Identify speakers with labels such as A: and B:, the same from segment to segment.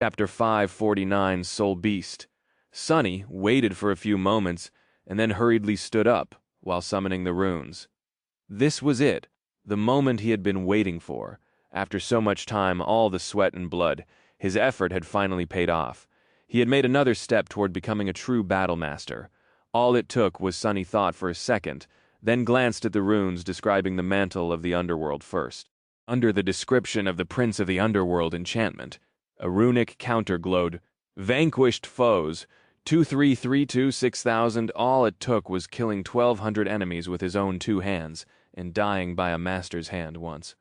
A: Chapter 549, Soul Beast. Sunny waited for a few moments and then hurriedly stood up while summoning the runes. This was it, the moment he had been waiting for. After so much time, all the sweat and blood, his effort had finally paid off. He had made another step toward becoming a true battle master. All it took was Sunny thought for a second, then glanced at the runes describing the mantle of the underworld first. Under the description of the Prince of the Underworld enchantment, a runic counter glowed, "Vanquished foes, 2332-6000, all it took was killing 1,200 enemies with his own 2 hands, and dying by a master's hand once."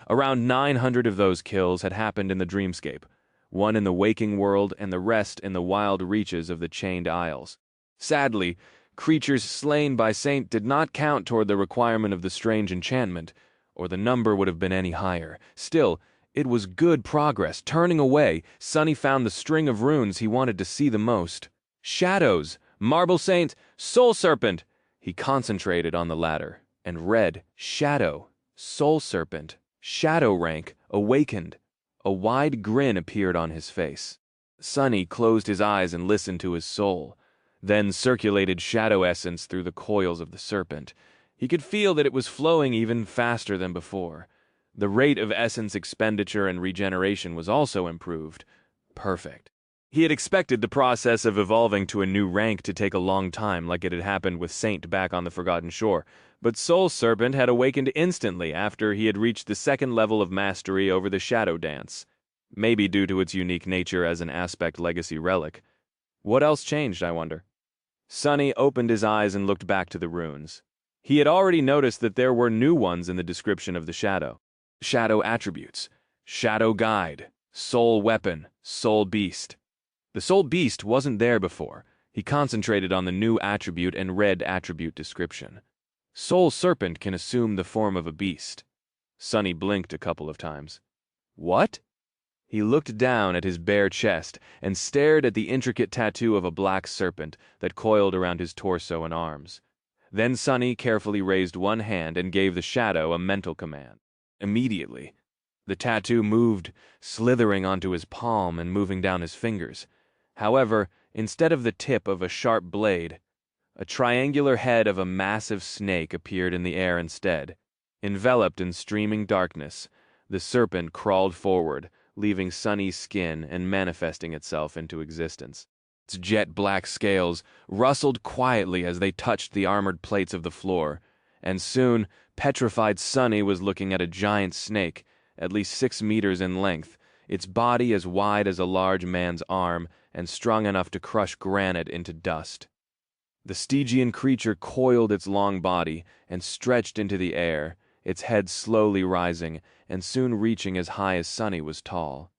A: Around 900 of those kills had happened in the dreamscape, one in the waking world and the rest in the wild reaches of the Chained Isles. Sadly, creatures slain by Saint did not count toward the requirement of the strange enchantment, or the number would have been any higher. Still, it was good progress. Turning away, Sunny found the string of runes he wanted to see the most. Shadows, Marble Saint, Soul Serpent! He concentrated on the latter, and read, Shadow, Soul Serpent, Shadow rank, awakened. A wide grin appeared on his face. Sunny closed his eyes and listened to his soul, then circulated shadow essence through the coils of the serpent. He could feel that it was flowing even faster than before. The rate of essence expenditure and regeneration was also improved. Perfect. He had expected the process of evolving to a new rank to take a long time, like it had happened with Saint back on the Forgotten Shore, but Soul Serpent had awakened instantly after he had reached the 2nd level of mastery over the Shadow Dance, maybe due to its unique nature as an Aspect Legacy relic. What else changed, I wonder? Sunny opened his eyes and looked back to the runes. He had already noticed that there were new ones in the description of the shadow. Shadow attributes, Shadow Guide, Soul Weapon, Soul Beast. The Soul Beast wasn't there before. He concentrated on the new attribute and read attribute description. Soul Serpent can assume the form of a beast. Sunny blinked a couple of times. What? He looked down at his bare chest and stared at the intricate tattoo of a black serpent that coiled around his torso and arms. Then Sunny carefully raised one hand and gave the shadow a mental command. Immediately, the tattoo moved, slithering onto his palm and moving down his fingers. However, instead of the tip of a sharp blade, a triangular head of a massive snake appeared in the air instead. Enveloped in streaming darkness, the serpent crawled forward, leaving Sunny's skin and manifesting itself into existence. Its jet-black scales rustled quietly as they touched the armored plates of the floor, and soon petrified Sunny was looking at a giant snake, at least 6 meters in length, its body as wide as a large man's arm and strong enough to crush granite into dust. The Stygian creature coiled its long body and stretched into the air, its head slowly rising and soon reaching as high as Sunny was tall.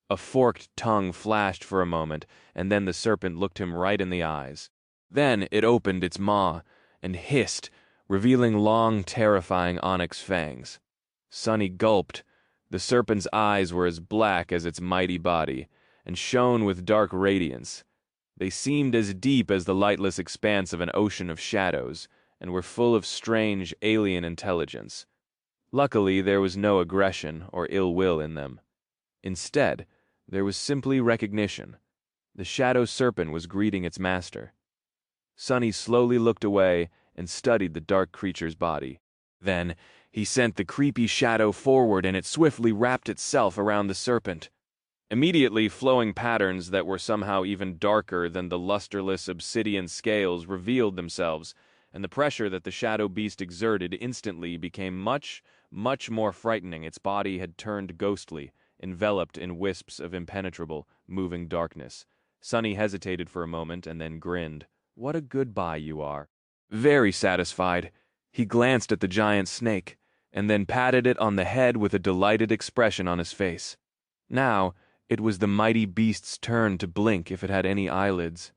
A: A forked tongue flashed for a moment, and then the serpent looked him right in the eyes. Then it opened its maw and hissed, revealing long, terrifying onyx fangs. Sunny gulped. The serpent's eyes were as black as its mighty body, and shone with dark radiance. They seemed as deep as the lightless expanse of an ocean of shadows, and were full of strange, alien intelligence. Luckily, there was no aggression or ill will in them. Instead, there was simply recognition. The shadow serpent was greeting its master. Sunny slowly looked away and studied the dark creature's body. Then, he sent the creepy shadow forward and it swiftly wrapped itself around the serpent. Immediately, flowing patterns that were somehow even darker than the lusterless obsidian scales revealed themselves, and the pressure that the shadow beast exerted instantly became much, much more frightening. Its body had turned ghostly, enveloped in wisps of impenetrable, moving darkness. Sunny hesitated for a moment and then grinned. What a goodbye you are. Very satisfied, he glanced at the giant snake, and then patted it on the head with a delighted expression on his face. Now, it was the mighty beast's turn to blink if it had any eyelids.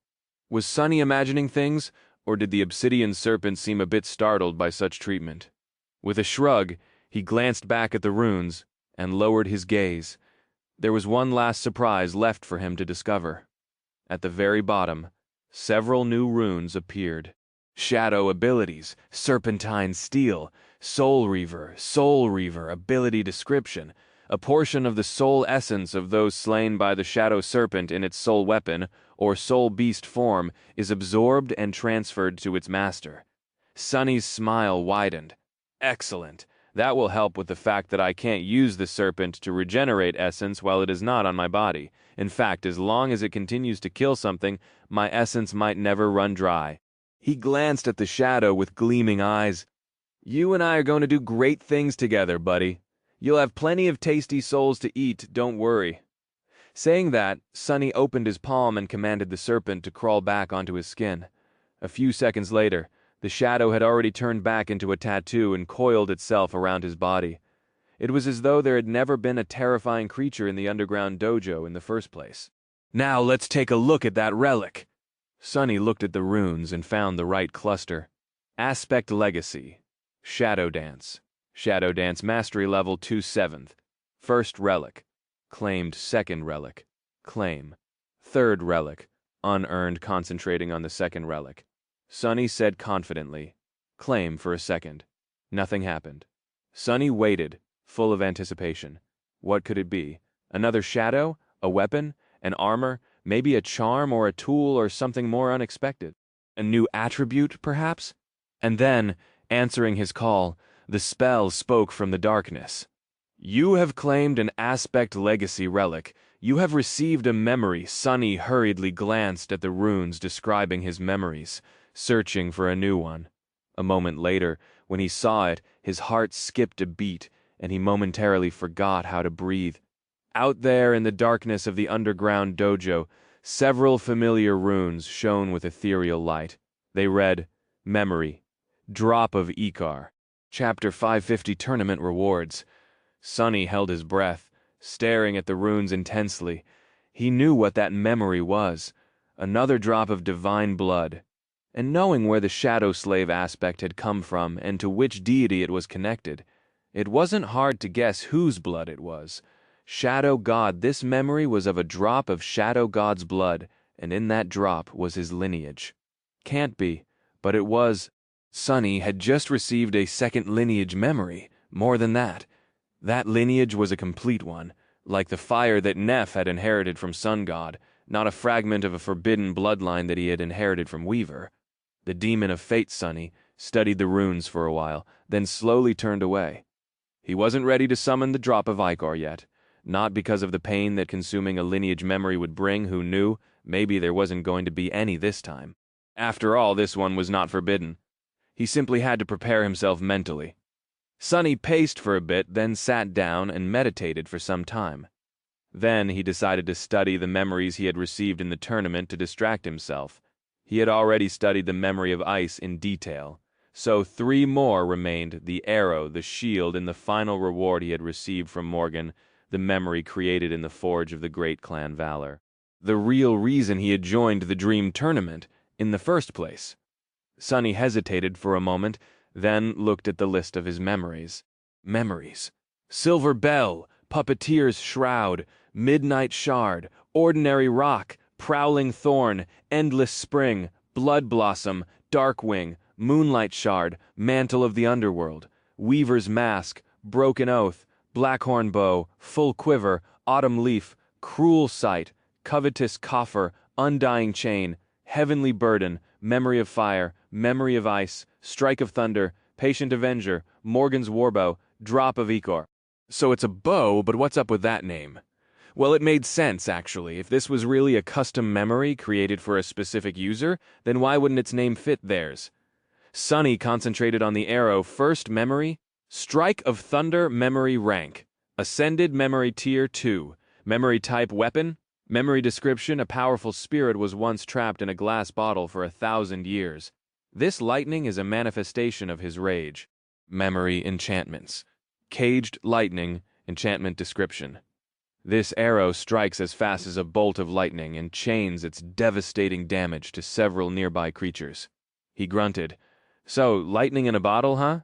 A: Was Sunny imagining things, or did the obsidian serpent seem a bit startled by such treatment? With a shrug, he glanced back at the runes and lowered his gaze. There was one last surprise left for him to discover. At the very bottom, several new runes appeared. Shadow abilities, Serpentine Steel, Soul Reaver, ability description, A portion of the soul essence of those slain by the shadow serpent in its soul weapon, or soul beast form, is absorbed and transferred to its master. Sunny's smile widened. Excellent. That will help with the fact that I can't use the serpent to regenerate essence while it is not on my body. In fact, as long as it continues to kill something, my essence might never run dry. He glanced at the shadow with gleaming eyes. You and I are going to do great things together, buddy. You'll have plenty of tasty souls to eat, don't worry. Saying that, Sunny opened his palm and commanded the serpent to crawl back onto his skin. A few seconds later, the shadow had already turned back into a tattoo and coiled itself around his body. It was as though there had never been a terrifying creature in the underground dojo in the first place. Now let's take a look at that relic. Sunny looked at the runes and found the right cluster. Aspect Legacy. Shadow Dance. Shadow Dance Mastery Level 27th. First Relic. Claimed second relic. Claim. Third relic. Unearned, concentrating on the second relic. Sunny said confidently, claim for a second. Nothing happened. Sunny waited, full of anticipation. What could it be? Another shadow? A weapon? An armor? Maybe a charm or a tool or something more unexpected? A new attribute, perhaps? And then, answering his call, the spell spoke from the darkness. You have claimed an Aspect Legacy relic. You have received a memory. Sunny hurriedly glanced at the runes describing his memories, searching for a new one. A moment later, when he saw it, his heart skipped a beat, and he momentarily forgot how to breathe. Out there in the darkness of the underground dojo, several familiar runes shone with ethereal light. They read, Memory, Drop of Ikar, Chapter 550 Tournament Rewards. Sunny held his breath, staring at the runes intensely. He knew what that memory was, another drop of divine blood. And knowing where the shadow slave aspect had come from and to which deity it was connected, it wasn't hard to guess whose blood it was. Shadow God, this memory was of a drop of Shadow God's blood, and in that drop was his lineage. Can't be, but it was. Sunny had just received a second lineage memory, more than that. That lineage was a complete one, like the fire that Neff had inherited from Sun God, not a fragment of a forbidden bloodline that he had inherited from Wwere. The demon of fate, Sunny, studied the runes for a while, then slowly turned away. He wasn't ready to summon the drop of Ikar yet, not because of the pain that consuming a lineage memory would bring. Who knew? Maybe there wasn't going to be any this time. After all, this one was not forbidden. He simply had to prepare himself mentally. Sunny paced for a bit, then sat down and meditated for some time. Then he decided to study the memories he had received in the tournament to distract himself. He had already studied the memory of ice in detail, so 3 more remained: the arrow, the shield, and the final reward he had received from Morgan, the memory created in the forge of the great clan Valor. The real reason he had joined the dream tournament in the first place. Sunny hesitated for a moment, then looked at the list of his memories. Memories. Silver Bell, Puppeteer's Shroud, Midnight Shard, Ordinary Rock, Prowling Thorn, Endless Spring, Blood Blossom, Darkwing, Moonlight Shard, Mantle of the Underworld, Weaver's Mask, Broken Oath, Blackhorn Bow, Full Quiver, Autumn Leaf, Cruel Sight, Covetous Coffer, Undying Chain, Heavenly Burden, Memory of Fire, Memory of Ice, Strike of Thunder, Patient Avenger, Morgan's Warbow, Drop of Ikar. So it's a bow, but what's up with that name? Well, it made sense, actually. If this was really a custom memory created for a specific user, then why wouldn't its name fit theirs? Sunny concentrated on the arrow. First memory, Strike of Thunder Memory Rank, Ascended Memory Tier 2, Memory Type Weapon, Memory Description: a powerful spirit was once trapped in a glass bottle for 1,000 years. This lightning is a manifestation of his rage. Memory Enchantments. Caged Lightning, Enchantment Description. This arrow strikes as fast as a bolt of lightning and chains its devastating damage to several nearby creatures. He grunted. So, lightning in a bottle, huh?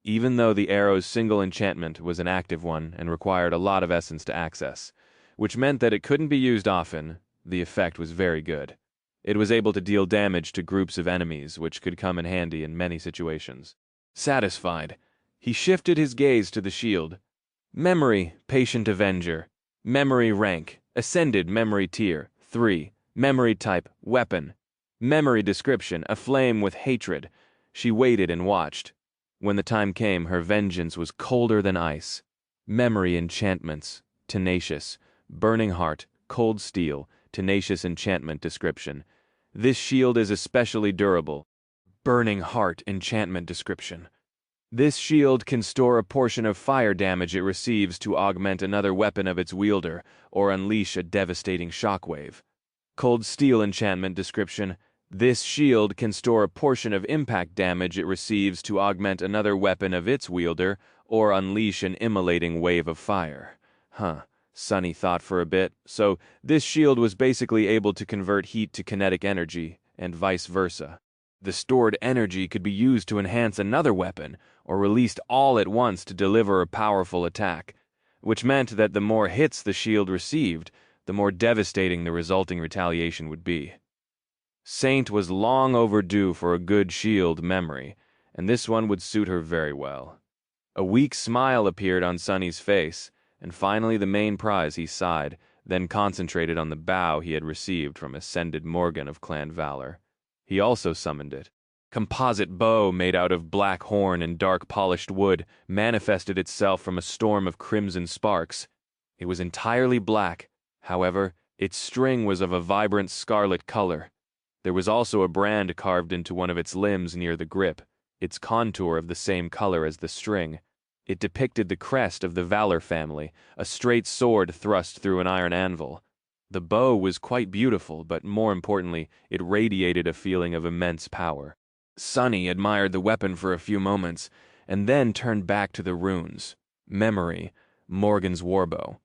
A: Even though the arrow's single enchantment was an active one and required a lot of essence to access, which meant that it couldn't be used often, the effect was very good. It was able to deal damage to groups of enemies, which could come in handy in many situations. Satisfied, he shifted his gaze to the shield. Memory, Patient Avenger. Memory rank, Ascended Memory Tier, 3. Memory type, Weapon. Memory description, aflame with hatred. She waited and watched. When the time came, her vengeance was colder than ice. Memory enchantments, Tenacious. Burning Heart, Cold Steel, Tenacious enchantment description. This shield is especially durable. Burning Heart enchantment description. This shield can store a portion of fire damage it receives to augment another weapon of its wielder, or unleash a devastating shockwave. Cold Steel enchantment description. This shield can store a portion of impact damage it receives to augment another weapon of its wielder, or unleash an immolating wave of fire. Sunny thought for a bit. So this shield was basically able to convert heat to kinetic energy, and vice versa. The stored energy could be used to enhance another weapon, or released all at once to deliver a powerful attack, which meant that the more hits the shield received, the more devastating the resulting retaliation would be. Saint was long overdue for a good shield memory, and this one would suit her very well. A weak smile appeared on Sunny's face, and finally the main prize he sighed, then concentrated on the bow he had received from Ascended Morgan of Clan Valor. He also summoned it. Composite bow made out of black horn and dark polished wood manifested itself from a storm of crimson sparks. It was entirely black, however, its string was of a vibrant scarlet color. There was also a brand carved into one of its limbs near the grip, its contour of the same color as the string. It depicted the crest of the Valor family, a straight sword thrust through an iron anvil. The bow was quite beautiful, but more importantly, it radiated a feeling of immense power. Sunny admired the weapon for a few moments, and then turned back to the runes. Memory, Morgan's warbow.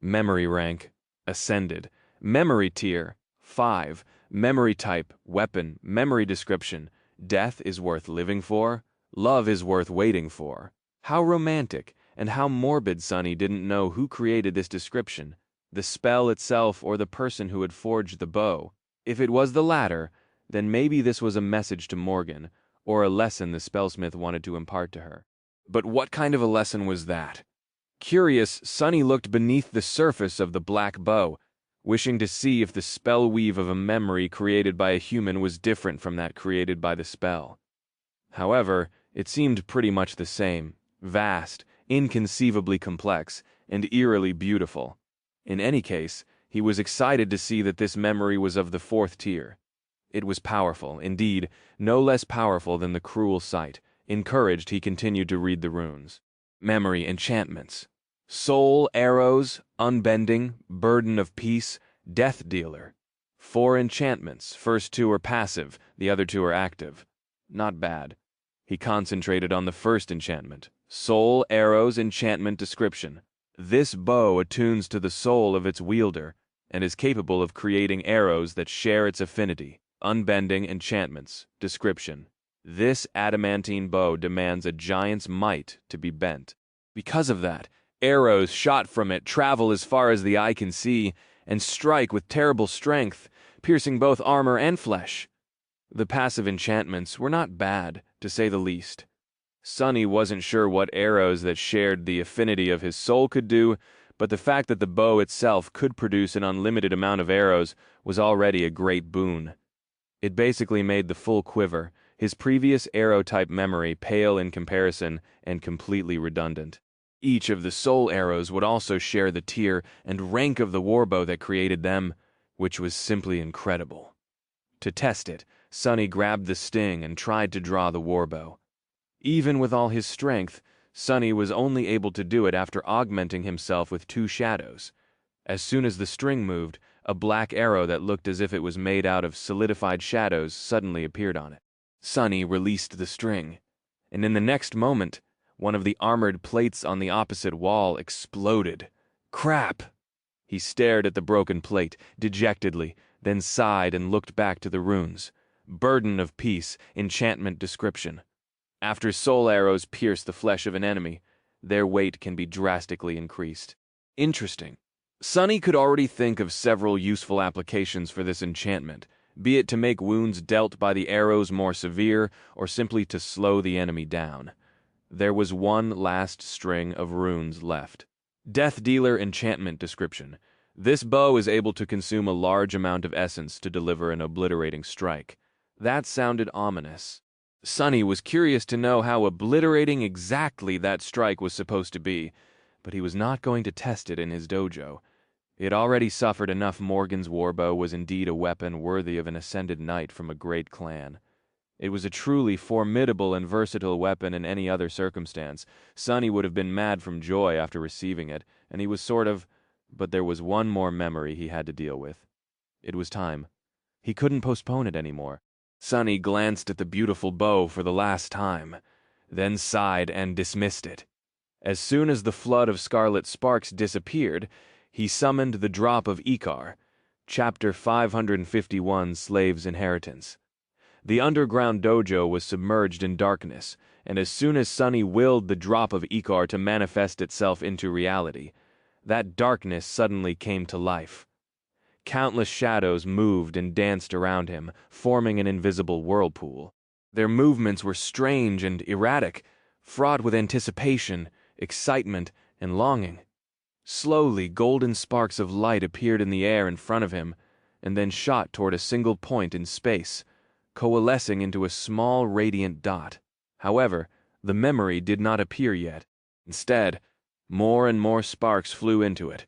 A: Memory rank, Ascended. Memory tier, 5. Memory type, Weapon. Memory description, Death is worth living for, love is worth waiting for. How romantic, and how morbid. Sunny didn't know who created this description, the spell itself or the person who had forged the bow. If it was the latter, then maybe this was a message to Morgan, or a lesson the spellsmith wanted to impart to her. But what kind of a lesson was that? Curious, Sunny looked beneath the surface of the black bow, wishing to see if the spell weave of a memory created by a human was different from that created by the spell. However, it seemed pretty much the same. Vast, inconceivably complex, and eerily beautiful. In any case, he was excited to see that this memory was of the 4th tier. It was powerful, indeed, no less powerful than the cruel sight. Encouraged, he continued to read the runes. Memory enchantments. Soul arrows, unbending, burden of peace, death dealer. 4 enchantments, first 2 are passive, the other 2 are active. Not bad. He concentrated on the first enchantment. Soul arrows enchantment description. This bow attunes to the soul of its wielder, and is capable of creating arrows that share its affinity. Unbending enchantments. Description. This adamantine bow demands a giant's might to be bent. Because of that, arrows shot from it travel as far as the eye can see, and strike with terrible strength, piercing both armor and flesh. The passive enchantments were not bad, to say the least. Sunny wasn't sure what arrows that shared the affinity of his soul could do, but the fact that the bow itself could produce an unlimited amount of arrows was already a great boon. It basically made the full quiver, his previous arrow-type memory pale in comparison and completely redundant. Each of the soul arrows would also share the tier and rank of the warbow that created them, which was simply incredible. To test it, Sunny grabbed the sting and tried to draw the warbow. Even with all his strength, Sunny was only able to do it after augmenting himself with 2 shadows. As soon as the string moved, a black arrow that looked as if it was made out of solidified shadows suddenly appeared on it. Sunny released the string, and in the next moment, one of the armored plates on the opposite wall exploded. Crap! He stared at the broken plate, dejectedly, then sighed and looked back to the runes. Burden of peace, enchantment description. After soul arrows pierce the flesh of an enemy, their weight can be drastically increased. Interesting. Sunny could already think of several useful applications for this enchantment, be it to make wounds dealt by the arrows more severe, or simply to slow the enemy down. There was one last string of runes left. Death Dealer Enchantment Description. This bow is able to consume a large amount of essence to deliver an obliterating strike. That sounded ominous. Sonny was curious to know how obliterating exactly that strike was supposed to be, but he was not going to test it in his dojo. It already suffered enough. Morgan's warbow was indeed a weapon worthy of an ascended knight from a great clan. It was a truly formidable and versatile weapon in any other circumstance. Sonny would have been mad from joy after receiving it, and he was but there was one more memory he had to deal with. It was time. He couldn't postpone it anymore. Sonny glanced at the beautiful bow for the last time, then sighed and dismissed it. As soon as the flood of scarlet sparks disappeared, he summoned the drop of Ikar, Chapter 551, Slave's Inheritance. The underground dojo was submerged in darkness, and as soon as Sonny willed the drop of Ikar to manifest itself into reality, that darkness suddenly came to life. Countless shadows moved and danced around him, forming an invisible whirlpool. Their movements were strange and erratic, fraught with anticipation, excitement, and longing. Slowly, golden sparks of light appeared in the air in front of him, and then shot toward a single point in space, coalescing into a small radiant dot. However, the memory did not appear yet. Instead, more and more sparks flew into it,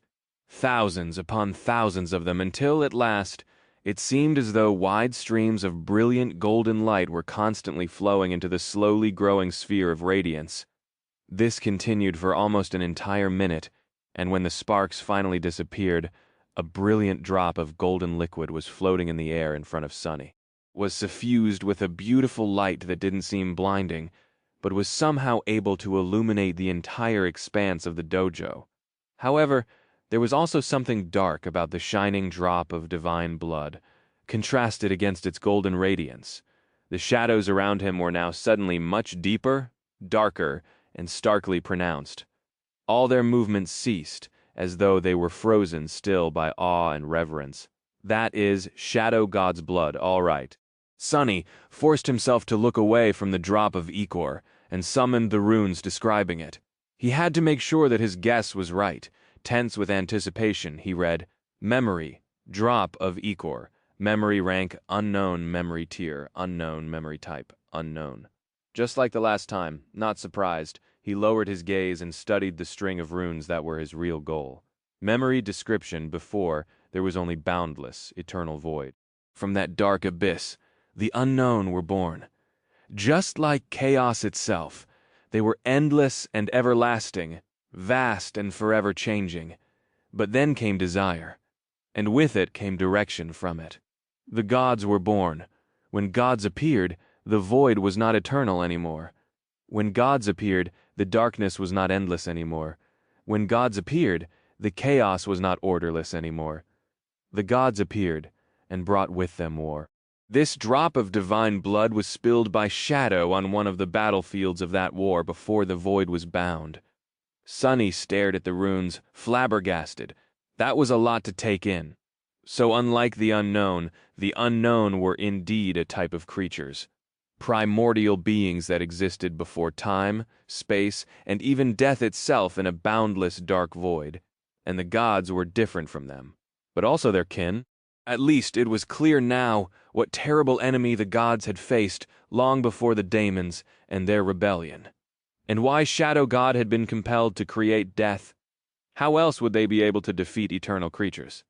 A: thousands upon thousands of them, until at last it seemed as though wide streams of brilliant golden light were constantly flowing into the slowly growing sphere of radiance. This continued for almost an entire minute, and when the sparks finally disappeared, a brilliant drop of golden liquid was floating in the air in front of Sonny. Was suffused with a beautiful light that didn't seem blinding, but was somehow able to illuminate the entire expanse of the dojo. However, there was also something dark about the shining drop of divine blood, contrasted against its golden radiance. The shadows around him were now suddenly much deeper, darker, and starkly pronounced. All their movements ceased, as though they were frozen still by awe and reverence. That is Shadow God's blood, all right. Sonny forced himself to look away from the drop of Ikor and summoned the runes describing it. He had to make sure that his guess was right. Tense with anticipation, he read, Memory, drop of Ikor, memory rank unknown, memory tier, unknown, memory type, unknown. Just like the last time, not surprised, he lowered his gaze and studied the string of runes that were his real goal. Memory description before, there was only boundless, eternal void. From that dark abyss, the unknown were born. Just like chaos itself, they were endless and everlasting, vast and forever changing. But then came desire, and with it came direction from it. The gods were born. When gods appeared, the void was not eternal anymore. When gods appeared, the darkness was not endless anymore. When gods appeared, the chaos was not orderless anymore. The gods appeared, and brought with them war. This drop of divine blood was spilled by Shadow on one of the battlefields of that war before the void was bound. Sonny stared at the runes, flabbergasted. That was a lot to take in. So unlike the unknown were indeed a type of creatures. Primordial beings that existed before time, space, and even death itself in a boundless dark void. And the gods were different from them, but also their kin. At least it was clear now what terrible enemy the gods had faced long before the daemons and their rebellion, and why Shadow God had been compelled to create death. How else would they be able to defeat eternal creatures?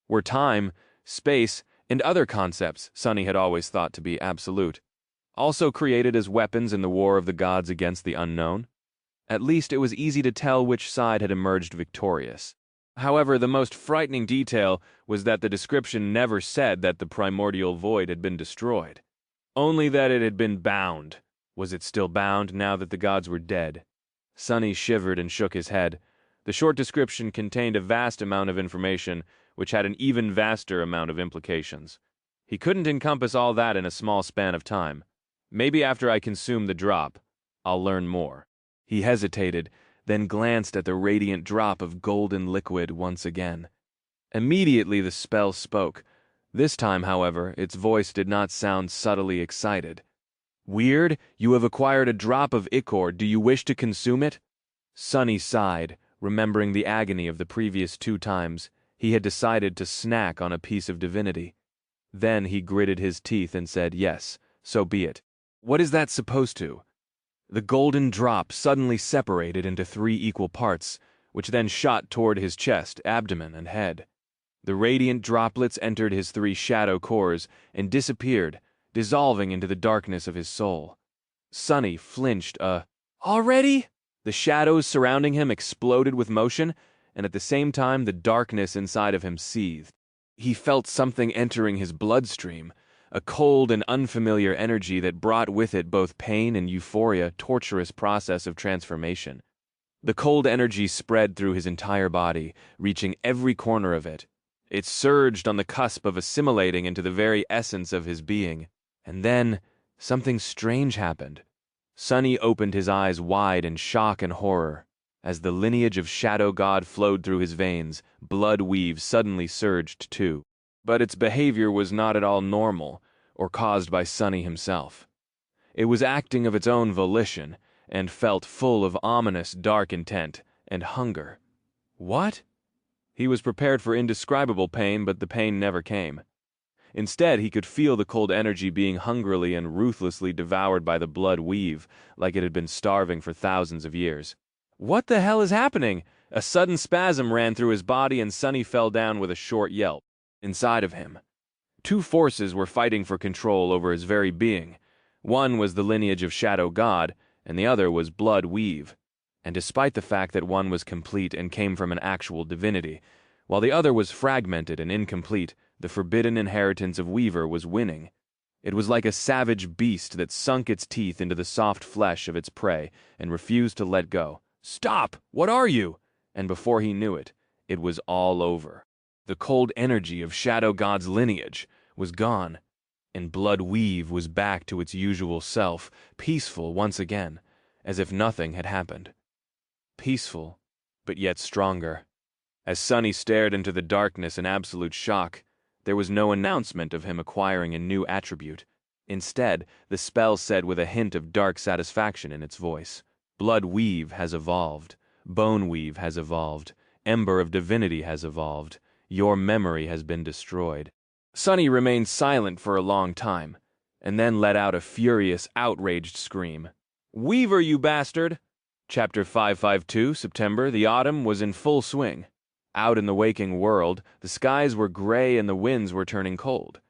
A: Were time, space, and other concepts Sonny had always thought to be absolute, also created as weapons in the war of the gods against the unknown? At least it was easy to tell which side had emerged victorious. However, the most frightening detail was that the description never said that the primordial void had been destroyed. Only that it had been bound. Was it still bound now that the gods were dead? Sonny shivered and shook his head. The short description contained a vast amount of information, which had an even vaster amount of implications. He couldn't encompass all that in a small span of time. Maybe after I consume the drop, I'll learn more. He hesitated, then glanced at the radiant drop of golden liquid once again. Immediately the spell spoke. This time, however, its voice did not sound subtly excited. Weird, you have acquired a drop of Ichor. Do you wish to consume it? Sonny sighed, Remembering the agony of the previous 2 times, he had decided to snack on a piece of divinity. Then he gritted his teeth and said, yes, so be it. What is that supposed to? The golden drop suddenly separated into 3 equal parts, which then shot toward his chest, abdomen, and head. The radiant droplets entered his 3 shadow cores and disappeared, dissolving into the darkness of his soul. Sunny flinched Already? The shadows surrounding him exploded with motion, and at the same time the darkness inside of him seethed. He felt something entering his bloodstream, a cold and unfamiliar energy that brought with it both pain and euphoria, torturous process of transformation. The cold energy spread through his entire body, reaching every corner of it. It surged on the cusp of assimilating into the very essence of his being. And then, something strange happened. Sunny opened his eyes wide in shock and horror. As the lineage of Shadow God flowed through his veins, blood weave suddenly surged too. But its behavior was not at all normal, or caused by Sunny himself. It was acting of its own volition, and felt full of ominous dark intent and hunger. What? He was prepared for indescribable pain, but the pain never came. Instead, he could feel the cold energy being hungrily and ruthlessly devoured by the blood weave, like it had been starving for thousands of years. What the hell is happening? A sudden spasm ran through his body and Sunny fell down with a short yelp. Inside of him, 2 forces were fighting for control over his very being. One was the lineage of Shadow God, and the other was blood weave. And despite the fact that one was complete and came from an actual divinity, while the other was fragmented and incomplete, the forbidden inheritance of Weaver was winning. It was like a savage beast that sunk its teeth into the soft flesh of its prey and refused to let go. Stop! What are you? And before he knew it, it was all over. The cold energy of Shadow God's lineage was gone, and blood weave was back to its usual self, peaceful once again, as if nothing had happened. Peaceful, but yet stronger. As Sunny stared into the darkness in absolute shock, there was no announcement of him acquiring a new attribute. Instead, the spell said with a hint of dark satisfaction in its voice, Blood weave has evolved. Bone weave has evolved. Ember of divinity has evolved. Your memory has been destroyed. Sunny remained silent for a long time, and then let out a furious, outraged scream. Weaver, you bastard! Chapter 552, September. The autumn was in full swing. Out in the waking world, the skies were gray and the winds were turning cold.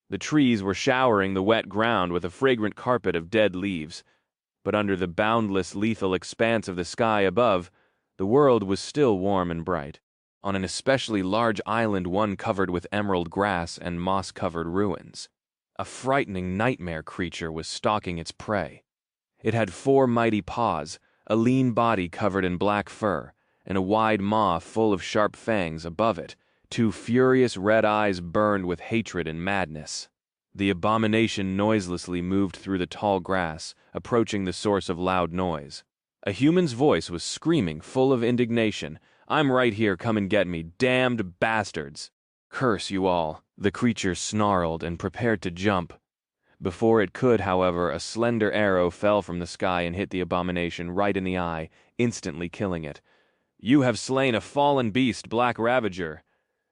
A: The trees were showering the wet ground with a fragrant carpet of dead leaves. But under the boundless, lethal expanse of the sky above, the world was still warm and bright. On an especially large island, one covered with emerald grass and moss-covered ruins, a frightening nightmare creature was stalking its prey. It had 4 mighty paws, a lean body covered in black fur, and a wide maw full of sharp fangs above it. 2 furious red eyes burned with hatred and madness. The abomination noiselessly moved through the tall grass, approaching the source of loud noise. A human's voice was screaming, full of indignation. I'm right here, come and get me, damned bastards! Curse you all! The creature snarled and prepared to jump. Before it could, however, a slender arrow fell from the sky and hit the abomination right in the eye, instantly killing it. You have slain a fallen beast, Black Ravager.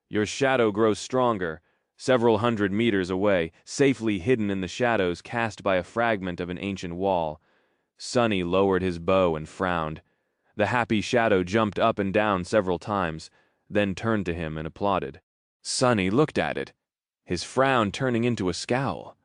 A: Your shadow grows stronger, several hundred meters away, safely hidden in the shadows cast by a fragment of an ancient wall. Sunny lowered his bow and frowned. The happy shadow jumped up and down several times, then turned to him and applauded. Sunny looked at it, his frown turning into a scowl.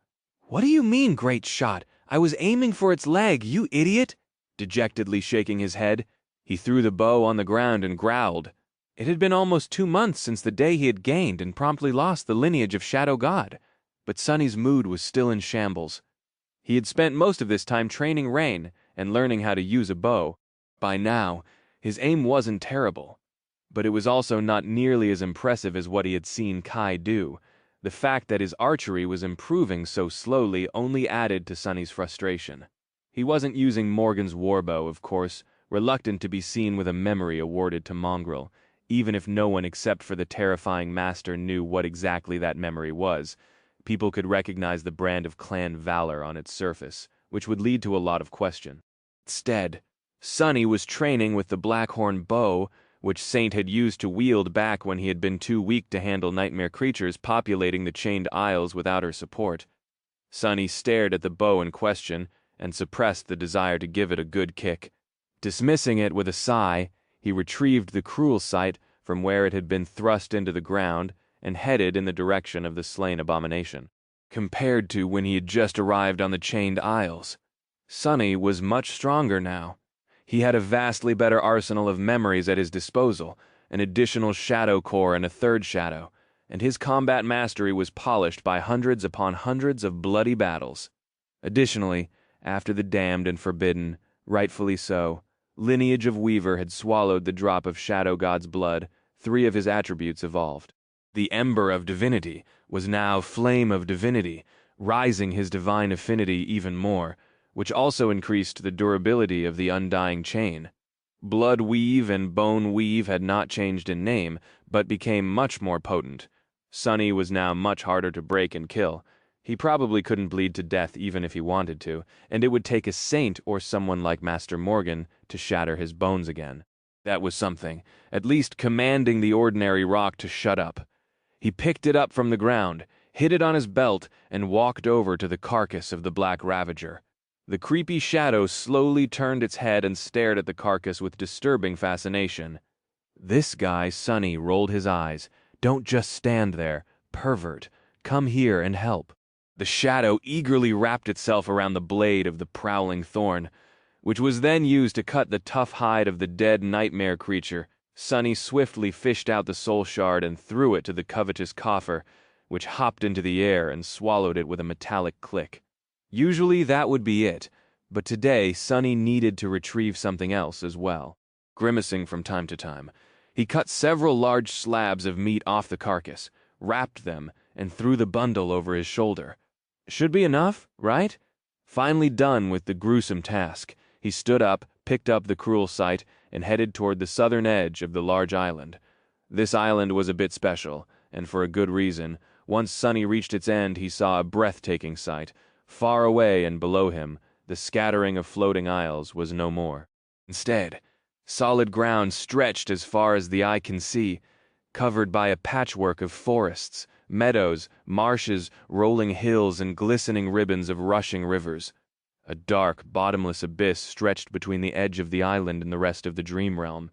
A: What do you mean, great shot? I was aiming for its leg, you idiot! Dejectedly shaking his head, he threw the bow on the ground and growled. It had been almost 2 months since the day he had gained and promptly lost the lineage of Shadow God, but Sunny's mood was still in shambles. He had spent most of this time training Rain and learning how to use a bow. By now, his aim wasn't terrible, but it was also not nearly as impressive as what he had seen Kai do. The fact that his archery was improving so slowly only added to Sunny's frustration. He wasn't using Morgan's warbow, of course, reluctant to be seen with a memory awarded to Mongrel, even if no one except for the terrifying master knew what exactly that memory was. People could recognize the brand of clan valor on its surface, which would lead to a lot of question. Instead, Sunny was training with the Blackhorn bow which Saint had used to wield back when he had been too weak to handle nightmare creatures populating the chained aisles without her support. Sonny stared at the bow in question and suppressed the desire to give it a good kick. Dismissing it with a sigh, he retrieved the cruel sight from where it had been thrust into the ground and headed in the direction of the slain abomination. Compared to when he had just arrived on the chained aisles, Sonny was much stronger now. He had a vastly better arsenal of memories at his disposal, an additional shadow core and a third shadow, and his combat mastery was polished by hundreds upon hundreds of bloody battles. Additionally, after the damned and forbidden, rightfully so, lineage of Wwere had swallowed the drop of Shadow God's blood, 3 of his attributes evolved. The Ember of Divinity was now Flame of Divinity, rising his divine affinity even more, which also increased the durability of the undying chain. Blood Weave and Bone Weave had not changed in name, but became much more potent. Sonny was now much harder to break and kill. He probably couldn't bleed to death even if he wanted to, and it would take a saint or someone like Master Morgan to shatter his bones again. That was something, at least commanding the ordinary rock to shut up. He picked it up from the ground, hid it on his belt, and walked over to the carcass of the Black Ravager. The creepy shadow slowly turned its head and stared at the carcass with disturbing fascination. This guy, Sonny, rolled his eyes. Don't just stand there, pervert. Come here and help. The shadow eagerly wrapped itself around the blade of the prowling thorn, which was then used to cut the tough hide of the dead nightmare creature. Sonny swiftly fished out the soul shard and threw it to the covetous coffer, which hopped into the air and swallowed it with a metallic click. Usually that would be it, but today Sonny needed to retrieve something else as well. Grimacing from time to time, he cut several large slabs of meat off the carcass, wrapped them, and threw the bundle over his shoulder. Should be enough, right? Finally done with the gruesome task, he stood up, picked up the cruel sight, and headed toward the southern edge of the large island. This island was a bit special, and for a good reason. Once Sonny reached its end, he saw a breathtaking sight. Far away and below him, the scattering of floating isles was no more. Instead, solid ground stretched as far as the eye can see, covered by a patchwork of forests, meadows, marshes, rolling hills, and glistening ribbons of rushing rivers. A dark, bottomless abyss stretched between the edge of the island and the rest of the dream realm,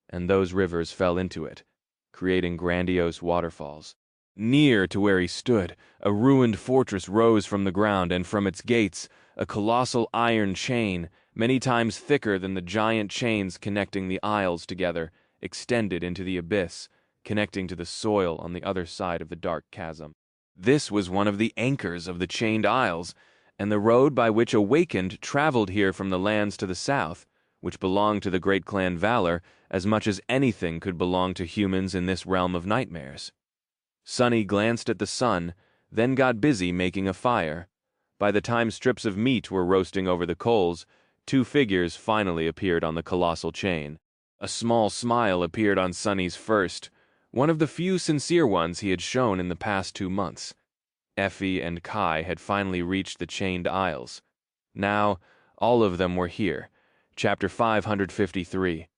A: and those rivers fell into it, creating grandiose waterfalls. Near to where he stood, a ruined fortress rose from the ground, and from its gates, a colossal iron chain, many times thicker than the giant chains connecting the isles together, extended into the abyss, connecting to the soil on the other side of the dark chasm. This was one of the anchors of the chained isles, and the road by which Awakened traveled here from the lands to the south, which belonged to the great clan Valor as much as anything could belong to humans in this realm of nightmares. Sonny glanced at the sun, then got busy making a fire. By the time strips of meat were roasting over the coals, 2 figures finally appeared on the colossal chain. A small smile appeared on Sonny's first, one of the few sincere ones he had shown in the past 2 months. Effie and Kai had finally reached the chained isles. Now, all of them were here. Chapter 553.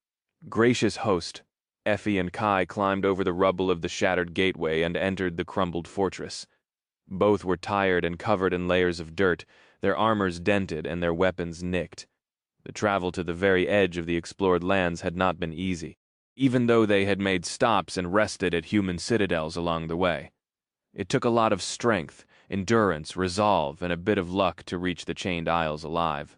A: Gracious host, Effie and Kai climbed over the rubble of the shattered gateway and entered the crumbled fortress. Both were tired and covered in layers of dirt, their armors dented and their weapons nicked. The travel to the very edge of the explored lands had not been easy, even though they had made stops and rested at human citadels along the way. It took a lot of strength, endurance, resolve, and a bit of luck to reach the chained isles alive.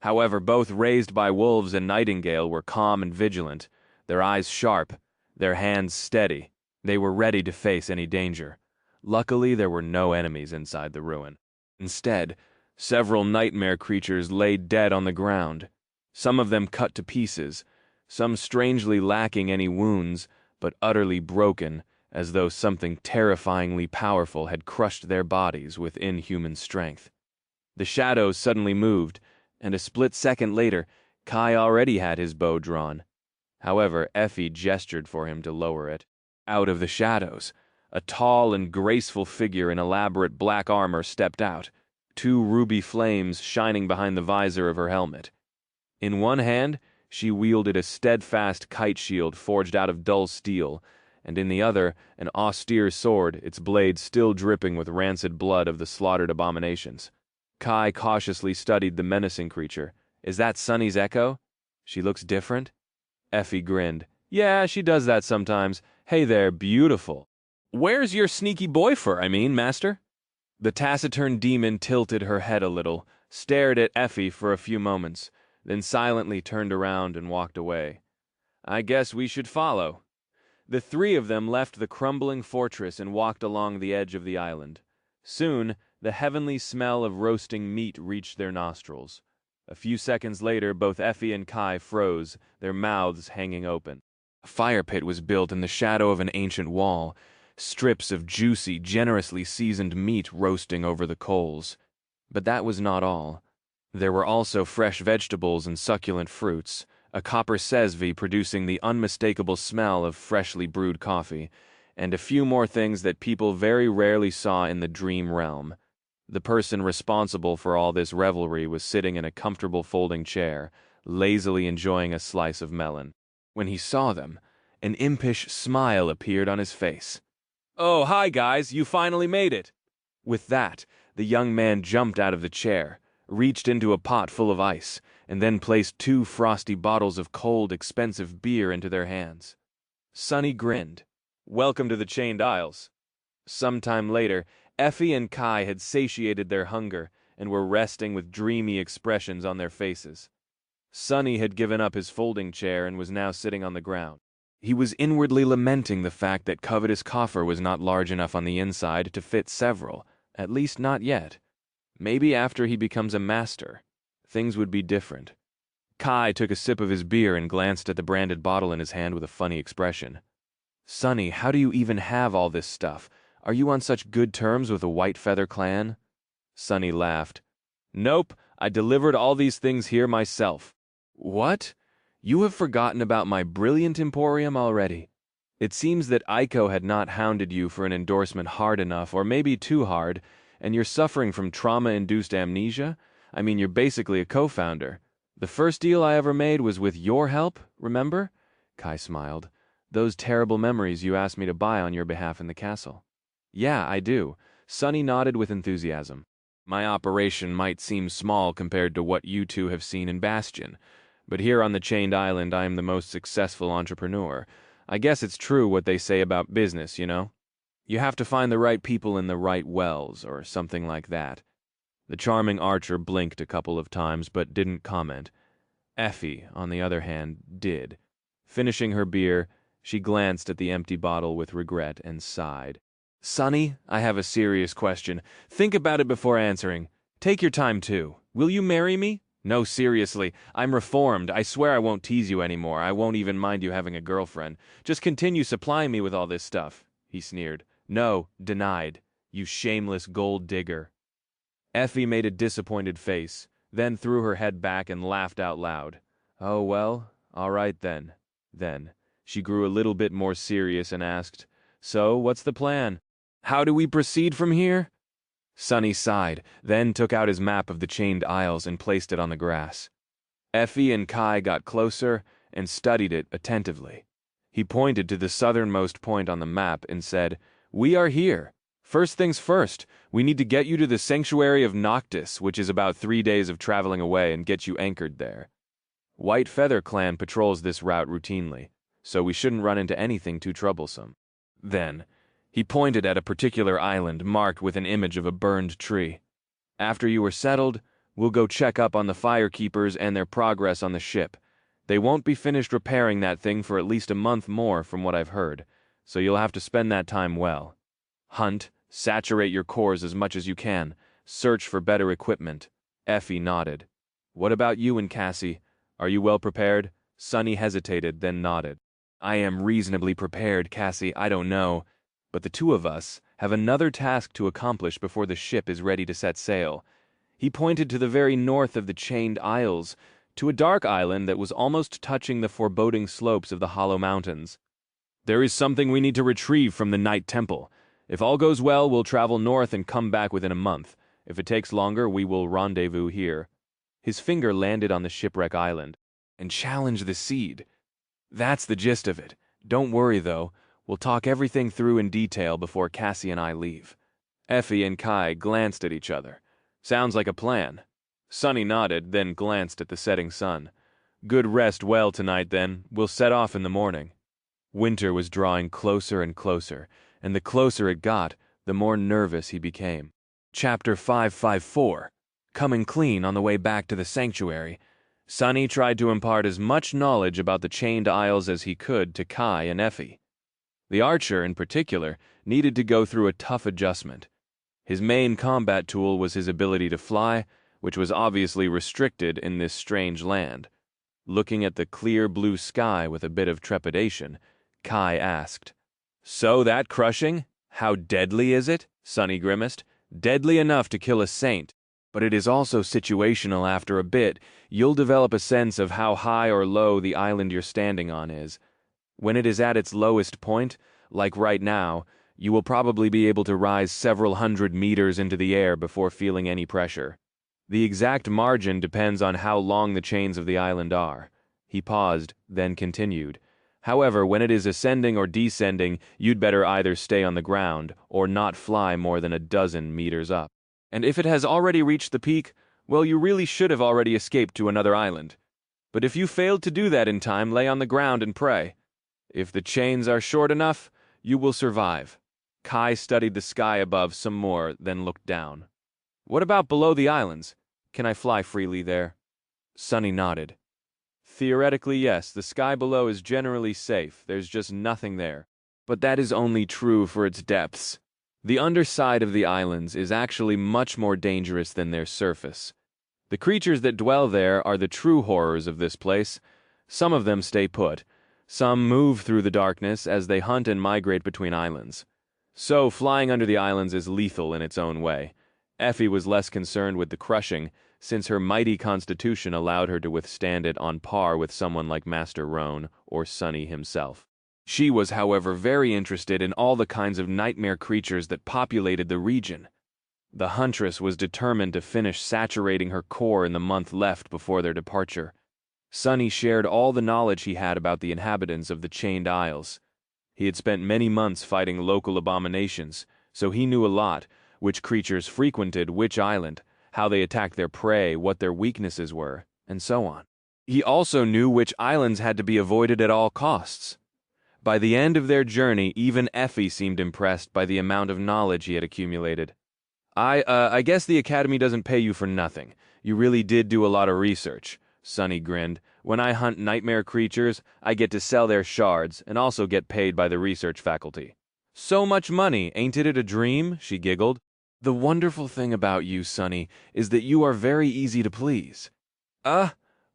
A: However, both raised by wolves and Nightingale were calm and vigilant, their eyes sharp, their hands steady. They were ready to face any danger. Luckily, there were no enemies inside the ruin. Instead, several nightmare creatures lay dead on the ground, some of them cut to pieces, some strangely lacking any wounds, but utterly broken, as though something terrifyingly powerful had crushed their bodies with inhuman strength. The shadows suddenly moved, and a split second later, Kai already had his bow drawn. However, Effie gestured for him to lower it. Out of the shadows, a tall and graceful figure in elaborate black armor stepped out, 2 ruby flames shining behind the visor of her helmet. In one hand, She wielded a steadfast kite shield forged out of dull steel, and in the other, an austere sword, its blade still dripping with rancid blood of the slaughtered abominations. Kai cautiously studied the menacing creature. Is that Sunny's echo? She looks different? Effie grinned. Yeah, she does that sometimes. Hey there, beautiful. Where's your sneaky master? The taciturn demon tilted her head a little, stared at Effie for a few moments, then silently turned around and walked away. I guess we should follow. The three of them left the crumbling fortress and walked along the edge of the island. Soon, the heavenly smell of roasting meat reached their nostrils. A few seconds later, both Effie and Kai froze, their mouths hanging open. A fire pit was built in the shadow of an ancient wall, strips of juicy, generously seasoned meat roasting over the coals. But that was not all. There were also fresh vegetables and succulent fruits, a copper sesvi producing the unmistakable smell of freshly brewed coffee, and a few more things that people very rarely saw in the dream realm. The person responsible for all this revelry was sitting in a comfortable folding chair, lazily enjoying a slice of melon. When he saw them, an impish smile appeared on his face. Oh, hi guys, you finally made it! With that, the young man jumped out of the chair, reached into a pot full of ice, and then placed 2 frosty bottles of cold, expensive beer into their hands. Sunny grinned. Welcome to the Chained Isles. Sometime later, Effie and Kai had satiated their hunger and were resting with dreamy expressions on their faces. Sunny had given up his folding chair and was now sitting on the ground. He was inwardly lamenting the fact that Covetous Coffer was not large enough on the inside to fit several, at least not yet. Maybe after he becomes a master, things would be different. Kai took a sip of his beer and glanced at the branded bottle in his hand with a funny expression. Sunny, how do you even have all this stuff? Are you on such good terms with the White Feather clan? Sunny laughed. Nope, I delivered all these things here myself. What? You have forgotten about my brilliant emporium already. It seems that Aiko had not hounded you for an endorsement hard enough, or maybe too hard, and you're suffering from trauma-induced amnesia? I mean, you're basically a co-founder. The first deal I ever made was with your help, remember? Kai smiled. Those terrible memories you asked me to buy on your behalf in the castle. Yeah, I do. Sunny nodded with enthusiasm. My operation might seem small compared to what you two have seen in Bastion, but here on the Chained Island I am the most successful entrepreneur. I guess it's true what they say about business, you know? You have to find the right people in the right wells, or something like that. The charming archer blinked a couple of times, but didn't comment. Effie, on the other hand, did. Finishing her beer, she glanced at the empty bottle with regret and sighed. Sunny, I have a serious question. Think about it before answering. Take your time, too. Will you marry me? No, seriously. I'm reformed. I swear I won't tease you anymore. I won't even mind you having a girlfriend. Just continue supplying me with all this stuff, he sneered. No, denied. You shameless gold digger. Effie made a disappointed face, then threw her head back and laughed out loud. Oh, well, all right then. Then she grew a little bit more serious and asked, So, what's the plan? How do we proceed from here? Sunny sighed, then took out his map of the Chained Isles and placed it on the grass. Effie and Kai got closer and studied it attentively. He pointed to the southernmost point on the map and said, We are here. First things first, we need to get you to the Sanctuary of Noctis, which is about 3 days of traveling away, and get you anchored there. White Feather Clan patrols this route routinely, so we shouldn't run into anything too troublesome. Then, he pointed at a particular island marked with an image of a burned tree. After you are settled, we'll go check up on the firekeepers and their progress on the ship. They won't be finished repairing that thing for at least a month more from what I've heard, so you'll have to spend that time well. Hunt, saturate your cores as much as you can, search for better equipment. Effie nodded. What about you and Cassie? Are you well prepared? Sunny hesitated, then nodded. I am reasonably prepared, Cassie, I don't know. But the two of us have another task to accomplish before the ship is ready to set sail. He pointed to the very north of the Chained Isles, to a dark island that was almost touching the foreboding slopes of the Hollow Mountains. There is something we need to retrieve from the Night Temple. If all goes well, we'll travel north and come back within a month. If it takes longer, we will rendezvous here. His finger landed on the shipwreck island. and challenge the seed. That's the gist of it. Don't worry, though. We'll talk everything through in detail before Cassie and I leave. Effie and Kai glanced at each other. Sounds like a plan. Sunny nodded, then glanced at the setting sun. Good rest well tonight, then. We'll set off in the morning. Winter was drawing closer and closer, and the closer it got, the more nervous he became. Chapter 554. Coming clean on the way back to the sanctuary, Sunny tried to impart as much knowledge about the chained isles as he could to Kai and Effie. The archer, in particular, needed to go through a tough adjustment. His main combat tool was his ability to fly, which was obviously restricted in this strange land. Looking at the clear blue sky with a bit of trepidation, Kai asked, "So that crushing? How deadly is it?" Sunny grimaced. "Deadly enough to kill a saint. But it is also situational. After a bit, you'll develop a sense of how high or low the island you're standing on is. When it is at its lowest point, like right now, you will probably be able to rise several hundred meters into the air before feeling any pressure. The exact margin depends on how long the chains of the island are." He paused, then continued. "However, when it is ascending or descending, you'd better either stay on the ground or not fly more than a dozen meters up. And if it has already reached the peak, well, you really should have already escaped to another island. But if you failed to do that in time, lay on the ground and pray. If the chains are short enough, you will survive." Kai studied the sky above some more, then looked down. "What about below the islands? Can I fly freely there?" Sunny nodded. "Theoretically, yes, the sky below is generally safe. There's just nothing there. But that is only true for its depths. The underside of the islands is actually much more dangerous than their surface. The creatures that dwell there are the true horrors of this place. Some of them stay put. Some move through the darkness as they hunt and migrate between islands. So flying under the islands is lethal in its own way. Effie was less concerned with the crushing, since her mighty constitution allowed her to withstand it on par with someone like Master Roan or Sunny himself. She was, however, very interested in all the kinds of nightmare creatures that populated the region. The huntress was determined to finish saturating her core in the month left before their departure. Sunny shared all the knowledge he had about the inhabitants of the Chained Isles. He had spent many months fighting local abominations, so he knew a lot, which creatures frequented which island, how they attacked their prey, what their weaknesses were, and so on. He also knew which islands had to be avoided at all costs. By the end of their journey, even Effie seemed impressed by the amount of knowledge he had accumulated. I guess the Academy doesn't pay you for nothing. You really did do a lot of research," Sunny grinned. "When I hunt nightmare creatures, I get to sell their shards and also get paid by the research faculty." "So much money, ain't it a dream?" she giggled. "The wonderful thing about you, Sunny, is that you are very easy to please."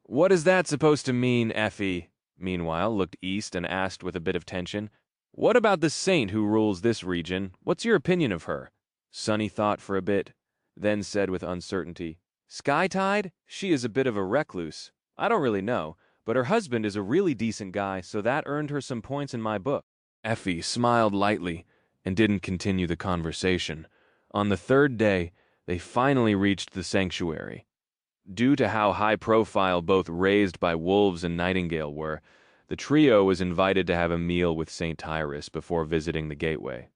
A: What is that supposed to mean?" Effie, meanwhile, looked east and asked with a bit of tension. "What about the saint who rules this region? What's your opinion of her?" Sunny thought for a bit, then said with uncertainty, "Skytide? She is a bit of a recluse. I don't really know, but her husband is a really decent guy, so that earned her some points in my book." Effie smiled lightly and didn't continue the conversation. On the third day, they finally reached the sanctuary. Due to how high-profile both Raised by Wolves and Nightingale were, the trio was invited to have a meal with St. Tyrus before visiting the gateway.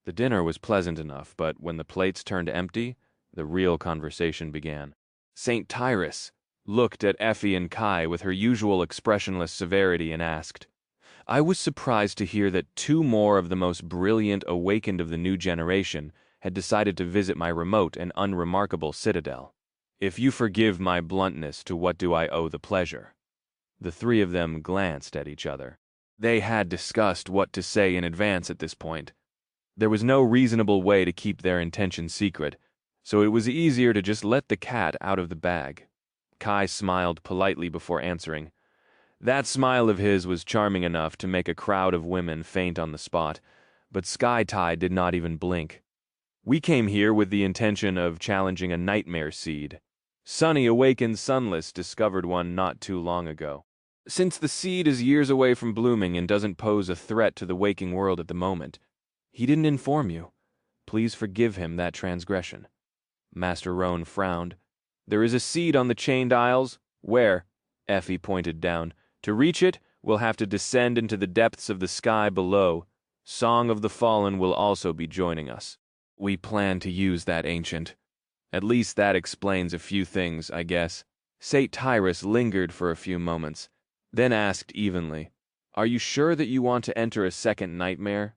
A: The dinner was pleasant enough, but when the plates turned empty, the real conversation began. St. Tyrus looked at Effie and Kai with her usual expressionless severity and asked, "I was surprised to hear that 2 more of the most brilliant awakened of the new generation had decided to visit my remote and unremarkable citadel. If you forgive my bluntness, to what do I owe the pleasure?" The 3 of them glanced at each other. They had discussed what to say in advance at this point. There was no reasonable way to keep their intention secret, so it was easier to just let the cat out of the bag. Kai smiled politely before answering. That smile of his was charming enough to make a crowd of women faint on the spot, but Skytide did not even blink. "We came here with the intention of challenging a nightmare seed. Sunny awakened Sunless discovered one not too long ago. Since the seed is years away from blooming and doesn't pose a threat to the waking world at the moment, he didn't inform you. Please forgive him that transgression." Master Roan frowned. "There is a seed on the Chained Isles. Where?" Effie pointed down. To reach it, we'll have to descend into the depths of the sky below. Song of the Fallen will also be joining us. We plan to use that, Ancient. At least that explains a few things, I guess. Saint Tyrus lingered for a few moments, then asked evenly, Are you sure that you want to enter a second nightmare?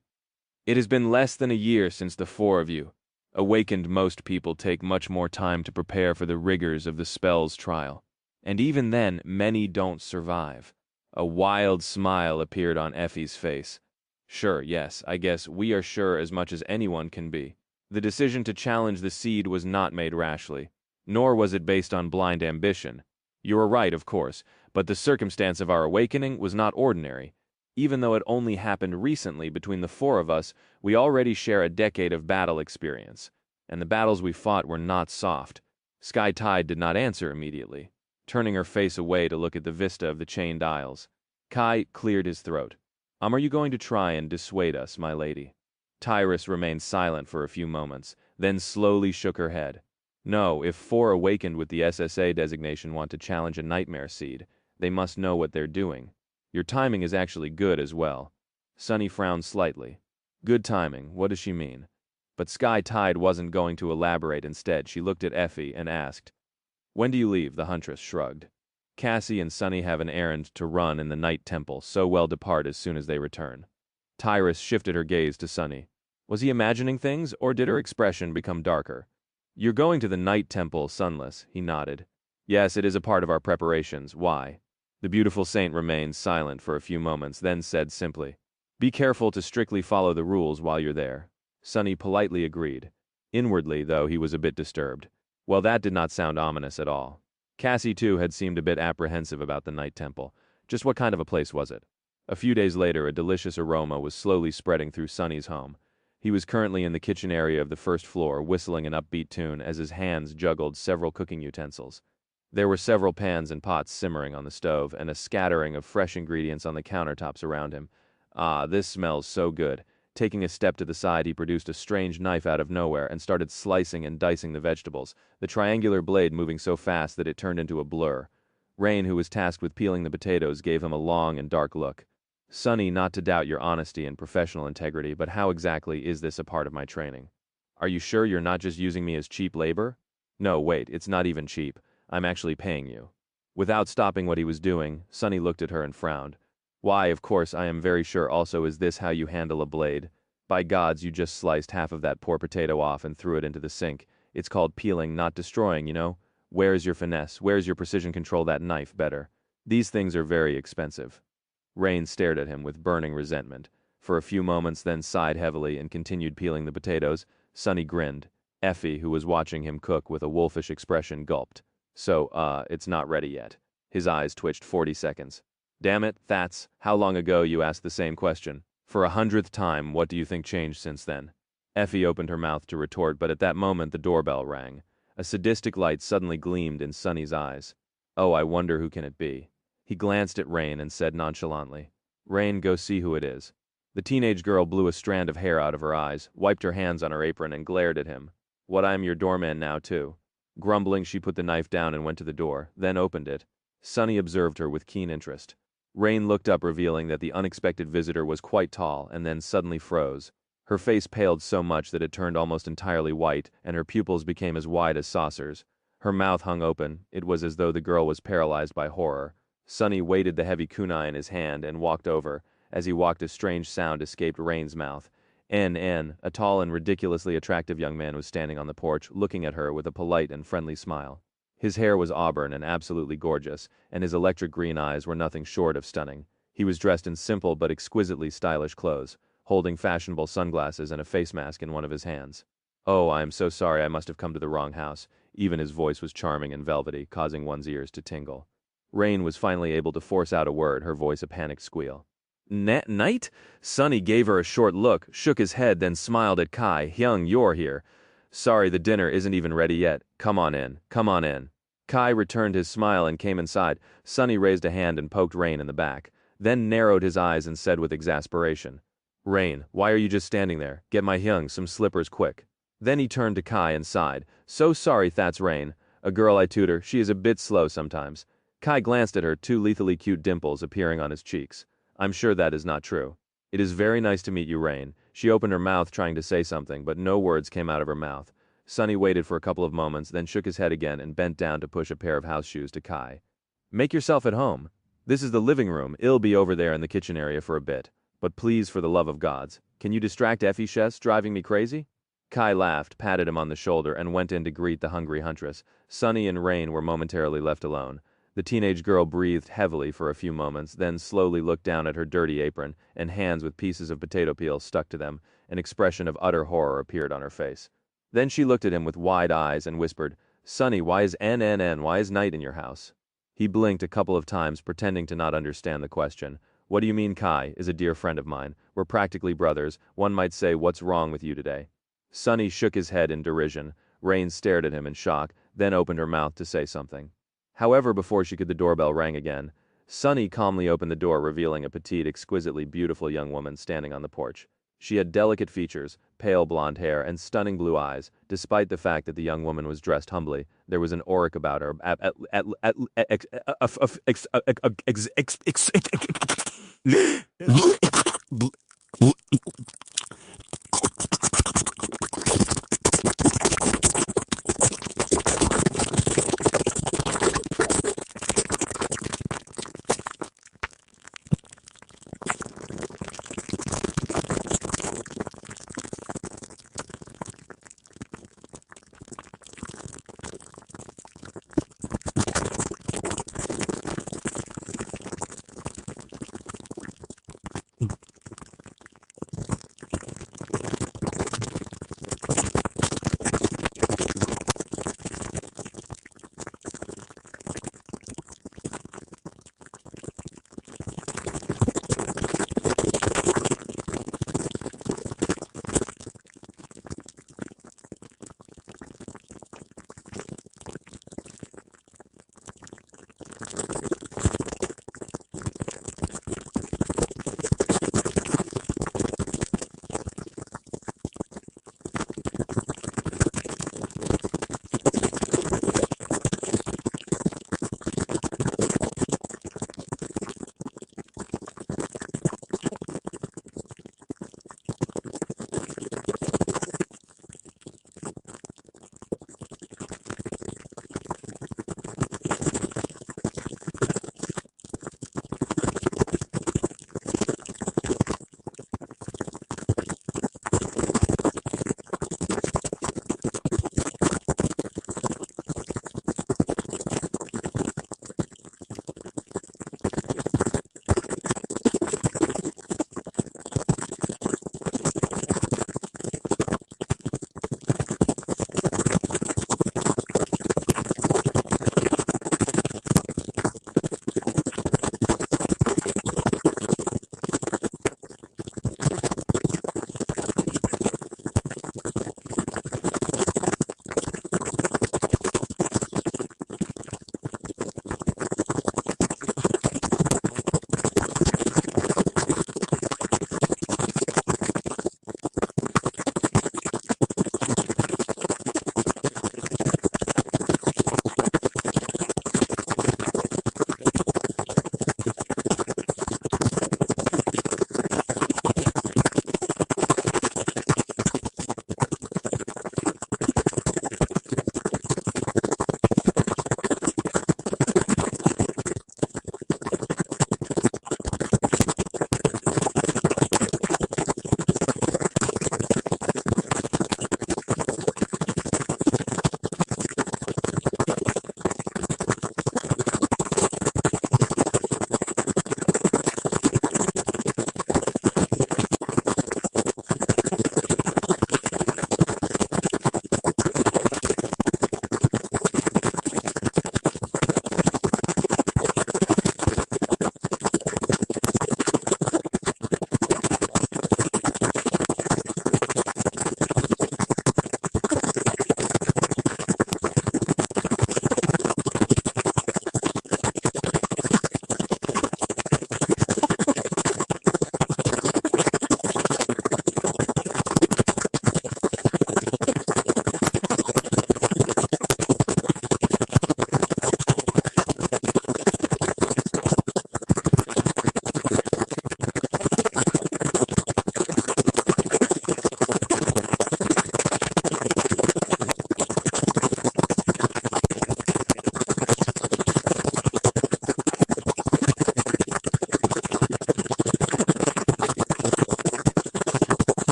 A: It has been less than a year since the four of you. Awakened most people take much more time to prepare for the rigors of the spell's trial. And even then, many don't survive. A wild smile appeared on Effie's face. Sure, yes, I guess we are sure as much as anyone can be. The decision to challenge the seed was not made rashly, nor was it based on blind ambition. You are right, of course, but the circumstance of our awakening was not ordinary. Even though it only happened recently between the four of us, we already share a decade of battle experience, and the battles we fought were not soft. Sky Tide did not answer immediately, turning her face away to look at the vista of the chained aisles. Kai cleared his throat. Are you going to try and dissuade us, my lady? Tyrus remained silent for a few moments, then slowly shook her head. No, if four awakened with the SSA designation want to challenge a nightmare seed, they must know what they're doing. Your timing is actually good as well. Sunny frowned slightly. Good timing, what does she mean? But Sky Tide wasn't going to elaborate. Instead, she looked at Effie and asked, When do you leave? The huntress shrugged. Cassie and Sunny have an errand to run in the Night Temple, so we'll depart as soon as they return. Tyrus shifted her gaze to Sunny. Was he imagining things, or did her expression become darker? You're going to the Night Temple, Sunless, he nodded. Yes, it is a part of our preparations. Why? The beautiful saint remained silent for a few moments, then said simply, Be careful to strictly follow the rules while you're there. Sunny politely agreed. Inwardly, though, he was a bit disturbed. Well, that did not sound ominous at all. Cassie, too, had seemed a bit apprehensive about the Night Temple. Just what kind of a place was it? A few days later, a delicious aroma was slowly spreading through Sunny's home. He was currently in the kitchen area of the first floor, whistling an upbeat tune as his hands juggled several cooking utensils. There were several pans and pots simmering on the stove, and a scattering of fresh ingredients on the countertops around him. Ah, this smells so good. Taking a step to the side, he produced a strange knife out of nowhere and started slicing and dicing the vegetables, the triangular blade moving so fast that it turned into a blur. Rain, who was tasked with peeling the potatoes, gave him a long and dark look. Sunny, not to doubt your honesty and professional integrity, but how exactly is this a part of my training? Are you sure you're not just using me as cheap labor? No, wait, it's not even cheap. I'm actually paying you. Without stopping what he was doing, Sunny looked at her and frowned. Why, of course, I am very sure also is this how you handle a blade? By gods, you just sliced half of that poor potato off and threw it into the sink. It's called peeling, not destroying, you know? Where's your finesse? Where's your precision control that knife better? These things are very expensive. Rain stared at him with burning resentment. For a few moments, then sighed heavily and continued peeling the potatoes. Sunny grinned. Effie, who was watching him cook with a wolfish expression, gulped. So, it's not ready yet. His eyes twitched 40 seconds. Damn it, that's how long ago you asked the same question. For 100th time, what do you think changed since then? Effie opened her mouth to retort, but at that moment the doorbell rang. A sadistic light suddenly gleamed in Sunny's eyes. Oh, I wonder who can it be? He glanced at Rain and said nonchalantly, Rain, go see who it is. The teenage girl blew a strand of hair out of her eyes, wiped her hands on her apron, and glared at him. What, I'm your doorman now, too. Grumbling, she put the knife down and went to the door, then opened it. Sunny observed her with keen interest. Rain looked up, revealing that the unexpected visitor was quite tall, and then suddenly froze. Her face paled so much that it turned almost entirely white, and her pupils became as wide as saucers. Her mouth hung open. It was as though the girl was paralyzed by horror. Sunny weighted the heavy kunai in his hand and walked over. As he walked, a strange sound escaped Rain's mouth. A tall and ridiculously attractive young man was standing on the porch, looking at her with a polite and friendly smile. His hair was auburn and absolutely gorgeous, and his electric green eyes were nothing short of stunning. He was dressed in simple but exquisitely stylish clothes, holding fashionable sunglasses and a face mask in one of his hands. Oh, I am so sorry, I must have come to the wrong house. Even his voice was charming and velvety, causing one's ears to tingle. Rain was finally able to force out a word, her voice a panicked squeal. Night? Sunny gave her a short look, shook his head, then smiled at Kai. Hyung, you're here. Sorry, the dinner isn't even ready yet. Come on in. Come on in. Kai returned his smile and came inside. Sunny raised a hand and poked Rain in the back, then narrowed his eyes and said with exasperation, Rain, why are you just standing there? Get my Hyung some slippers quick. Then he turned to Kai and sighed. So sorry, that's Rain. A girl I tutor, she is a bit slow sometimes. Kai glanced at her, two lethally cute dimples appearing on his cheeks. I'm sure that is not true. It is very nice to meet you, Rain. She opened her mouth trying to say something, but no words came out of her mouth. Sunny waited for a couple of moments, then shook his head again and bent down to push a pair of house shoes to Kai. Make yourself at home. This is the living room. I'll be over there in the kitchen area for a bit. But please, for the love of gods, can you distract Effie Chess, driving me crazy? Kai laughed, patted him on the shoulder, and went in to greet the hungry huntress. Sunny and Rain were momentarily left alone. The teenage girl breathed heavily for a few moments, then slowly looked down at her dirty apron and hands with pieces of potato peel stuck to them. An expression of utter horror appeared on her face. Then she looked at him with wide eyes and whispered, Sunny, why is night in your house? He blinked a couple of times, pretending to not understand the question. What do you mean? Kai is a dear friend of mine. We're practically brothers. One might say, what's wrong with you today? Sunny shook his head in derision. Rain stared at him in shock, then opened her mouth to say something. However, before she could, the doorbell rang again. Sunny calmly opened the door, revealing a petite, exquisitely beautiful young woman standing on the porch. She had delicate features, pale blonde hair, and stunning blue eyes. Despite the fact that the young woman was dressed humbly, there was an auric about her.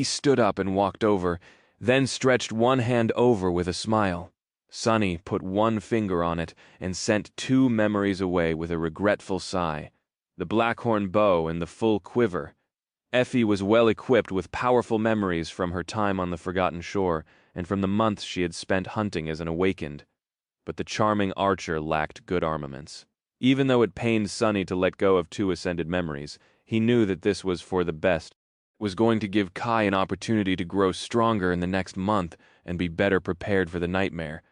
A: He stood up and walked over, then stretched one hand over with a smile. Sonny put one finger on it and sent 2 memories away with a regretful sigh. The Blackhorn bow and the full quiver. Effie was well equipped with powerful memories from her time on the Forgotten Shore and from the months she had spent hunting as an awakened. But the charming archer lacked good armaments. Even though it pained Sonny to let go of 2 ascended memories, he knew that this was for the best. It was going to give Kai an opportunity to grow stronger in the next month and be better prepared for the nightmare.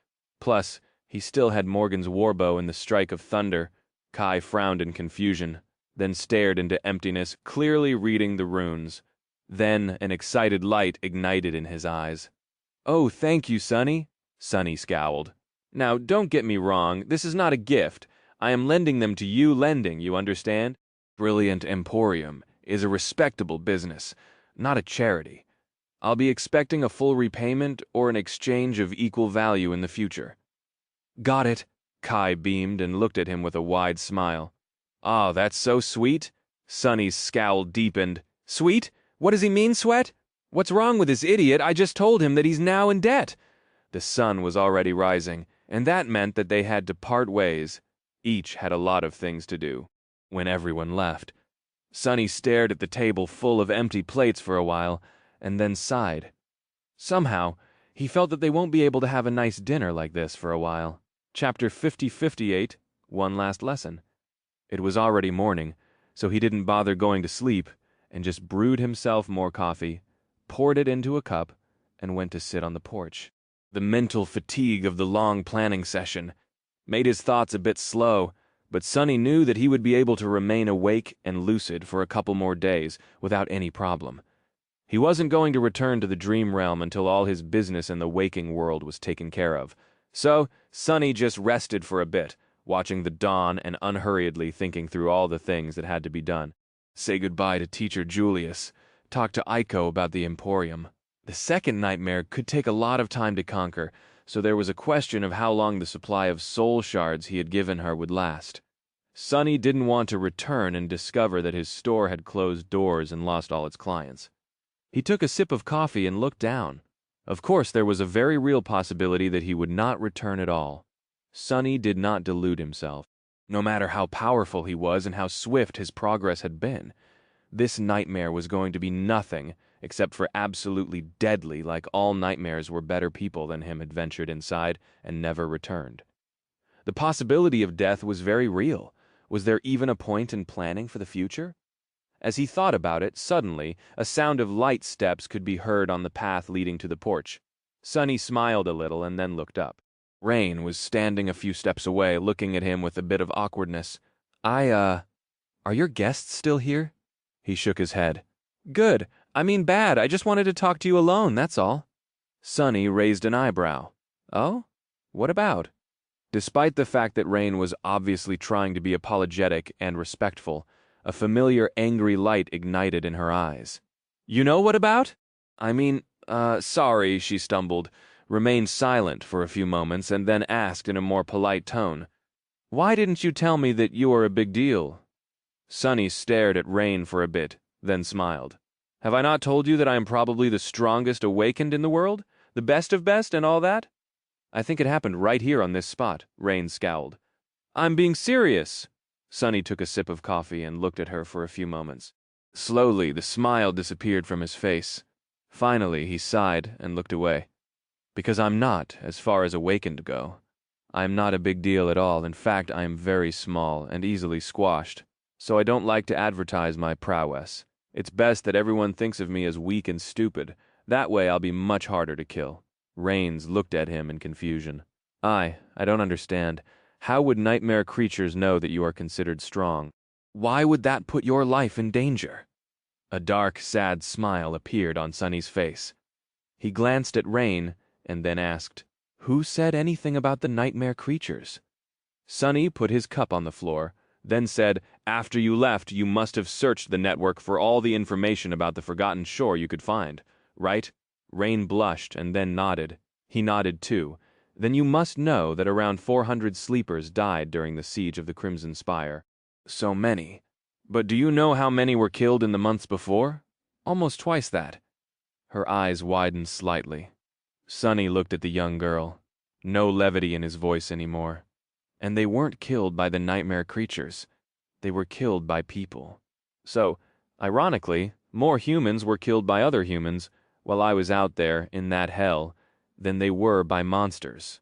A: Plus, he still had Morgan's warbow and the strike of thunder. Kai frowned in confusion, then stared into emptiness, clearly reading the runes. Then an excited light ignited in his eyes. "Oh, thank you, Sonny," Sonny scowled. "Now, don't get me wrong, this is not a gift. I am lending them to you lending, you understand? Brilliant Emporium is a respectable business, not a charity. I'll be expecting a full repayment or an exchange of equal value in the future." "Got it," Kai beamed and looked at him with a wide smile. "Ah, that's so sweet." Sonny's scowl deepened. "Sweet? What does he mean, Sweat? What's wrong with this idiot? I just told him that he's now in debt." The sun was already rising, and that meant that they had to part ways. Each had a lot of things to do. When everyone left, Sonny stared at the table full of empty plates for a while, and then sighed. Somehow, he felt that they won't be able to have a nice dinner like this for a while. Chapter 5058, One Last Lesson. It was already morning, so he didn't bother going to sleep, and just brewed himself more coffee, poured it into a cup, and went to sit on the porch. The mental fatigue of the long planning session made his thoughts a bit slow, but Sonny knew that he would be able to remain awake and lucid for a couple more days without any problem. He wasn't going to return to the dream realm until all his business in the waking world was taken care of. So, Sonny just rested for a bit, watching the dawn and unhurriedly thinking through all the things that had to be done. Say goodbye to Teacher Julius. Talk to Aiko about the Emporium. The second nightmare could take a lot of time to conquer, so there was a question of how long the supply of soul shards he had given her would last. Sonny didn't want to return and discover that his store had closed doors and lost all its clients. He took a sip of coffee and looked down. Of course, there was a very real possibility that he would not return at all. Sonny did not delude himself. No matter how powerful he was and how swift his progress had been, this nightmare was going to be nothing except for absolutely deadly, like all nightmares where better people than him had ventured inside and never returned. The possibility of death was very real. Was there even a point in planning for the future? As he thought about it, suddenly, a sound of light steps could be heard on the path leading to the porch. Sonny smiled a little and then looked up. Rain was standing a few steps away, looking at him with a bit of awkwardness. Are your guests still here?" He shook his head. "Good. I mean bad. I just wanted to talk to you alone, that's all." Sonny raised an eyebrow. "Oh? What about?" Despite the fact that Rain was obviously trying to be apologetic and respectful, a familiar angry light ignited in her eyes. "You know what about?" Sorry," she stumbled, remained silent for a few moments, and then asked in a more polite tone, "Why didn't you tell me that you are a big deal?" Sonny stared at Rain for a bit, then smiled. "Have I not told you that I am probably the strongest awakened in the world? The best of best and all that?" "I think it happened right here on this spot," Rain scowled. "I'm being serious." Sonny took a sip of coffee and looked at her for a few moments. Slowly, the smile disappeared from his face. Finally, he sighed and looked away. "Because I'm not, as far as awakened go. I am not a big deal at all. In fact, I am very small and easily squashed. So I don't like to advertise my prowess. It's best that everyone thinks of me as weak and stupid. That way I'll be much harder to kill." Rains looked at him in confusion. I don't understand. How would nightmare creatures know that you are considered strong? Why would that put your life in danger?" A dark, sad smile appeared on Sonny's face. He glanced at Rain and then asked, "Who said anything about the nightmare creatures?" Sonny put his cup on the floor, then said, "After you left, you must have searched the network for all the information about the Forgotten Shore you could find, right?" Rain blushed and then nodded. He nodded too. "Then you must know that around 400 sleepers died during the siege of the Crimson Spire." "So many. But do you know how many were killed in the months before?" "Almost twice that." Her eyes widened slightly. Sunny looked at the young girl. No levity in his voice anymore. And they weren't killed by the nightmare creatures. They were killed by people. So, ironically, more humans were killed by other humans while I was out there in that hell than they were by monsters.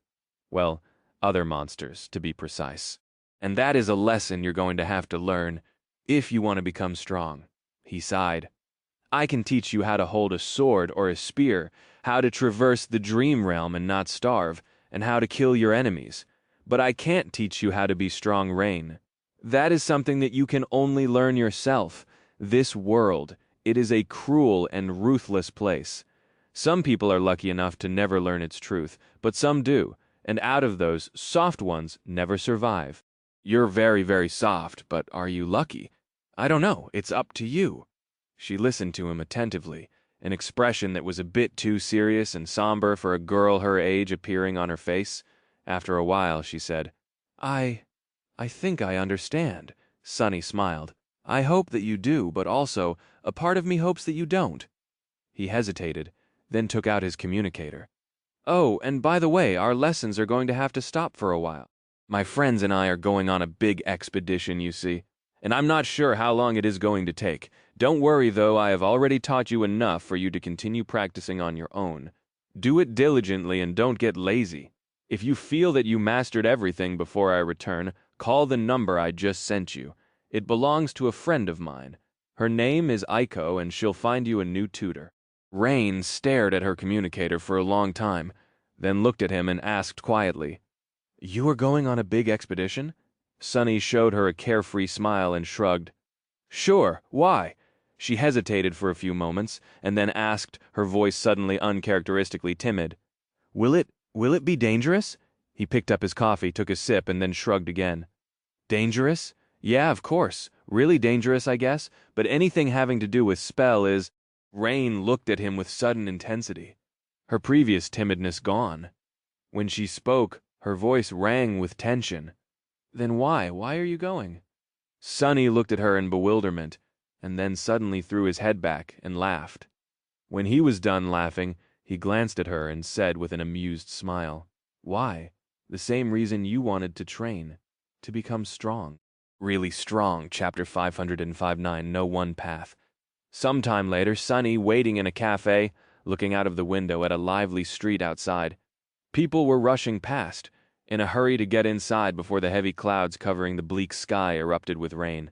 A: Well, other monsters, to be precise. And that is a lesson you're going to have to learn if you want to become strong. He sighed. I can teach you how to hold a sword or a spear, how to traverse the dream realm and not starve, and how to kill your enemies. But I can't teach you how to be strong, Rain. That is something that you can only learn yourself. This world, it is a cruel and ruthless place. Some people are lucky enough to never learn its truth, but some do, and out of those, soft ones never survive. You're very, very soft, but are you lucky? I don't know. It's up to you. She listened to him attentively, an expression that was a bit too serious and somber for a girl her age appearing on her face. After a while, she said, I think I understand. Sunny smiled. I hope that you do, but also, a part of me hopes that you don't. He hesitated, then took out his communicator. Oh, and by the way, our lessons are going to have to stop for a while. My friends and I are going on a big expedition, you see, and I'm not sure how long it is going to take. Don't worry, though, I have already taught you enough for you to continue practicing on your own. Do it diligently and don't get lazy. If you feel that you mastered everything before I return, call the number I just sent you. It belongs to a friend of mine. Her name is Aiko, and she'll find you a new tutor. Rain stared at her communicator for a long time, then looked at him and asked quietly, You are going on a big expedition? Sunny showed her a carefree smile and shrugged. Sure, why? She hesitated for a few moments, and then asked, her voice suddenly uncharacteristically timid, Will it be dangerous? He picked up his coffee, took a sip, and then shrugged again. Dangerous? Yeah, of course. Really dangerous, I guess, but anything having to do with spell is... Rain looked at him with sudden intensity, her previous timidness gone. When she spoke, her voice rang with tension. Then why? Why are you going? Sunny looked at her in bewilderment, and then suddenly threw his head back and laughed. When he was done laughing, he glanced at her and said with an amused smile, Why? The same reason you wanted to train, to become strong. Really strong, chapter 559, no one path. Sometime later, Sunny, waiting in a cafe, looking out of the window at a lively street outside. People were rushing past, in a hurry to get inside before the heavy clouds covering the bleak sky erupted with rain.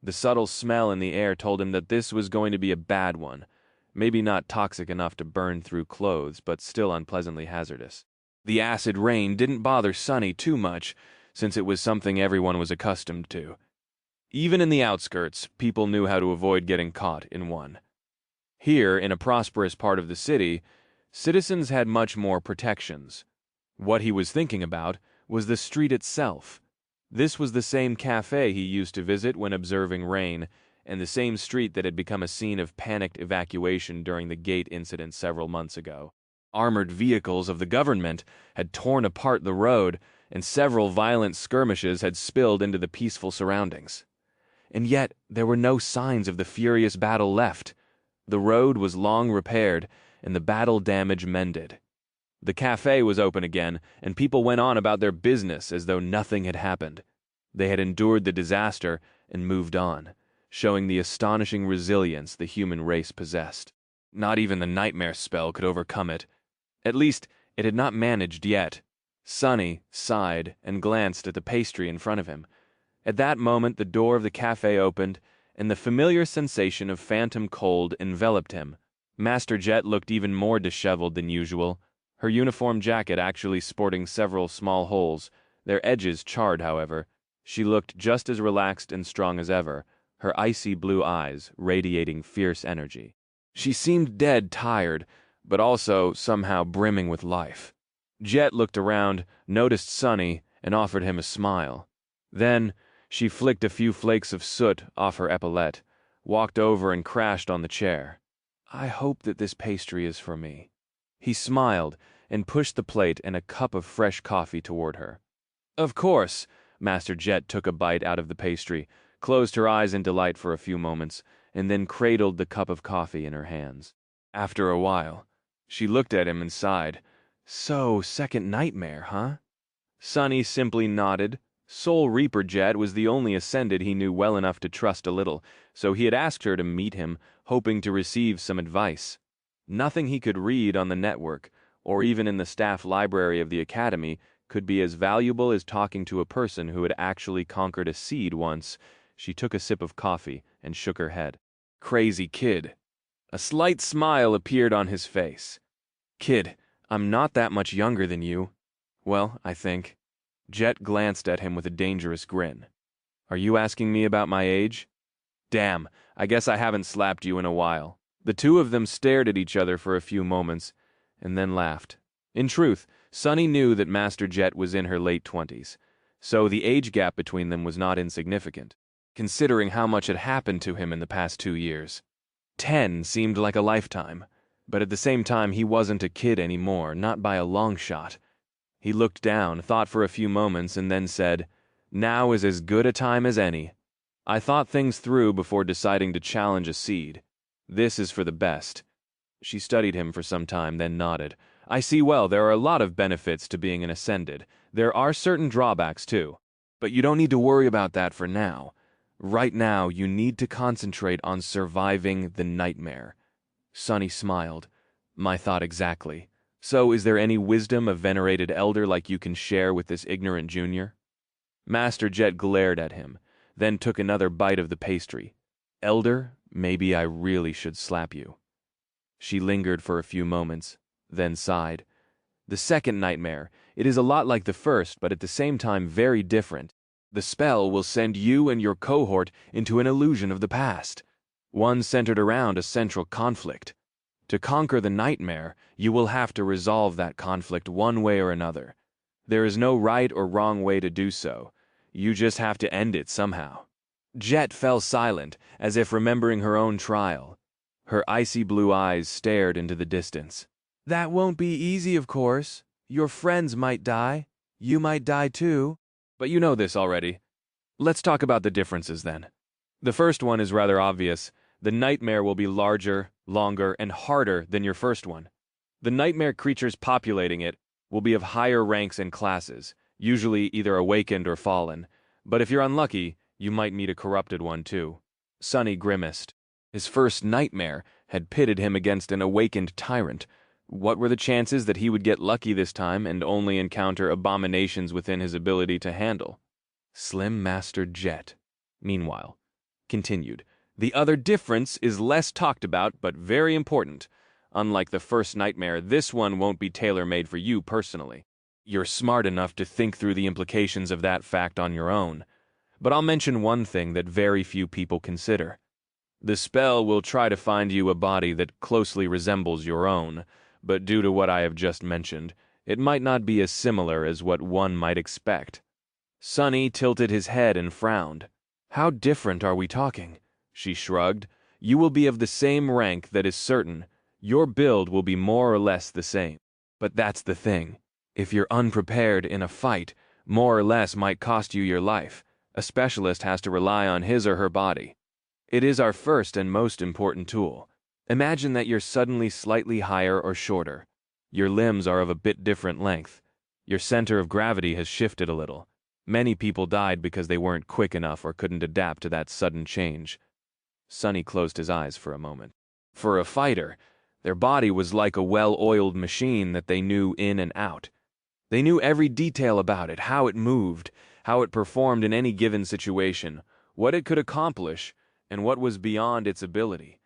A: The subtle smell in the air told him that this was going to be a bad one, maybe not toxic enough to burn through clothes, but still unpleasantly hazardous. The acid rain didn't bother Sunny too much, since it was something everyone was accustomed to. Even in the outskirts, people knew how to avoid getting caught in one. Here, in a prosperous part of the city, citizens had much more protections. What he was thinking about was the street itself. This was the same cafe he used to visit when observing rain, and the same street that had become a scene of panicked evacuation during the gate incident several months ago. Armored vehicles of the government had torn apart the road, and several violent skirmishes had spilled into the peaceful surroundings. And yet there were no signs of the furious battle left. The road was long repaired, and the battle damage mended. The cafe was open again, and people went on about their business as though nothing had happened. They had endured the disaster and moved on, showing the astonishing resilience the human race possessed. Not even the nightmare spell could overcome it. At least, it had not managed yet. Sunny sighed and glanced at the pastry in front of him. At that moment, the door of the cafe opened, and the familiar sensation of phantom cold enveloped him. Master Jet looked even more disheveled than usual, her uniform jacket actually sporting several small holes, their edges charred, however. She looked just as relaxed and strong as ever, her icy blue eyes radiating fierce energy. She seemed dead tired, but also somehow brimming with life. Jet looked around, noticed Sunny, and offered him a smile. Then she flicked a few flakes of soot off her epaulette, walked over and crashed on the chair. I hope that this pastry is for me. He smiled and pushed the plate and a cup of fresh coffee toward her. Of course. Master Jet took a bite out of the pastry, closed her eyes in delight for a few moments, and then cradled the cup of coffee in her hands. After a while, she looked at him and sighed. So, second nightmare, huh? Sonny simply nodded. Soul Reaper Jet was the only Ascended he knew well enough to trust a little, so he had asked her to meet him, hoping to receive some advice. Nothing he could read on the network, or even in the staff library of the Academy, could be as valuable as talking to a person who had actually conquered a seed once. She took a sip of coffee and shook her head. Crazy kid. A slight smile appeared on his face. Kid, I'm not that much younger than you. Well, I think. Jet glanced at him with a dangerous grin. Are you asking me about my age? Damn, I guess I haven't slapped you in a while. The two of them stared at each other for a few moments, and then laughed. In truth, Sunny knew that Master Jet was in her late 20s, so the age gap between them was not insignificant, considering how much had happened to him in the past 2 years. 10 seemed like a lifetime, but at the same time he wasn't a kid anymore, not by a long shot. He looked down, thought for a few moments, and then said, Now is as good a time as any. I thought things through before deciding to challenge a seed. This is for the best. She studied him for some time, then nodded. I see well, there are a lot of benefits to being an Ascended. There are certain drawbacks, too. But you don't need to worry about that for now. Right now, you need to concentrate on surviving the nightmare. Sunny smiled. My thought exactly. So, is there any wisdom a venerated elder like you can share with this ignorant junior? Master Jet glared at him, then took another bite of the pastry. Elder, maybe I really should slap you. She lingered for a few moments, then sighed. The second nightmare, it is a lot like the first, but at the same time very different. The spell will send you and your cohort into an illusion of the past, one centered around a central conflict. To conquer the nightmare, you will have to resolve that conflict one way or another. There is no right or wrong way to do so. You just have to end it somehow. Jet fell silent, as if remembering her own trial. Her icy blue eyes stared into the distance. That won't be easy, of course. Your friends might die. You might die too. But you know this already. Let's talk about the differences then. The first one is rather obvious. The nightmare will be larger, longer, and harder than your first one. The nightmare creatures populating it will be of higher ranks and classes, usually either awakened or fallen. But if you're unlucky, you might meet a corrupted one too. Sunny grimaced. His first nightmare had pitted him against an awakened tyrant. What were the chances that he would get lucky this time and only encounter abominations within his ability to handle? Slim Master Jet, meanwhile, continued. The other difference is less talked about, but very important. Unlike the first nightmare, this one won't be tailor-made for you personally. You're smart enough to think through the implications of that fact on your own. But I'll mention one thing that very few people consider. The spell will try to find you a body that closely resembles your own, but due to what I have just mentioned, it might not be as similar as what one might expect. Sunny tilted his head and frowned. How different are we talking? She shrugged. You will be of the same rank, that is certain. Your build will be more or less the same. But that's the thing. If you're unprepared in a fight, more or less might cost you your life. A specialist has to rely on his or her body. It is our first and most important tool. Imagine that you're suddenly slightly higher or shorter. Your limbs are of a bit different length. Your center of gravity has shifted a little. Many people died because they weren't quick enough or couldn't adapt to that sudden change. Sunny closed his eyes for a moment. For a fighter, their body was like a well-oiled machine that they knew in and out. They knew every detail about it, how it moved, how it performed in any given situation, what it could accomplish, and what was beyond its ability.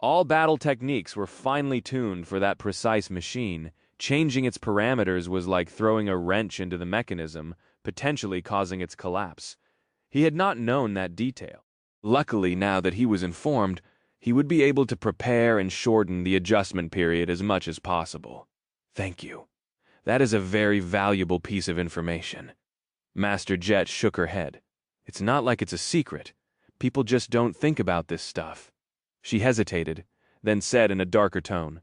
A: All battle techniques were finely tuned for that precise machine. Changing its parameters was like throwing a wrench into the mechanism, potentially causing its collapse. He had not known that detail. Luckily, now that he was informed, he would be able to prepare and shorten the adjustment period as much as possible. Thank you. That is a very valuable piece of information. Master Jet shook her head. It's not like it's a secret. People just don't think about this stuff. She hesitated, then said in a darker tone,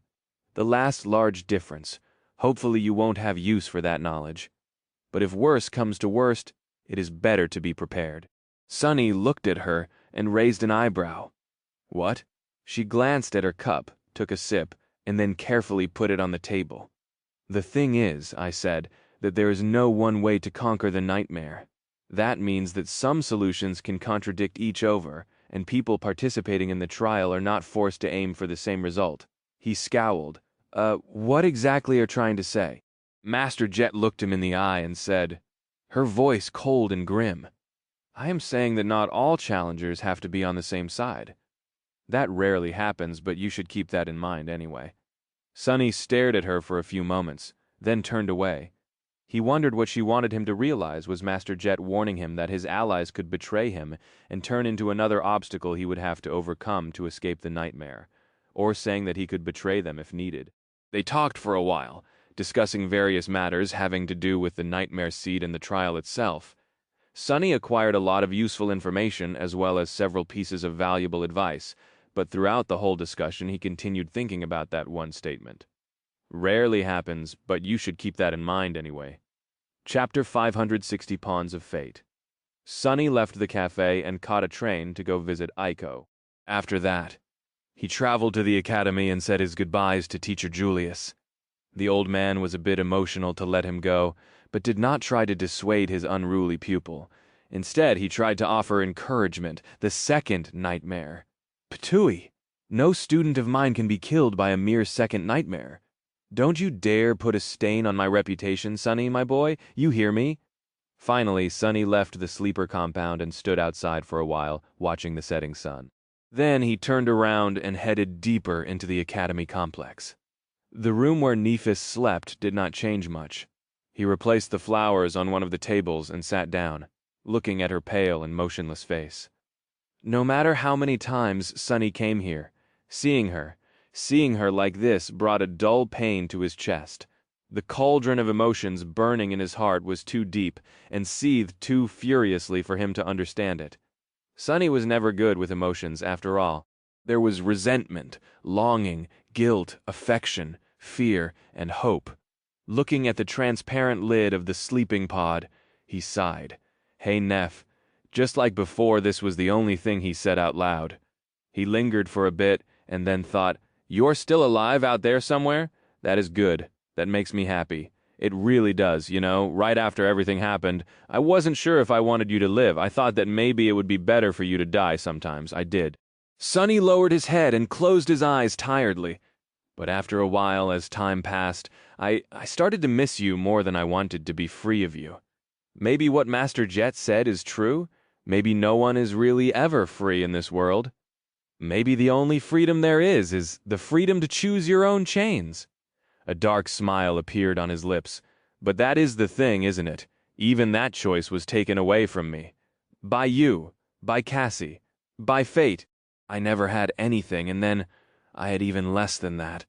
A: The last large difference. Hopefully you won't have use for that knowledge. But if worse comes to worst, it is better to be prepared. Sunny looked at her and raised an eyebrow. What? She glanced at her cup, took a sip, and then carefully put it on the table. "The thing is," I said, "that there is no one way to conquer the nightmare. That means that some solutions can contradict each over, and people participating in the trial are not forced to aim for the same result." He scowled. What exactly are you trying to say?" Master Jet looked him in the eye and said, her voice cold and grim, "I am saying that not all challengers have to be on the same side. That rarely happens, but you should keep that in mind anyway." Sunny stared at her for a few moments, then turned away. He wondered what she wanted him to realize. Was Master Jet warning him that his allies could betray him and turn into another obstacle he would have to overcome to escape the nightmare, or saying that he could betray them if needed? They talked for a while, discussing various matters having to do with the nightmare seed and the trial itself. Sunny acquired a lot of useful information as well as several pieces of valuable advice, but throughout the whole discussion he continued thinking about that one statement. Rarely happens, but you should keep that in mind anyway. Chapter 560 Pawns of Fate. Sunny left the cafe and caught a train to go visit Aiko. After that, he traveled to the academy and said his goodbyes to Teacher Julius. The old man was a bit emotional to let him go, but did not try to dissuade his unruly pupil. Instead, he tried to offer encouragement, the second nightmare. "Patui, no student of mine can be killed by a mere second nightmare. Don't you dare put a stain on my reputation, Sunny, my boy. You hear me?" Finally, Sunny left the sleeper compound and stood outside for a while, watching the setting sun. Then he turned around and headed deeper into the academy complex. The room where Nephis slept did not change much. He replaced the flowers on one of the tables and sat down, looking at her pale and motionless face. No matter how many times Sunny came here, seeing her like this brought a dull pain to his chest. The cauldron of emotions burning in his heart was too deep and seethed too furiously for him to understand it. Sunny was never good with emotions, after all. There was resentment, longing, guilt, affection, fear, and hope. Looking at the transparent lid of the sleeping pod, he sighed. Hey, Neph. Just like before, this was the only thing he said out loud. He lingered for a bit and then thought, "You're still alive out there somewhere? That is good. That makes me happy. It really does, you know. Right after everything happened, I wasn't sure if I wanted you to live. I thought that maybe it would be better for you to die sometimes. I did." Sunny lowered his head and closed his eyes tiredly. "But after a while, as time passed, I started to miss you more than I wanted to be free of you. Maybe what Master Jet said is true. Maybe no one is really ever free in this world. Maybe the only freedom there is the freedom to choose your own chains." A dark smile appeared on his lips. "But that is the thing, isn't it? Even that choice was taken away from me. By you, by Cassie, by fate. I never had anything, and then I had even less than that.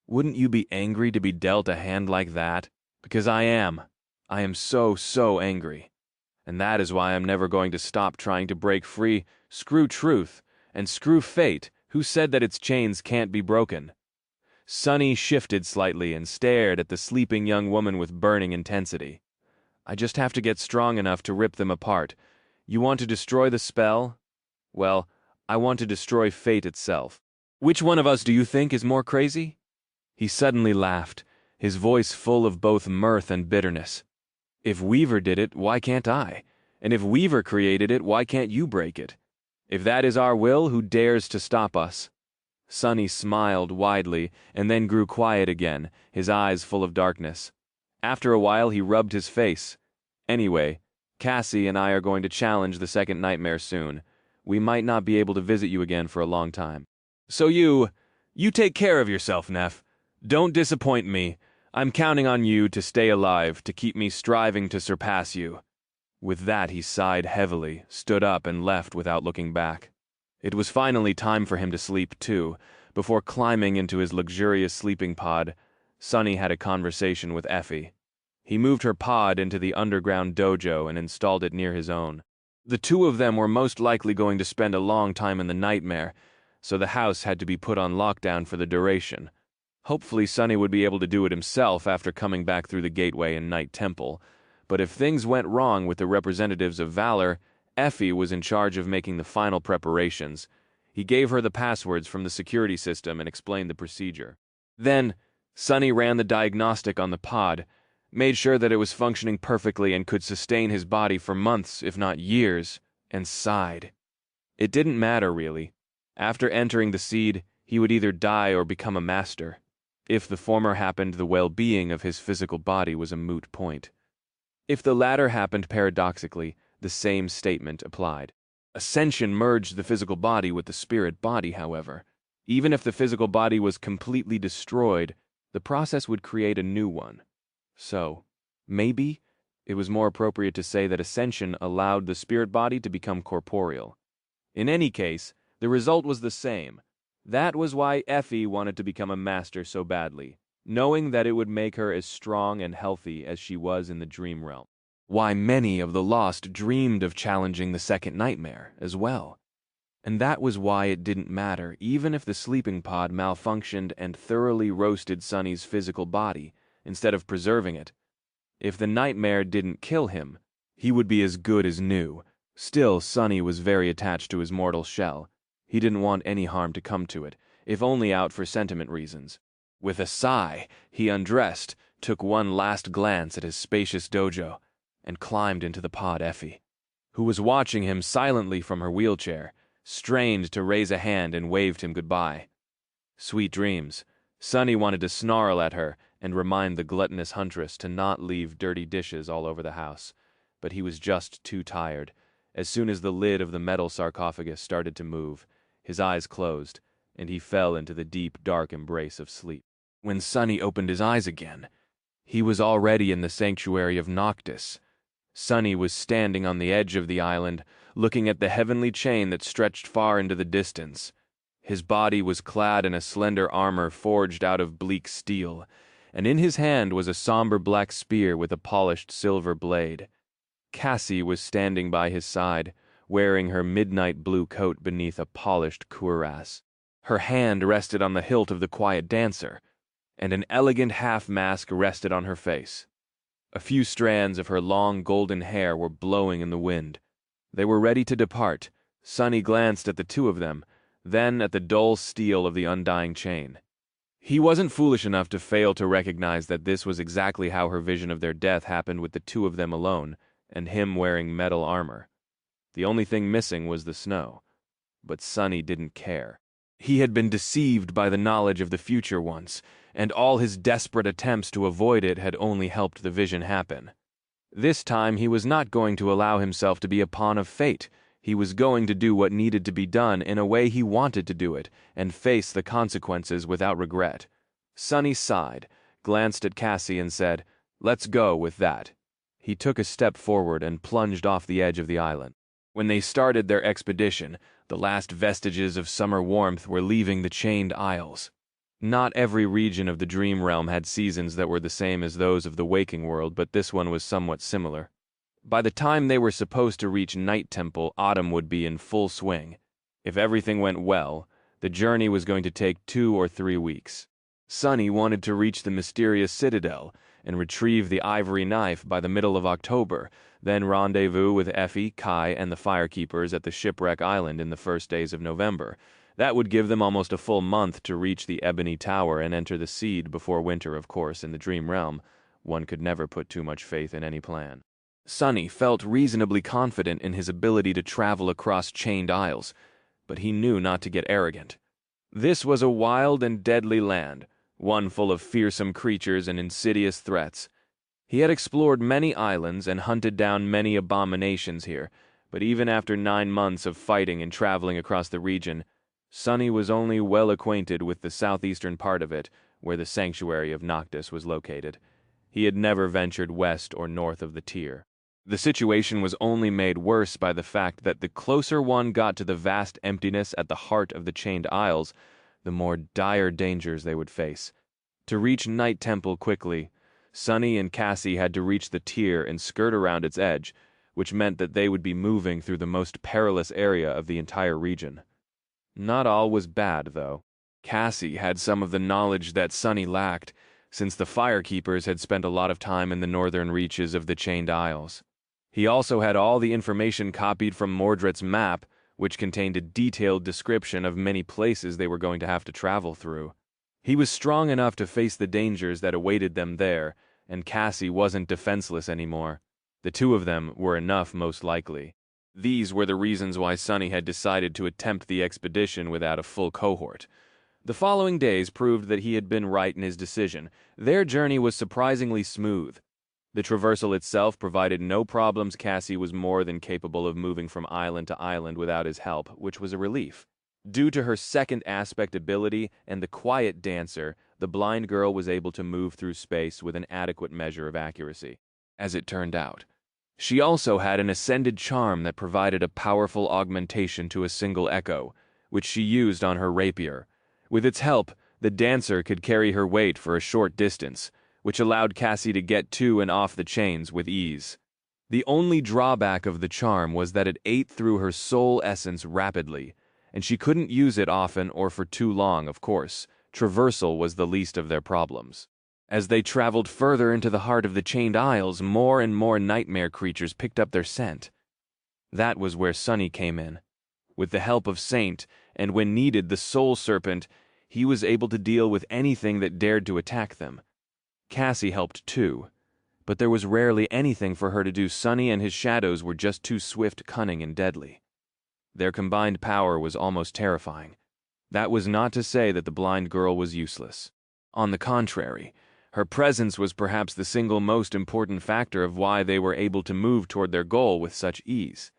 A: Wouldn't you be angry to be dealt a hand like that? Because I am. I am so, so angry. And that is why I'm never going to stop trying to break free. Screw truth, and screw fate, who said that its chains can't be broken." Sunny shifted slightly and stared at the sleeping young woman with burning intensity. "I just have to get strong enough to rip them apart. You want to destroy the spell? Well, I want to destroy fate itself. Which one of us do you think is more crazy?" He suddenly laughed, his voice full of both mirth and bitterness. "If Wwere did it, why can't I? And if Wwere created it, why can't you break it? If that is our will, who dares to stop us?" Sunny smiled widely and then grew quiet again, his eyes full of darkness. After a while he rubbed his face. "Anyway, Cassie and I are going to challenge the second nightmare soon. We might not be able to visit you again for a long time. So you take care of yourself, Neph. Don't disappoint me. I'm counting on you to stay alive, to keep me striving to surpass you." With that he sighed heavily, stood up and left without looking back. It was finally time for him to sleep, too. Before climbing into his luxurious sleeping pod, Sunny had a conversation with Effie. He moved her pod into the underground dojo and installed it near his own. The two of them were most likely going to spend a long time in the nightmare, so the house had to be put on lockdown for the duration. Hopefully Sunny would be able to do it himself after coming back through the gateway in Night Temple, but if things went wrong with the representatives of Valor, Effie was in charge of making the final preparations. He gave her the passwords from the security system and explained the procedure. Then, Sonny ran the diagnostic on the pod, made sure that it was functioning perfectly and could sustain his body for months, if not years, and sighed. It didn't matter, really. After entering the seed, he would either die or become a master. If the former happened, the well-being of his physical body was a moot point. If the latter happened paradoxically, the same statement applied. Ascension merged the physical body with the spirit body, however. Even if the physical body was completely destroyed, the process would create a new one. So, maybe it was more appropriate to say that ascension allowed the spirit body to become corporeal. In any case, the result was the same. That was why Effie wanted to become a master so badly, knowing that it would make her as strong and healthy as she was in the dream realm. Why many of the lost dreamed of challenging the second nightmare as well. And that was why it didn't matter, even if the sleeping pod malfunctioned and thoroughly roasted Sonny's physical body, instead of preserving it. If the nightmare didn't kill him, he would be as good as new. Still, Sonny was very attached to his mortal shell. He didn't want any harm to come to it, if only out for sentiment reasons. With a sigh, he undressed, took one last glance at his spacious dojo, and climbed into the pod Effie, who was watching him silently from her wheelchair, strained to raise a hand and waved him goodbye. Sweet dreams. Sonny wanted to snarl at her and remind the gluttonous huntress to not leave dirty dishes all over the house, but he was just too tired. As soon as the lid of the metal sarcophagus started to move, his eyes closed, and he fell into the deep, dark embrace of sleep. When Sonny opened his eyes again, he was already in the sanctuary of Noctis. Sonny was standing on the edge of the island, looking at the heavenly chain that stretched far into the distance. His body was clad in a slender armor forged out of bleak steel, and in his hand was a somber black spear with a polished silver blade. Cassie was standing by his side, wearing her midnight blue coat beneath a polished cuirass. Her hand rested on the hilt of the quiet dancer, and an elegant half-mask rested on her face. A few strands of her long golden hair were blowing in the wind. They were ready to depart. Sonny glanced at the two of them, then at the dull steel of the undying chain. He wasn't foolish enough to fail to recognize that this was exactly how her vision of their death happened, with the two of them alone, and him wearing metal armor. The only thing missing was the snow. But Sonny didn't care. He had been deceived by the knowledge of the future once, and all his desperate attempts to avoid it had only helped the vision happen. This time he was not going to allow himself to be a pawn of fate. He was going to do what needed to be done in a way he wanted to do it, and face the consequences without regret. Sonny sighed, glanced at Cassie, and said, "Let's go with that." He took a step forward and plunged off the edge of the island. When they started their expedition, the last vestiges of summer warmth were leaving the Chained Isles. Not every region of the Dream Realm had seasons that were the same as those of the waking world, but this one was somewhat similar. By the time they were supposed to reach Night Temple, autumn would be in full swing. If everything went well, the journey was going to take 2 or 3 weeks. Sonny wanted to reach the mysterious citadel and retrieve the ivory knife by the middle of October, then rendezvous with Effie, Kai, and the firekeepers at the shipwreck island in the first days of November. That would give them almost a full month to reach the Ebony Tower and enter the Seed before winter, of course, in the Dream Realm. One could never put too much faith in any plan. Sonny felt reasonably confident in his ability to travel across Chained Isles, but he knew not to get arrogant. This was a wild and deadly land, one full of fearsome creatures and insidious threats. He had explored many islands and hunted down many abominations here, but even after 9 months of fighting and traveling across the region, Sonny was only well acquainted with the southeastern part of it, where the sanctuary of Noctis was located. He had never ventured west or north of the tier. The situation was only made worse by the fact that the closer one got to the vast emptiness at the heart of the Chained Isles, the more dire dangers they would face. To reach Night Temple quickly, Sonny and Cassie had to reach the tier and skirt around its edge, which meant that they would be moving through the most perilous area of the entire region. Not all was bad, though. Cassie had some of the knowledge that Sonny lacked, since the firekeepers had spent a lot of time in the northern reaches of the Chained Isles. He also had all the information copied from Mordred's map, which contained a detailed description of many places they were going to have to travel through. He was strong enough to face the dangers that awaited them there, and Cassie wasn't defenseless anymore. The two of them were enough, most likely. These were the reasons why Sonny had decided to attempt the expedition without a full cohort. The following days proved that he had been right in his decision. Their journey was surprisingly smooth. The traversal itself provided no problems. Cassie was more than capable of moving from island to island without his help, which was a relief. Due to her second aspect ability and the quiet dancer, the blind girl was able to move through space with an adequate measure of accuracy, as it turned out. She also had an ascended charm that provided a powerful augmentation to a single echo, which she used on her rapier. With its help, the dancer could carry her weight for a short distance, which allowed Cassie to get to and off the chains with ease. The only drawback of the charm was that it ate through her soul essence rapidly, and she couldn't use it often or for too long, of course. Traversal was the least of their problems. As they traveled further into the heart of the chained isles, more and more nightmare creatures picked up their scent. That was where Sonny came in. With the help of Saint, and when needed the Soul Serpent, he was able to deal with anything that dared to attack them. Cassie helped too, but there was rarely anything for her to do. Sonny and his shadows were just too swift, cunning, and deadly. Their combined power was almost terrifying. That was not to say that the blind girl was useless. On the contrary, her presence was perhaps the single most important factor of why they were able to move toward their goal with such ease.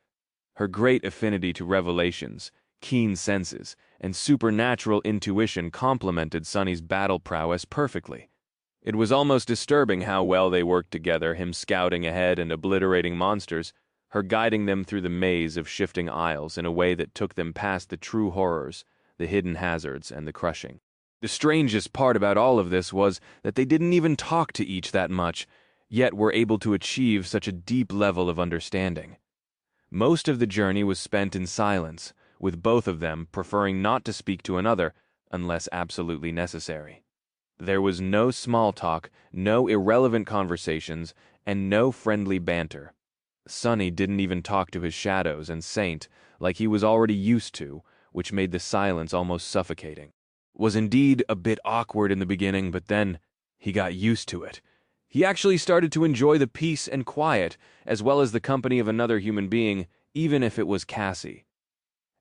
A: Her great affinity to revelations, keen senses, and supernatural intuition complemented Sonny's battle prowess perfectly. It was almost disturbing how well they worked together, him scouting ahead and obliterating monsters, her guiding them through the maze of shifting aisles in a way that took them past the true horrors, the hidden hazards, and the crushing. The strangest part about all of this was that they didn't even talk to each that much, yet were able to achieve such a deep level of understanding. Most of the journey was spent in silence, with both of them preferring not to speak to another unless absolutely necessary. There was no small talk, no irrelevant conversations, and no friendly banter. Sonny didn't even talk to his shadows and Saint like he was already used to, which made the silence almost suffocating. Was indeed a bit awkward in the beginning, but then he got used to it. He actually started to enjoy the peace and quiet, as well as the company of another human being, even if it was Cassie.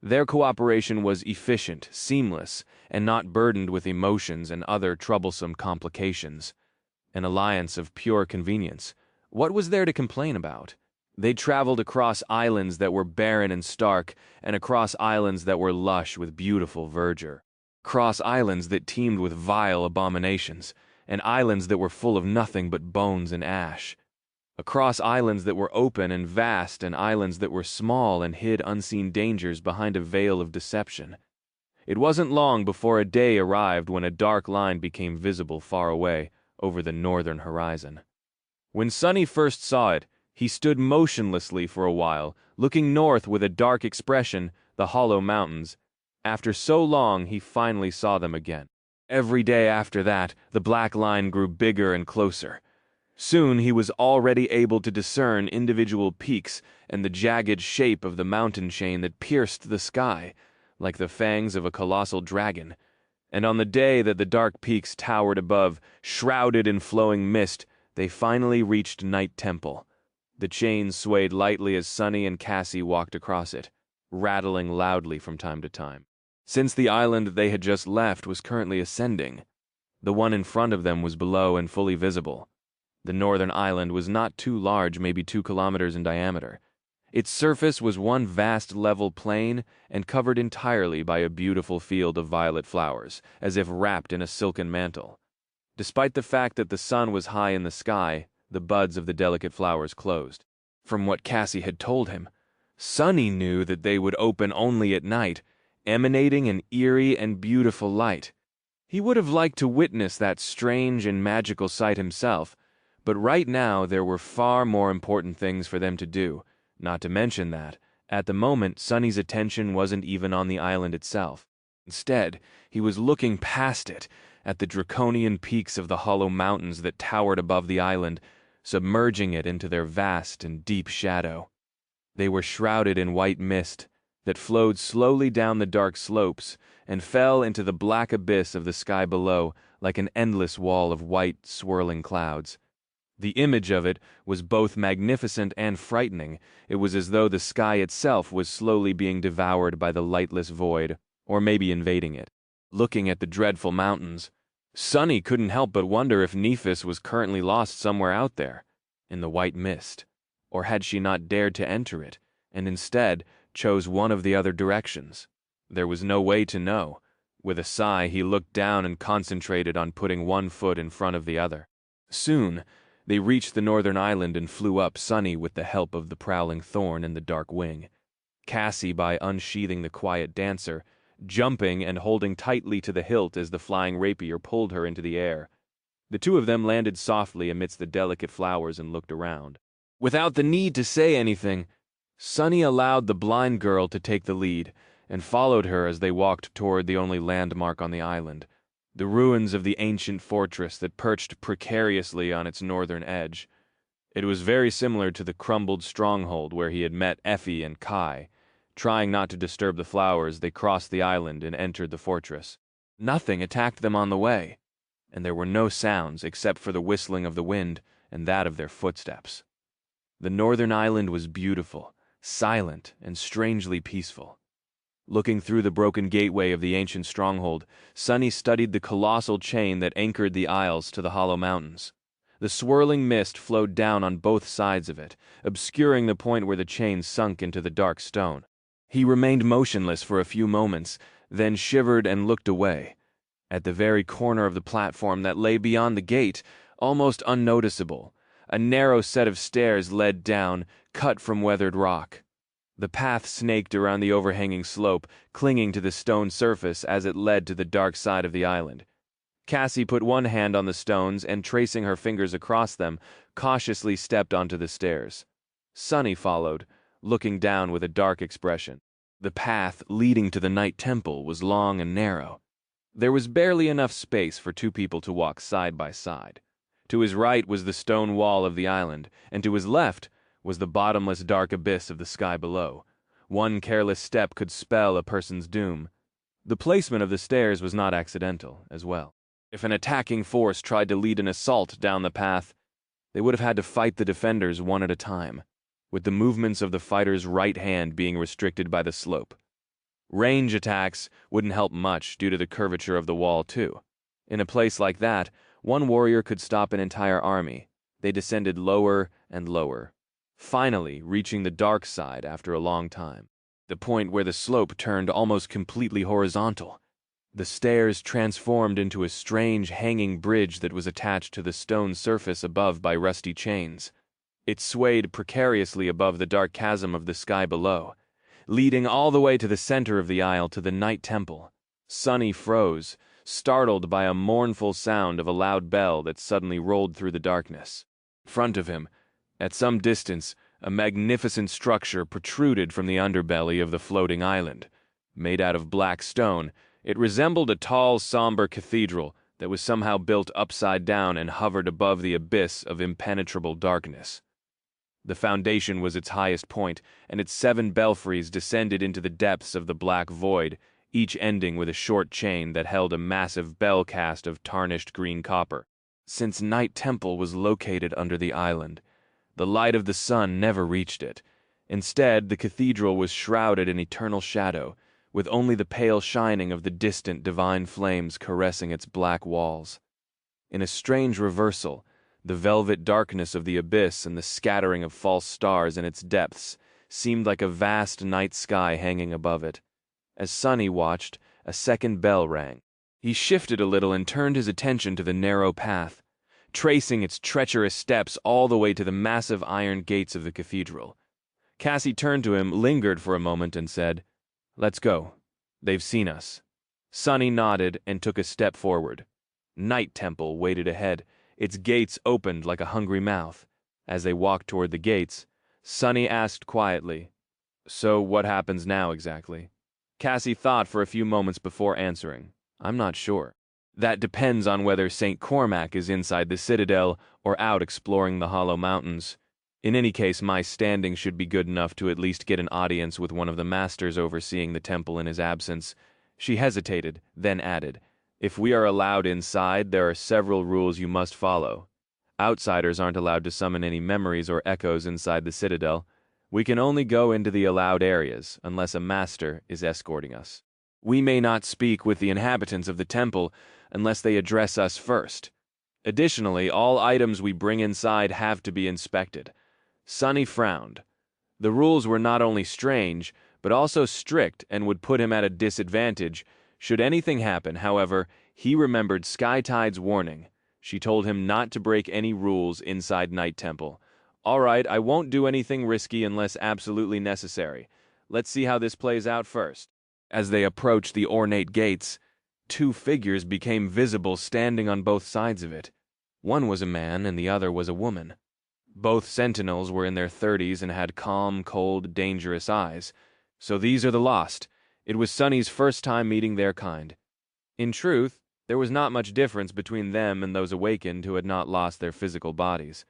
A: Their cooperation was efficient, seamless, and not burdened with emotions and other troublesome complications. An alliance of pure convenience. What was there to complain about? They traveled across islands that were barren and stark, and across islands that were lush with beautiful verdure. Across islands that teemed with vile abominations, and islands that were full of nothing but bones and ash. Across islands that were open and vast, and islands that were small and hid unseen dangers behind a veil of deception. It wasn't long before a day arrived when a dark line became visible far away, over the northern horizon. When Sonny first saw it, he stood motionlessly for a while, looking north with a dark expression, the hollow mountains. After so long, he finally saw them again. Every day after that, the black line grew bigger and closer. Soon he was already able to discern individual peaks and the jagged shape of the mountain chain that pierced the sky, like the fangs of a colossal dragon. And on the day that the dark peaks towered above, shrouded in flowing mist, they finally reached Night Temple. The chain swayed lightly as Sonny and Cassie walked across it, rattling loudly from time to time. Since the island they had just left was currently ascending, the one in front of them was below and fully visible. The northern island was not too large, maybe 2 kilometers in diameter. Its surface was one vast level plain and covered entirely by a beautiful field of violet flowers, as if wrapped in a silken mantle. Despite the fact that the sun was high in the sky, the buds of the delicate flowers closed. From what Cassie had told him, Sonny knew that they would open only at night, emanating an eerie and beautiful light. He would have liked to witness that strange and magical sight himself, but right now there were far more important things for them to do, not to mention that, at the moment, Sonny's attention wasn't even on the island itself. Instead, he was looking past it, at the draconian peaks of the hollow mountains that towered above the island, submerging it into their vast and deep shadow. They were shrouded in white mist, that flowed slowly down the dark slopes and fell into the black abyss of the sky below like an endless wall of white, swirling clouds. The image of it was both magnificent and frightening. It was as though the sky itself was slowly being devoured by the lightless void, or maybe invading it. Looking at the dreadful mountains, Sunny couldn't help but wonder if Nephis was currently lost somewhere out there, in the white mist, or had she not dared to enter it, and instead chose one of the other directions. There was no way to know. With a sigh, he looked down and concentrated on putting one foot in front of the other. Soon, they reached the northern island and flew up Sunny with the help of the prowling thorn and the dark wing. Cassie by unsheathing the quiet dancer, jumping and holding tightly to the hilt as the flying rapier pulled her into the air. The two of them landed softly amidst the delicate flowers and looked around. Without the need to say anything, Sunny allowed the blind girl to take the lead, and followed her as they walked toward the only landmark on the island, the ruins of the ancient fortress that perched precariously on its northern edge. It was very similar to the crumbled stronghold where he had met Effie and Kai. Trying not to disturb the flowers, they crossed the island and entered the fortress. Nothing attacked them on the way, and there were no sounds except for the whistling of the wind and that of their footsteps. The northern island was beautiful, silent, and strangely peaceful. Looking through the broken gateway of the ancient stronghold, Sunny studied the colossal chain that anchored the isles to the hollow mountains. The swirling mist flowed down on both sides of it, obscuring the point where the chain sunk into the dark stone. He remained motionless for a few moments, then shivered and looked away. At the very corner of the platform that lay beyond the gate, almost unnoticeable, a narrow set of stairs led down, cut from weathered rock. The path snaked around the overhanging slope, clinging to the stone surface as it led to the dark side of the island. Cassie put one hand on the stones and, tracing her fingers across them, cautiously stepped onto the stairs. Sunny followed, looking down with a dark expression. The path leading to the Night Temple was long and narrow. There was barely enough space for two people to walk side by side. To his right was the stone wall of the island, and to his left was the bottomless dark abyss of the sky below. One careless step could spell a person's doom. The placement of the stairs was not accidental, as well. If an attacking force tried to lead an assault down the path, they would have had to fight the defenders one at a time, with the movements of the fighter's right hand being restricted by the slope. Range attacks wouldn't help much due to the curvature of the wall, too. In a place like that, one warrior could stop an entire army. They descended lower and lower, finally reaching the dark side after a long time, the point where the slope turned almost completely horizontal. The stairs transformed into a strange hanging bridge that was attached to the stone surface above by rusty chains. It swayed precariously above the dark chasm of the sky below, leading all the way to the center of the aisle to the Night Temple. Sunny froze, startled by a mournful sound of a loud bell that suddenly rolled through the darkness. In front of him, at some distance, a magnificent structure protruded from the underbelly of the floating island. Made out of black stone, it resembled a tall, somber cathedral that was somehow built upside down and hovered above the abyss of impenetrable darkness. The foundation was its highest point, and its 7 belfries descended into the depths of the black void, each ending with a short chain that held a massive bell cast of tarnished green copper. Since Night Temple was located under the island, the light of the sun never reached it. Instead, the cathedral was shrouded in eternal shadow, with only the pale shining of the distant divine flames caressing its black walls. In a strange reversal, the velvet darkness of the abyss and the scattering of false stars in its depths seemed like a vast night sky hanging above it. As Sunny watched, a second bell rang. He shifted a little and turned his attention to the narrow path, tracing its treacherous steps all the way to the massive iron gates of the cathedral. Cassie turned to him, lingered for a moment, and said, "Let's go. They've seen us." Sunny nodded and took a step forward. Night Temple waited ahead, its gates opened like a hungry mouth. As they walked toward the gates, Sunny asked quietly, "So what happens now exactly?" Cassie thought for a few moments before answering, "I'm not sure. That depends on whether St. Cormac is inside the citadel or out exploring the hollow mountains. In any case, my standing should be good enough to at least get an audience with one of the masters overseeing the temple in his absence. She hesitated, then added, "If we are allowed inside, there are several rules you must follow. Outsiders aren't allowed to summon any memories or echoes inside the citadel. We can only go into the allowed areas, unless a master is escorting us. We may not speak with the inhabitants of the temple unless they address us first. Additionally, all items we bring inside have to be inspected." Sunny frowned. The rules were not only strange, but also strict and would put him at a disadvantage. Should anything happen, however, he remembered Skytide's warning. She told him not to break any rules inside Night Temple. "All right, I won't do anything risky unless absolutely necessary. Let's see how this plays out first." As they approached the ornate gates, two figures became visible standing on both sides of it. One was a man and the other was a woman. Both sentinels were in their 30s and had calm, cold, dangerous eyes. So these are the lost. It was Sunny's first time meeting their kind. In truth, there was not much difference between them and those awakened who had not lost their physical bodies.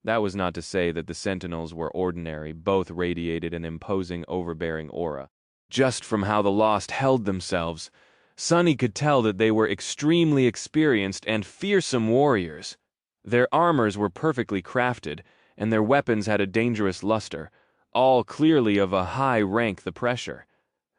A: That was not to say that the sentinels were ordinary. Both radiated an imposing, overbearing aura. Just from how the lost held themselves, Sunny could tell that they were extremely experienced and fearsome warriors. Their armors were perfectly crafted, and their weapons had a dangerous luster, all clearly of a high rank. The pressure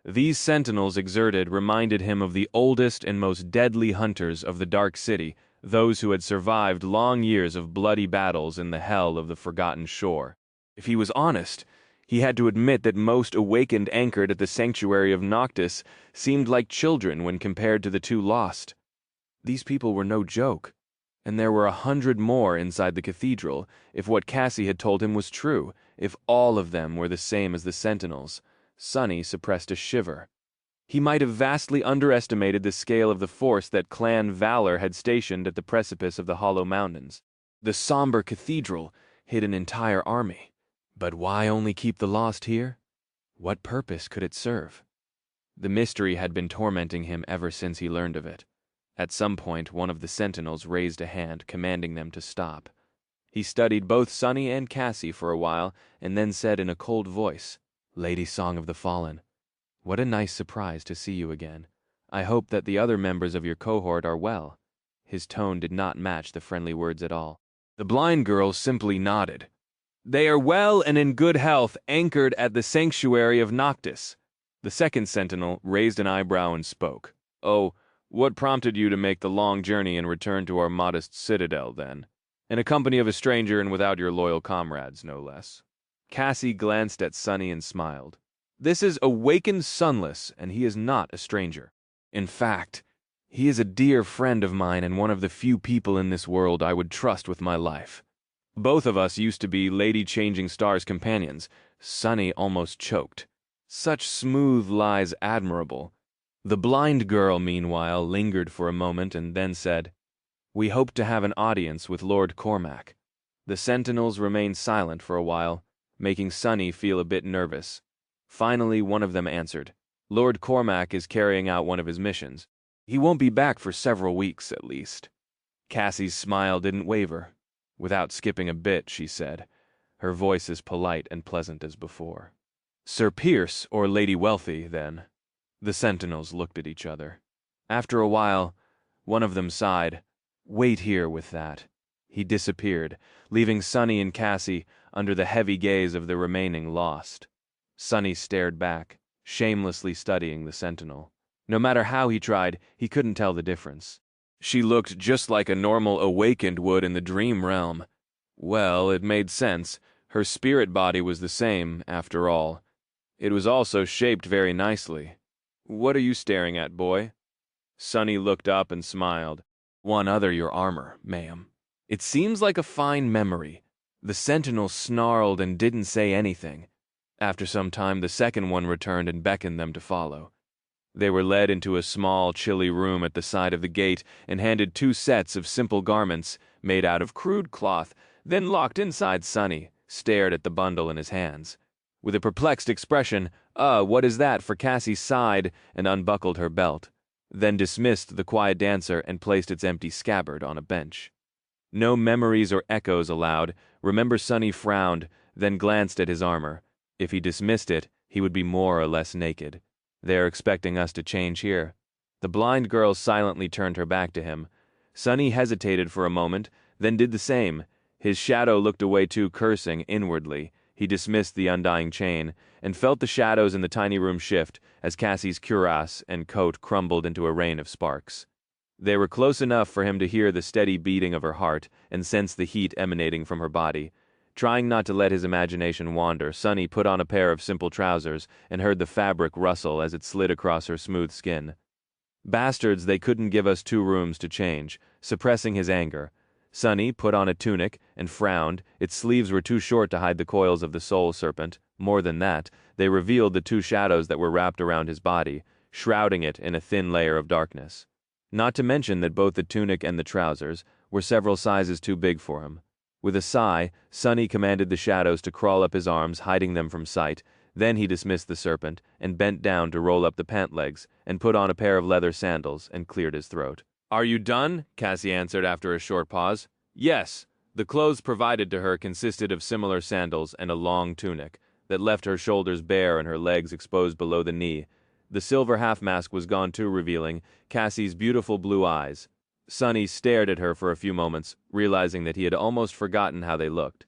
A: these sentinels exerted reminded him of the oldest and most deadly hunters of the Dark City, those who had survived long years of bloody battles in the hell of the Forgotten Shore. If he was honest, he had to admit that most awakened anchored at the sanctuary of Noctis seemed like children when compared to the two lost. These people were no joke, and there were 100 more inside the cathedral, if what Cassie had told him was true, if all of them were the same as the sentinels. Sunny suppressed a shiver. He might have vastly underestimated the scale of the force that Clan Valor had stationed at the precipice of the Hollow Mountains. The somber cathedral hid an entire army. But why only keep the lost here? What purpose could it serve? The mystery had been tormenting him ever since he learned of it. At some point, one of the sentinels raised a hand, commanding them to stop. He studied both Sunny and Cassie for a while, and then said in a cold voice, "Lady Song of the Fallen, what a nice surprise to see you again. I hope that the other members of your cohort are well." His tone did not match the friendly words at all. The blind girl simply nodded. "They are well and in good health, anchored at the sanctuary of Noctis." The second sentinel raised an eyebrow and spoke. "Oh, what prompted you to make the long journey and return to our modest citadel, then? In a company of a stranger and without your loyal comrades, no less." Cassie glanced at Sunny and smiled. "This is Awakened Sunless, and he is not a stranger. In fact, he is a dear friend of mine and one of the few people in this world I would trust with my life. Both of us used to be Lady Changing Star's companions." Sunny almost choked. Such smooth lies admirable. The blind girl, meanwhile, lingered for a moment and then said, "We hope to have an audience with Lord Cormac." The sentinels remained silent for a while, making Sunny feel a bit nervous. Finally, one of them answered, "Lord Cormac is carrying out one of his missions. He won't be back for several weeks, at least." Cassie's smile didn't waver. Without skipping a bit, she said, her voice as polite and pleasant as before. "Sir Pierce or Lady Wealthy, then." The sentinels looked at each other. After a while, one of them sighed. "Wait here with that." He disappeared, leaving Sunny and Cassie under the heavy gaze of the remaining lost. Sunny stared back, shamelessly studying the sentinel. No matter how he tried, he couldn't tell the difference. She looked just like a normal awakened would in the dream realm. Well, it made sense. Her spirit body was the same, after all. It was also shaped very nicely. "What are you staring at, boy?" Sunny looked up and smiled. "One other your armor, ma'am. It seems like a fine memory." The sentinel snarled and didn't say anything. After some time, the second one returned and beckoned them to follow. They were led into a small, chilly room at the side of the gate and handed 2 sets of simple garments made out of crude cloth, then locked inside. Sunny stared at the bundle in his hands. With a perplexed expression, what is that?" for Cassie sighed and unbuckled her belt, then dismissed the quiet dancer and placed its empty scabbard on a bench. No memories or echoes allowed. Remember, Sonny frowned, then glanced at his armor. If he dismissed it, he would be more or less naked. They're expecting us to change here. The blind girl silently turned her back to him. Sonny hesitated for a moment, then did the same. His shadow looked away too, cursing inwardly. He dismissed the undying chain, and felt the shadows in the tiny room shift as Cassie's cuirass and coat crumbled into a rain of sparks. They were close enough for him to hear the steady beating of her heart and sense the heat emanating from her body. Trying not to let his imagination wander, Sonny put on a pair of simple trousers and heard the fabric rustle as it slid across her smooth skin. Bastards, they couldn't give us 2 rooms to change, suppressing his anger. Sonny put on a tunic and frowned. Its sleeves were too short to hide the coils of the soul serpent. More than that, they revealed the 2 shadows that were wrapped around his body, shrouding it in a thin layer of darkness. Not to mention that both the tunic and the trousers were several sizes too big for him. With a sigh, Sonny commanded the shadows to crawl up his arms, hiding them from sight. Then he dismissed the serpent and bent down to roll up the pant legs and put on a pair of leather sandals and cleared his throat. "Are you done?" Cassie answered after a short pause. "Yes." The clothes provided to her consisted of similar sandals and a long tunic that left her shoulders bare and her legs exposed below the knee. The silver half-mask was gone too, revealing Cassie's beautiful blue eyes. Sonny stared at her for a few moments, realizing that he had almost forgotten how they looked.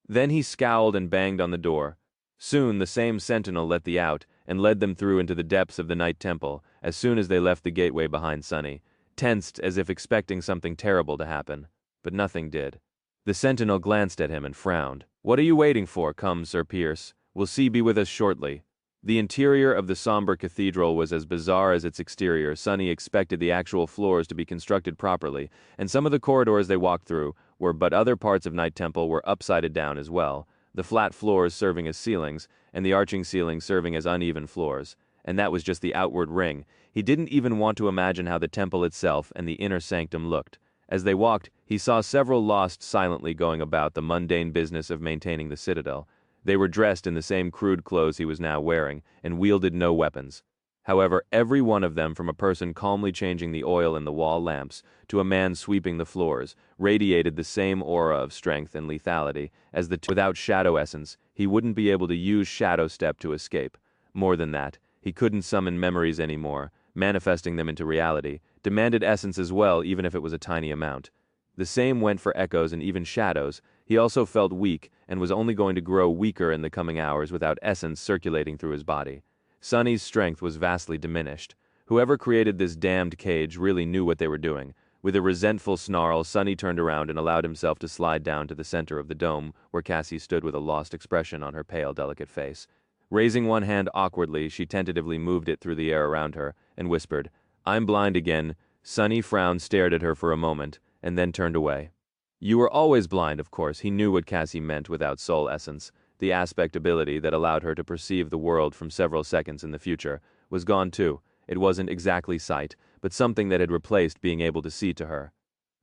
A: Then he scowled and banged on the door. Soon the same sentinel let the out and led them through into the depths of the night temple as soon as they left the gateway behind Sonny, tensed as if expecting something terrible to happen. But nothing did. The sentinel glanced at him and frowned. "What are you waiting for? Come, Sir Pierce. We'll see be with us shortly." The interior of the somber cathedral was as bizarre as its exterior. Sonny expected the actual floors to be constructed properly, and some of the corridors they walked through were, but other parts of Night Temple were upside down as well, the flat floors serving as ceilings, and the arching ceilings serving as uneven floors. And that was just the outward ring. He didn't even want to imagine how the temple itself and the inner sanctum looked. As they walked, he saw several lost silently going about the mundane business of maintaining the citadel. They were dressed in the same crude clothes he was now wearing, and wielded no weapons. However, every one of them, from a person calmly changing the oil in the wall lamps to a man sweeping the floors, radiated the same aura of strength and lethality as the two. Without shadow essence, he wouldn't be able to use Shadow Step to escape. More than that, he couldn't summon memories anymore. Manifesting them into reality demanded essence as well, even if it was a tiny amount. The same went for echoes and even shadows. He also felt weak and was only going to grow weaker in the coming hours without essence circulating through his body. Sonny's strength was vastly diminished. Whoever created this damned cage really knew what they were doing. With a resentful snarl, Sonny turned around and allowed himself to slide down to the center of the dome, where Cassie stood with a lost expression on her pale, delicate face. Raising one hand awkwardly, she tentatively moved it through the air around her and whispered, "I'm blind again." Sonny frowned, stared at her for a moment, and then turned away. "You were always blind, of course." He knew what Cassie meant without soul essence. The aspect ability that allowed her to perceive the world from several seconds in the future was gone too. It wasn't exactly sight, but something that had replaced being able to see to her.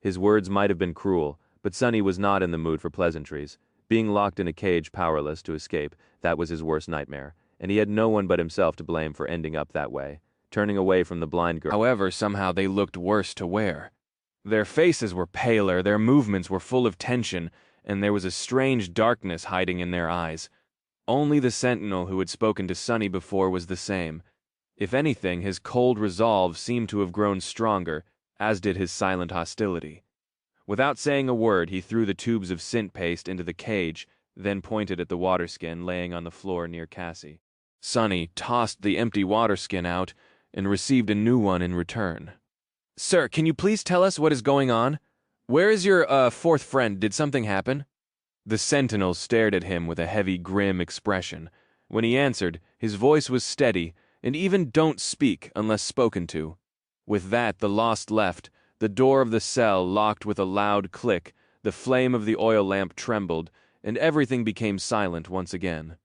A: His words might have been cruel, but Sonny was not in the mood for pleasantries. Being locked in a cage, powerless to escape, that was his worst nightmare, and he had no one but himself to blame for ending up that way, turning away from the blind girl. However, somehow they looked worse to wear. Their faces were paler, their movements were full of tension, and there was a strange darkness hiding in their eyes. Only the sentinel who had spoken to Sonny before was the same. If anything, his cold resolve seemed to have grown stronger, as did his silent hostility. Without saying a word, he threw the tubes of scent paste into the cage, then pointed at the water skin laying on the floor near Cassie. Sonny tossed the empty water skin out and received a new one in return. "Sir, can you please tell us what is going on? Where is your, fourth friend? Did something happen?" The sentinel stared at him with a heavy, grim expression. When he answered, his voice was steady, and even "don't speak" unless spoken to. With that, the lost left. The door of the cell locked with a loud click, the flame of the oil lamp trembled, and everything became silent once again.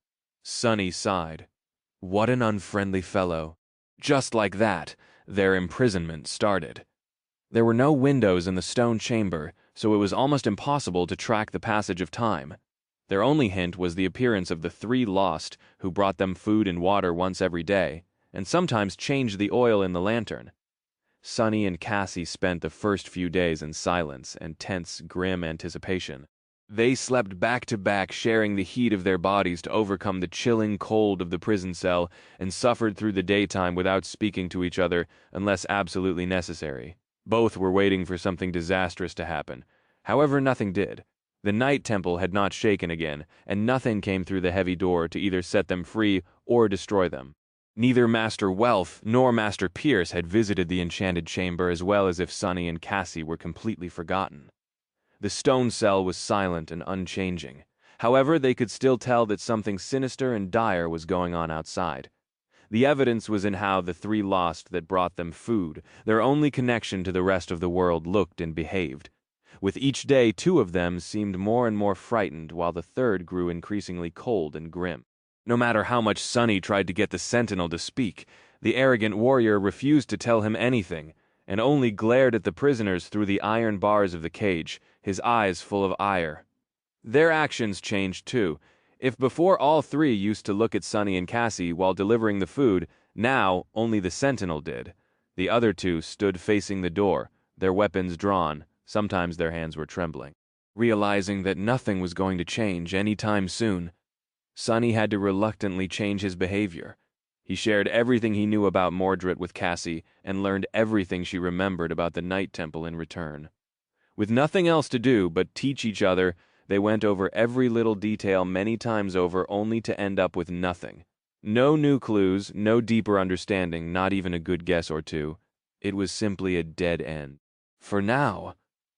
A: Sonny sighed. What an unfriendly fellow. Just like that, their imprisonment started. There were no windows in the stone chamber, so it was almost impossible to track the passage of time. Their only hint was the appearance of the 3 lost, who brought them food and water once every day, and sometimes changed the oil in the lantern. Sunny and Cassie spent the first few days in silence and tense, grim anticipation. They slept back to back, sharing the heat of their bodies to overcome the chilling cold of the prison cell, and suffered through the daytime without speaking to each other unless absolutely necessary. Both were waiting for something disastrous to happen. However, nothing did. The night temple had not shaken again, and nothing came through the heavy door to either set them free or destroy them. Neither Master Wealth nor Master Pierce had visited the enchanted chamber, as well as if Sunny and Cassie were completely forgotten. The stone cell was silent and unchanging. However, they could still tell that something sinister and dire was going on outside. The evidence was in how the three lost that brought them food, their only connection to the rest of the world, looked and behaved. With each day, two of them seemed more and more frightened, while the third grew increasingly cold and grim. No matter how much Sunny tried to get the Sentinel to speak, the arrogant warrior refused to tell him anything, and only glared at the prisoners through the iron bars of the cage, his eyes full of ire. Their actions changed too. If before all three used to look at Sunny and Cassie while delivering the food, now only the Sentinel did. The other two stood facing the door, their weapons drawn. Sometimes their hands were trembling. Realizing that nothing was going to change any time soon, Sunny had to reluctantly change his behavior. He shared everything he knew about Mordred with Cassie and learned everything she remembered about the Night Temple in return. With nothing else to do but teach each other, they went over every little detail many times over, only to end up with nothing. No new clues, no deeper understanding, not even a good guess or two. It was simply a dead end. For now,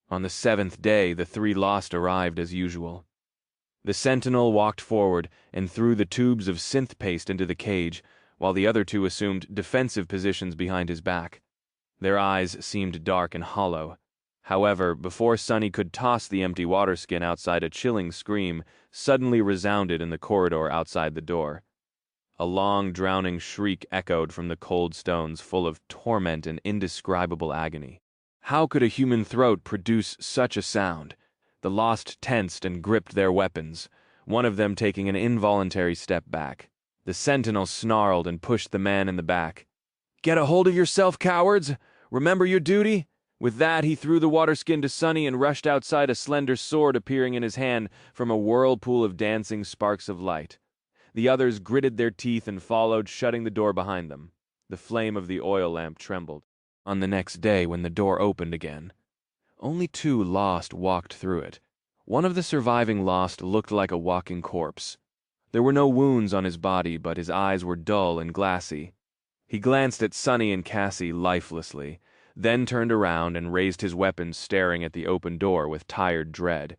A: on the 7th day, the three lost arrived as usual. The Sentinel walked forward and threw the tubes of synth paste into the cage, while the other two assumed defensive positions behind his back. Their eyes seemed dark and hollow. However, before Sunny could toss the empty water skin outside, a chilling scream suddenly resounded in the corridor outside the door. A long, drowning shriek echoed from the cold stones, full of torment and indescribable agony. How could a human throat produce such a sound? The lost tensed and gripped their weapons, one of them taking an involuntary step back. The Sentinel snarled and pushed the man in the back. "Get a hold of yourself, cowards! Remember your duty!" With that, he threw the water skin to Sunny and rushed outside, a slender sword appearing in his hand from a whirlpool of dancing sparks of light. The others gritted their teeth and followed, shutting the door behind them. The flame of the oil lamp trembled. On the next day, when the door opened again, only two lost walked through it. One of the surviving lost looked like a walking corpse. There were no wounds on his body, but his eyes were dull and glassy. He glanced at Sunny and Cassie lifelessly, then turned around and raised his weapon, staring at the open door with tired dread.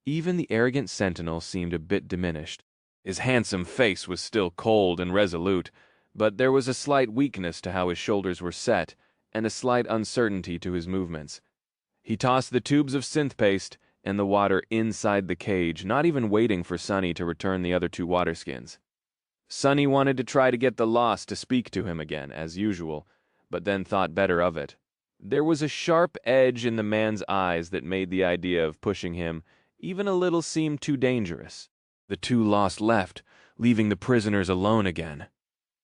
A: Even the arrogant Sentinel seemed a bit diminished. His handsome face was still cold and resolute, but there was a slight weakness to how his shoulders were set, and a slight uncertainty to his movements. He tossed the tubes of synth paste and the water inside the cage, not even waiting for Sunny to return the other two water skins. Sunny wanted to try to get the lost to speak to him again, as usual, but then thought better of it. There was a sharp edge in the man's eyes that made the idea of pushing him even a little seem too dangerous. The two lost left, leaving the prisoners alone again.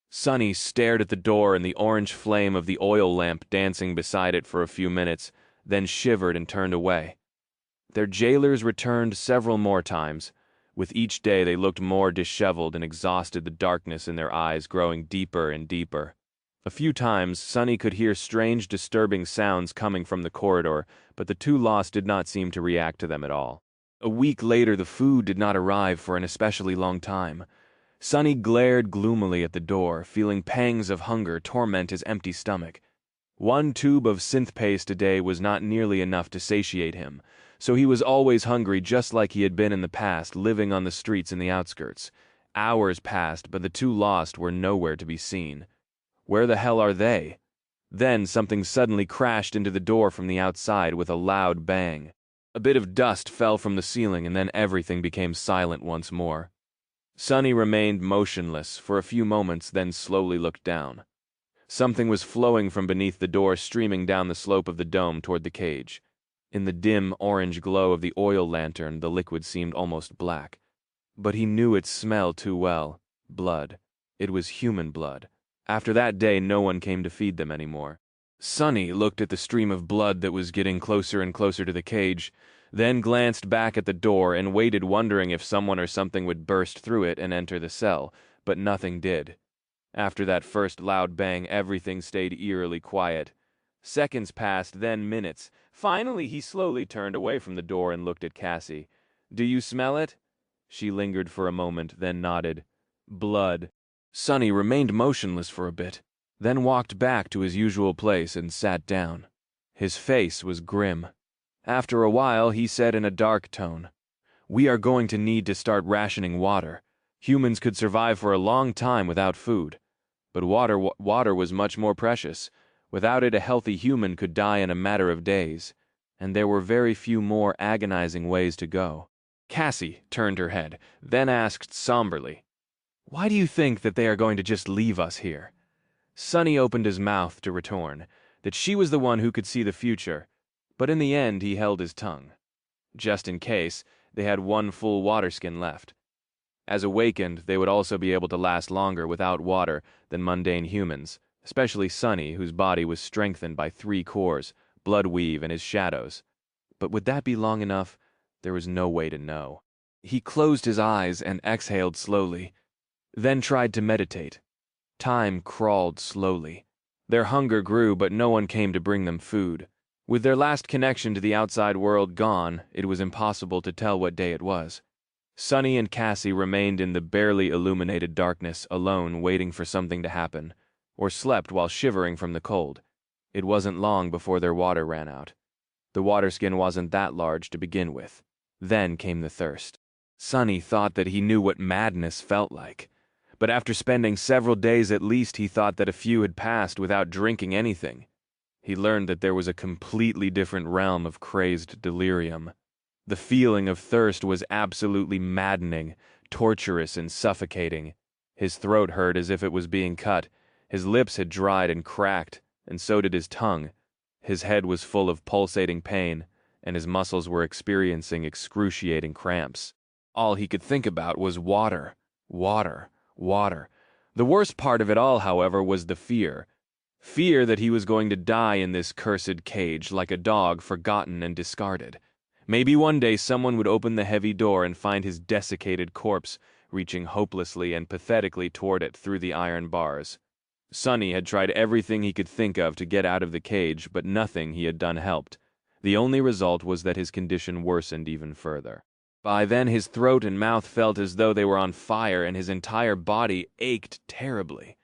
A: Sunny stared at the door and the orange flame of the oil lamp dancing beside it for a few minutes, then shivered and turned away. Their jailers returned several more times. With each day they looked more disheveled and exhausted, the darkness in their eyes growing deeper and deeper. A few times, Sunny could hear strange, disturbing sounds coming from the corridor, but the two lost did not seem to react to them at all. A week later, the food did not arrive for an especially long time. Sunny glared gloomily at the door, feeling pangs of hunger torment his empty stomach. One tube of synth paste a day was not nearly enough to satiate him, so he was always hungry, just like he had been in the past, living on the streets in the outskirts. Hours passed, but the two lost were nowhere to be seen. Where the hell are they? Then something suddenly crashed into the door from the outside with a loud bang. A bit of dust fell from the ceiling, and then everything became silent once more. Sunny remained motionless for a few moments, then slowly looked down. Something was flowing from beneath the door, streaming down the slope of the dome toward the cage. In the dim orange glow of the oil lantern, the liquid seemed almost black. But he knew its smell too well. Blood. It was human blood. After that day, no one came to feed them anymore. Sonny looked at the stream of blood that was getting closer and closer to the cage, then glanced back at the door and waited, wondering if someone or something would burst through it and enter the cell, but nothing did. After that first loud bang, everything stayed eerily quiet. Seconds passed, then minutes. Finally, he slowly turned away from the door and looked at Cassie. "Do you smell it?" She lingered for a moment, then nodded. "Blood." Sonny remained motionless for a bit, then walked back to his usual place and sat down. His face was grim. After a while, he said in a dark tone, "We are going to need to start rationing water. Humans could survive for a long time without food. But water was much more precious. Without it, a healthy human could die in a matter of days. And there were very few more agonizing ways to go." Cassie turned her head, then asked somberly, "Why do you think that they are going to just leave us here?" Sonny opened his mouth to return that she was the one who could see the future, but in the end he held his tongue. Just in case, they had one full water skin left. As awakened, they would also be able to last longer without water than mundane humans, especially Sonny, whose body was strengthened by 3 cores, blood weave, and his shadows. But would that be long enough? There was no way to know. He closed his eyes and exhaled slowly, then tried to meditate. Time crawled slowly. Their hunger grew, but no one came to bring them food. With their last connection to the outside world gone, it was impossible to tell what day it was. Sonny and Cassie remained in the barely illuminated darkness, alone, waiting for something to happen, or slept while shivering from the cold. It wasn't long before their water ran out. The water skin wasn't that large to begin with. Then came the thirst. Sonny thought that he knew what madness felt like. But after spending several days at least, he thought that a few had passed without drinking anything. He learned that there was a completely different realm of crazed delirium. The feeling of thirst was absolutely maddening, torturous, and suffocating. His throat hurt as if it was being cut. His lips had dried and cracked, and so did his tongue. His head was full of pulsating pain, and his muscles were experiencing excruciating cramps. All he could think about was water, water, water. The worst part of it all, however, was the fear. Fear that he was going to die in this cursed cage like a dog forgotten and discarded. Maybe one day someone would open the heavy door and find his desiccated corpse, reaching hopelessly and pathetically toward it through the iron bars. Sonny had tried everything he could think of to get out of the cage, but nothing he had done helped. The only result was that his condition worsened even further. By then his throat and mouth felt as though they were on fire, and his entire body ached terribly.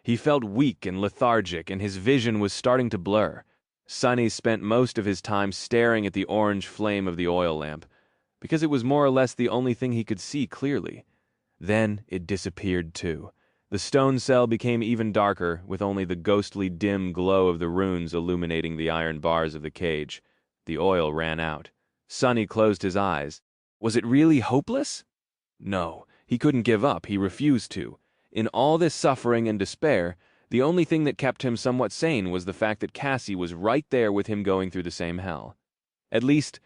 A: He felt weak and lethargic, and his vision was starting to blur. Sonny spent most of his time staring at the orange flame of the oil lamp, because it was more or less the only thing he could see clearly. Then it disappeared too. The stone cell became even darker, with only the ghostly dim glow of the runes illuminating the iron bars of the cage. The oil ran out. Sonny closed his eyes. Was it really hopeless? No, he couldn't give up. He refused to. In all this suffering and despair, the only thing that kept him somewhat sane was the fact that Cassie was right there with him going through the same hell. At least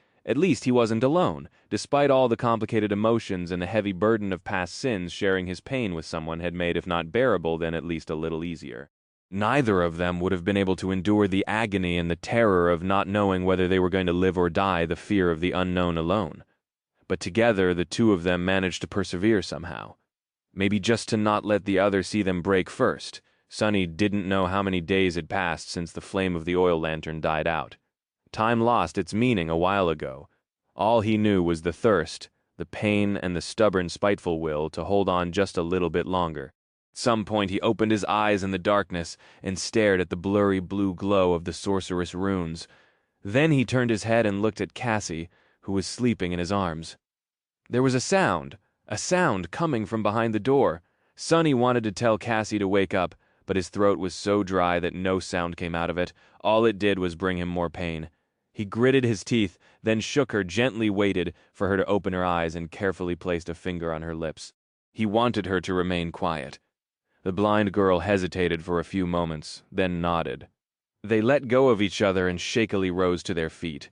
A: he wasn't alone. Despite all the complicated emotions and the heavy burden of past sins, sharing his pain with someone had made, if not bearable, then at least a little easier. Neither of them would have been able to endure the agony and the terror of not knowing whether they were going to live or die, the fear of the unknown alone. But together, the two of them managed to persevere somehow. Maybe just to not let the other see them break first. Sonny didn't know how many days had passed since the flame of the oil lantern died out. Time lost its meaning a while ago. All he knew was the thirst, the pain, and the stubborn, spiteful will to hold on just a little bit longer. At some point he opened his eyes in the darkness and stared at the blurry blue glow of the sorceress runes. Then he turned his head and looked at Cassie, who was sleeping in his arms. There was a sound coming from behind the door. Sonny wanted to tell Cassie to wake up, but his throat was so dry that no sound came out of it. All it did was bring him more pain. He gritted his teeth, then shook her, gently waited for her to open her eyes, and carefully placed a finger on her lips. He wanted her to remain quiet. The blind girl hesitated for a few moments, then nodded. They let go of each other and shakily rose to their feet.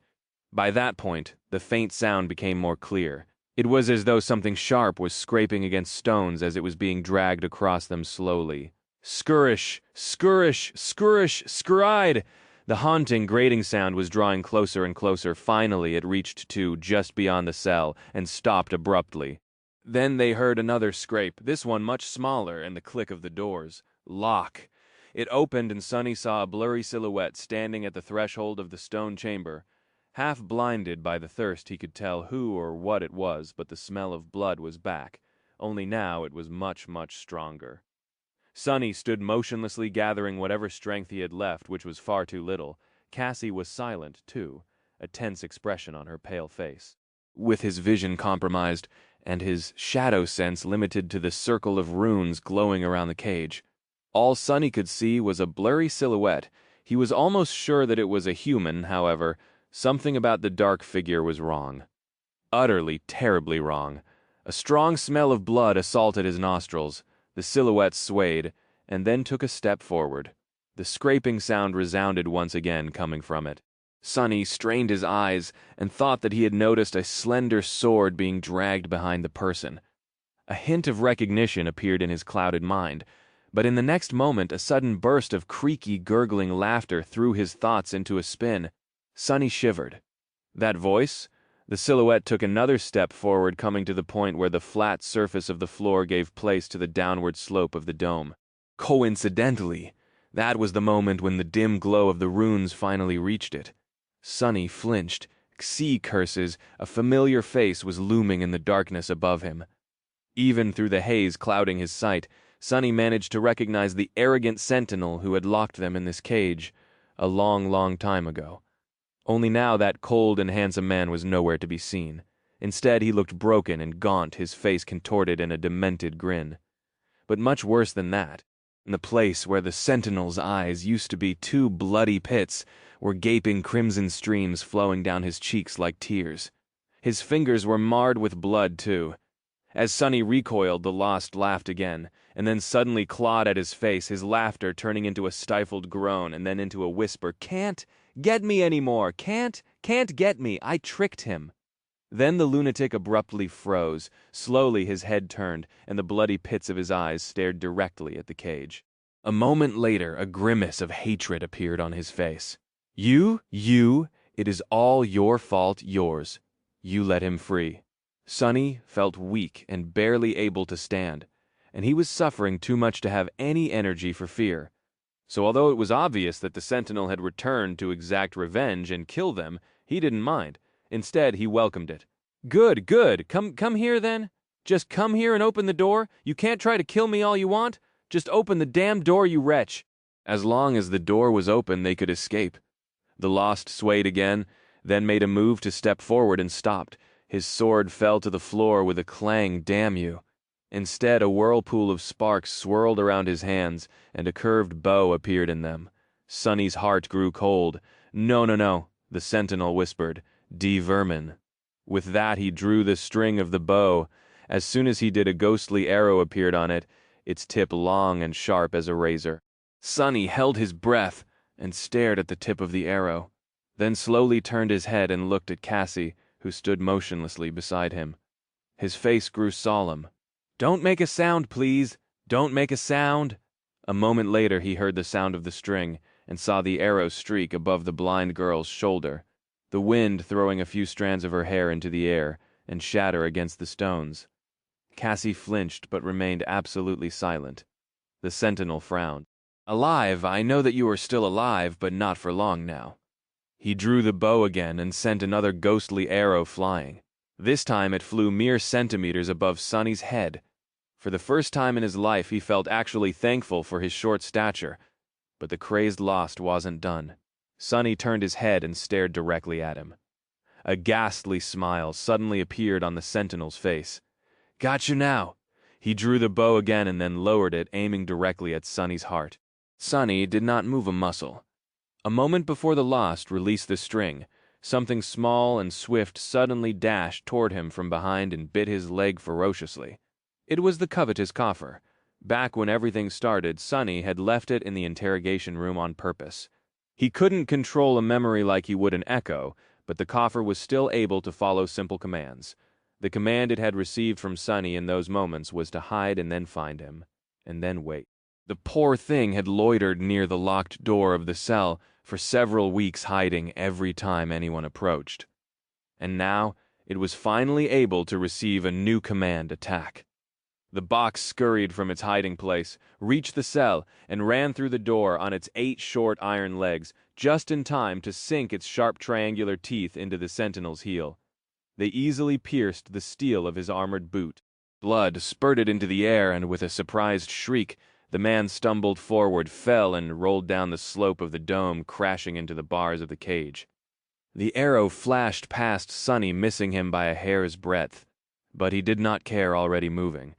A: By that point, the faint sound became more clear. It was as though something sharp was scraping against stones as it was being dragged across them slowly. Skirrish, skirrish, skirrish, skride! The haunting, grating sound was drawing closer and closer. Finally, it reached two just beyond the cell and stopped abruptly. Then they heard another scrape, this one much smaller, and the click of the doors. Lock. It opened and Sonny saw a blurry silhouette standing at the threshold of the stone chamber. Half blinded by the thirst, he could tell who or what it was, but the smell of blood was back. Only now it was much, much stronger. Sonny stood motionlessly gathering whatever strength he had left, which was far too little. Cassie was silent, too, a tense expression on her pale face. With his vision compromised, and his shadow sense limited to the circle of runes glowing around the cage, all Sonny could see was a blurry silhouette. He was almost sure that it was a human, however. Something about the dark figure was wrong. Utterly, terribly wrong. A strong smell of blood assaulted his nostrils. The silhouette swayed, and then took a step forward. The scraping sound resounded once again, coming from it. Sonny strained his eyes and thought that he had noticed a slender sword being dragged behind the person. A hint of recognition appeared in his clouded mind, but in the next moment a sudden burst of creaky, gurgling laughter threw his thoughts into a spin. Sonny shivered. That voice? The silhouette took another step forward, coming to the point where the flat surface of the floor gave place to the downward slope of the dome. Coincidentally, that was the moment when the dim glow of the runes finally reached it. Sonny flinched. Sea curses, a familiar face was looming in the darkness above him. Even through the haze clouding his sight, Sonny managed to recognize the arrogant sentinel who had locked them in this cage a long, long time ago. Only now that cold and handsome man was nowhere to be seen. Instead, he looked broken and gaunt, his face contorted in a demented grin. But much worse than that, in the place where the sentinel's eyes used to be two bloody pits, were gaping crimson streams flowing down his cheeks like tears. His fingers were marred with blood, too. As Sonny recoiled, the Lost laughed again, and then suddenly clawed at his face, his laughter turning into a stifled groan and then into a whisper. "Can't get me anymore! Can't get me! I tricked him!" Then the lunatic abruptly froze. Slowly his head turned, and the bloody pits of his eyes stared directly at the cage. A moment later, a grimace of hatred appeared on his face. You, it is all your fault, yours. You let him free." Sonny felt weak and barely able to stand, and he was suffering too much to have any energy for fear. So although it was obvious that the sentinel had returned to exact revenge and kill them, he didn't mind. Instead, he welcomed it. Good. Come here, then. Just come here and open the door. You can't try to kill me all you want. Just open the damn door, you wretch." As long as the door was open, they could escape. The Lost swayed again, then made a move to step forward and stopped. His sword fell to the floor with a clang, "Damn you." Instead, a whirlpool of sparks swirled around his hands, and a curved bow appeared in them. Sonny's heart grew cold. No, the sentinel whispered. "D vermin." With that, he drew the string of the bow. As soon as he did, a ghostly arrow appeared on it, its tip long and sharp as a razor. Sonny held his breath and stared at the tip of the arrow, then slowly turned his head and looked at Cassie, who stood motionlessly beside him. His face grew solemn. "Don't make a sound, please. Don't make a sound." A moment later, he heard the sound of the string and saw the arrow streak above the blind girl's shoulder, the wind throwing a few strands of her hair into the air and shatter against the stones. Cassie flinched but remained absolutely silent. The sentinel frowned. "Alive, I know that you are still alive, but not for long now." He drew the bow again and sent another ghostly arrow flying. This time it flew mere centimeters above Sonny's head. For the first time in his life, he felt actually thankful for his short stature. But the crazed Lost wasn't done. Sonny turned his head and stared directly at him. A ghastly smile suddenly appeared on the sentinel's face. "Gotcha now." He drew the bow again and then lowered it, aiming directly at Sonny's heart. Sonny did not move a muscle. A moment before the Lost released the string, something small and swift suddenly dashed toward him from behind and bit his leg ferociously. It was the covetous coffer. Back when everything started, Sonny had left it in the interrogation room on purpose. He couldn't control a memory like he would an echo, but the coffer was still able to follow simple commands. The command it had received from Sonny in those moments was to hide and then find him, and then wait. The poor thing had loitered near the locked door of the cell for several weeks, hiding every time anyone approached. And now it was finally able to receive a new command: attack. The box scurried from its hiding place, reached the cell, and ran through the door on its 8 short iron legs, just in time to sink its sharp triangular teeth into the Sentinel's heel. They easily pierced the steel of his armored boot. Blood spurted into the air, and with a surprised shriek, the man stumbled forward, fell, and rolled down the slope of the dome, crashing into the bars of the cage. The arrow flashed past Sonny, missing him by a hair's breadth, but he did not care, already moving.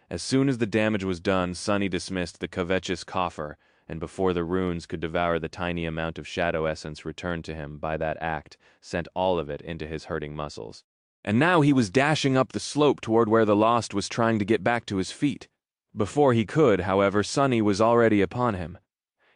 A: As soon as the damage was done, Sonny dismissed the covetous coffer, and before the runes could devour the tiny amount of shadow essence returned to him by that act, sent all of it into his hurting muscles. And now he was dashing up the slope toward where the Lost was trying to get back to his feet. Before he could, however, Sonny was already upon him.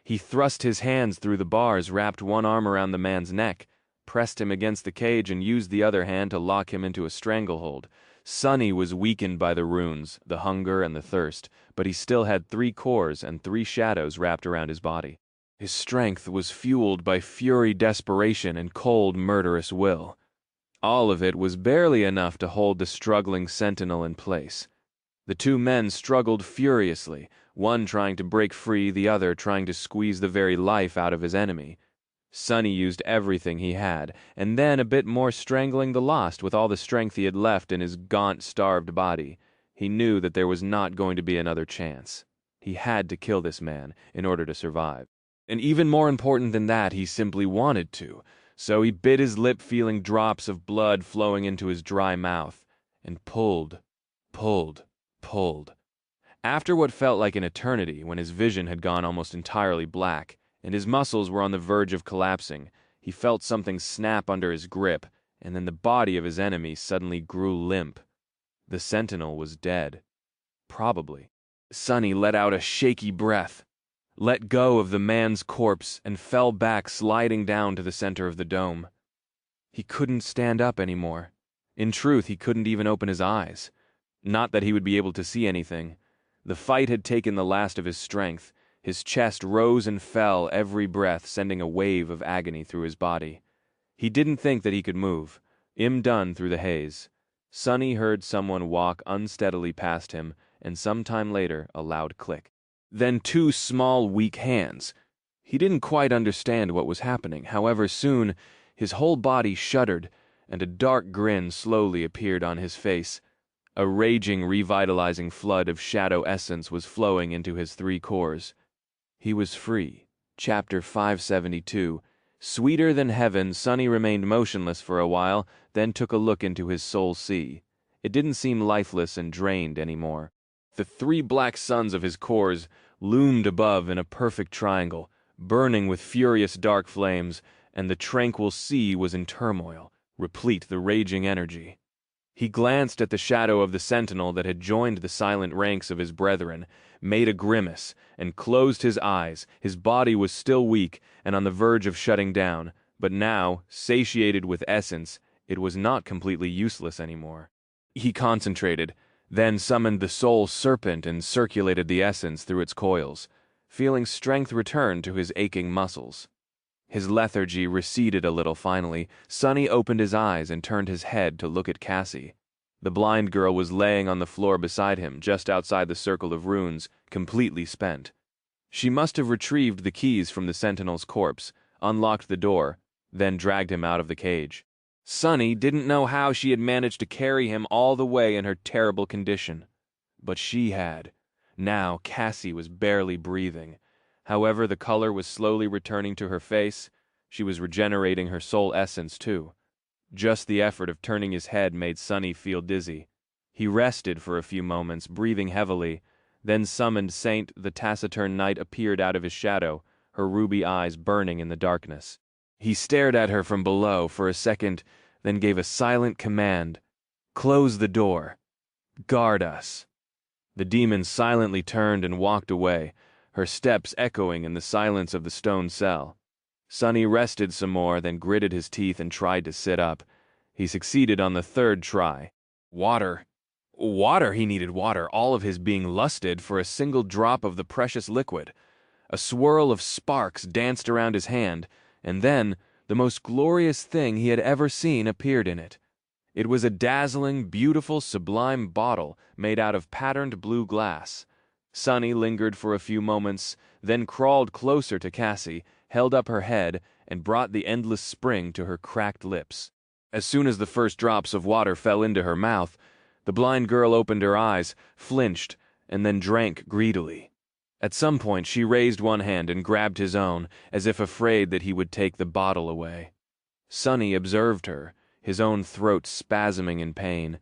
A: He thrust his hands through the bars, wrapped one arm around the man's neck, pressed him against the cage, and used the other hand to lock him into a stranglehold. Sonny was weakened by the runes, the hunger, and the thirst, but he still had 3 cores and 3 shadows wrapped around his body. His strength was fueled by fury, desperation, and cold, murderous will. All of it was barely enough to hold the struggling Sentinel in place. The 2 men struggled furiously, one trying to break free, the other trying to squeeze the very life out of his enemy. Sonny used everything he had, and then a bit more, strangling the Lost with all the strength he had left in his gaunt, starved body. He knew that there was not going to be another chance. He had to kill this man in order to survive. And even more important than that, he simply wanted to. So he bit his lip, feeling drops of blood flowing into his dry mouth, and pulled. After what felt like an eternity, when his vision had gone almost entirely black, and his muscles were on the verge of collapsing, he felt something snap under his grip, and then the body of his enemy suddenly grew limp. The Sentinel was dead. Probably. Sonny let out a shaky breath, let go of the man's corpse, and fell back, sliding down to the center of the dome. He couldn't stand up anymore. In truth, he couldn't even open his eyes. Not that he would be able to see anything. The fight had taken the last of his strength. His chest rose and fell every breath, sending a wave of agony through his body. He didn't think that he could move. Done through the haze. Sonny heard someone walk unsteadily past him, and some time later a loud click. Then 2 small, weak hands. He didn't quite understand what was happening. However, soon his whole body shuddered, and a dark grin slowly appeared on his face. A raging, revitalizing flood of shadow essence was flowing into his 3 cores. He was free. Chapter 572. Sweeter than heaven, Sonny remained motionless for a while, then took a look into his soul sea. It didn't seem lifeless and drained anymore. The 3 black suns of his cores loomed above in a perfect triangle, burning with furious dark flames, and the tranquil sea was in turmoil, replete the raging energy. He glanced at the shadow of the Sentinel that had joined the silent ranks of his brethren, made a grimace, and closed his eyes. His body was still weak and on the verge of shutting down, but now, satiated with essence, it was not completely useless anymore. He concentrated, then summoned the soul serpent and circulated the essence through its coils, feeling strength return to his aching muscles. His lethargy receded a little finally. Sonny opened his eyes and turned his head to look at Cassie. The blind girl was laying on the floor beside him, just outside the circle of runes, completely spent. She must have retrieved the keys from the Sentinel's corpse, unlocked the door, then dragged him out of the cage. Sonny didn't know how she had managed to carry him all the way in her terrible condition. But she had. Now Cassie was barely breathing. However, the color was slowly returning to her face. She was regenerating her soul essence, too. Just the effort of turning his head made Sonny feel dizzy. He rested for a few moments, breathing heavily, then summoned Saint. The taciturn knight appeared out of his shadow, her ruby eyes burning in the darkness. He stared at her from below for a second, then gave a silent command. "Close the door. Guard us." The demon silently turned and walked away, her steps echoing in the silence of the stone cell. Sonny rested some more, then gritted his teeth and tried to sit up. He succeeded on the 3rd try. "Water! Water, he needed water, all of his being lusted for a single drop of the precious liquid. A swirl of sparks danced around his hand, and then the most glorious thing he had ever seen appeared in it. It was a dazzling, beautiful, sublime bottle made out of patterned blue glass. Sunny lingered for a few moments, then crawled closer to Cassie, held up her head, and brought the endless spring to her cracked lips. As soon as the first drops of water fell into her mouth, the blind girl opened her eyes, flinched, and then drank greedily. At some point she raised one hand and grabbed his own, as if afraid that he would take the bottle away. Sunny observed her, his own throat spasming in pain.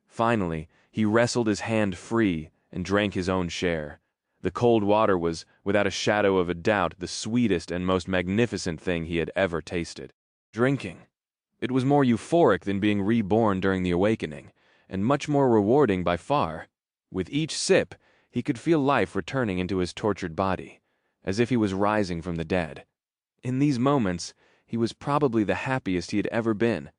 A: Finally, he wrestled his hand free and drank his own share. The cold water was, without a shadow of a doubt, the sweetest and most magnificent thing he had ever tasted. Drinking. It was more euphoric than being reborn during the awakening, and much more rewarding by far. With each sip, he could feel life returning into his tortured body, as if he was rising from the dead. In these moments, he was probably the happiest he had ever been.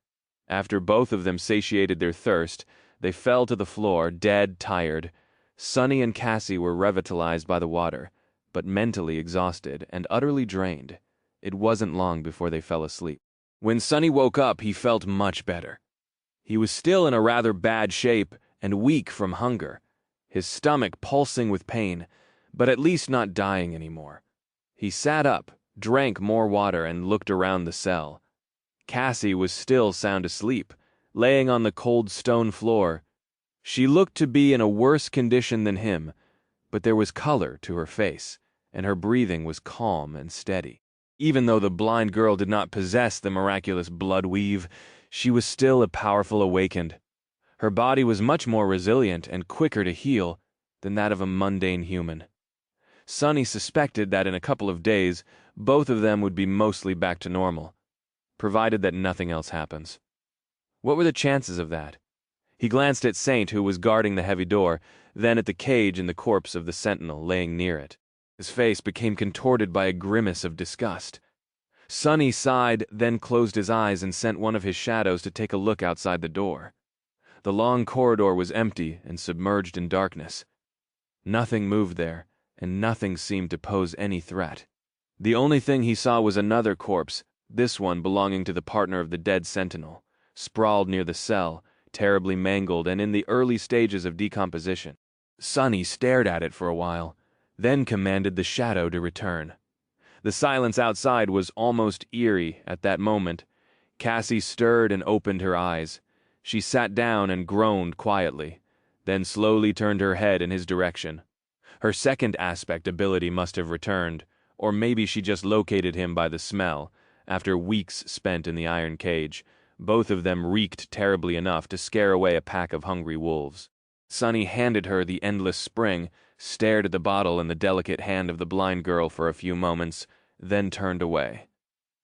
A: After both of them satiated their thirst, they fell to the floor, dead tired. Sunny and Cassie were revitalized by the water, but mentally exhausted and utterly drained. It wasn't long before they fell asleep. When Sunny woke up, he felt much better. He was still in a rather bad shape and weak from hunger, his stomach pulsing with pain, but at least not dying anymore. He sat up, drank more water, and looked around the cell. Cassie was still sound asleep, laying on the cold stone floor. She looked to be in a worse condition than him, but there was color to her face, and her breathing was calm and steady. Even though the blind girl did not possess the miraculous blood weave, she was still a powerful awakened. Her body was much more resilient and quicker to heal than that of a mundane human. Sunny suspected that in a couple of days, both of them would be mostly back to normal, provided that nothing else happens. What were the chances of that? He glanced at Saint, who was guarding the heavy door, then at the cage and the corpse of the sentinel laying near it. His face became contorted by a grimace of disgust. Sunny sighed, then closed his eyes and sent one of his shadows to take a look outside the door. The long corridor was empty and submerged in darkness. Nothing moved there, and nothing seemed to pose any threat. The only thing he saw was another corpse, this one belonging to the partner of the dead sentinel, sprawled near the cell, terribly mangled and in the early stages of decomposition. Sunny stared at it for a while, then commanded the shadow to return. The silence outside was almost eerie at that moment. Cassie stirred and opened her eyes. She sat down and groaned quietly, then slowly turned her head in his direction. Her second aspect ability must have returned, or maybe she just located him by the smell, after weeks spent in the iron cage. Both of them reeked terribly enough to scare away a pack of hungry wolves. Sunny handed her the endless spring, stared at the bottle in the delicate hand of the blind girl for a few moments, then turned away.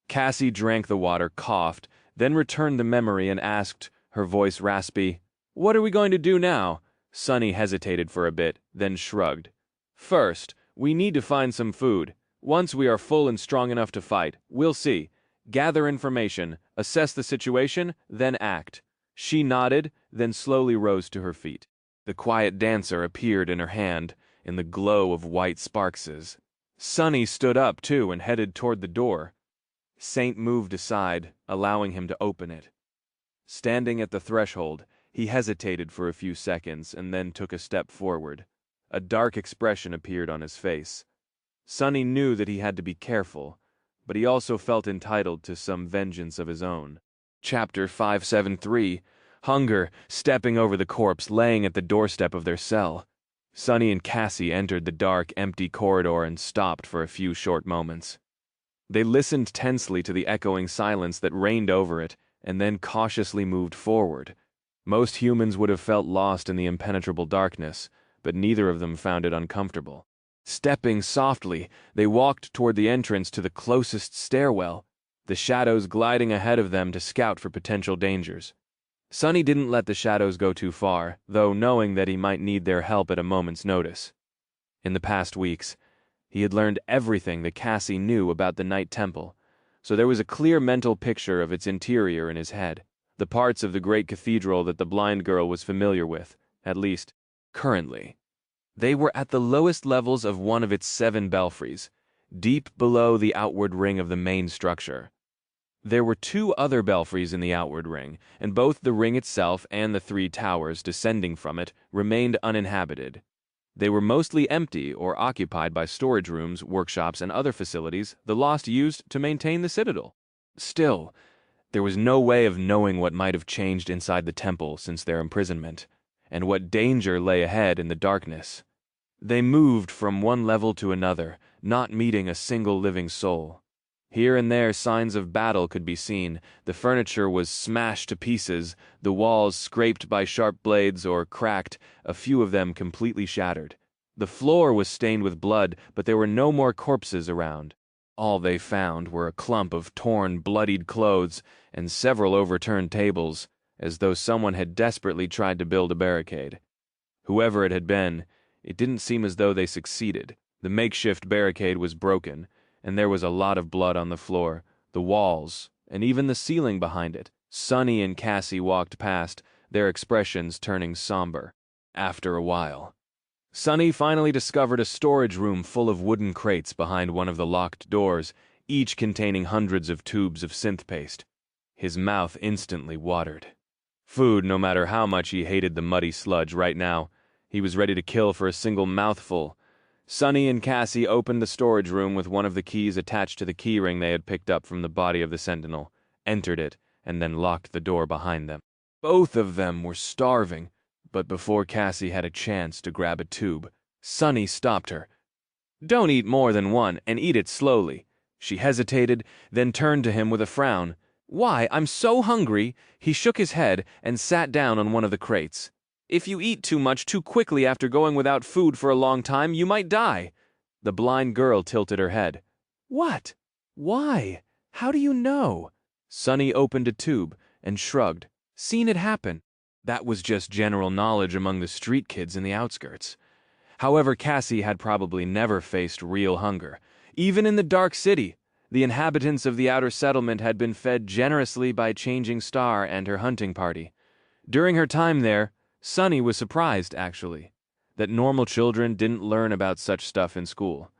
A: Cassie drank the water, coughed, then returned the memory and asked, her voice raspy, "What are we going to do now?" Sunny hesitated for a bit, then shrugged. "First, we need to find some food. Once we are full and strong enough to fight, we'll see. Gather information, assess the situation, then act." She nodded, then slowly rose to her feet. The quiet dancer appeared in her hand, in the glow of white sparkses. Sunny stood up, too, and headed toward the door. Saint moved aside, allowing him to open it. Standing at the threshold, he hesitated for a few seconds and then took a step forward. A dark expression appeared on his face. Sunny knew that he had to be careful, but he also felt entitled to some vengeance of his own. Chapter 573, Hunger, stepping over the corpse, laying at the doorstep of their cell. Sunny and Cassie entered the dark, empty corridor and stopped for a few short moments. They listened tensely to the echoing silence that reigned over it, and then cautiously moved forward. Most humans would have felt lost in the impenetrable darkness, but neither of them found it uncomfortable. Stepping softly, they walked toward the entrance to the closest stairwell, the shadows gliding ahead of them to scout for potential dangers. Sunny didn't let the shadows go too far, though knowing that he might need their help at a moment's notice. In the past weeks, he had learned everything that Cassie knew about the Night Temple, so there was a clear mental picture of its interior in his head, the parts of the great cathedral that the blind girl was familiar with, at least, currently. They were at the lowest levels of one of its 7 belfries, deep below the outward ring of the main structure. There were 2 other belfries in the outward ring, and both the ring itself and the 3 towers descending from it remained uninhabited. They were mostly empty or occupied by storage rooms, workshops, and other facilities the Lost used to maintain the citadel. Still, there was no way of knowing what might have changed inside the temple since their imprisonment, and what danger lay ahead in the darkness. They moved from one level to another, not meeting a single living soul. Here and there signs of battle could be seen. The furniture was smashed to pieces, the walls scraped by sharp blades or cracked, a few of them completely shattered. The floor was stained with blood, but there were no more corpses around. All they found were a clump of torn, bloodied clothes and several overturned tables, as though someone had desperately tried to build a barricade. Whoever it had been, it didn't seem as though they succeeded. The makeshift barricade was broken, and there was a lot of blood on the floor, the walls, and even the ceiling behind it. Sunny and Cassie walked past, their expressions turning somber. After a while, Sunny finally discovered a storage room full of wooden crates behind one of the locked doors, each containing hundreds of tubes of synth paste. His mouth instantly watered. Food, no matter how much he hated the muddy sludge right now, he was ready to kill for a single mouthful. Sunny and Cassie opened the storage room with one of the keys attached to the keyring they had picked up from the body of the Sentinel, entered it, and then locked the door behind them. Both of them were starving, but before Cassie had a chance to grab a tube, Sunny stopped her. "Don't eat more than one, and eat it slowly." She hesitated, then turned to him with a frown. "Why, I'm so hungry." He shook his head and sat down on one of the crates. "If you eat too much too quickly after going without food for a long time, you might die." The blind girl tilted her head. "What? Why? How do you know?" Sunny opened a tube and shrugged. "Seen it happen." That was just general knowledge among the street kids in the outskirts. However, Cassie had probably never faced real hunger. Even in the Dark City, the inhabitants of the outer settlement had been fed generously by Changing Star and her hunting party. During her time there, Sunny was surprised, actually, that normal children didn't learn about such stuff in school.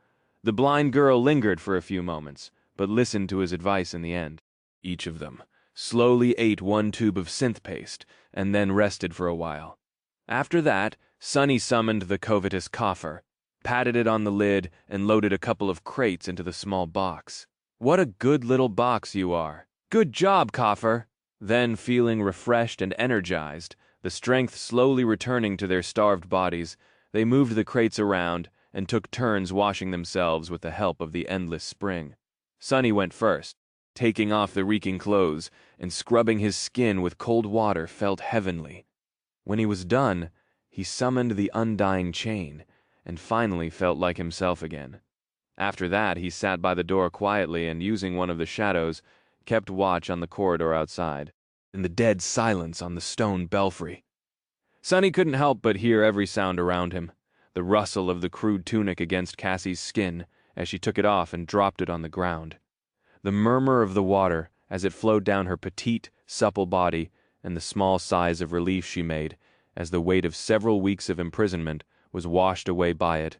A: The blind girl lingered for a few moments, but listened to his advice in the end. Each of them slowly ate one tube of synth paste, and then rested for a while. After that, Sunny summoned the covetous coffer, patted it on the lid, and loaded a couple of crates into the small box. "What a good little box you are. Good job, coffer." Then, feeling refreshed and energized, the strength slowly returning to their starved bodies, they moved the crates around and took turns washing themselves with the help of the endless spring. Sunny went first. Taking off the reeking clothes and scrubbing his skin with cold water felt heavenly. When he was done, he summoned the undying chain, and finally felt like himself again. After that, he sat by the door quietly and, using one of the shadows, kept watch on the corridor outside, in the dead silence on the stone belfry. Sunny couldn't help but hear every sound around him, the rustle of the crude tunic against Cassie's skin as she took it off and dropped it on the ground, the murmur of the water as it flowed down her petite, supple body, and the small sighs of relief she made as the weight of several weeks of imprisonment was washed away by it.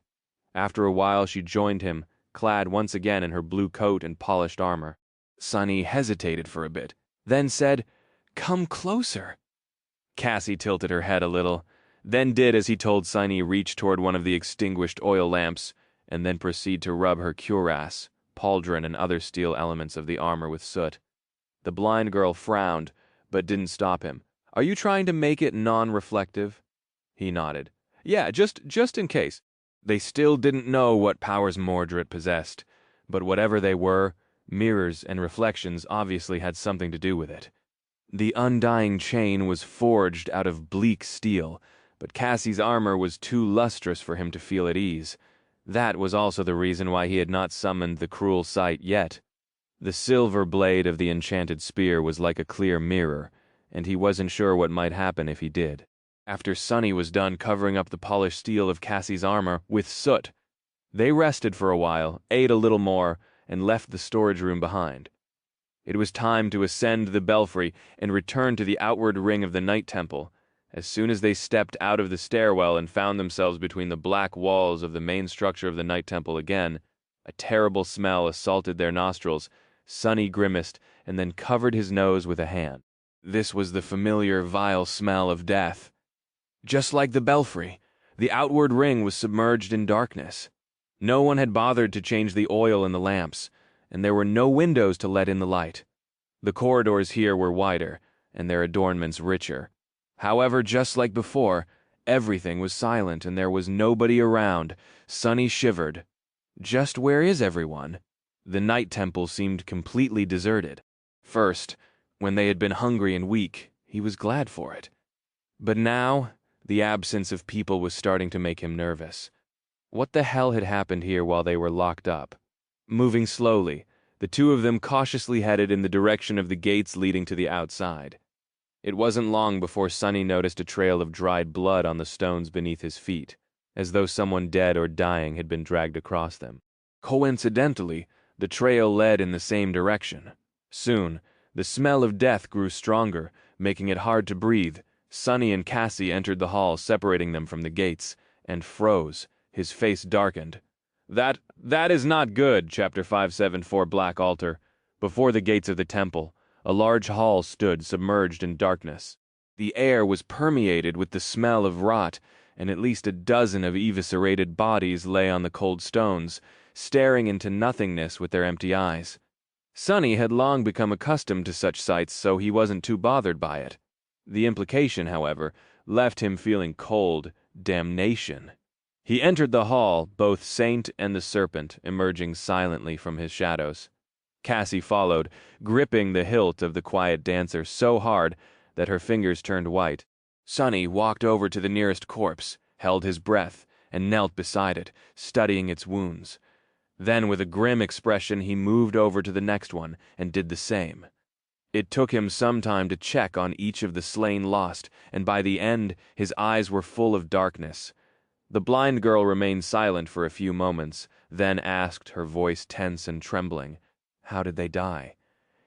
A: After a while she joined him, clad once again in her blue coat and polished armor. Sunny hesitated for a bit, then said, "Come closer." Cassie tilted her head a little, then did as he told Sunny, reach toward one of the extinguished oil lamps, and then proceed to rub her cuirass, pauldron, and other steel elements of the armor with soot. The blind girl frowned, but didn't stop him. "Are you trying to make it non-reflective?" He nodded. "Yeah, just in case." They still didn't know what powers Mordred possessed, but whatever they were, mirrors and reflections obviously had something to do with it. The undying chain was forged out of bleak steel, but Cassie's armor was too lustrous for him to feel at ease. That was also the reason why he had not summoned the cruel sight yet. The silver blade of the enchanted spear was like a clear mirror, and he wasn't sure what might happen if he did. After Sunny was done covering up the polished steel of Cassie's armor with soot, they rested for a while, ate a little more, and left the storage room behind. It was time to ascend the belfry and return to the outward ring of the Night Temple, As soon as they stepped out of the stairwell and found themselves between the black walls of the main structure of the Night Temple again, a terrible smell assaulted their nostrils. Sonny grimaced and then covered his nose with a hand. This was the familiar, vile smell of death. Just like the belfry, the outward ring was submerged in darkness. No one had bothered to change the oil in the lamps, and there were no windows to let in the light. The corridors here were wider, and their adornments richer. However, just like before, everything was silent and there was nobody around. Sonny shivered. Just where is everyone? The Night Temple seemed completely deserted. First, when they had been hungry and weak, he was glad for it. But now, the absence of people was starting to make him nervous. What the hell had happened here while they were locked up? Moving slowly, the two of them cautiously headed in the direction of the gates leading to the outside. It wasn't long before Sonny noticed a trail of dried blood on the stones beneath his feet, as though someone dead or dying had been dragged across them. Coincidentally, the trail led in the same direction. Soon, the smell of death grew stronger, making it hard to breathe. Sonny and Cassie entered the hall separating them from the gates, and froze. His face darkened. That is not good, Chapter 574 Black Altar. Before the gates of the temple, a large hall stood submerged in darkness. The air was permeated with the smell of rot, and at least a dozen of eviscerated bodies lay on the cold stones, staring into nothingness with their empty eyes. Sonny had long become accustomed to such sights, so he wasn't too bothered by it. The implication, however, left him feeling cold damnation. He entered the hall, both Saint and the Serpent emerging silently from his shadows. Cassie followed, gripping the hilt of the quiet dancer so hard that her fingers turned white. Sonny walked over to the nearest corpse, held his breath, and knelt beside it, studying its wounds. Then, with a grim expression, he moved over to the next one and did the same. It took him some time to check on each of the slain lost, and by the end, his eyes were full of darkness. The blind girl remained silent for a few moments, then asked, her voice tense and trembling, "How did they die?"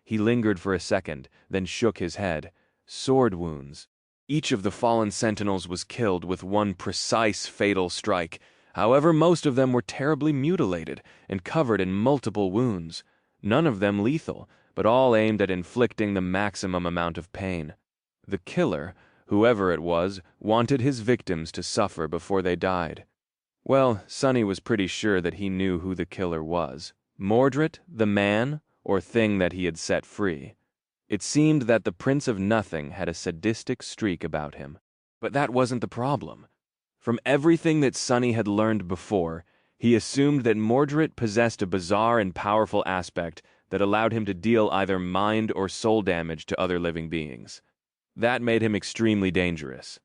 A: He lingered for a second, then shook his head. Sword wounds. Each of the fallen Sentinels was killed with one precise fatal strike. However, most of them were terribly mutilated and covered in multiple wounds. None of them lethal, but all aimed at inflicting the maximum amount of pain. The killer, whoever it was, wanted his victims to suffer before they died. Well, Sonny was pretty sure that he knew who the killer was. Mordred, the man, or thing that he had set free. It seemed that the Prince of Nothing had a sadistic streak about him. But that wasn't the problem. From everything that Sonny had learned before, he assumed that Mordred possessed a bizarre and powerful aspect that allowed him to deal either mind or soul damage to other living beings. That made him extremely dangerous.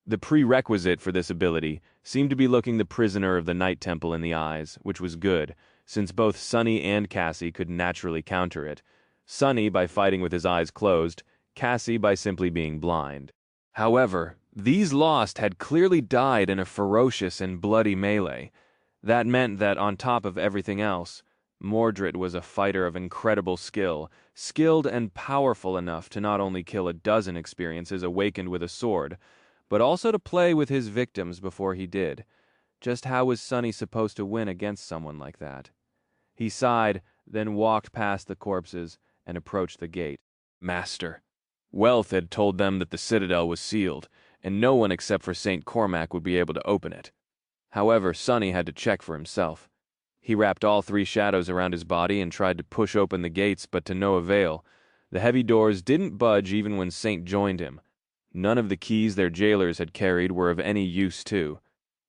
A: The prerequisite for this ability seemed to be looking the prisoner of the Night Temple in the eyes, which was good, since both Sonny and Cassie could naturally counter it. Sonny by fighting with his eyes closed, Cassie by simply being blind. However, these lost had clearly died in a ferocious and bloody melee. That meant that on top of everything else, Mordred was a fighter of incredible skill, skilled and powerful enough to not only kill a dozen experiences awakened with a sword, but also to play with his victims before he did. Just how was Sonny supposed to win against someone like that? He sighed, then walked past the corpses and approached the gate. Master. Wealth had told them that the citadel was sealed, and no one except for St. Cormac would be able to open it. However, Sonny had to check for himself. He wrapped all three shadows around his body and tried to push open the gates, but to no avail. The heavy doors didn't budge even when Saint joined him. None of the keys their jailers had carried were of any use, too.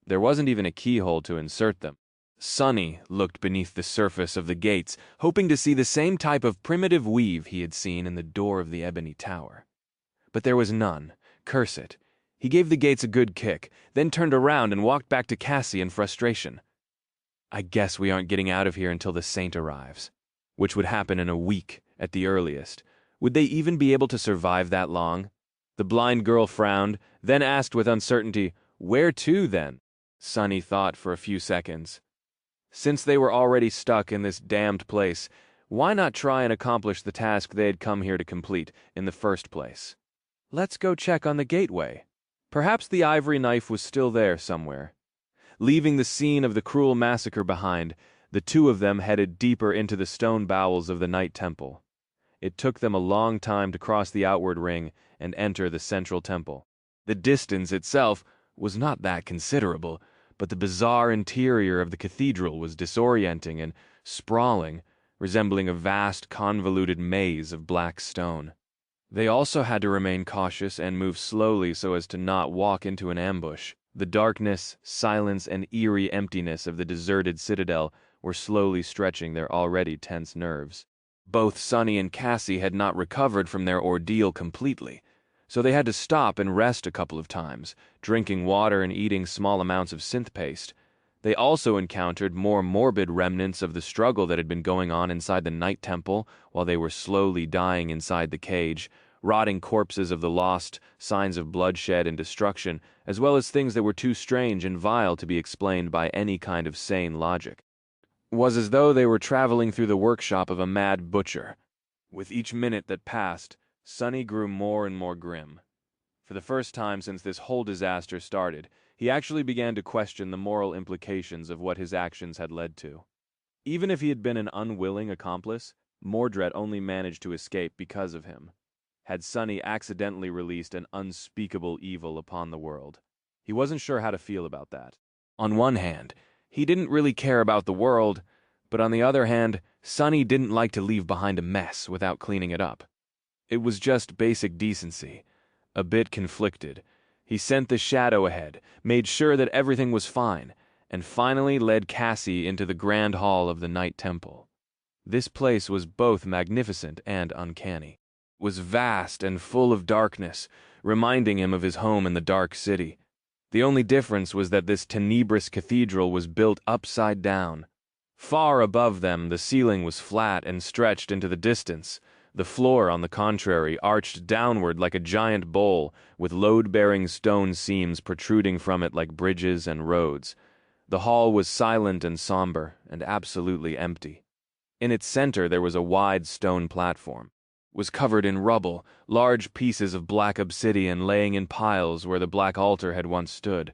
A: There wasn't even a keyhole to insert them. Sonny looked beneath the surface of the gates, hoping to see the same type of primitive weave he had seen in the door of the Ebony Tower. But there was none. Curse it. He gave the gates a good kick, then turned around and walked back to Cassie in frustration. I guess we aren't getting out of here until the Saint arrives, which would happen in a week at the earliest. Would they even be able to survive that long? The blind girl frowned, then asked with uncertainty, "Where to, then?" Sonny thought for a few seconds. Since they were already stuck in this damned place, why not try and accomplish the task they had come here to complete in the first place? Let's go check on the gateway. Perhaps the ivory knife was still there somewhere. Leaving the scene of the cruel massacre behind, the two of them headed deeper into the stone bowels of the Night Temple. It took them a long time to cross the outward ring and enter the central temple. The distance itself was not that considerable, but the bizarre interior of the cathedral was disorienting and sprawling, resembling a vast convoluted maze of black stone. They also had to remain cautious and move slowly so as to not walk into an ambush. The darkness, silence, and eerie emptiness of the deserted citadel were slowly stretching their already tense nerves. Both Sunny and Cassie had not recovered from their ordeal completely, so they had to stop and rest a couple of times, drinking water and eating small amounts of synth paste. They also encountered more morbid remnants of the struggle that had been going on inside the Night Temple while they were slowly dying inside the cage, rotting corpses of the lost, signs of bloodshed and destruction, as well as things that were too strange and vile to be explained by any kind of sane logic. It was as though they were traveling through the workshop of a mad butcher. With each minute that passed, Sunny grew more and more grim. For the first time since this whole disaster started, he actually began to question the moral implications of what his actions had led to. Even if he had been an unwilling accomplice, Mordred only managed to escape because of him. Had Sunny accidentally released an unspeakable evil upon the world? He wasn't sure how to feel about that. On one hand, he didn't really care about the world, but on the other hand, Sunny didn't like to leave behind a mess without cleaning it up. It was just basic decency. A bit conflicted, he sent the shadow ahead, made sure that everything was fine, and finally led Cassie into the grand hall of the Night Temple. This place was both magnificent and uncanny. It was vast and full of darkness, reminding him of his home in the Dark City. The only difference was that this tenebrous cathedral was built upside down. Far above them, the ceiling was flat and stretched into the distance. The floor, on the contrary, arched downward like a giant bowl, with load-bearing stone seams protruding from it like bridges and roads. The hall was silent and somber, and absolutely empty. In its center there was a wide stone platform. It was covered in rubble, large pieces of black obsidian laying in piles where the black altar had once stood.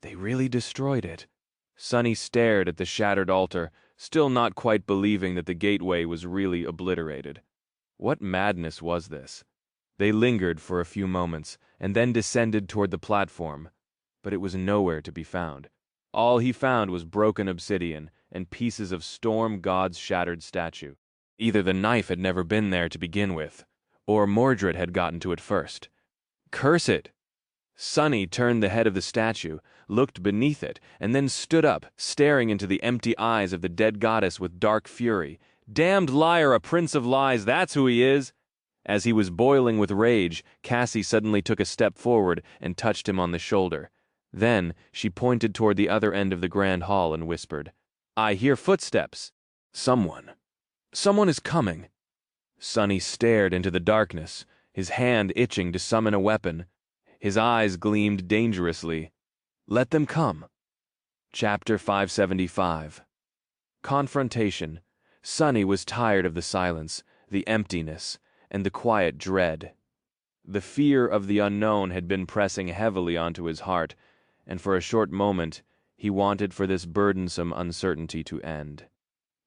A: They really destroyed it. Sunny stared at the shattered altar, still not quite believing that the gateway was really obliterated. What madness was this? They lingered for a few moments, and then descended toward the platform, but it was nowhere to be found. All he found was broken obsidian and pieces of Storm God's shattered statue. Either the knife had never been there to begin with, or Mordred had gotten to it first. Curse it! Sunny turned the head of the statue, looked beneath it, and then stood up, staring into the empty eyes of the dead goddess with dark fury. Damned liar, a prince of lies, that's who he is! As he was boiling with rage, Cassie suddenly took a step forward and touched him on the shoulder. Then she pointed toward the other end of the grand hall and whispered, "I hear footsteps. Someone is coming." Sunny stared into the darkness, his hand itching to summon a weapon. His eyes gleamed dangerously. Let them come. Chapter 575. Confrontation. Sunny was tired of the silence, the emptiness, and the quiet dread. The fear of the unknown had been pressing heavily onto his heart, and for a short moment he wanted for this burdensome uncertainty to end,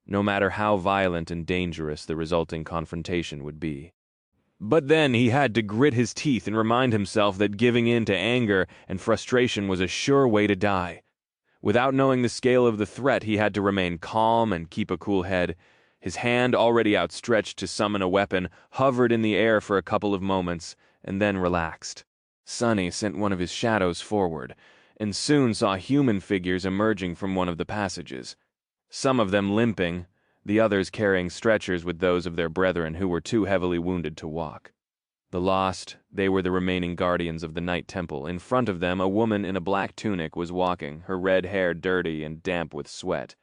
A: no matter how violent and dangerous the resulting confrontation would be. But then he had to grit his teeth and remind himself that giving in to anger and frustration was a sure way to die. Without knowing the scale of the threat, he had to remain calm and keep a cool head. His hand, already outstretched to summon a weapon, hovered in the air for a couple of moments, and then relaxed. Sunny sent one of his shadows forward, and soon saw human figures emerging from one of the passages. Some of them limping, the others carrying stretchers with those of their brethren who were too heavily wounded to walk. The lost, they were the remaining guardians of the Night Temple. In front of them, a woman in a black tunic was walking, her red hair dirty and damp with sweat.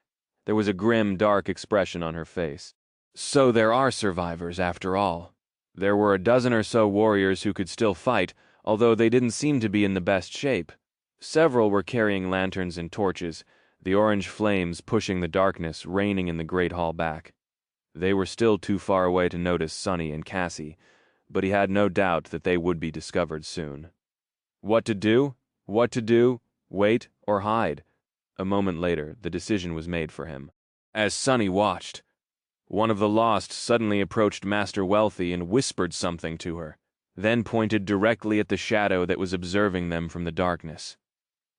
A: There was a grim, dark expression on her face. So there are survivors, after all. There were a dozen or so warriors who could still fight, although they didn't seem to be in the best shape. Several were carrying lanterns and torches, the orange flames pushing the darkness, raining in the great hall back. They were still too far away to notice Sunny and Cassie, but he had no doubt that they would be discovered soon. What to do? What to do? Wait or hide? A moment later, the decision was made for him. As Sonny watched, one of the lost suddenly approached Master Wealthy and whispered something to her, then pointed directly at the shadow that was observing them from the darkness.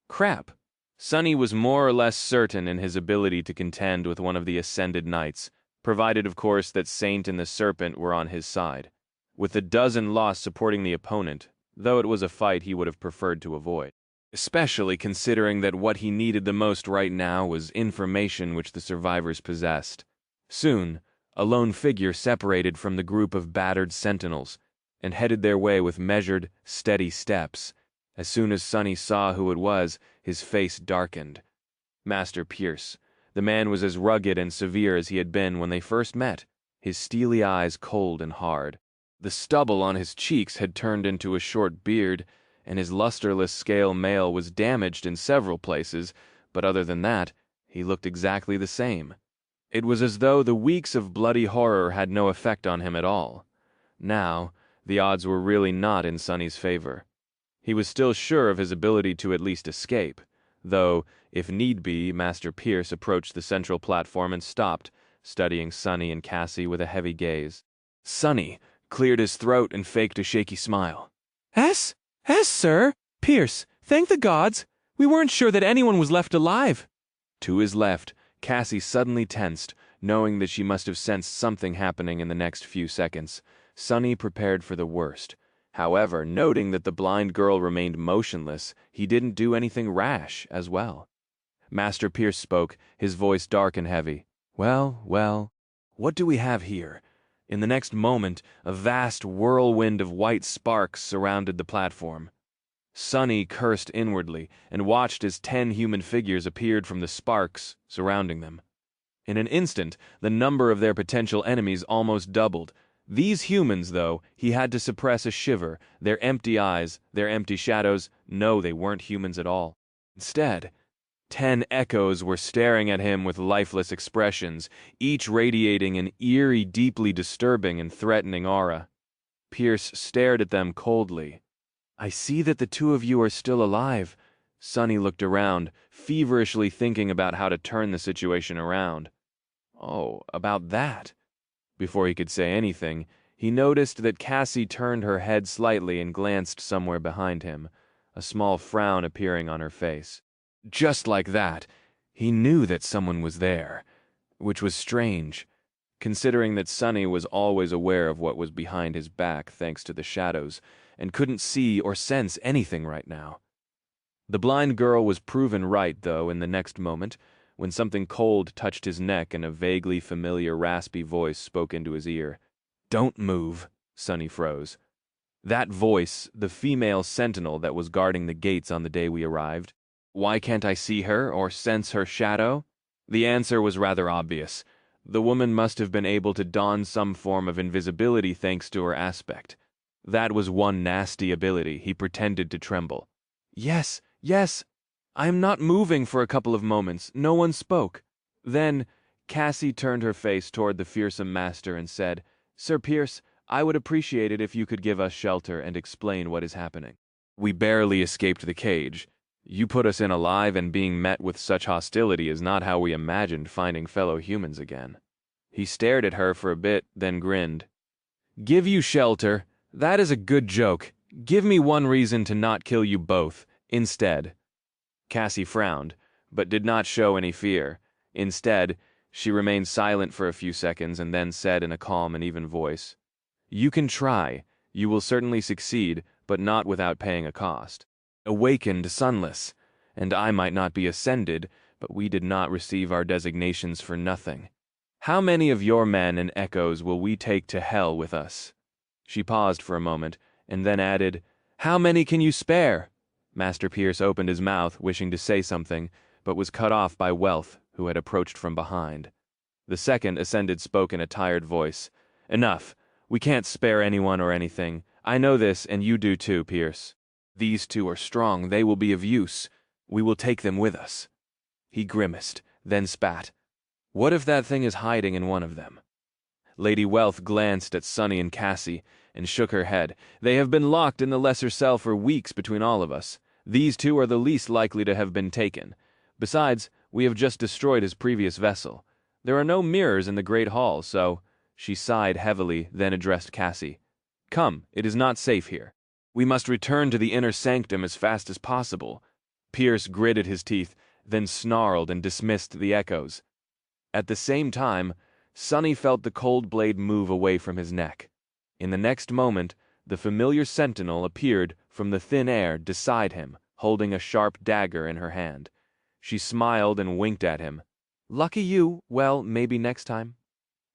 A: Crap! Sonny was more or less certain in his ability to contend with one of the ascended knights, provided of course that Saint and the Serpent were on his side. With a dozen lost supporting the opponent, though it was a fight he would have preferred to avoid. Especially considering that what he needed the most right now was information which the survivors possessed. Soon, a lone figure separated from the group of battered sentinels, and headed their way with measured, steady steps. As soon as Sonny saw who it was, his face darkened. Master Pierce. The man was as rugged and severe as he had been when they first met, his steely eyes cold and hard. The stubble on his cheeks had turned into a short beard, and his lusterless scale mail was damaged in several places, but other than that, he looked exactly the same. It was as though the weeks of bloody horror had no effect on him at all. Now, the odds were really not in Sonny's favor. He was still sure of his ability to at least escape, though, if need be, Master Pierce approached the central platform and stopped, studying Sonny and Cassie with a heavy gaze. Sonny cleared his throat and faked a shaky smile.
B: "Yes, sir. Pierce, thank the gods. We weren't sure that anyone was left alive."
A: To his left, Cassie suddenly tensed, knowing that she must have sensed something happening in the next few seconds. Sonny prepared for the worst. However, noting that the blind girl remained motionless, he didn't do anything rash as well. Master Pierce spoke, his voice dark and heavy. Well, what do we have here? In the next moment, a vast whirlwind of white sparks surrounded the platform. Sonny cursed inwardly and watched as 10 human figures appeared from the sparks surrounding them. In an instant, the number of their potential enemies almost doubled. These humans, though, he had to suppress a shiver, their empty eyes, their empty shadows. No, they weren't humans at all. Instead, 10 echoes were staring at him with lifeless expressions, each radiating an eerie, deeply disturbing and threatening aura. Pierce stared at them coldly. "I see that the two of you are still alive." Sonny looked around, feverishly thinking about how to turn the situation around. Oh, about that. Before he could say anything, he noticed that Cassie turned her head slightly and glanced somewhere behind him, a small frown appearing on her face. Just like that, he knew that someone was there, which was strange, considering that Sonny was always aware of what was behind his back thanks to the shadows, and couldn't see or sense anything right now. The blind girl was proven right, though, in the next moment, when something cold touched his neck and a vaguely familiar raspy voice spoke into his ear. "Don't move," Sonny froze. That voice, the female sentinel that was guarding the gates on the day we arrived. Why can't I see her or sense her shadow? The answer was rather obvious. The woman must have been able to don some form of invisibility thanks to her aspect. That was one nasty ability. He pretended to tremble. Yes, I am not moving for a couple of moments. No one spoke. Then Cassie turned her face toward the fearsome master and said, "Sir Pierce, I would appreciate it if you could give us shelter and explain what is happening. We barely escaped the cage. You put us in alive, and being met with such hostility is not how we imagined finding fellow humans again." He stared at her for a bit, then grinned. "Give you shelter? That is a good joke. Give me one reason to not kill you both, instead." Cassie frowned, but did not show any fear. Instead, she remained silent for a few seconds and then said in a calm and even voice, "You can try. You will certainly succeed, but not without paying a cost. Awakened sunless, and I might not be ascended, but we did not receive our designations for nothing. How many of your men and echoes will we take to hell with us?" She paused for a moment, and then added, "How many can you spare?" Master Pierce opened his mouth, wishing to say something, but was cut off by Wealth, who had approached from behind. The second ascended spoke in a tired voice. "Enough. We can't spare anyone or anything. I know this, and you do too, Pierce. These two are strong. They will be of use. We will take them with us." He grimaced, then spat. "What if that thing is hiding in one of them?" Lady Wealth glanced at Sunny and Cassie and shook her head. They have been locked in the lesser cell for weeks between all of us. These two are the least likely to have been taken. Besides, we have just destroyed his previous vessel. There are no mirrors in the Great Hall, so... She sighed heavily, then addressed Cassie. Come, it is not safe here. We must return to the inner sanctum as fast as possible. Pierce gritted his teeth, then snarled and dismissed the echoes. At the same time, Sunny felt the cold blade move away from his neck. In the next moment, the familiar sentinel appeared from the thin air beside him, holding a sharp dagger in her hand. She smiled and winked at him. Lucky you, well, maybe next time.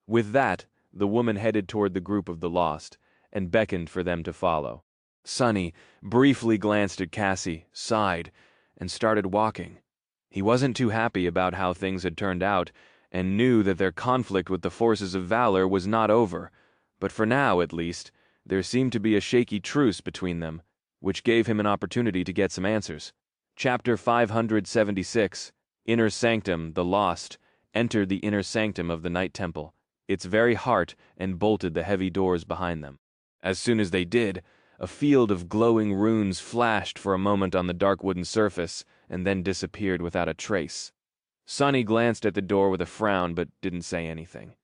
A: With that, the woman headed toward the group of the lost, and beckoned for them to follow. Sunny briefly glanced at Cassie, sighed, and started walking. He wasn't too happy about how things had turned out, and knew that their conflict with the forces of valor was not over, but for now, at least, there seemed to be a shaky truce between them, which gave him an opportunity to get some answers. Chapter 576, Inner Sanctum, the Lost, entered the inner sanctum of the Night Temple, its very heart, and bolted the heavy doors behind them. As soon as they did, a field of glowing runes flashed for a moment on the dark wooden surface, and then disappeared without a trace. Sunny glanced at the door with a frown, but didn't say anything.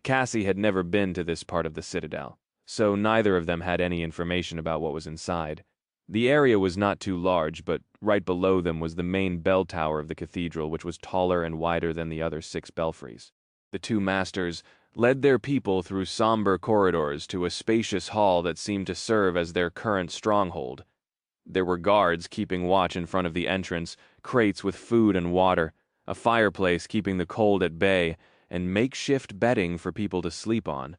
A: Cassie had never been to this part of the citadel, so neither of them had any information about what was inside. The area was not too large, but right below them was the main bell tower of the cathedral, which was taller and wider than the other 6 belfries. The two masters led their people through somber corridors to a spacious hall that seemed to serve as their current stronghold. There were guards keeping watch in front of the entrance, crates with food and water, a fireplace keeping the cold at bay, and makeshift bedding for people to sleep on.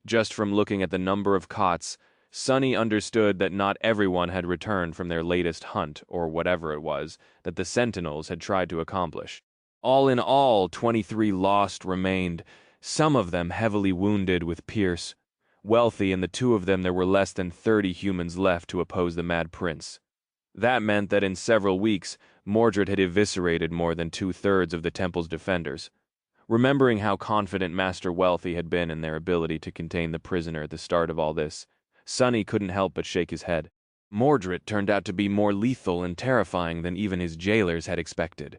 A: Just from looking at the number of cots, Sunny understood that not everyone had returned from their latest hunt, or whatever it was, that the Sentinels had tried to accomplish. All in all, 23 lost remained, some of them heavily wounded with Pierce. Wealthy, and the two of them there were less than 30 humans left to oppose the Mad Prince. That meant that in several weeks, Mordred had eviscerated more than 2/3 of the temple's defenders. Remembering how confident Master Wealthy had been in their ability to contain the prisoner at the start of all this, Sunny couldn't help but shake his head. Mordred turned out to be more lethal and terrifying than even his jailers had expected.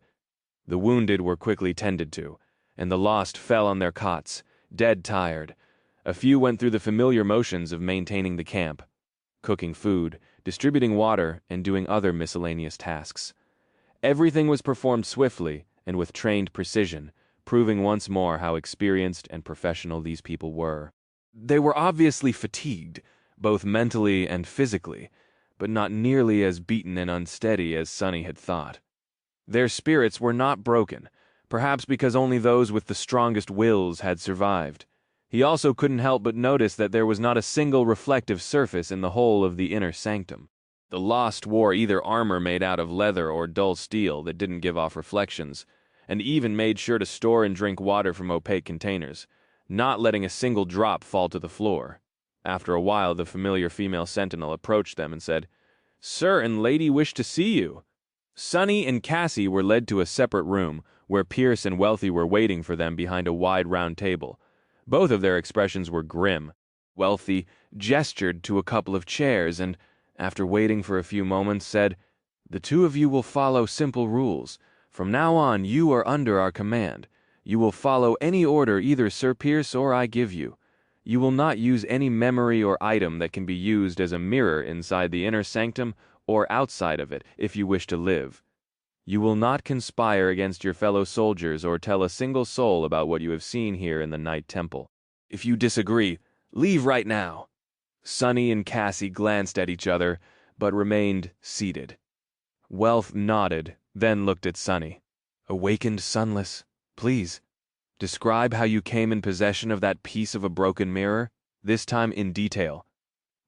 A: The wounded were quickly tended to, and the lost fell on their cots, dead tired. A few went through the familiar motions of maintaining the camp, cooking food, distributing water, and doing other miscellaneous tasks. Everything was performed swiftly and with trained precision, proving once more how experienced and professional these people were. They were obviously fatigued, both mentally and physically, but not nearly as beaten and unsteady as Sunny had thought. Their spirits were not broken, perhaps because only those with the strongest wills had survived. He also couldn't help but notice that there was not a single reflective surface in the whole of the inner sanctum. The lost wore either armor made out of leather or dull steel that didn't give off reflections, and even made sure to store and drink water from opaque containers, not letting a single drop fall to the floor. After a while, the familiar female sentinel approached them and said, "Sir and lady wish to see you." Sunny and Cassie were led to a separate room, where Pierce and Wealthy were waiting for them behind a wide round table. Both of their expressions were grim. Wealthy gestured to a couple of chairs and, after waiting for a few moments, said, "The two of you will follow simple rules. From now on, you are under our command. You will follow any order either Sir Pierce or I give you. You will not use any memory or item that can be used as a mirror inside the inner sanctum or outside of it if you wish to live. You will not conspire against your fellow soldiers or tell a single soul about what you have seen here in the Night Temple. If you disagree, leave right now." Sunny and Cassie glanced at each other, but remained seated. Wealth nodded, then looked at Sunny. "Awakened Sunless, please, describe how you came in possession of that piece of a broken mirror, this time in detail."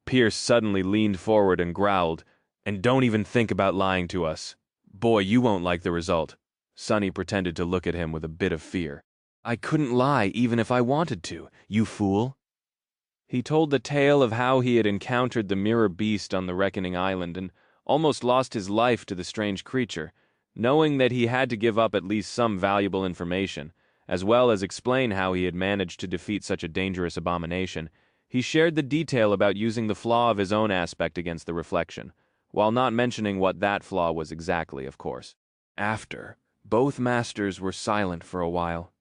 A: Pierce suddenly leaned forward and growled, "And don't even think about lying to us. Boy, you won't like the result." Sunny pretended to look at him with a bit of fear. "I couldn't lie even if I wanted to, you fool." He told the tale of how he had encountered the mirror beast on the Reckoning Island and almost lost his life to the strange creature, knowing that he had to give up at least some valuable information, as well as explain how he had managed to defeat such a dangerous abomination. He shared the detail about using the flaw of his own aspect against the reflection, while not mentioning what that flaw was exactly, of course. After, both masters were silent for a while.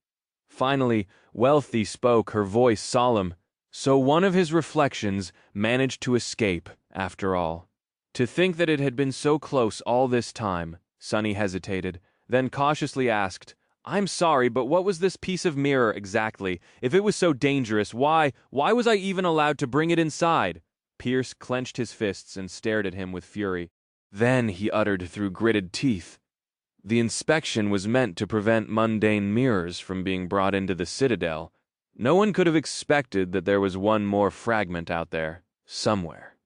A: Finally, Wealthy spoke, her voice solemn. So one of his reflections managed to escape, after all. To think that it had been so close all this time, Sonny hesitated, then cautiously asked, "I'm sorry, but what was this piece of mirror exactly? If it was so dangerous, why was I even allowed to bring it inside?" Pierce clenched his fists and stared at him with fury. Then he uttered through gritted teeth, "The inspection was meant to prevent mundane mirrors from being brought into the Citadel. No one could have expected that there was one more fragment out there, somewhere.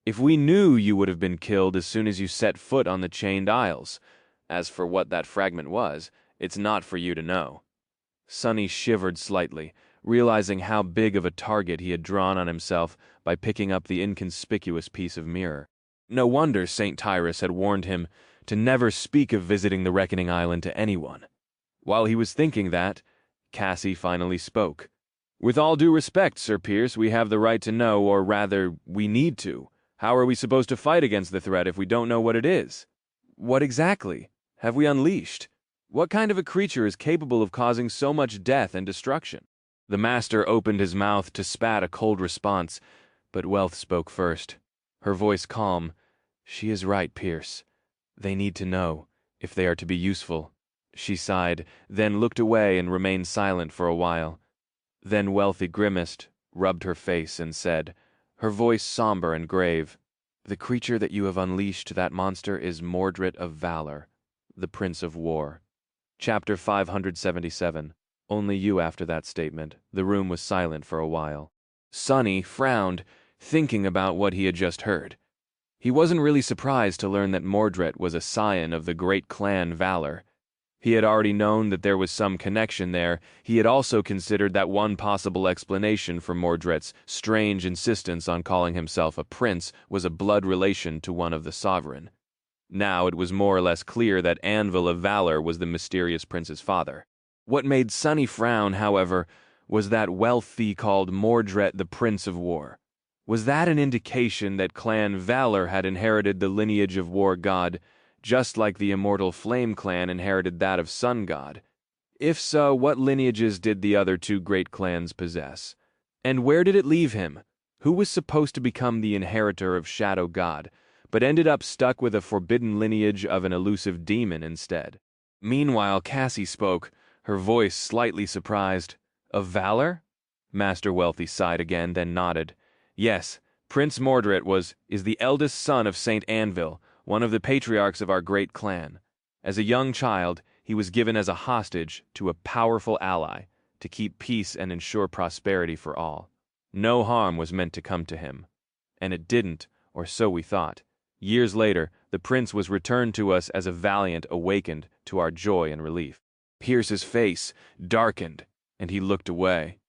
A: If we knew, you would have been killed as soon as you set foot on the chained aisles. As for what that fragment was, it's not for you to know." Sonny shivered slightly, realizing how big of a target he had drawn on himself by picking up the inconspicuous piece of mirror. No wonder St. Tyrus had warned him to never speak of visiting the Reckoning Island to anyone. While he was thinking that, Cassie finally spoke. "With all due respect, Sir Pierce, we have the right to know, or rather, we need to. How are we supposed to fight against the threat if we don't know what it is? What exactly have we unleashed? What kind of a creature is capable of causing so much death and destruction?" The master opened his mouth to spat a cold response, but Wealth spoke first, her voice calm. "She is right, Pierce. They need to know, if they are to be useful." She sighed, then looked away and remained silent for a while. Then Wealthy grimaced, rubbed her face, and said, her voice somber and grave, "The creature that you have unleashed to that monster is Mordred of Valor, the Prince of War." Chapter 577. Only you after that statement. The room was silent for a while. Sonny frowned, thinking about what he had just heard. He wasn't really surprised to learn that Mordred was a scion of the great clan Valor. He had already known that there was some connection there. He had also considered that one possible explanation for Mordred's strange insistence on calling himself a prince was a blood relation to one of the sovereign. Now it was more or less clear that Anvil of Valor was the mysterious prince's father. What made Sonny frown, however, was that Wealthy called Mordred the Prince of War. Was that an indication that Clan Valor had inherited the lineage of War God, just like the immortal Flame Clan inherited that of Sun God? If so, what lineages did the other two great clans possess? And where did it leave him? Who was supposed to become the inheritor of Shadow God, but ended up stuck with a forbidden lineage of an elusive demon instead? Meanwhile, Cassie spoke, her voice slightly surprised. "Of Valor?" Master Wealthy sighed again, then nodded. "Yes, Prince Mordred is the eldest son of Saint Anvil, one of the patriarchs of our great clan. As a young child, he was given as a hostage to a powerful ally to keep peace and ensure prosperity for all. No harm was meant to come to him. And it didn't, or so we thought. Years later, the prince was returned to us as a valiant awakened to our joy and relief." Pierce's face darkened, and he looked away.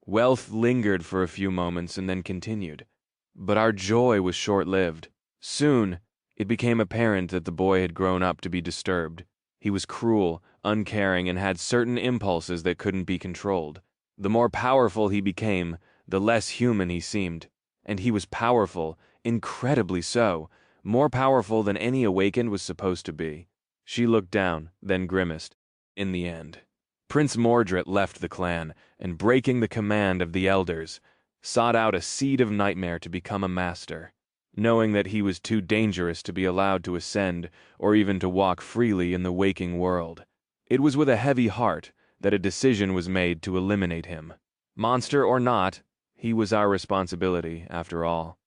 A: Wealth lingered for a few moments and then continued. "But our joy was short-lived. Soon, it became apparent that the boy had grown up to be disturbed. He was cruel, uncaring, and had certain impulses that couldn't be controlled. The more powerful he became, the less human he seemed. And he was powerful, incredibly so, more powerful than any awakened was supposed to be." She looked down, then grimaced. "In the end, Prince Mordred left the clan, and breaking the command of the elders, sought out a seed of nightmare to become a master, knowing that he was too dangerous to be allowed to ascend or even to walk freely in the waking world. It was with a heavy heart that a decision was made to eliminate him. Monster or not, he was our responsibility, after all."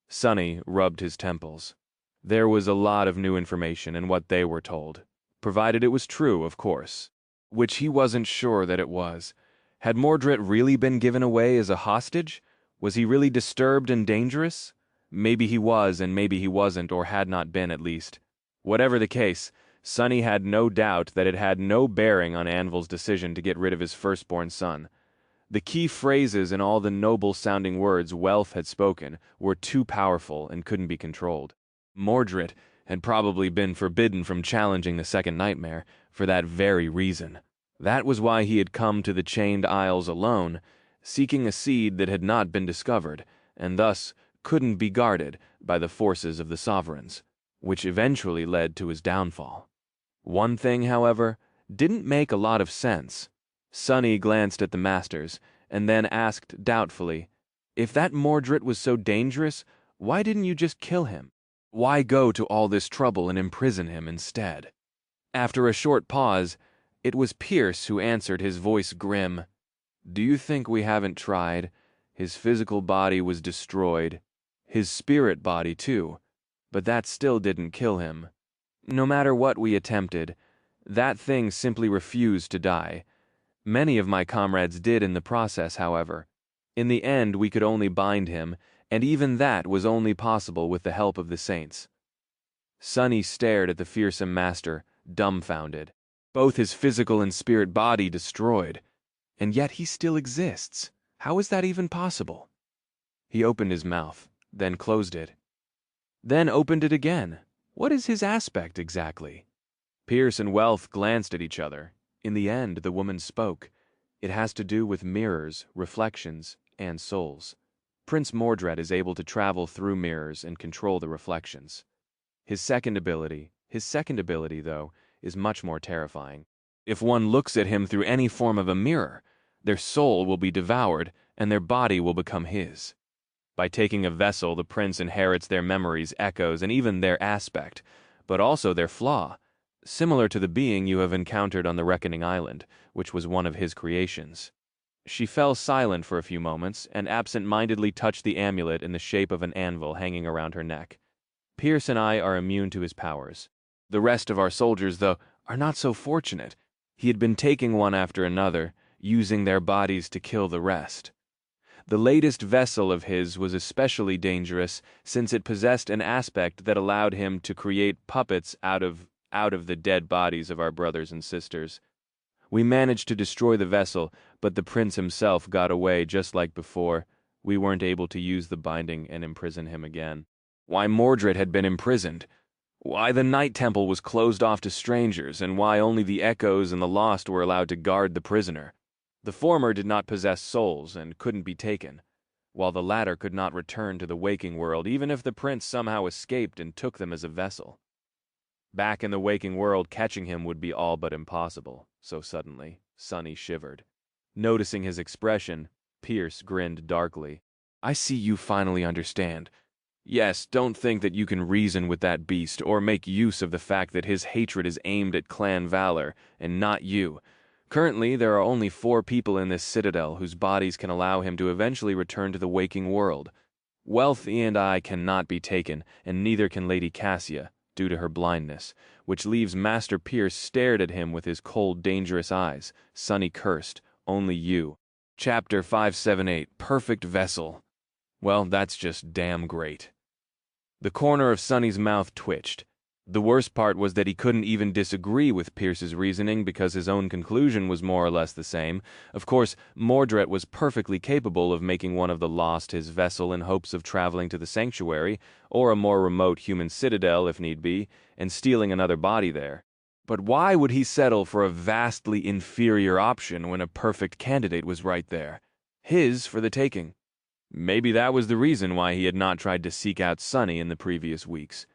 A: Sonny rubbed his temples. There was a lot of new information in what they were told, provided it was true, of course. Which he wasn't sure that it was. Had Mordred really been given away as a hostage? Was he really disturbed and dangerous? Maybe he was, and maybe he wasn't, or had not been at least. Whatever the case, Sonny had no doubt that it had no bearing on Anvil's decision to get rid of his firstborn son. The key phrases in all the noble-sounding words Wealth had spoken were too powerful and couldn't be controlled. Mordred had probably been forbidden from challenging the second nightmare for that very reason. That was why he had come to the Chained Isles alone, seeking a seed that had not been discovered, and thus couldn't be guarded by the forces of the sovereigns, which eventually led to his downfall. One thing, however, didn't make a lot of sense. Sonny glanced at the masters, and then asked doubtfully, "If that Mordred was so dangerous, why didn't you just kill him? Why go to all this trouble and imprison him instead?" After a short pause, it was Pierce who answered, his voice grim. "Do you think we haven't tried? His physical body was destroyed. His spirit body, too. But that still didn't kill him. No matter what we attempted, that thing simply refused to die. Many of my comrades did in the process, however. In the end, we could only bind him, and even that was only possible with the help of the saints." Sonny stared at the fearsome master, dumbfounded. Both his physical and spirit body destroyed. And yet he still exists. How is that even possible? He opened his mouth, then closed it. Then opened it again. What is his aspect exactly? Pierce and Wealth glanced at each other. In the end, the woman spoke. It has to do with mirrors, reflections, and souls. Prince Mordred is able to travel through mirrors and control the reflections. His second ability, though, is much more terrifying. If one looks at him through any form of a mirror, their soul will be devoured, and their body will become his. By taking a vessel, the prince inherits their memories, echoes, and even their aspect, but also their flaw, similar to the being you have encountered on the Reckoning Island, which was one of his creations. She fell silent for a few moments, and absent-mindedly touched the amulet in the shape of an anvil hanging around her neck. Pierce and I are immune to his powers. The rest of our soldiers, though, are not so fortunate. He had been taking one after another, using their bodies to kill the rest. The latest vessel of his was especially dangerous, since it possessed an aspect that allowed him to create puppets out of the dead bodies of our brothers and sisters. We managed to destroy the vessel, but the prince himself got away just like before. We weren't able to use the binding and imprison him again. Why Mordred had been imprisoned, why the Night Temple was closed off to strangers, and why only the Echoes and the Lost were allowed to guard the prisoner. The former did not possess souls and couldn't be taken, while the latter could not return to the waking world even if the prince somehow escaped and took them as a vessel. Back in the waking world, catching him would be all but impossible, so suddenly, Sonny shivered. Noticing his expression, Pierce grinned darkly. "I see you finally understand. Yes, don't think that you can reason with that beast or make use of the fact that his hatred is aimed at clan Valor, and not you. Currently, there are only 4 people in this citadel whose bodies can allow him to eventually return to the waking world. Wealthy and I cannot be taken, and neither can Lady Cassia, due to her blindness, which leaves Master Pierce stared at him with his cold, dangerous eyes. Sonny cursed, "Only you." Chapter 578, Perfect Vessel. Well, that's just damn great. The corner of Sonny's mouth twitched. The worst part was that he couldn't even disagree with Pierce's reasoning because his own conclusion was more or less the same. Of course, Mordred was perfectly capable of making one of the Lost his vessel in hopes of traveling to the Sanctuary, or a more remote human citadel if need be, and stealing another body there. But why would he settle for a vastly inferior option when a perfect candidate was right there? His for the taking. Maybe that was the reason why he had not tried to seek out Sonny in the previous weeks.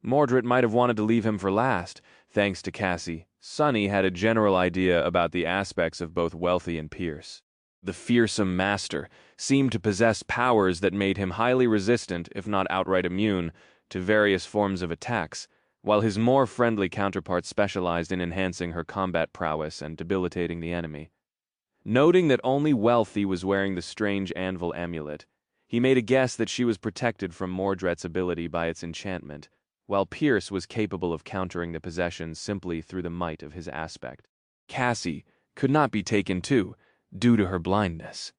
A: Mordred might have wanted to leave him for last. Thanks to Cassie, Sonny had a general idea about the aspects of both Wealthy and Pierce. The fearsome master seemed to possess powers that made him highly resistant, if not outright immune, to various forms of attacks, while his more friendly counterpart specialized in enhancing her combat prowess and debilitating the enemy. Noting that only Wealthy was wearing the strange anvil amulet, he made a guess that she was protected from Mordred's ability by its enchantment, while Pierce was capable of countering the possession simply through the might of his aspect. Cassie could not be taken too, due to her blindness.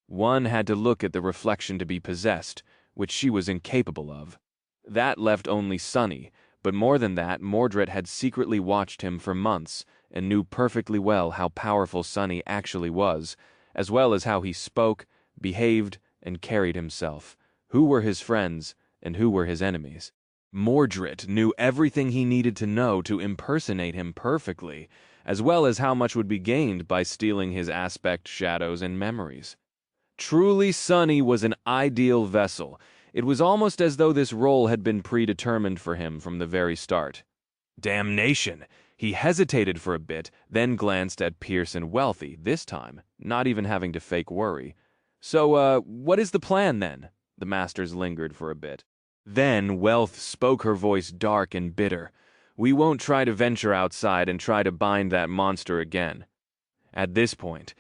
A: One had to look at the reflection to be possessed, which she was incapable of. That left only Sonny, but more than that, Mordred had secretly watched him for months and knew perfectly well how powerful Sonny actually was, as well as how he spoke, behaved, and carried himself, who were his friends and who were his enemies. Mordred knew everything he needed to know to impersonate him perfectly, as well as how much would be gained by stealing his aspect, shadows, and memories. Truly, Sonny was an ideal vessel. It was almost as though this role had been predetermined for him from the very start. Damnation! He hesitated for a bit, then glanced at Pierce and Wealthy, this time, not even having to fake worry. So, what is the plan, then? The masters lingered for a bit. Then Wealth spoke, her voice dark and bitter. We won't try to venture outside and try to bind that monster again. At this point,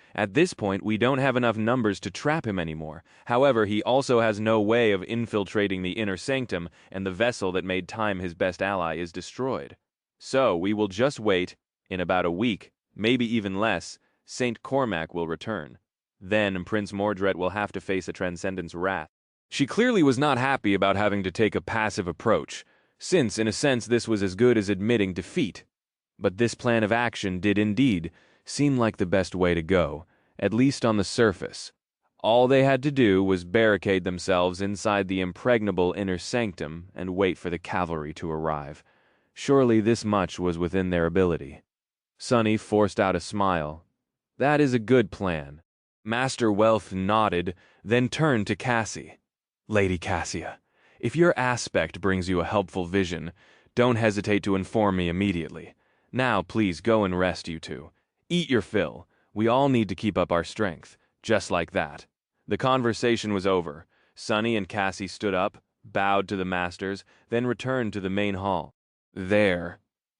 A: we don't have enough numbers to trap him anymore. However, he also has no way of infiltrating the inner sanctum, and the vessel that made time his best ally is destroyed. So, we will just wait. In about a week, maybe even less, Saint Cormac will return. Then Prince Mordred will have to face a Transcendent's wrath. She clearly was not happy about having to take a passive approach, since, in a sense, this was as good as admitting defeat. But this plan of action did indeed seem like the best way to go, at least on the surface. All they had to do was barricade themselves inside the impregnable inner sanctum and wait for the cavalry to arrive. Surely this much was within their ability. Sonny forced out a smile. That is a good plan. Master Wealth nodded, then turned to Cassie. Lady Cassia, if your aspect brings you a helpful vision, don't hesitate to inform me immediately. Now please go and rest, you two. Eat your fill. We all need to keep up our strength. Just like that. The conversation was over. Sonny and Cassie stood up, bowed to the masters, then returned to the main hall. There,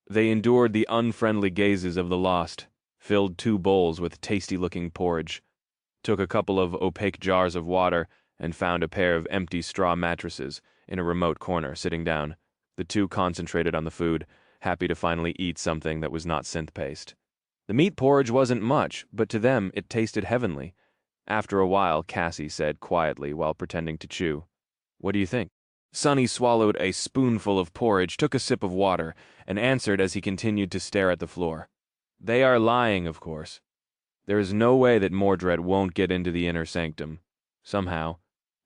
A: they endured the unfriendly gazes of the lost, filled 2 bowls with tasty-looking porridge, took a couple of opaque jars of water, and found a pair of empty straw mattresses in a remote corner, sitting down. The 2 concentrated on the food, happy to finally eat something that was not synth paste. The meat porridge wasn't much, but to them it tasted heavenly. After a while, Cassie said quietly while pretending to chew, "What do you think?" Sonny swallowed a spoonful of porridge, took a sip of water, and answered as he continued to stare at the floor. "They are lying, of course. There is no way that Mordred won't get into the inner sanctum. Somehow.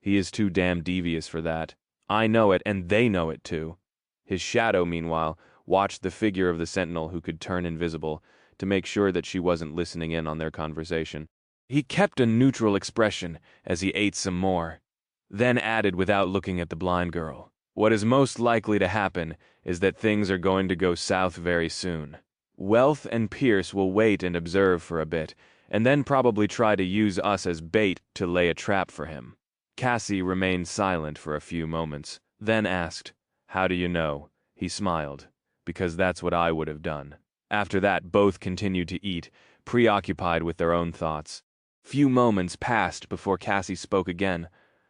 A: He is too damn devious for that. I know it, and they know it too." His shadow, meanwhile, watched the figure of the sentinel who could turn invisible, to make sure that she wasn't listening in on their conversation. He kept a neutral expression as he ate some more, then added without looking at the blind girl, "What is most likely to happen is that things are going to go south very soon. Wealth and Pierce will wait and observe for a bit, and then probably try to use us as bait to lay a trap for him." Cassie remained silent for a few moments, then asked, "How do you know?" He smiled, "Because that's what I would have done." After that, both continued to eat, preoccupied with their own thoughts. Few moments passed before Cassie spoke again,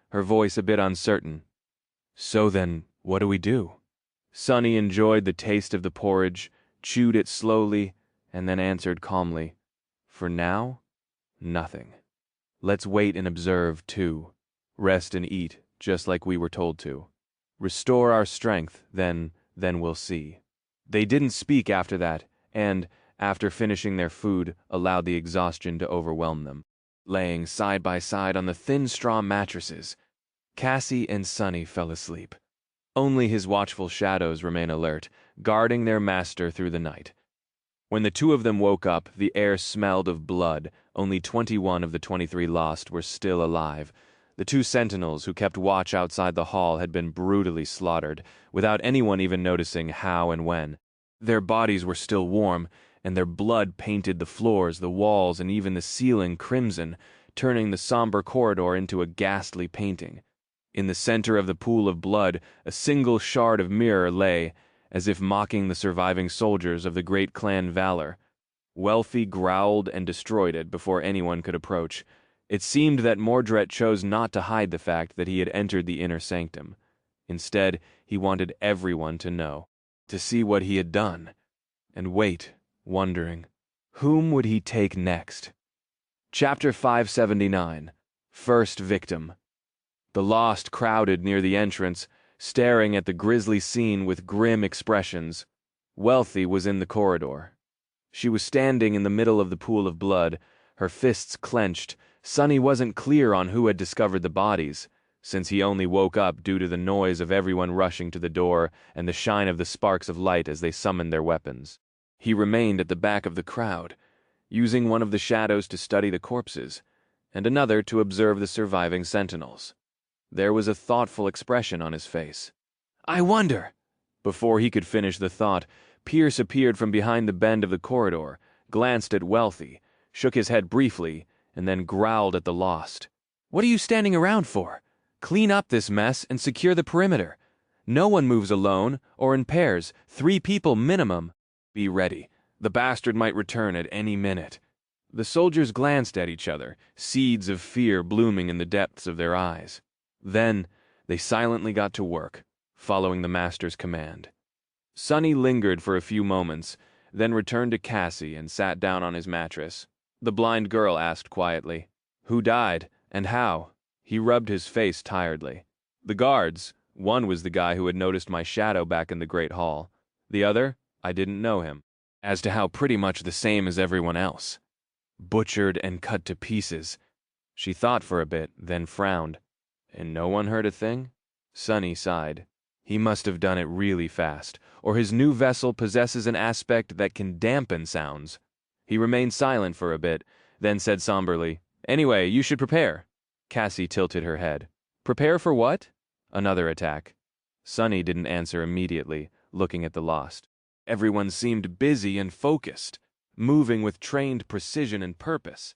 A: her voice a bit uncertain. "So then, what do we do?" Sonny enjoyed the taste of the porridge, chewed it slowly, and then answered calmly, "For now, nothing. Let's wait and observe, too. Rest and eat, just like we were told to. Restore our strength, then we'll see." They didn't speak after that, and, after finishing their food, allowed the exhaustion to overwhelm them. Laying side by side on the thin straw mattresses, Cassie and Sonny fell asleep. Only his watchful shadows remain alert, guarding their master through the night. When the 2 of them woke up, the air smelled of blood. Only 21 of the 23 lost were still alive. The 2 sentinels who kept watch outside the hall had been brutally slaughtered, without anyone even noticing how and when. Their bodies were still warm, and their blood painted the floors, the walls, and even the ceiling crimson, turning the somber corridor into a ghastly painting. In the center of the pool of blood, a single shard of mirror lay, as if mocking the surviving soldiers of the great clan Valor. Wealthy growled and destroyed it before anyone could approach. It seemed that Mordred chose not to hide the fact that he had entered the inner sanctum. Instead, he wanted everyone to know, to see what he had done, and wait, wondering, whom would he take next? Chapter 579, First Victim. The lost crowded near the entrance, staring at the grisly scene with grim expressions. Wealthy was in the corridor. She was standing in the middle of the pool of blood, her fists clenched. Sonny wasn't clear on who had discovered the bodies, since he only woke up due to the noise of everyone rushing to the door and the shine of the sparks of light as they summoned their weapons. He remained at the back of the crowd, using one of the shadows to study the corpses, and another to observe the surviving sentinels. There was a thoughtful expression on his face. "I wonder—" Before he could finish the thought, Pierce appeared from behind the bend of the corridor, glanced at Wealthy, shook his head briefly, and then growled at the lost. "What are you standing around for? Clean up this mess and secure the perimeter. No one moves alone, or in pairs, 3 people minimum. Be ready. The bastard might return at any minute." The soldiers glanced at each other, seeds of fear blooming in the depths of their eyes. Then they silently got to work, following the master's command. Sonny lingered for a few moments, then returned to Cassie and sat down on his mattress. The blind girl asked quietly, "Who died, and how?" He rubbed his face tiredly. "The guards. One was the guy who had noticed my shadow back in the Great Hall. The other, I didn't know him. As to how, pretty much the same as everyone else. Butchered and cut to pieces." She thought for a bit, then frowned. "And no one heard a thing?" Sonny sighed. "He must have done it really fast, or his new vessel possesses an aspect that can dampen sounds." He remained silent for a bit, then said somberly, "Anyway, you should prepare." Cassie tilted her head. "Prepare for what?" "Another attack." Sonny didn't answer immediately, looking at the lost. Everyone seemed busy and focused, moving with trained precision and purpose.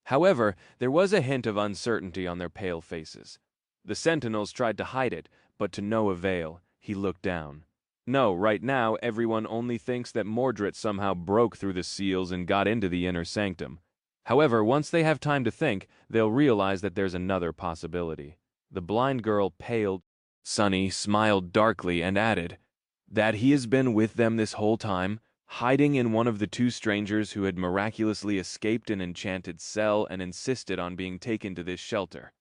A: However, there was a hint of uncertainty on their pale faces. The sentinels tried to hide it, but to no avail. He looked down. No, right now everyone only thinks that Mordred somehow broke through the seals and got into the inner sanctum. However, once they have time to think, they'll realize that there's another possibility. The blind girl paled. Sonny smiled darkly and added, "That he has been with them this whole time, hiding in one of the 2 strangers who had miraculously escaped an enchanted cell and insisted on being taken to this shelter."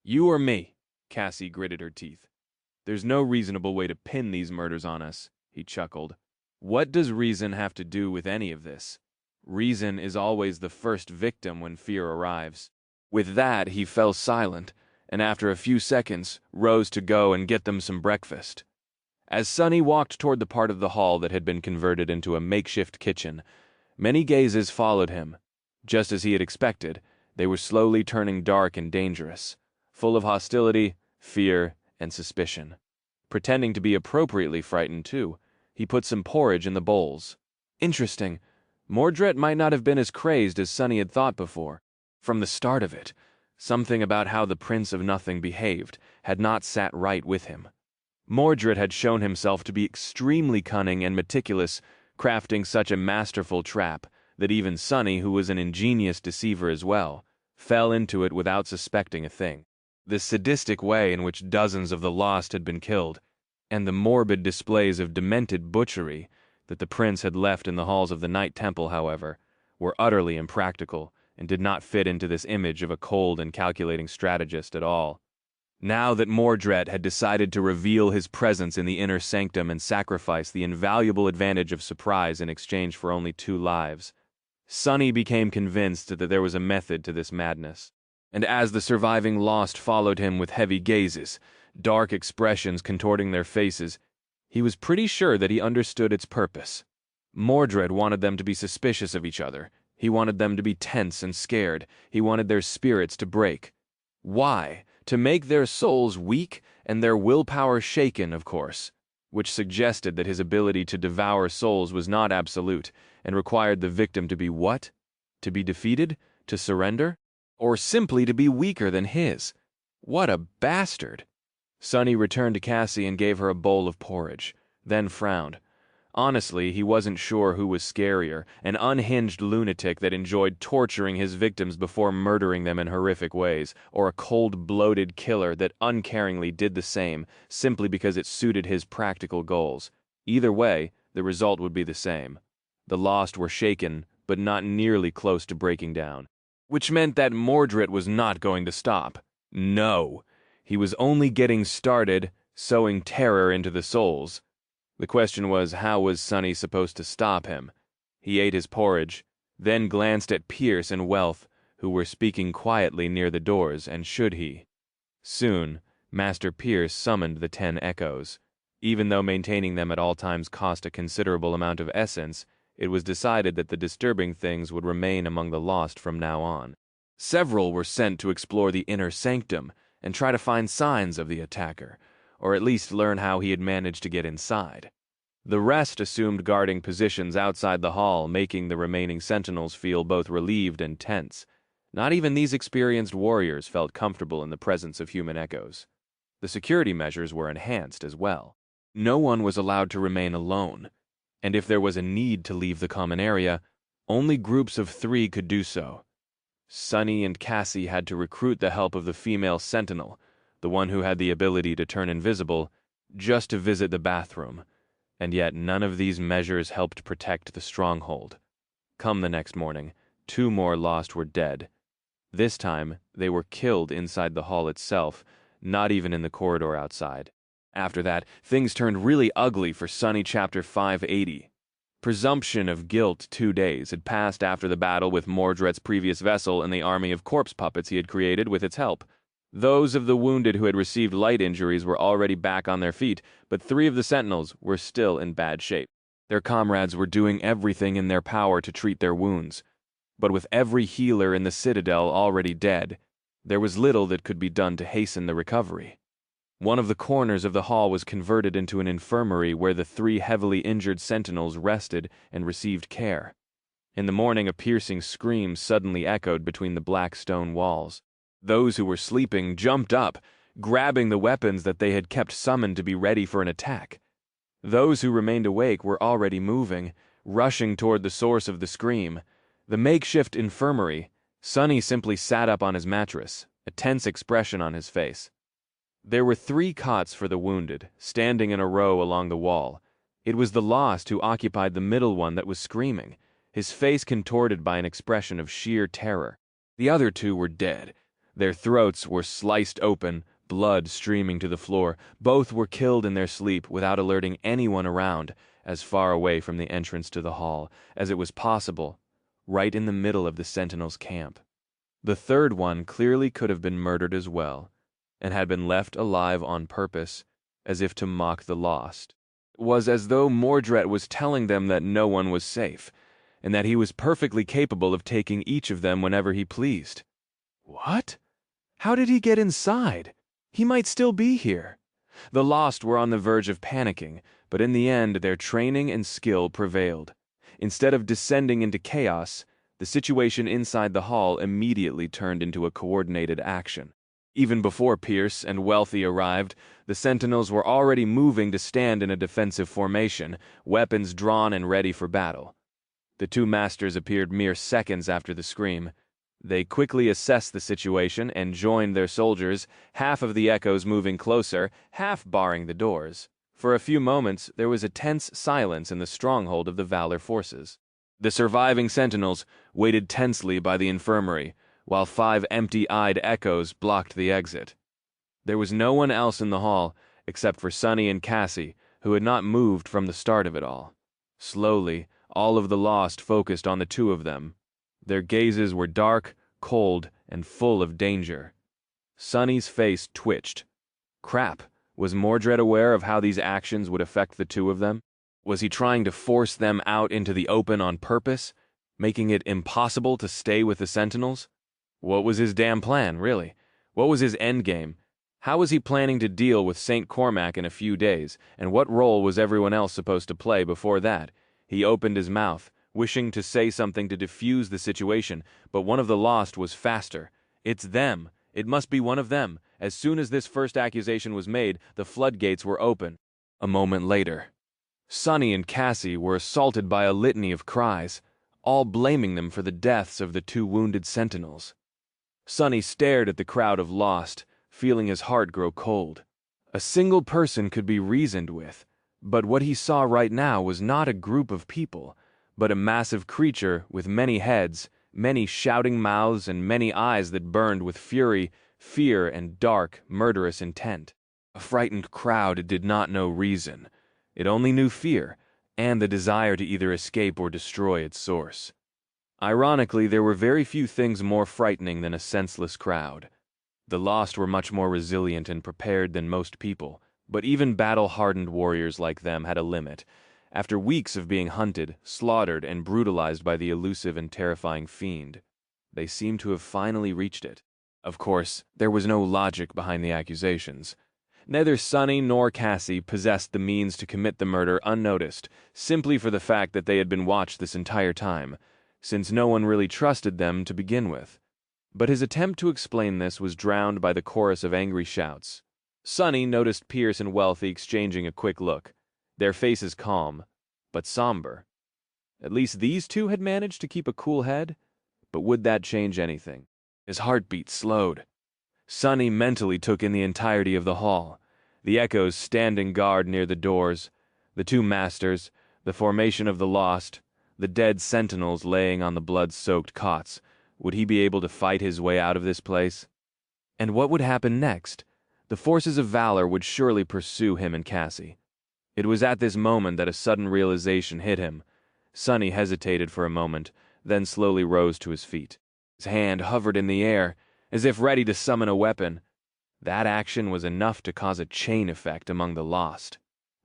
A: "You or me?" Cassie gritted her teeth. "There's no reasonable way to pin these murders on us," he chuckled. "What does reason have to do with any of this? Reason is always the first victim when fear arrives." With that, he fell silent, and after a few seconds, rose to go and get them some breakfast. As Sonny walked toward the part of the hall that had been converted into a makeshift kitchen, many gazes followed him. Just as he had expected, they were slowly turning dark and dangerous, full of hostility, fear, and suspicion. Pretending to be appropriately frightened, too, he put some porridge in the bowls. Interesting. Mordred might not have been as crazed as Sonny had thought before. From the start of it, something about how the Prince of Nothing behaved had not sat right with him. Mordred had shown himself to be extremely cunning and meticulous, crafting such a masterful trap that even Sonny, who was an ingenious deceiver as well, fell into it without suspecting a thing. The sadistic way in which dozens of the lost had been killed, and the morbid displays of demented butchery that the prince had left in the halls of the Night Temple, however, were utterly impractical and did not fit into this image of a cold and calculating strategist at all. Now that Mordred had decided to reveal his presence in the inner sanctum and sacrifice the invaluable advantage of surprise in exchange for only 2 lives, Sonny became convinced that there was a method to this madness. And as the surviving lost followed him with heavy gazes, dark expressions contorting their faces, he was pretty sure that he understood its purpose. Mordred wanted them to be suspicious of each other. He wanted them to be tense and scared. He wanted their spirits to break. Why? To make their souls weak and their willpower shaken, of course, which suggested that his ability to devour souls was not absolute and required the victim to be what? To be defeated? To surrender? Or simply to be weaker than his? What a bastard! Sonny returned to Cassie and gave her a bowl of porridge, then frowned. Honestly, he wasn't sure who was scarier, an unhinged lunatic that enjoyed torturing his victims before murdering them in horrific ways, or a cold-blooded killer that uncaringly did the same simply because it suited his practical goals. Either way, the result would be the same. The lost were shaken, but not nearly close to breaking down. Which meant that Mordred was not going to stop. No! He was only getting started, sowing terror into the souls. The question was, how was Sonny supposed to stop him? He ate his porridge, then glanced at Pierce and Wealth, who were speaking quietly near the doors, and should he? Soon, Master Pierce summoned the 10 echoes. Even though maintaining them at all times cost a considerable amount of essence, It was decided that the disturbing things would remain among the lost from now on. Several were sent to explore the inner sanctum and try to find signs of the attacker, or at least learn how he had managed to get inside. The rest assumed guarding positions outside the hall, making the remaining sentinels feel both relieved and tense. Not even these experienced warriors felt comfortable in the presence of human echoes. The security measures were enhanced as well. No one was allowed to remain alone, and if there was a need to leave the common area, only groups of 3 could do so. Sunny and Cassie had to recruit the help of the female sentinel, the one who had the ability to turn invisible, just to visit the bathroom, and yet none of these measures helped protect the stronghold. Come the next morning, 2 more lost were dead. This time, they were killed inside the hall itself, not even in the corridor outside. After that, things turned really ugly for Sunny Chapter 580. Presumption of guilt 2 days had passed after the battle with Mordred's previous vessel and the army of corpse puppets he had created with its help. Those of the wounded who had received light injuries were already back on their feet, but 3 of the sentinels were still in bad shape. Their comrades were doing everything in their power to treat their wounds, but with every healer in the citadel already dead, there was little that could be done to hasten the recovery. One of the corners of the hall was converted into an infirmary where the 3 heavily injured sentinels rested and received care. In the morning, a piercing scream suddenly echoed between the black stone walls. Those who were sleeping jumped up, grabbing the weapons that they had kept summoned to be ready for an attack. Those who remained awake were already moving, rushing toward the source of the scream. The makeshift infirmary. Sunny simply sat up on his mattress, a tense expression on his face. There were 3 cots for the wounded, standing in a row along the wall. It was the lost who occupied the middle one that was screaming, his face contorted by an expression of sheer terror. The other 2 were dead. Their throats were sliced open, blood streaming to the floor. Both were killed in their sleep without alerting anyone around, as far away from the entrance to the hall as it was possible, right in the middle of the sentinels' camp. The 3rd one clearly could have been murdered as well, and had been left alive on purpose, as if to mock the lost. It was as though Mordred was telling them that no one was safe, and that he was perfectly capable of taking each of them whenever he pleased. What? How did he get inside? He might still be here. The lost were on the verge of panicking, but in the end their training and skill prevailed. Instead of descending into chaos, the situation inside the hall immediately turned into a coordinated action. Even before Pierce and Wealthy arrived, the sentinels were already moving to stand in a defensive formation, weapons drawn and ready for battle. The 2 masters appeared mere seconds after the scream. They quickly assessed the situation and joined their soldiers, half of the echoes moving closer, half barring the doors. For a few moments, there was a tense silence in the stronghold of the Valor forces. The surviving sentinels waited tensely by the infirmary, while 5 empty-eyed echoes blocked the exit. There was no one else in the hall, except for Sunny and Cassie, who had not moved from the start of it all. Slowly, all of the lost focused on the 2 of them. Their gazes were dark, cold, and full of danger. Sunny's face twitched. Crap, was Mordred aware of how these actions would affect the 2 of them? Was he trying to force them out into the open on purpose, making it impossible to stay with the sentinels? What was his damn plan, really? What was his endgame? How was he planning to deal with St. Cormac in a few days, and what role was everyone else supposed to play before that? He opened his mouth, wishing to say something to defuse the situation, but one of the lost was faster. It's them. It must be one of them. As soon as this first accusation was made, the floodgates were open. A moment later, Sunny and Cassie were assaulted by a litany of cries, all blaming them for the deaths of the 2 wounded sentinels. Sunny stared at the crowd of lost, feeling his heart grow cold. A single person could be reasoned with, but what he saw right now was not a group of people, but a massive creature with many heads, many shouting mouths, and many eyes that burned with fury, fear, and dark, murderous intent. A frightened crowd did not know reason. It only knew fear, and the desire to either escape or destroy its source. Ironically, there were very few things more frightening than a senseless crowd. The lost were much more resilient and prepared than most people, but even battle-hardened warriors like them had a limit, After weeks of being hunted, slaughtered, and brutalized by the elusive and terrifying fiend, they seemed to have finally reached it. Of course, there was no logic behind the accusations. Neither Sonny nor Cassie possessed the means to commit the murder unnoticed, simply for the fact that they had been watched this entire time, since no one really trusted them to begin with. But his attempt to explain this was drowned by the chorus of angry shouts. Sonny noticed Pierce and Wealthy exchanging a quick look, their faces calm, but somber. At least these two had managed to keep a cool head, but would that change anything? His heartbeat slowed. Sonny mentally took in the entirety of the hall, the echoes standing guard near the doors, the two masters, the formation of the lost, the dead sentinels laying on the blood-soaked cots. Would he be able to fight his way out of this place? And what would happen next? The forces of valor would surely pursue him and Cassie. It was at this moment that a sudden realization hit him. Sonny hesitated for a moment, then slowly rose to his feet. His hand hovered in the air, as if ready to summon a weapon. That action was enough to cause a chain effect among the lost.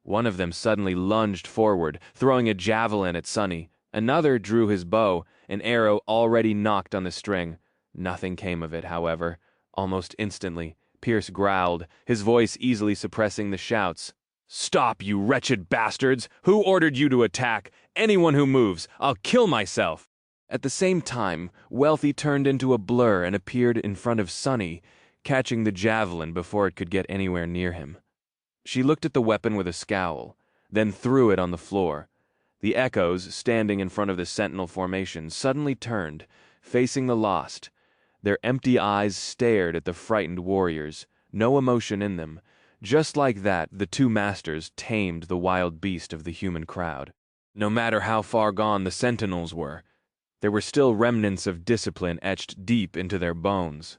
A: One of them suddenly lunged forward, throwing a javelin at Sonny. Another drew his bow, an arrow already knocked on the string. Nothing came of it, however. Almost instantly, Pierce growled, his voice easily suppressing the shouts. "Stop, you wretched bastards! Who ordered you to attack? Anyone who moves, I'll kill myself!" At the same time, Wealthy turned into a blur and appeared in front of Sonny, catching the javelin before it could get anywhere near him. She looked at the weapon with a scowl, then threw it on the floor. The echoes, standing in front of the sentinel formation, suddenly turned, facing the lost. Their empty eyes stared at the frightened warriors, no emotion in them. Just like that, the two masters tamed the wild beast of the human crowd. No matter how far gone the sentinels were, there were still remnants of discipline etched deep into their bones.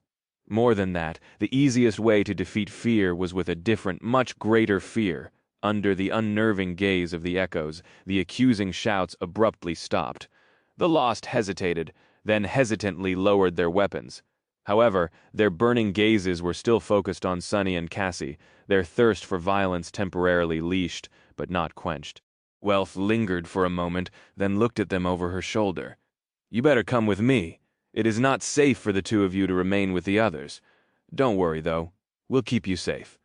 A: More than that, the easiest way to defeat fear was with a different, much greater fear. Under the unnerving gaze of the echoes, the accusing shouts abruptly stopped. The lost hesitated, then hesitantly lowered their weapons. However, their burning gazes were still focused on Sonny and Cassie, their thirst for violence temporarily leashed, but not quenched. Wealth lingered for a moment, then looked at them over her shoulder. "You better come with me. It is not safe for the two of you to remain with the others. Don't worry, though. We'll keep you safe."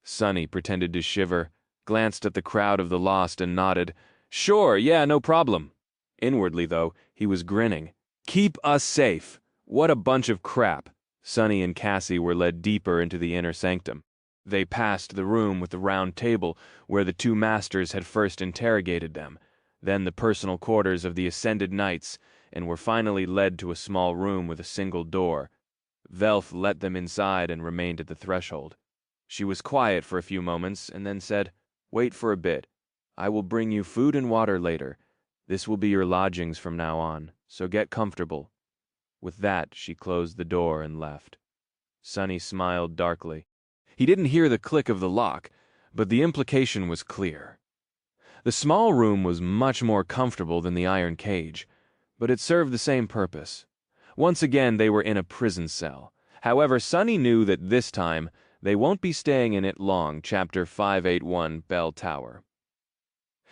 A: Sonny pretended to shiver, glanced at the crowd of the lost and nodded. "Sure, yeah, no problem." Inwardly, though, he was grinning. "Keep us safe. What a bunch of crap." Sonny and Cassie were led deeper into the inner sanctum. They passed the room with the round table where the two masters had first interrogated them, then the personal quarters of the ascended knights, and were finally led to a small room with a single door. Velf let them inside and remained at the threshold. She was quiet for a few moments and then said, "Wait for a bit. I will bring you food and water later. This will be your lodgings from now on, so get comfortable." With that, she closed the door and left. Sonny smiled darkly. He didn't hear the click of the lock, but the implication was clear. The small room was much more comfortable than the iron cage, but it served the same purpose. Once again, they were in a prison cell. However, Sonny knew that this time they won't be staying in it long. Chapter 581, Bell Tower.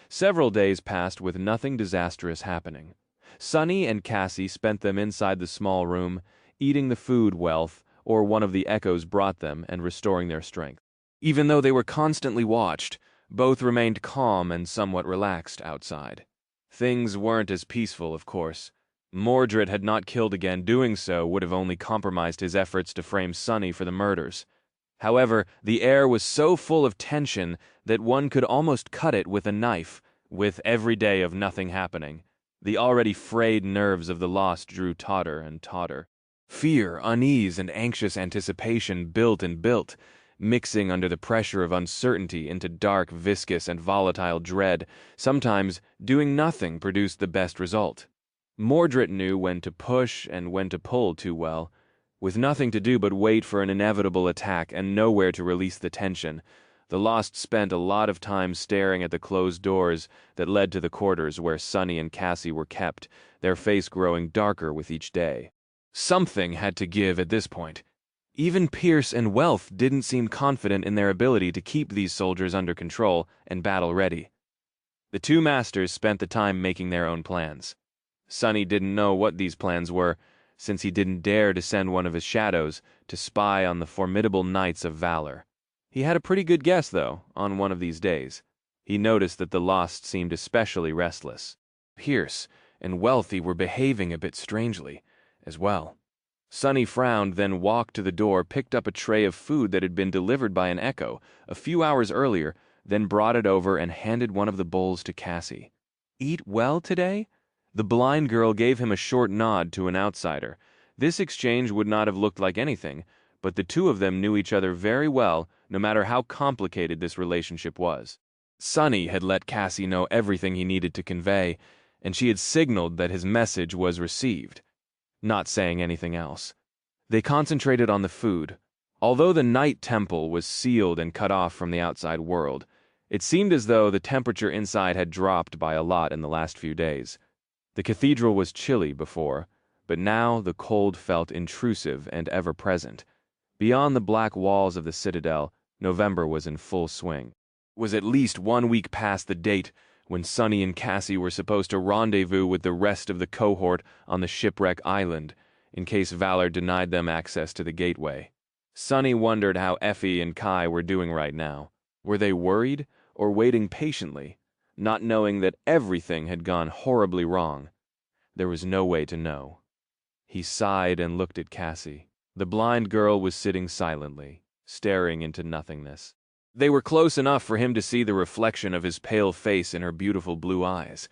A: Several days passed with nothing disastrous happening. Sonny and Cassie spent them inside the small room, eating the food Wealth or one of the echoes brought them and restoring their strength. Even though they were constantly watched, both remained calm and somewhat relaxed outside. Things weren't as peaceful, of course. Mordred had not killed again. Doing so would have only compromised his efforts to frame Sonny for the murders. However, the air was so full of tension that one could almost cut it with a knife, with every day of nothing happening. The already frayed nerves of the lost drew tauter and tauter. Fear, unease, and anxious anticipation built and built, mixing under the pressure of uncertainty into dark, viscous, and volatile dread. Sometimes doing nothing produced the best result. Mordred knew when to push and when to pull too well. With nothing to do but wait for an inevitable attack and nowhere to release the tension, the Lost spent a lot of time staring at the closed doors that led to the quarters where Sonny and Cassie were kept, their face growing darker with each day. Something had to give at this point. Even Pierce and Wealth didn't seem confident in their ability to keep these soldiers under control and battle-ready. The two masters spent the time making their own plans. Sonny didn't know what these plans were, since he didn't dare to send one of his shadows to spy on the formidable knights of valor. He had a pretty good guess, though, on one of these days. He noticed that the Lost seemed especially restless. Pierce and Wealthy were behaving a bit strangely, as well. Sonny frowned, then walked to the door, picked up a tray of food that had been delivered by an echo a few hours earlier, then brought it over and handed one of the bowls to Cassie. "Eat well today?" The blind girl gave him a short nod to an outsider. This exchange would not have looked like anything, but the two of them knew each other very well, no matter how complicated this relationship was. Sonny had let Cassie know everything he needed to convey, and she had signaled that his message was received, not saying anything else. They concentrated on the food. Although the night temple was sealed and cut off from the outside world, it seemed as though the temperature inside had dropped by a lot in the last few days. The cathedral was chilly before, but now the cold felt intrusive and ever-present. Beyond the black walls of the citadel, November was in full swing. It was at least 1 week past the date when Sonny and Cassie were supposed to rendezvous with the rest of the cohort on the shipwreck island, in case Valor denied them access to the gateway. Sonny wondered how Effie and Kai were doing right now. Were they worried or waiting patiently, not knowing that everything had gone horribly wrong? There was no way to know. He sighed and looked at Cassie. The blind girl was sitting silently, staring into nothingness. They were close enough for him to see the reflection of his pale face in her beautiful blue eyes.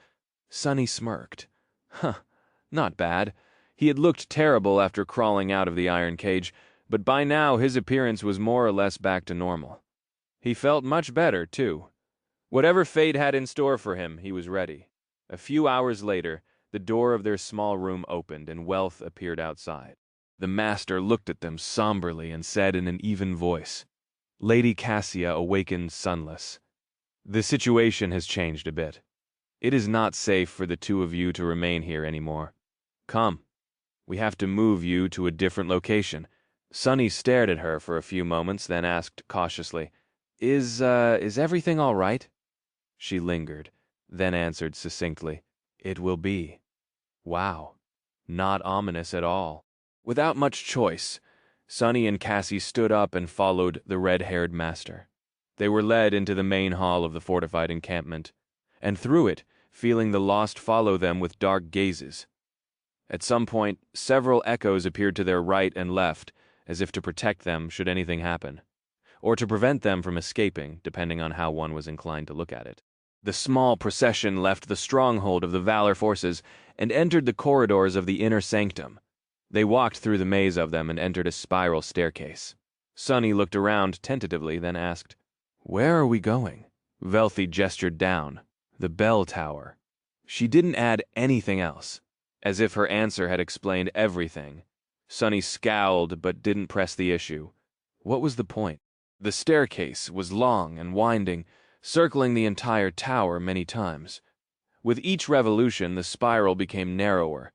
A: Sonny smirked. Not bad. He had looked terrible after crawling out of the iron cage, but by now his appearance was more or less back to normal. He felt much better, too. Whatever fate had in store for him, he was ready. A few hours later, the door of their small room opened and Wealth appeared outside. The master looked at them somberly and said in an even voice, "Lady Cassia awakened sunless. The situation has changed a bit. It is not safe for the two of you to remain here anymore. Come, we have to move you to a different location." Sonny stared at her for a few moments, then asked cautiously, Is everything all right?" She lingered, then answered succinctly, "It will be." Wow, not ominous at all. Without much choice, Sonny and Cassie stood up and followed the red-haired master. They were led into the main hall of the fortified encampment, and through it, feeling the Lost follow them with dark gazes. At some point, several echoes appeared to their right and left, as if to protect them should anything happen, or to prevent them from escaping, depending on how one was inclined to look at it. The small procession left the stronghold of the Valor forces and entered the corridors of the inner sanctum. They walked through the maze of them and entered a spiral staircase. Sonny looked around tentatively, then asked, "Where are we going?" Wealthy gestured down. The bell tower. She didn't add anything else, as if her answer had explained everything. Sonny scowled but didn't press the issue. What was the point? The staircase was long and winding, circling the entire tower many times. With each revolution, the spiral became narrower.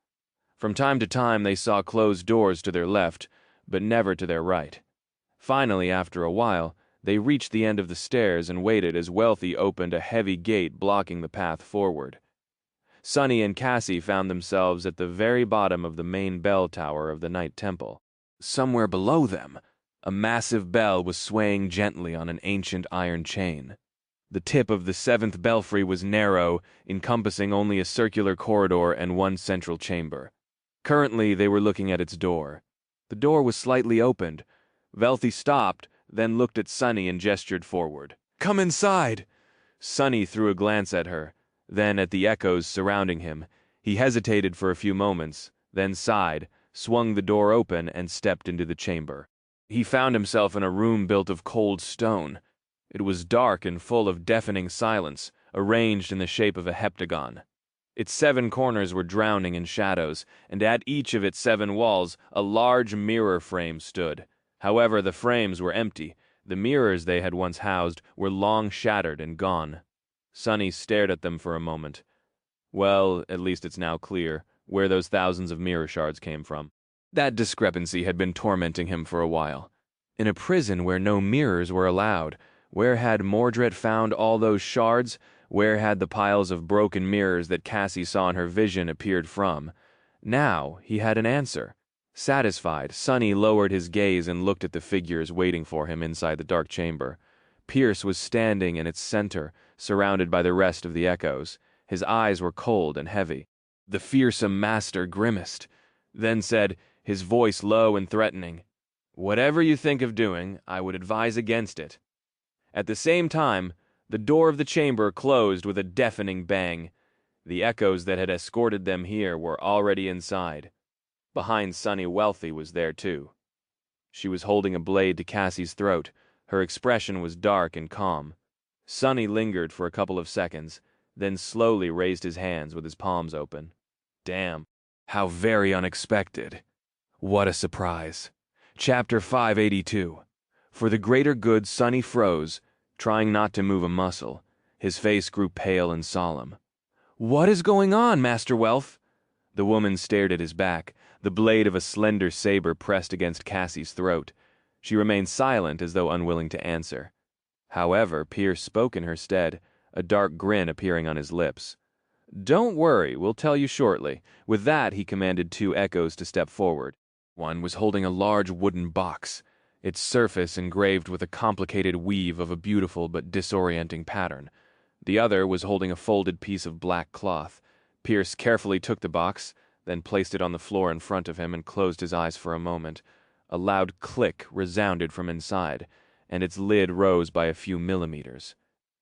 A: From time to time, they saw closed doors to their left, but never to their right. Finally, after a while, they reached the end of the stairs and waited as Wealthy opened a heavy gate blocking the path forward. Sonny and Cassie found themselves at the very bottom of the main bell tower of the Night Temple. Somewhere below them, a massive bell was swaying gently on an ancient iron chain. The tip of the seventh belfry was narrow, encompassing only a circular corridor and one central chamber. Currently, they were looking at its door. The door was slightly opened. Wealthy stopped, then looked at Sonny and gestured forward. "Come inside!" Sonny threw a glance at her, then at the echoes surrounding him. He hesitated for a few moments, then sighed, swung the door open, and stepped into the chamber. He found himself in a room built of cold stone. It was dark and full of deafening silence, arranged in the shape of a heptagon. Its 7 corners were drowning in shadows, and at each of its 7 walls a large mirror frame stood. However, the frames were empty. The mirrors they had once housed were long shattered and gone. Sonny stared at them for a moment. Well, at least it's now clear where those thousands of mirror shards came from. That discrepancy had been tormenting him for a while. In a prison where no mirrors were allowed, where had Mordred found all those shards? Where had the piles of broken mirrors that Cassie saw in her vision appeared from? Now he had an answer. Satisfied, Sonny lowered his gaze and looked at the figures waiting for him inside the dark chamber. Pierce was standing in its center, surrounded by the rest of the echoes. His eyes were cold and heavy. The fearsome master grimaced, then said, his voice low and threatening, "Whatever you think of doing, I would advise against it." At the same time, the door of the chamber closed with a deafening bang. The echoes that had escorted them here were already inside. Behind Sonny, Wealthy was there too. She was holding a blade to Cassie's throat. Her expression was dark and calm. Sonny lingered for a couple of seconds, then slowly raised his hands with his palms open. Damn, how very unexpected. What a surprise. Chapter 582. For the greater good, Sonny froze, trying not to move a muscle. His face grew pale and solemn. "What is going on, Master Welf?" The woman stared at his back, the blade of a slender saber pressed against Cassie's throat. She remained silent as though unwilling to answer. However, Pierce spoke in her stead, a dark grin appearing on his lips. "Don't worry, we'll tell you shortly." With that, he commanded two echoes to step forward. One was holding a large wooden box, its surface engraved with a complicated weave of a beautiful but disorienting pattern. The other was holding a folded piece of black cloth. Pierce carefully took the box, then placed it on the floor in front of him and closed his eyes for a moment. A loud click resounded from inside, and its lid rose by a few millimeters.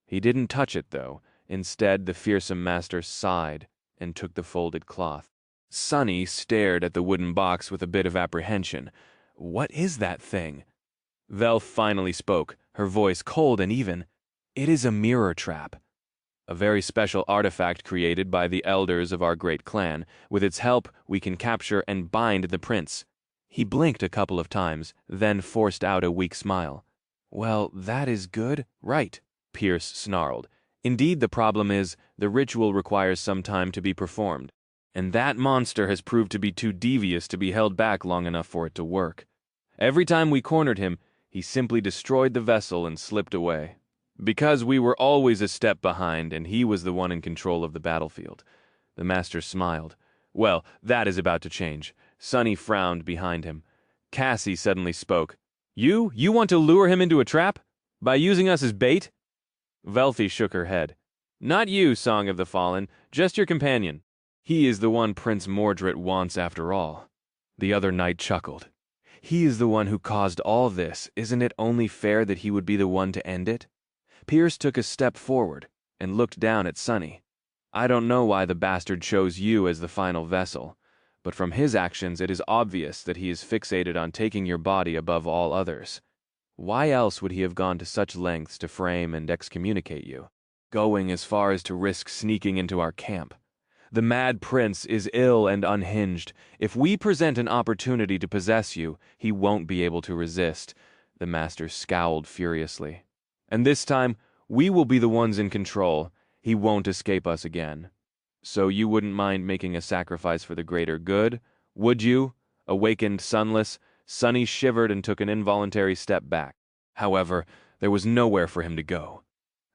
A: He didn't touch it, though. Instead, the fearsome master sighed and took the folded cloth. Sonny stared at the wooden box with a bit of apprehension. What is that thing? Velf finally spoke, her voice cold and even. "It is a mirror trap. A very special artifact created by the elders of our great clan. With its help, we can capture and bind the prince." He blinked a couple of times, then forced out a weak smile. "Well, that is good, right?" Pierce snarled. "Indeed, the problem is, the ritual requires some time to be performed, and that monster has proved to be too devious to be held back long enough for it to work. Every time we cornered him, he simply destroyed the vessel and slipped away. Because we were always a step behind, and he was the one in control of the battlefield." The master smiled. "Well, that is about to change." Sonny frowned behind him. Cassie suddenly spoke. You want to lure him into a trap? By using us as bait?" Velthy shook her head. "Not you, Song of the Fallen, just your companion. He is the one Prince Mordred wants after all." The other knight chuckled. "He is the one who caused all this. Isn't it only fair that he would be the one to end it?" Pierce took a step forward and looked down at Sonny. "I don't know why the bastard chose you as the final vessel, but from his actions it is obvious that he is fixated on taking your body above all others. Why else would he have gone to such lengths to frame and excommunicate you, going as far as to risk sneaking into our camp? The mad prince is ill and unhinged. If we present an opportunity to possess you, he won't be able to resist." The master scowled furiously. "And this time, we will be the ones in control. He won't escape us again. So you wouldn't mind making a sacrifice for the greater good, would you?" Awakened sunless, Sonny shivered and took an involuntary step back. However, there was nowhere for him to go.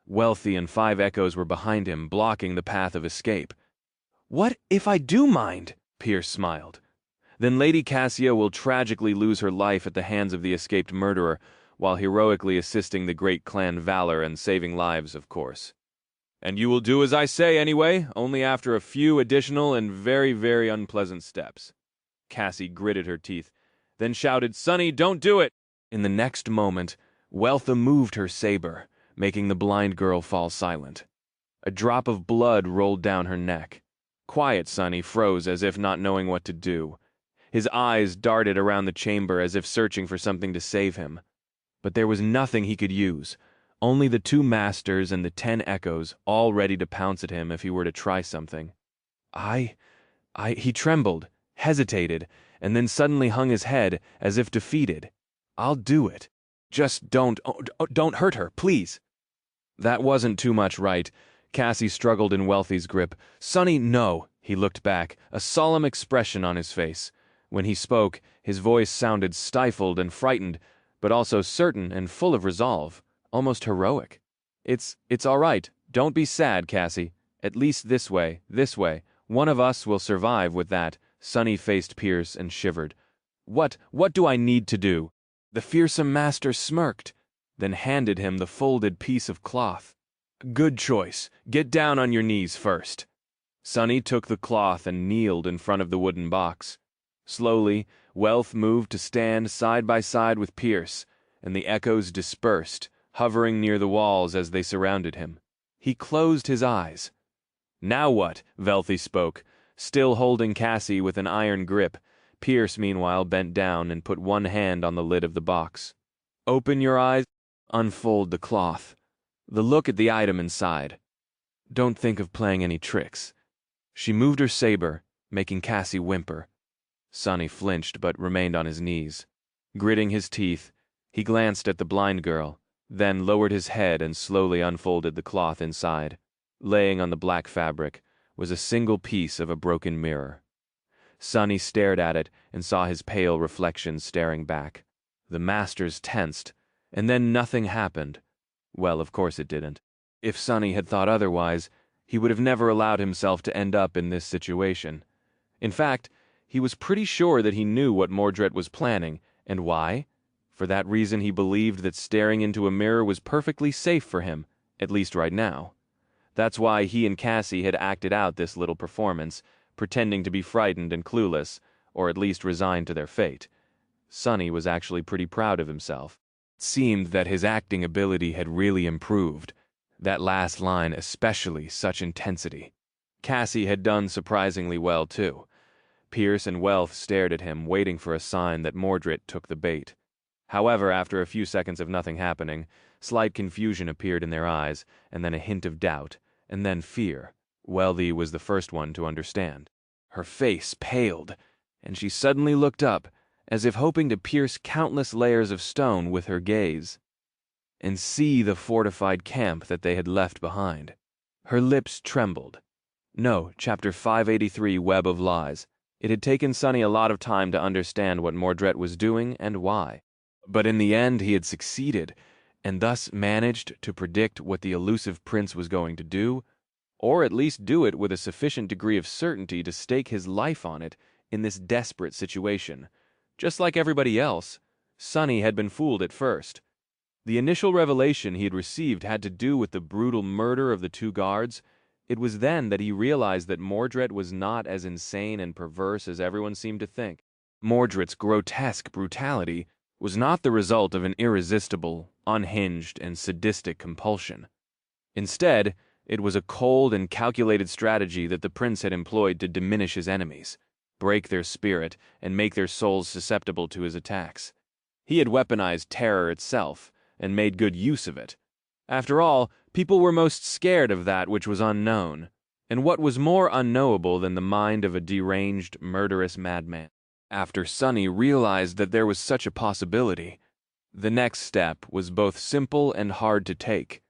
A: Wealthy and 5 echoes were behind him, blocking the path of escape. "What if I do mind?" Pierce smiled. "Then Lady Cassia will tragically lose her life at the hands of the escaped murderer, while heroically assisting the great clan valor and saving lives, of course. And you will do as I say anyway, only after a few additional and very, very unpleasant steps." Cassie gritted her teeth, then shouted, "Sonny, don't do it!" In the next moment, Wealtha moved her saber, making the blind girl fall silent. A drop of blood rolled down her neck. Quiet Sonny froze as if not knowing what to do. His eyes darted around the chamber as if searching for something to save him. But there was nothing he could use, only the 2 masters and the 10 echoes, all ready to pounce at him if he were to try something. He trembled, hesitated, and then suddenly hung his head as if defeated. "I'll do it. Just don't hurt her, please." That wasn't too much right. Cassie struggled in Wealthy's grip. "Sonny, no." He looked back, a solemn expression on his face. When he spoke, his voice sounded stifled and frightened, but also certain and full of resolve, almost heroic. It's all right. Don't be sad, Cassie. At least this way. One of us will survive with that. Sonny faced Pierce and shivered. What do I need to do? The fearsome master smirked, then handed him the folded piece of cloth. Good choice. Get down on your knees first. Sonny took the cloth and kneeled in front of the wooden box. Slowly, Wealth moved to stand side by side with Pierce, and the echoes dispersed, hovering near the walls as they surrounded him. He closed his eyes. Now what? Wealthy spoke, still holding Cassie with an iron grip. Pierce, meanwhile, bent down and put one hand on the lid of the box. Open your eyes. Unfold the cloth. The look at the item inside. Don't think of playing any tricks. She moved her saber, making Cassie whimper. Sonny flinched but remained on his knees. Gritting his teeth, he glanced at the blind girl, then lowered his head and slowly unfolded the cloth inside. Laying on the black fabric was a single piece of a broken mirror. Sonny stared at it and saw his pale reflection staring back. The masters tensed, and then nothing happened. Well, of course it didn't. If Sonny had thought otherwise, he would have never allowed himself to end up in this situation. In fact, he was pretty sure that he knew what Mordred was planning, and why. For that reason he believed that staring into a mirror was perfectly safe for him, at least right now. That's why he and Cassie had acted out this little performance, pretending to be frightened and clueless, or at least resigned to their fate. Sonny was actually pretty proud of himself. It seemed that his acting ability had really improved. That last line especially, such intensity. Cassie had done surprisingly well, too. Pierce and Wealth stared at him, waiting for a sign that Mordred took the bait. However, after a few seconds of nothing happening, slight confusion appeared in their eyes, and then a hint of doubt, and then fear. Wealthy was the first one to understand. Her face paled, and she suddenly looked up, as if hoping to pierce countless layers of stone with her gaze, and see the fortified camp that they had left behind. Her lips trembled. No, Chapter 583, Web of Lies. It had taken Sonny a lot of time to understand what Mordred was doing and why. But in the end he had succeeded, and thus managed to predict what the elusive prince was going to do, or at least do it with a sufficient degree of certainty to stake his life on it in this desperate situation. Just like everybody else, Sonny had been fooled at first. The initial revelation he had received had to do with the brutal murder of the two guards. It was then that he realized that Mordred was not as insane and perverse as everyone seemed to think. Mordred's grotesque brutality was not the result of an irresistible, unhinged, and sadistic compulsion. Instead, it was a cold and calculated strategy that the prince had employed to diminish his enemies, break their spirit, and make their souls susceptible to his attacks. He had weaponized terror itself, and made good use of it. After all, people were most scared of that which was unknown, and what was more unknowable than the mind of a deranged, murderous madman? After Sonny realized that there was such a possibility, the next step was both simple and hard to take.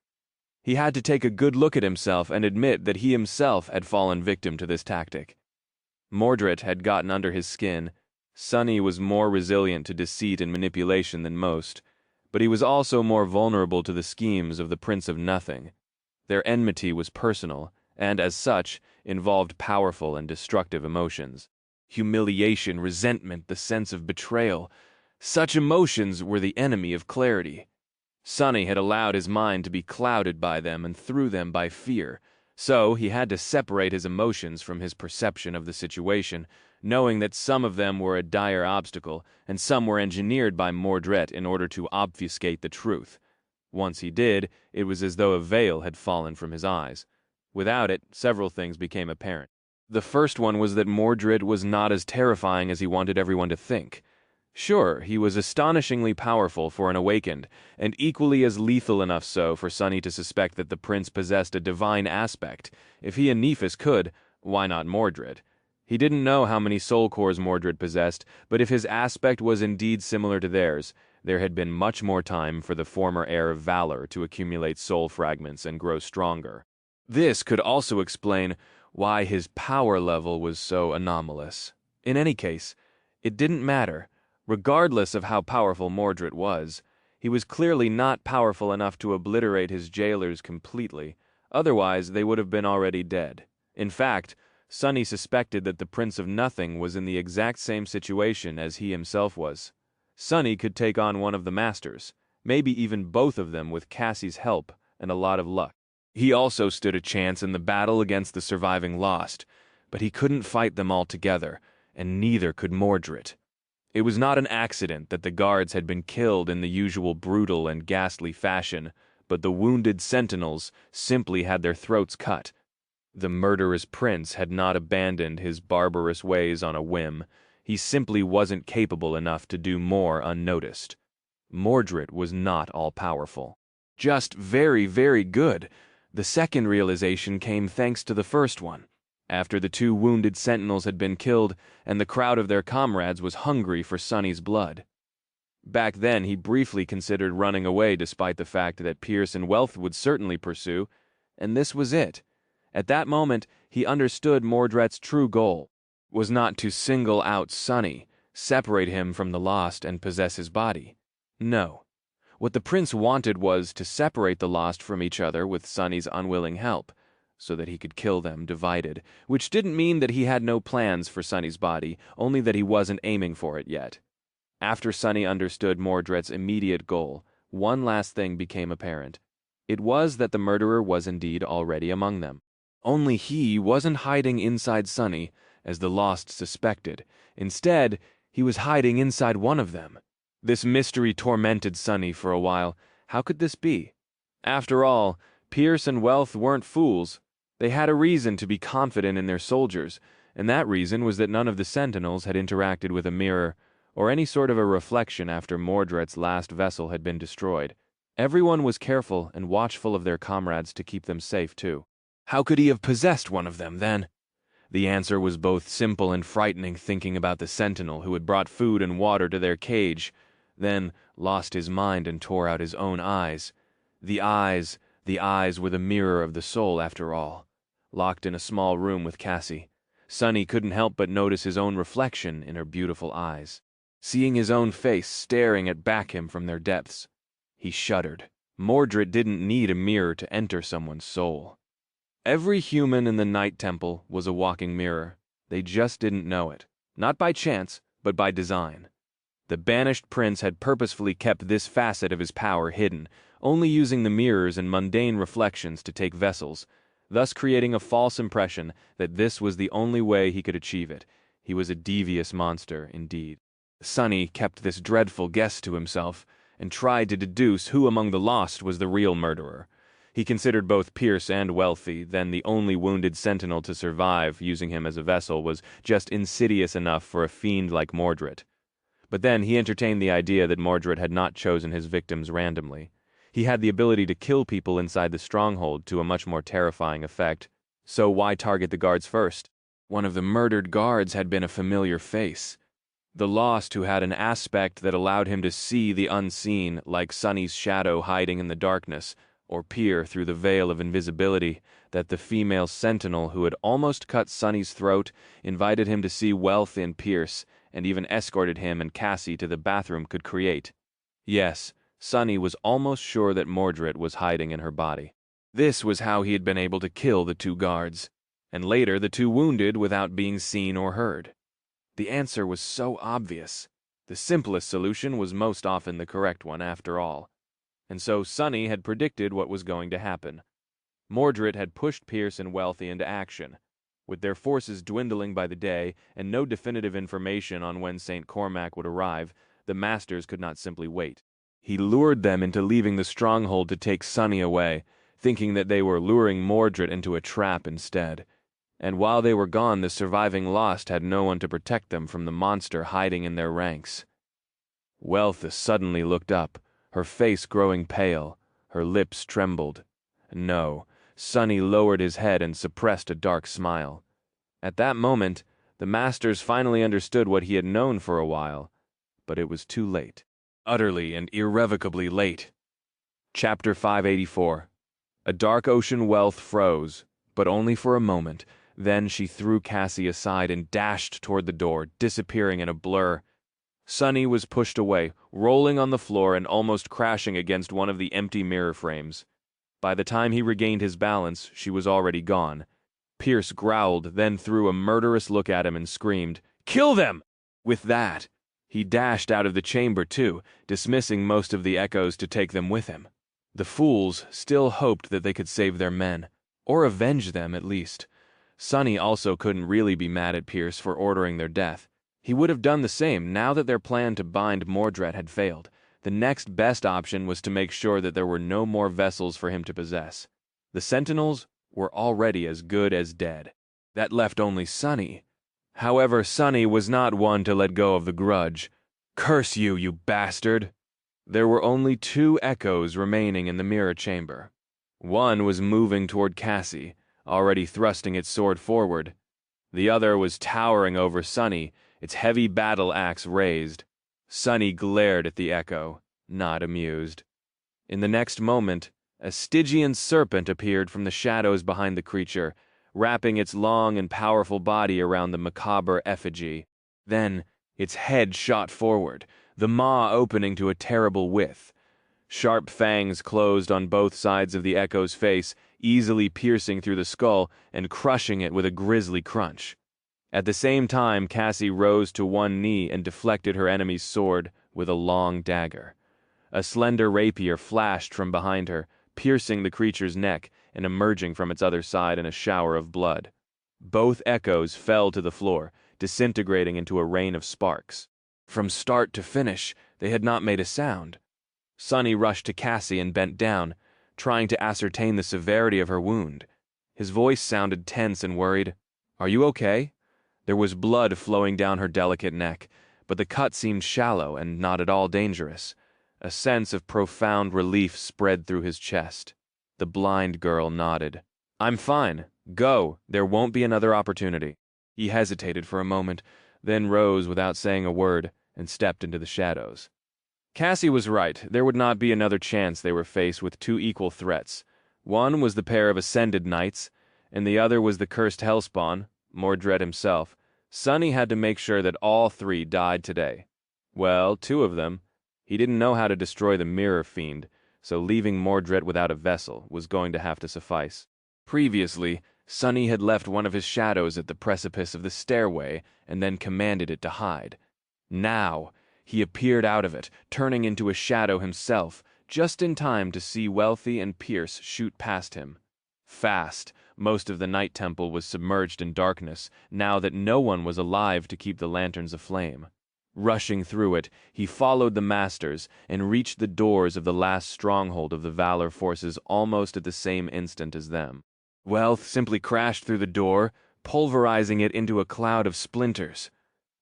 A: He had to take a good look at himself and admit that he himself had fallen victim to this tactic. Mordred had gotten under his skin. Sonny was more resilient to deceit and manipulation than most, but he was also more vulnerable to the schemes of the Prince of Nothing. Their enmity was personal, and as such, involved powerful and destructive emotions. Humiliation, resentment, the sense of betrayal. Such emotions were the enemy of clarity. Sonny had allowed his mind to be clouded by them and through them by fear, so he had to separate his emotions from his perception of the situation, knowing that some of them were a dire obstacle, and some were engineered by Mordred in order to obfuscate the truth. Once he did, it was as though a veil had fallen from his eyes. Without it, several things became apparent. The first one was that Mordred was not as terrifying as he wanted everyone to think. Sure, he was astonishingly powerful for an awakened, and equally as lethal enough so for Sonny to suspect that the prince possessed a divine aspect. If he and Nephis could, why not Mordred? He didn't know how many soul cores Mordred possessed, but if his aspect was indeed similar to theirs, there had been much more time for the former heir of valor to accumulate soul fragments and grow stronger. This could also explain why his power level was so anomalous. In any case, it didn't matter. Regardless of how powerful Mordred was, he was clearly not powerful enough to obliterate his jailers completely, Otherwise, they would have been already dead. In fact, Sunny suspected that the Prince of Nothing was in the exact same situation as he himself was. Sunny could take on one of the masters, maybe even both of them with Cassie's help and a lot of luck. He also stood a chance in the battle against the surviving Lost, but he couldn't fight them all together, and neither could Mordred. It was not an accident that the guards had been killed in the usual brutal and ghastly fashion, but the wounded Sentinels simply had their throats cut. The murderous prince had not abandoned his barbarous ways on a whim. He simply wasn't capable enough to do more unnoticed. Mordred was not all-powerful. Just very, very good. The second realization came thanks to the first one. After the two wounded Sentinels had been killed, and the crowd of their comrades was hungry for Sunny's blood. Back then, he briefly considered running away despite the fact that Pierce and Wealth would certainly pursue, and this was it. At that moment, he understood Mordred's true goal was not to single out Sunny, separate him from the Lost, and possess his body. No. What the prince wanted was to separate the Lost from each other with Sunny's unwilling help, so that he could kill them divided, which didn't mean that he had no plans for Sunny's body, only that he wasn't aiming for it yet. After Sunny understood Mordred's immediate goal, one last thing became apparent. It was that the murderer was indeed already among them. Only he wasn't hiding inside Sunny, as the Lost suspected. Instead, he was hiding inside one of them. This mystery tormented Sunny for a while. How could this be? After all, Pierce and Wealth weren't fools. They had a reason to be confident in their soldiers, and that reason was that none of the Sentinels had interacted with a mirror or any sort of a reflection after Mordred's last vessel had been destroyed. Everyone was careful and watchful of their comrades to keep them safe, too. How could he have possessed one of them, then? The answer was both simple and frightening, thinking about the Sentinel who had brought food and water to their cage, then lost his mind and tore out his own eyes. The eyes were the mirror of the soul, after all. Locked in a small room with Cassie, Sunny couldn't help but notice his own reflection in her beautiful eyes. Seeing his own face staring back at him from their depths, he shuddered. Mordred didn't need a mirror to enter someone's soul. Every human in the Night Temple was a walking mirror. They just didn't know it. Not by chance, but by design. The banished prince had purposefully kept this facet of his power hidden, only using the mirrors and mundane reflections to take vessels, thus creating a false impression that this was the only way he could achieve it. He was a devious monster, indeed. Sunny kept this dreadful guess to himself, and tried to deduce who among the Lost was the real murderer. He considered both Pierce and Wealthy, then the only wounded Sentinel to survive, using him as a vessel, was just insidious enough for a fiend like Mordred. But then he entertained the idea that Mordred had not chosen his victims randomly. He had the ability to kill people inside the stronghold to a much more terrifying effect. So why target the guards first? One of the murdered guards had been a familiar face. The Lost who had an aspect that allowed him to see the unseen, like Sunny's shadow hiding in the darkness, or peer through the veil of invisibility that the female Sentinel who had almost cut Sunny's throat invited him to see Wealth and Pierce, and even escorted him and Cassie to the bathroom could create. Yes, Sunny was almost sure that Mordred was hiding in her body. This was how he had been able to kill the two guards, and later the two wounded without being seen or heard. The answer was so obvious. The simplest solution was most often the correct one, after all. And so Sunny had predicted what was going to happen. Mordred had pushed Pierce and Wealthy into action. With their forces dwindling by the day, and no definitive information on when St. Cormac would arrive, the Masters could not simply wait. He lured them into leaving the stronghold to take Sunny away, thinking that they were luring Mordred into a trap instead. And while they were gone, the surviving Lost had no one to protect them from the monster hiding in their ranks. Wealth suddenly looked up, her face growing pale, her lips trembled. No, Sunny lowered his head and suppressed a dark smile. At that moment, the Masters finally understood what he had known for a while, but it was too late. Utterly and irrevocably late. Chapter 584. A dark ocean Wealth froze, but only for a moment. Then she threw Cassie aside and dashed toward the door, disappearing in a blur. Sunny was pushed away, rolling on the floor and almost crashing against one of the empty mirror frames. By the time he regained his balance, she was already gone. Pierce growled, then threw a murderous look at him and screamed, "Kill them!" With that, he dashed out of the chamber too, dismissing most of the echoes to take them with him. The fools still hoped that they could save their men, or avenge them at least. Sonny also couldn't really be mad at Pierce for ordering their death. He would have done the same now that their plan to bind Mordred had failed. The next best option was to make sure that there were no more vessels for him to possess. The Sentinels were already as good as dead. That left only Sonny. However, Sonny was not one to let go of the grudge. "Curse you, you bastard!" There were only 2 echoes remaining in the mirror chamber. One was moving toward Cassie, already thrusting its sword forward. The other was towering over Sonny, its heavy battle axe raised. Sonny glared at the echo, not amused. In the next moment, a Stygian serpent appeared from the shadows behind the creature, wrapping its long and powerful body around the macabre effigy. Then, its head shot forward, the maw opening to a terrible width. Sharp fangs closed on both sides of the echo's face, easily piercing through the skull and crushing it with a grisly crunch. At the same time, Cassie rose to one knee and deflected her enemy's sword with a long dagger. A slender rapier flashed from behind her, piercing the creature's neck and emerging from its other side in a shower of blood. Both echoes fell to the floor, disintegrating into a rain of sparks. From start to finish, they had not made a sound. Sonny rushed to Cassie and bent down, trying to ascertain the severity of her wound. His voice sounded tense and worried. "Are you okay?" There was blood flowing down her delicate neck, but the cut seemed shallow and not at all dangerous. A sense of profound relief spread through his chest. The blind girl nodded. "I'm fine. Go. There won't be another opportunity." He hesitated for a moment, then rose without saying a word and stepped into the shadows. Cassie was right. There would not be another chance. They were faced with 2 equal threats. One was the pair of ascended knights, and the other was the cursed hellspawn, Mordred himself. Sonny had to make sure that all 3 died today. Well, 2 of them. He didn't know how to destroy the mirror fiend, so leaving Mordred without a vessel was going to have to suffice. Previously, Sonny had left one of his shadows at the precipice of the stairway and then commanded it to hide. Now, he appeared out of it, turning into a shadow himself, just in time to see Wealthy and Pierce shoot past him. Fast, most of the Night Temple was submerged in darkness, now that no one was alive to keep the lanterns aflame. Rushing through it, he followed the masters and reached the doors of the last stronghold of the Valor forces almost at the same instant as them. Wealth simply crashed through the door, pulverizing it into a cloud of splinters.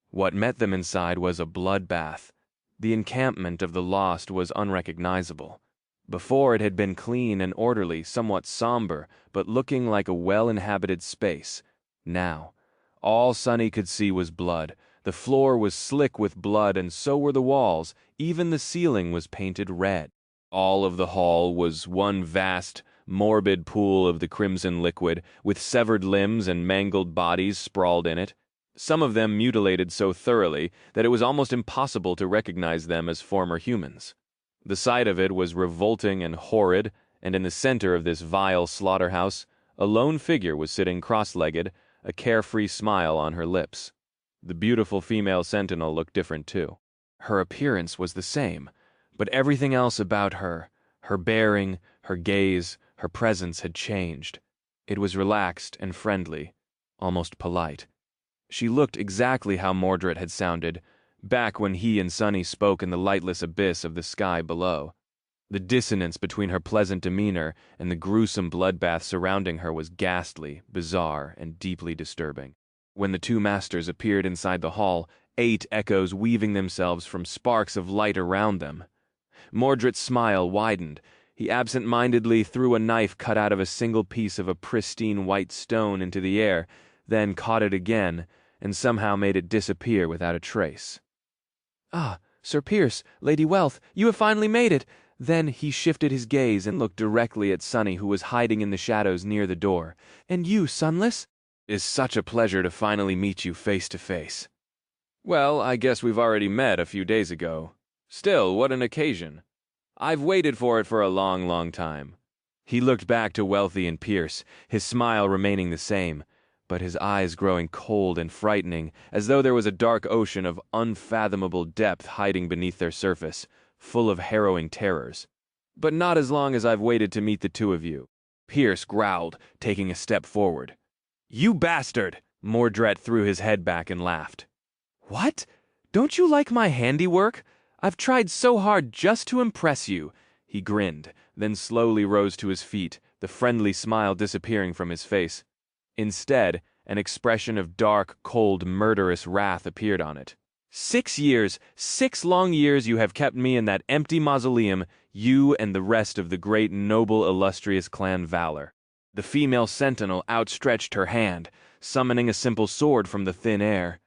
A: What met them inside was a bloodbath. The encampment of the lost was unrecognizable. Before, it had been clean and orderly, somewhat somber, but looking like a well-inhabited space. Now, all Sonny could see was blood. The floor was slick with blood, and so were the walls. Even the ceiling was painted red. All of the hall was one vast, morbid pool of the crimson liquid, with severed limbs and mangled bodies sprawled in it. Some of them mutilated so thoroughly that it was almost impossible to recognize them as former humans. The sight of it was revolting and horrid, and in the center of this vile slaughterhouse, a lone figure was sitting cross-legged, a carefree smile on her lips. The beautiful female sentinel looked different too. Her appearance was the same, but everything else about her, her bearing, her gaze, her presence had changed. It was relaxed and friendly, almost polite. She looked exactly how Mordred had sounded, back when he and Sonny spoke in the lightless abyss of the sky below. The dissonance between her pleasant demeanor and the gruesome bloodbath surrounding her was ghastly, bizarre, and deeply disturbing. When the 2 masters appeared inside the hall, 8 echoes weaving themselves from sparks of light around them. Mordred's smile widened. He absent-mindedly threw a knife cut out of a single piece of a pristine white stone into the air, then caught it again, and somehow made it disappear without a trace. "Ah, Sir Pierce, Lady Wealth, you have finally made it!" Then he shifted his gaze and looked directly at Sonny, who was hiding in the shadows near the door. "And you, Sunless?" "It's such a pleasure to finally meet you face to face." "Well, I guess we've already met a few days ago. Still, what an occasion. I've waited for it for a long, long time." He looked back to Wealthy and Pierce, his smile remaining the same, but his eyes growing cold and frightening, as though there was a dark ocean of unfathomable depth hiding beneath their surface, full of harrowing terrors. "But not as long as I've waited to meet the two of you," Pierce growled, taking a step forward. "You bastard!" Mordred threw his head back and laughed. "What? Don't you like my handiwork? I've tried so hard just to impress you." He grinned, then slowly rose to his feet, the friendly smile disappearing from his face. Instead, an expression of dark, cold, murderous wrath appeared on it. 6 years, 6 long years you have kept me in that empty mausoleum, you and the rest of the great, noble, illustrious clan Valor. The female sentinel outstretched her hand, summoning a simple sword from the thin air.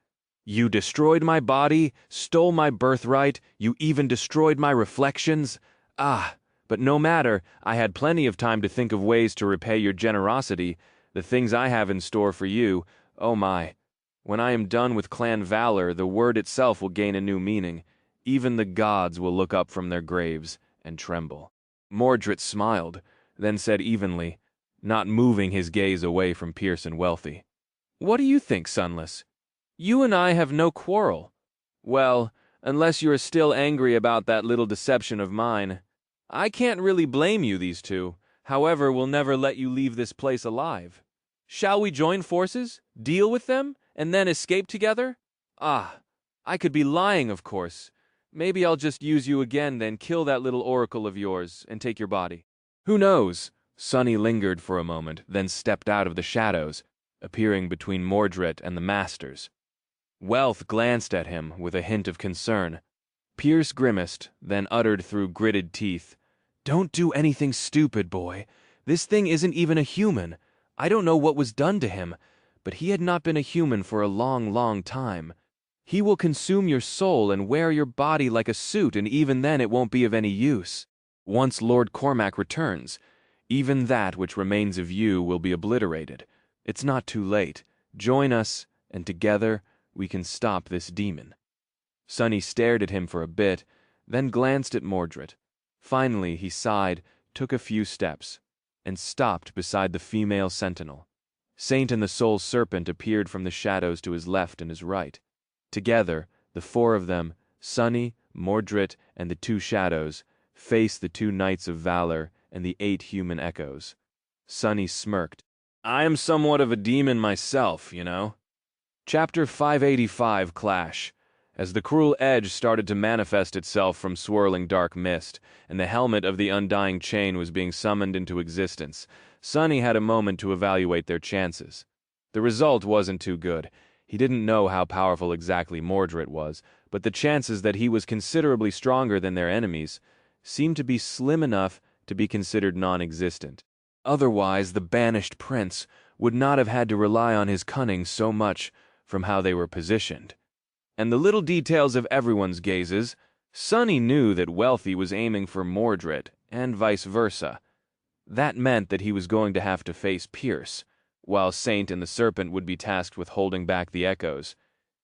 A: You destroyed my body, stole my birthright, you even destroyed my reflections. Ah, but no matter, I had plenty of time to think of ways to repay your generosity. The things I have in store for you, oh my. When I am done with Clan Valor, the word itself will gain a new meaning. Even the gods will look up from their graves and tremble." Mordred smiled, then said evenly, not moving his gaze away from Pierce and Wealthy. "What do you think, Sunless? You and I have no quarrel. Well, unless you are still angry about that little deception of mine. I can't really blame you, these two. However, we'll never let you leave this place alive. Shall we join forces, deal with them, and then escape together? Ah, I could be lying, of course. Maybe I'll just use you again, then kill that little oracle of yours and take your body. Who knows?" Sunny lingered for a moment, then stepped out of the shadows, appearing between Mordred and the masters. Wealth glanced at him with a hint of concern. Pierce grimaced, then uttered through gritted teeth, "Don't do anything stupid, boy. This thing isn't even a human. I don't know what was done to him, but he had not been a human for a long, long time. He will consume your soul and wear your body like a suit, and even then it won't be of any use. Once Lord Cormac returns, even that which remains of you will be obliterated. It's not too late. Join us, and together we can stop this demon." Sunny stared at him for a bit, then glanced at Mordred. Finally he sighed, took a few steps, and stopped beside the female sentinel. Saint and the Soul Serpent appeared from the shadows to his left and his right. Together, the four of them, Sunny, Mordred, and the two shadows, faced the two Knights of Valor and the 8 human echoes. Sunny smirked. "I am somewhat of a demon myself, you know." Chapter 585 Clash. As the cruel edge started to manifest itself from swirling dark mist, and the helmet of the undying chain was being summoned into existence, Sunny had a moment to evaluate their chances. The result wasn't too good. He didn't know how powerful exactly Mordred was, but the chances that he was considerably stronger than their enemies seemed to be slim enough to be considered non-existent. Otherwise, the banished prince would not have had to rely on his cunning so much from how they were positioned. And the little details of everyone's gazes, Sunny knew that Wealthy was aiming for Mordred, and vice versa. That meant that he was going to have to face Pierce, while Saint and the Serpent would be tasked with holding back the echoes.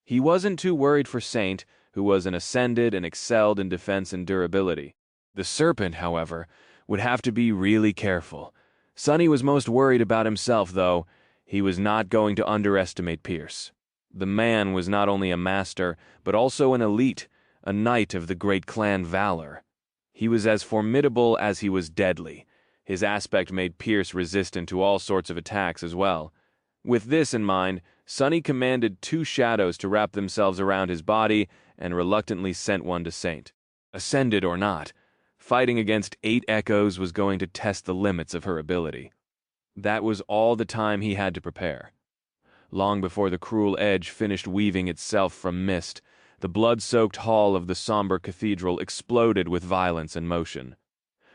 A: He wasn't too worried for Saint, who was an ascended and excelled in defense and durability. The Serpent, however, would have to be really careful. Sunny was most worried about himself, though. He was not going to underestimate Pierce. The man was not only a master, but also an elite, a knight of the great clan Valor. He was as formidable as he was deadly. His aspect made Pierce resistant to all sorts of attacks as well. With this in mind, Sunny commanded 2 shadows to wrap themselves around his body and reluctantly sent one to Saint. Ascended or not, fighting against 8 echoes was going to test the limits of her ability. That was all the time he had to prepare. Long before the cruel edge finished weaving itself from mist, the blood-soaked hall of the somber cathedral exploded with violence and motion.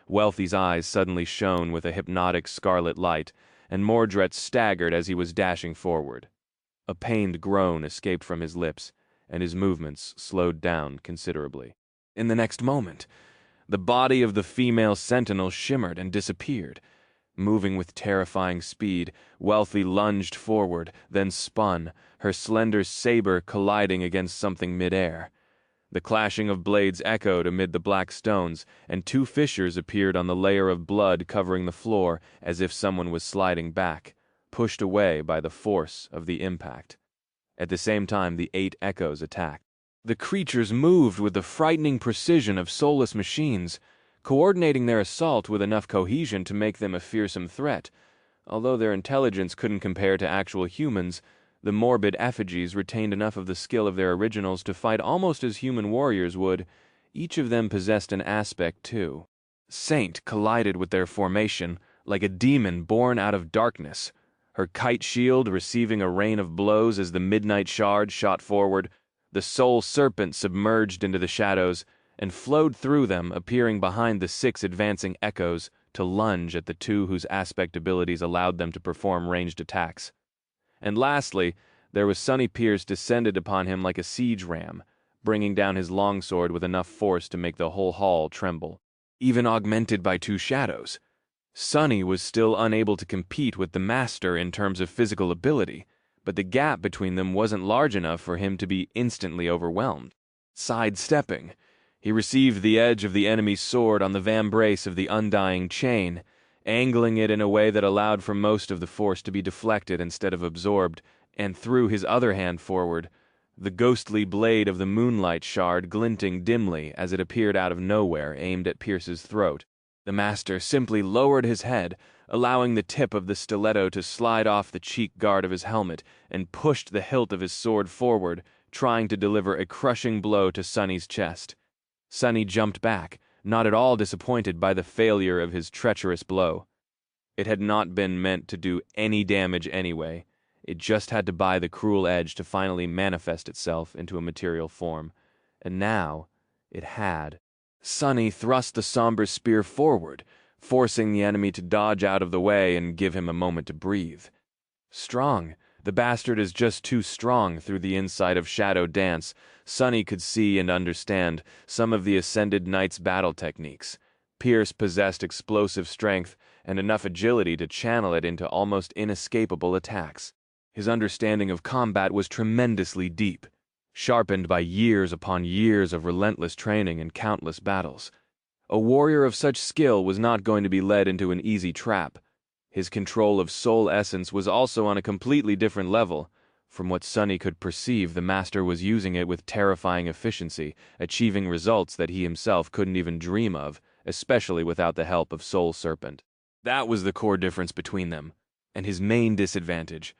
A: Wealthy's eyes suddenly shone with a hypnotic scarlet light, and Mordred staggered as he was dashing forward. A pained groan escaped from his lips, and his movements slowed down considerably. In the next moment, the body of the female sentinel shimmered and disappeared. Moving with terrifying speed, Wealthy lunged forward, then spun, her slender saber colliding against something midair. The clashing of blades echoed amid the black stones, and two fissures appeared on the layer of blood covering the floor as if someone was sliding back, pushed away by the force of the impact. At the same time, the 8 echoes attacked. The creatures moved with the frightening precision of soulless machines, coordinating their assault with enough cohesion to make them a fearsome threat. Although their intelligence couldn't compare to actual humans, the morbid effigies retained enough of the skill of their originals to fight almost as human warriors would. Each of them possessed an aspect, too. Saint collided with their formation, like a demon born out of darkness, her kite shield receiving a rain of blows as the midnight shard shot forward. The soul serpent submerged into the shadows and flowed through them, appearing behind the 6 advancing echoes to lunge at the 2 whose aspect abilities allowed them to perform ranged attacks. And lastly, there was Sonny Pierce descended upon him like a siege ram, bringing down his longsword with enough force to make the whole hall tremble. Even augmented by 2 shadows, Sonny was still unable to compete with the master in terms of physical ability, but the gap between them wasn't large enough for him to be instantly overwhelmed. Sidestepping, he received the edge of the enemy's sword on the vambrace of the undying chain, angling it in a way that allowed for most of the force to be deflected instead of absorbed, and threw his other hand forward, the ghostly blade of the moonlight shard glinting dimly as it appeared out of nowhere, aimed at Pierce's throat. The master simply lowered his head, allowing the tip of the stiletto to slide off the cheek guard of his helmet, and pushed the hilt of his sword forward, trying to deliver a crushing blow to Sonny's chest. Sonny jumped back, not at all disappointed by the failure of his treacherous blow. It had not been meant to do any damage anyway. It just had to buy the cruel edge to finally manifest itself into a material form. And now it had. Sonny thrust the somber spear forward, forcing the enemy to dodge out of the way and give him a moment to breathe. Strong. The bastard is just too strong. Through the inside of Shadow Dance, Sonny could see and understand some of the Ascended Knight's battle techniques. Pierce possessed explosive strength and enough agility to channel it into almost inescapable attacks. His understanding of combat was tremendously deep, sharpened by years upon years of relentless training and countless battles. A warrior of such skill was not going to be led into an easy trap. His control of soul essence was also on a completely different level. From what Sonny could perceive, the master was using it with terrifying efficiency, achieving results that he himself couldn't even dream of, especially without the help of Soul Serpent. That was the core difference between them, and his main disadvantage.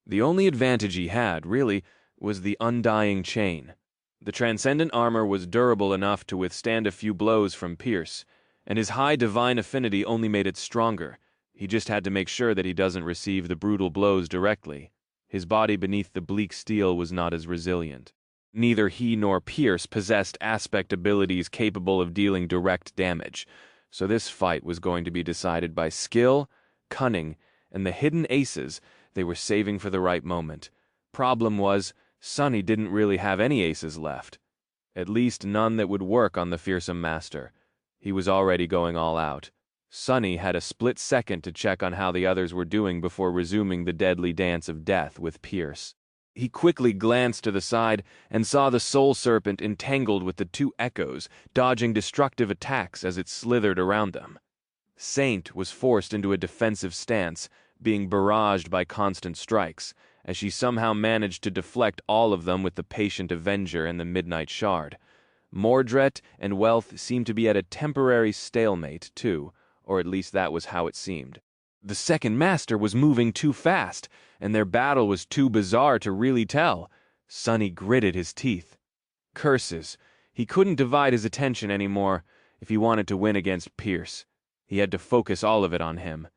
A: The only advantage he had, really, was the undying chain. The transcendent armor was durable enough to withstand a few blows from Pierce, and his high divine affinity only made it stronger. He just had to make sure that he doesn't receive the brutal blows directly. His body beneath the bleak steel was not as resilient. Neither he nor Pierce possessed aspect abilities capable of dealing direct damage, so this fight was going to be decided by skill, cunning, and the hidden aces they were saving for the right moment. Problem was, Sonny didn't really have any aces left. At least none that would work on the fearsome master. He was already going all out. Sonny had a split second to check on how the others were doing before resuming the deadly dance of death with Pierce. He quickly glanced to the side and saw the soul serpent entangled with the 2 echoes, dodging destructive attacks as it slithered around them. Saint was forced into a defensive stance, being barraged by constant strikes, as she somehow managed to deflect all of them with the patient Avenger and the Midnight Shard. Mordret and Wealth seemed to be at a temporary stalemate, too, or at least that was how it seemed. The second master was moving too fast, and their battle was too bizarre to really tell. Sonny gritted his teeth. Curses. He couldn't divide his attention anymore if he wanted to win against Pierce. He had to focus all of it on him,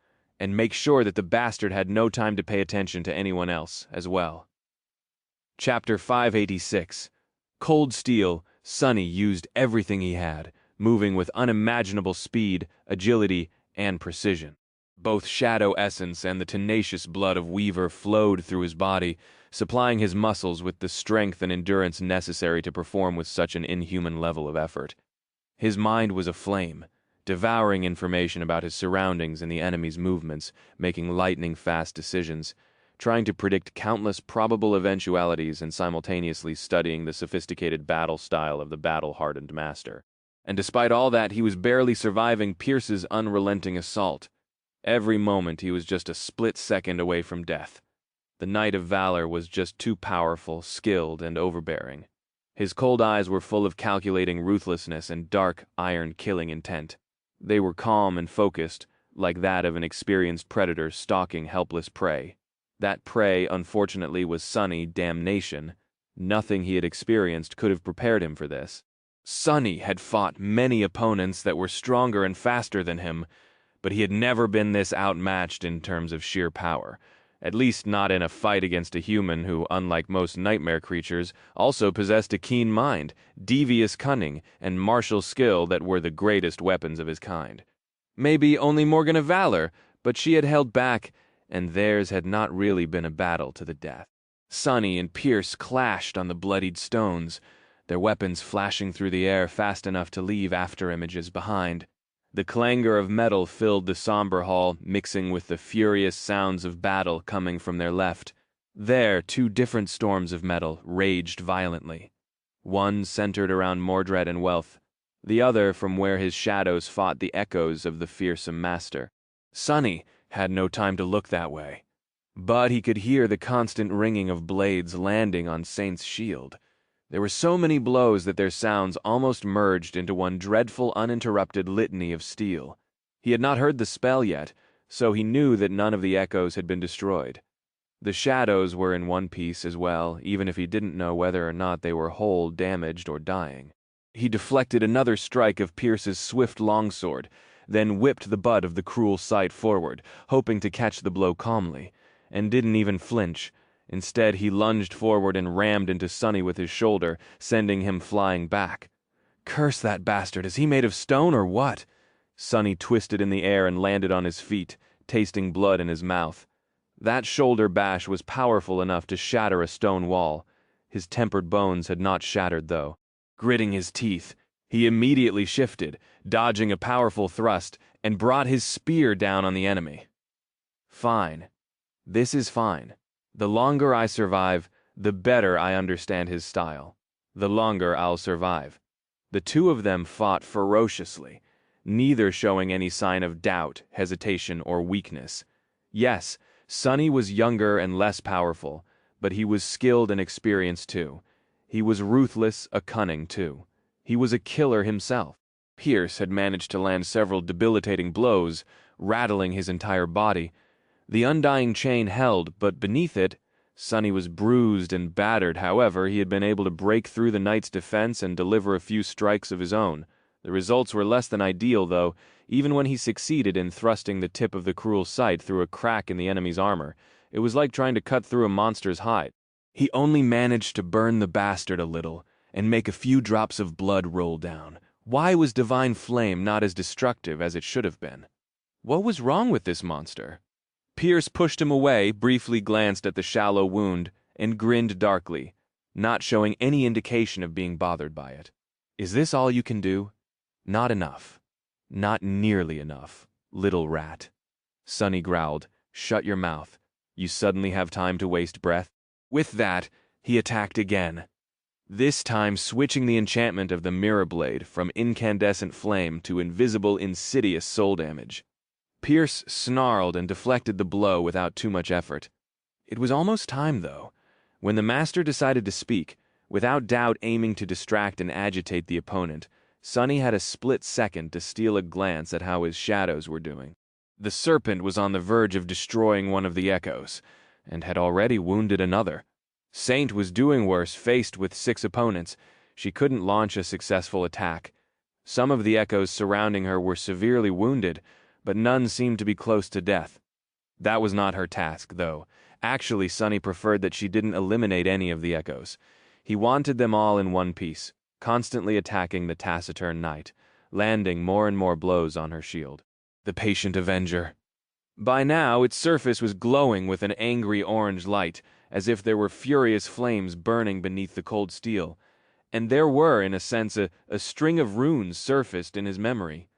A: and make sure that the bastard had no time to pay attention to anyone else as well. Chapter 586. Cold Steel, Sonny used everything he had, moving with unimaginable speed, agility, and precision. Both shadow essence and the tenacious blood of Wwere flowed through his body, supplying his muscles with the strength and endurance necessary to perform with such an inhuman level of effort. His mind was aflame, devouring information about his surroundings and the enemy's movements, making lightning-fast decisions, trying to predict countless probable eventualities and simultaneously studying the sophisticated battle style of the battle-hardened master. And despite all that, he was barely surviving Pierce's unrelenting assault. Every moment he was just a split second away from death. The Knight of Valor was just too powerful, skilled, and overbearing. His cold eyes were full of calculating ruthlessness and dark, iron-killing intent. They were calm and focused, like that of an experienced predator stalking helpless prey. That prey, unfortunately, was Sonny Damnation. Nothing he had experienced could have prepared him for this. Sonny had fought many opponents that were stronger and faster than him, but he had never been this outmatched in terms of sheer power. At least not in a fight against a human who, unlike most nightmare creatures, also possessed a keen mind, devious cunning, and martial skill that were the greatest weapons of his kind. Maybe only Morgan of Valor, but she had held back, and theirs had not really been a battle to the death. Sonny and Pierce clashed on the bloodied stones, their weapons flashing through the air fast enough to leave after-images behind. The clangor of metal filled the somber hall, mixing with the furious sounds of battle coming from their left. There, two different storms of metal raged violently. One centered around Mordred and Wealth, the other from where his shadows fought the echoes of the fearsome master. Sonny had no time to look that way, but he could hear the constant ringing of blades landing on Saint's shield. There were so many blows that their sounds almost merged into one dreadful uninterrupted litany of steel. He had not heard the spell yet, so he knew that none of the echoes had been destroyed. The shadows were in one piece as well, even if he didn't know whether or not they were whole, damaged, or dying. He deflected another strike of Pierce's swift longsword, then whipped the butt of the cruel sight forward, hoping to catch the blow calmly, and didn't even flinch. Instead, he lunged forward and rammed into Sonny with his shoulder, sending him flying back. Curse that bastard, is he made of stone or what? Sonny twisted in the air and landed on his feet, tasting blood in his mouth. That shoulder bash was powerful enough to shatter a stone wall. His tempered bones had not shattered, though. Gritting his teeth, he immediately shifted, dodging a powerful thrust, and brought his spear down on the enemy. Fine. This is fine. The longer I survive, the better I understand his style. The longer I'll survive. The two of them fought ferociously, neither showing any sign of doubt, hesitation, or weakness. Yes, Sonny was younger and less powerful, but he was skilled and experienced too. He was ruthless, cunning too. He was a killer himself. Pierce had managed to land several debilitating blows, rattling his entire body. The undying chain held, but beneath it, Sonny was bruised and battered. However, he had been able to break through the knight's defense and deliver a few strikes of his own. The results were less than ideal, though, even when he succeeded in thrusting the tip of the cruel sight through a crack in the enemy's armor. It was like trying to cut through a monster's hide. He only managed to burn the bastard a little, and make a few drops of blood roll down. Why was Divine Flame not as destructive as it should have been? What was wrong with this monster? Pierce pushed him away, briefly glanced at the shallow wound, and grinned darkly, not showing any indication of being bothered by it. Is this all you can do? Not enough. Not nearly enough, little rat. Sonny growled, Shut your mouth. You suddenly have time to waste breath. With that, he attacked again. This time switching the enchantment of the mirror blade from incandescent flame to invisible, insidious soul damage. Pierce snarled and deflected the blow without too much effort. It was almost time, though. When the master decided to speak, without doubt aiming to distract and agitate the opponent, Sonny had a split second to steal a glance at how his shadows were doing. The serpent was on the verge of destroying one of the echoes, and had already wounded another. Saint was doing worse, faced with 6 opponents. She couldn't launch a successful attack. Some of the echoes surrounding her were severely wounded, but none seemed to be close to death. That was not her task, though. Actually, Sonny preferred that she didn't eliminate any of the echoes. He wanted them all in one piece, constantly attacking the taciturn knight, landing more and more blows on her shield. The patient avenger. By now, its surface was glowing with an angry orange light, as if there were furious flames burning beneath the cold steel. And there were, in a sense, a string of runes surfaced in his memory.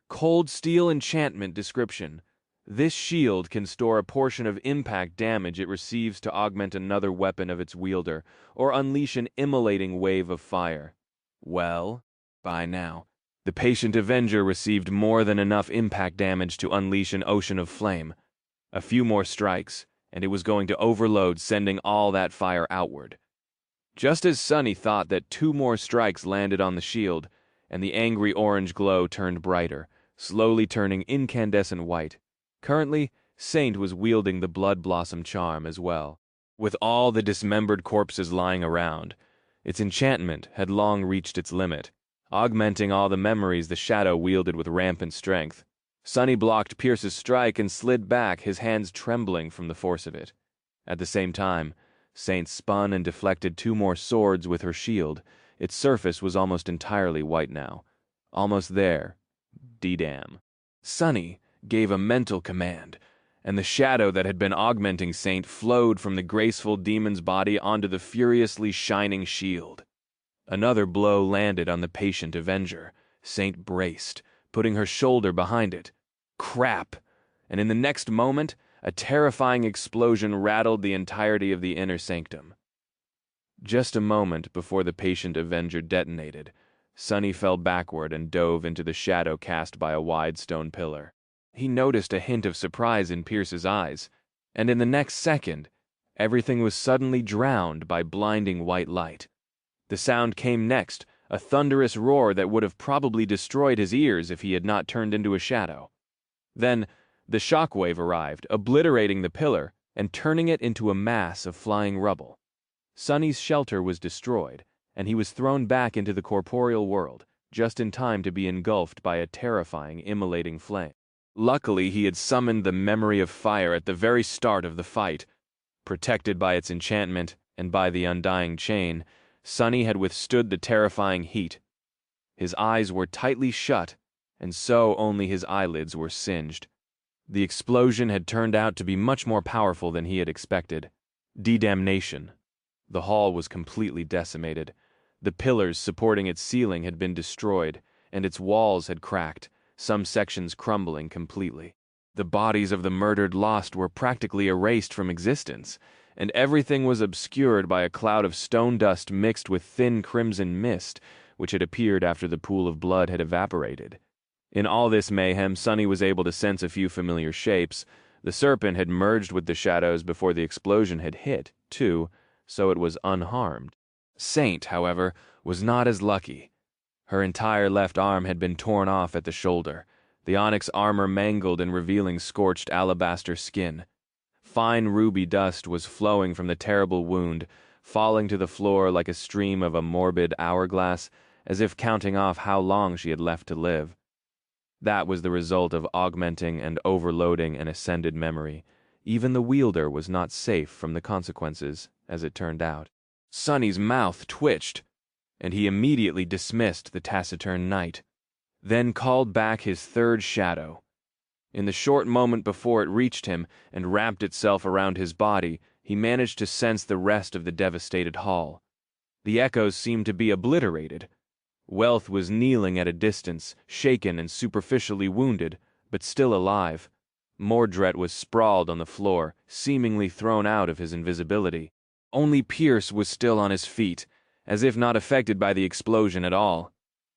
A: Cold steel enchantment description. This shield can store a portion of impact damage it receives to augment another weapon of its wielder, or unleash an immolating wave of fire. Well, by now, the patient Avenger received more than enough impact damage to unleash an ocean of flame. A few more strikes, and it was going to overload, sending all that fire outward. Just as Sunny thought that 2 more strikes landed on the shield, and the angry orange glow turned brighter, slowly turning incandescent white. Currently, Saint was wielding the Blood Blossom charm as well. With all the dismembered corpses lying around, its enchantment had long reached its limit, augmenting all the memories the shadow wielded with rampant strength. Sunny blocked Pierce's strike and slid back, his hands trembling from the force of it. At the same time, Saint spun and deflected 2 more swords with her shield. Its surface was almost entirely white now. Almost there. D-damn. Sunny gave a mental command, and the shadow that had been augmenting Saint flowed from the graceful demon's body onto the furiously shining shield. Another blow landed on the patient Avenger. Saint braced, putting her shoulder behind it. Crap! And in the next moment, a terrifying explosion rattled the entirety of the inner sanctum. Just a moment before the patient Avenger detonated, Sunny fell backward and dove into the shadow cast by a wide stone pillar. He noticed a hint of surprise in Pierce's eyes, and in the next second, everything was suddenly drowned by blinding white light. The sound came next, a thunderous roar that would have probably destroyed his ears if he had not turned into a shadow. Then, the shockwave arrived, obliterating the pillar and turning it into a mass of flying rubble. Sunny's shelter was destroyed, and he was thrown back into the corporeal world, just in time to be engulfed by a terrifying, immolating flame. Luckily, he had summoned the memory of fire at the very start of the fight. Protected by its enchantment and by the undying chain, Sunny had withstood the terrifying heat. His eyes were tightly shut, and so only his eyelids were singed. The explosion had turned out to be much more powerful than he had expected. D-damnation. The hall was completely decimated. The pillars supporting its ceiling had been destroyed, and its walls had cracked, some sections crumbling completely. The bodies of the murdered lost were practically erased from existence, and everything was obscured by a cloud of stone dust mixed with thin crimson mist, which had appeared after the pool of blood had evaporated. In all this mayhem, Sunny was able to sense a few familiar shapes. The serpent had merged with the shadows before the explosion had hit, too, so it was unharmed. Saint, however, was not as lucky. Her entire left arm had been torn off at the shoulder, the onyx armor mangled and revealing scorched alabaster skin. Fine ruby dust was flowing from the terrible wound, falling to the floor like a stream of a morbid hourglass, as if counting off how long she had left to live. That was the result of augmenting and overloading an ascended memory. Even the wielder was not safe from the consequences, as it turned out. Sunny's mouth twitched, and he immediately dismissed the taciturn knight, then called back his third shadow. In the short moment before it reached him and wrapped itself around his body, he managed to sense the rest of the devastated hall. The echoes seemed to be obliterated. Wealth was kneeling at a distance, shaken and superficially wounded, but still alive. Mordret was sprawled on the floor, seemingly thrown out of his invisibility. Only Pierce was still on his feet, as if not affected by the explosion at all.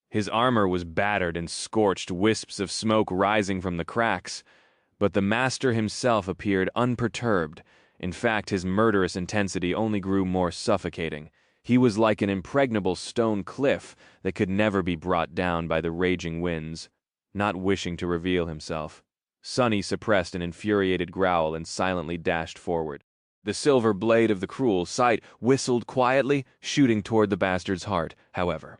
A: His armor was battered and scorched, wisps of smoke rising from the cracks, but the master himself appeared unperturbed. In fact, his murderous intensity only grew more suffocating. He was like an impregnable stone cliff that could never be brought down by the raging winds. Not wishing to reveal himself, Sunny suppressed an infuriated growl and silently dashed forward. The silver blade of the cruel sight whistled quietly, shooting toward the bastard's heart, however.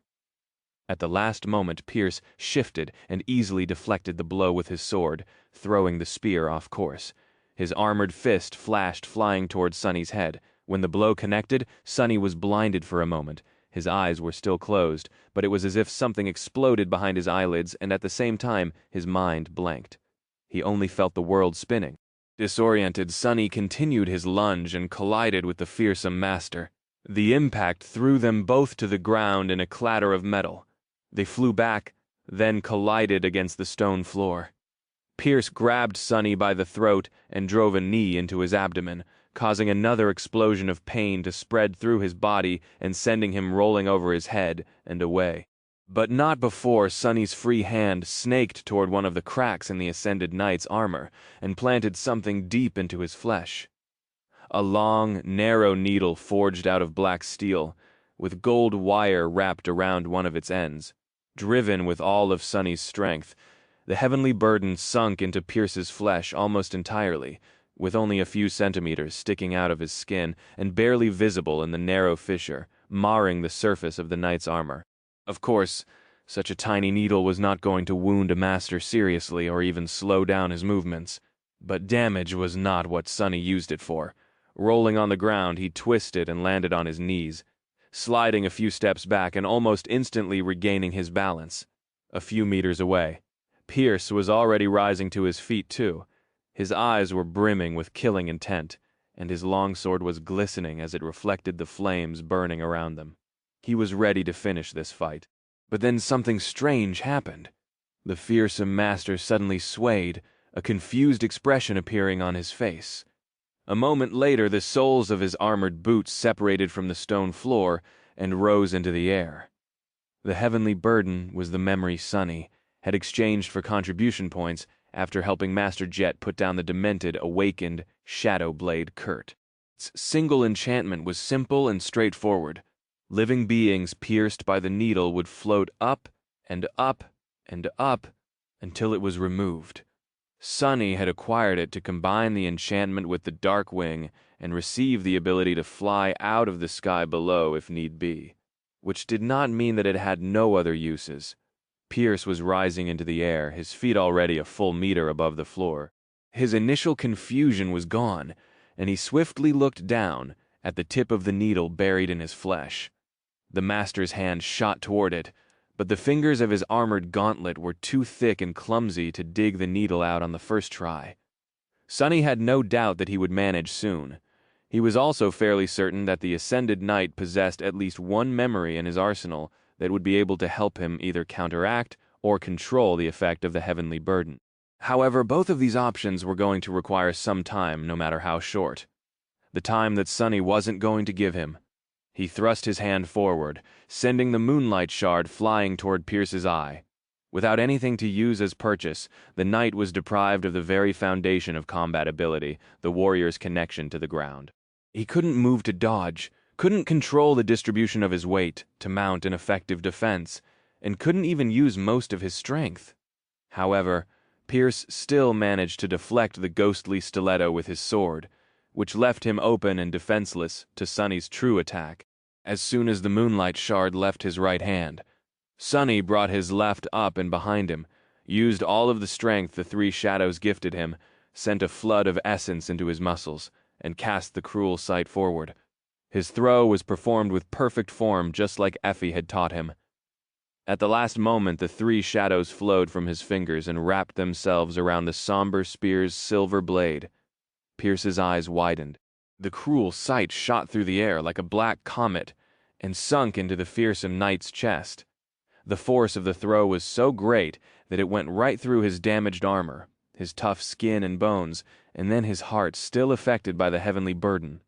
A: At the last moment, Pierce shifted and easily deflected the blow with his sword, throwing the spear off course. His armored fist flashed flying toward Sunny's head. When the blow connected, Sunny was blinded for a moment. His eyes were still closed, but it was as if something exploded behind his eyelids, and at the same time, his mind blanked. He only felt the world spinning. Disoriented, Sunny continued his lunge and collided with the fearsome master. The impact threw them both to the ground in a clatter of metal. They flew back, then collided against the stone floor. Pierce grabbed Sonny by the throat and drove a knee into his abdomen, causing another explosion of pain to spread through his body and sending him rolling over his head and away. But not before Sonny's free hand snaked toward one of the cracks in the Ascended Knight's armor and planted something deep into his flesh. A long, narrow needle forged out of black steel, with gold wire wrapped around one of its ends. Driven with all of Sonny's strength, the heavenly burden sunk into Pierce's flesh almost entirely, with only a few centimeters sticking out of his skin and barely visible in the narrow fissure, marring the surface of the knight's armor. Of course, such a tiny needle was not going to wound a master seriously or even slow down his movements. But damage was not what Sonny used it for. Rolling on the ground, he twisted and landed on his knees, sliding a few steps back and almost instantly regaining his balance. A few meters away, Pierce was already rising to his feet too. His eyes were brimming with killing intent, and his longsword was glistening as it reflected the flames burning around them. He was ready to finish this fight. But then something strange happened. The fearsome master suddenly swayed, a confused expression appearing on his face. A moment later, the soles of his armored boots separated from the stone floor and rose into the air. The heavenly burden was the memory Sonny had exchanged for contribution points after helping Master Jet put down the demented, awakened Shadow Blade Kurt. Its single enchantment was simple and straightforward. Living beings pierced by the needle would float up and up and up until it was removed. Sonny had acquired it to combine the enchantment with the Dark Wing and receive the ability to fly out of the sky below if need be, which did not mean that it had no other uses. Pierce was rising into the air, his feet already a full meter above the floor. His initial confusion was gone, and he swiftly looked down at the tip of the needle buried in his flesh. The master's hand shot toward it, but the fingers of his armored gauntlet were too thick and clumsy to dig the needle out on the first try. Sonny had no doubt that he would manage soon. He was also fairly certain that the Ascended Knight possessed at least one memory in his arsenal that would be able to help him either counteract or control the effect of the heavenly burden. However, both of these options were going to require some time, no matter how short. The time that Sonny wasn't going to give him. He thrust his hand forward, sending the moonlight shard flying toward Pierce's eye. Without anything to use as purchase, the knight was deprived of the very foundation of combat ability, the warrior's connection to the ground. He couldn't move to dodge, couldn't control the distribution of his weight to mount an effective defense, and couldn't even use most of his strength. However, Pierce still managed to deflect the ghostly stiletto with his sword, which left him open and defenseless to Sonny's true attack. As soon as the moonlight shard left his right hand, Sonny brought his left up and behind him, used all of the strength the three shadows gifted him, sent a flood of essence into his muscles, and cast the cruel sight forward. His throw was performed with perfect form, just like Effie had taught him. At the last moment, the three shadows flowed from his fingers and wrapped themselves around the somber spear's silver blade. Pierce's eyes widened. The cruel sight shot through the air like a black comet and sunk into the fearsome knight's chest. The force of the throw was so great that it went right through his damaged armor, his tough skin and bones, and then his heart still affected by the heavenly burden.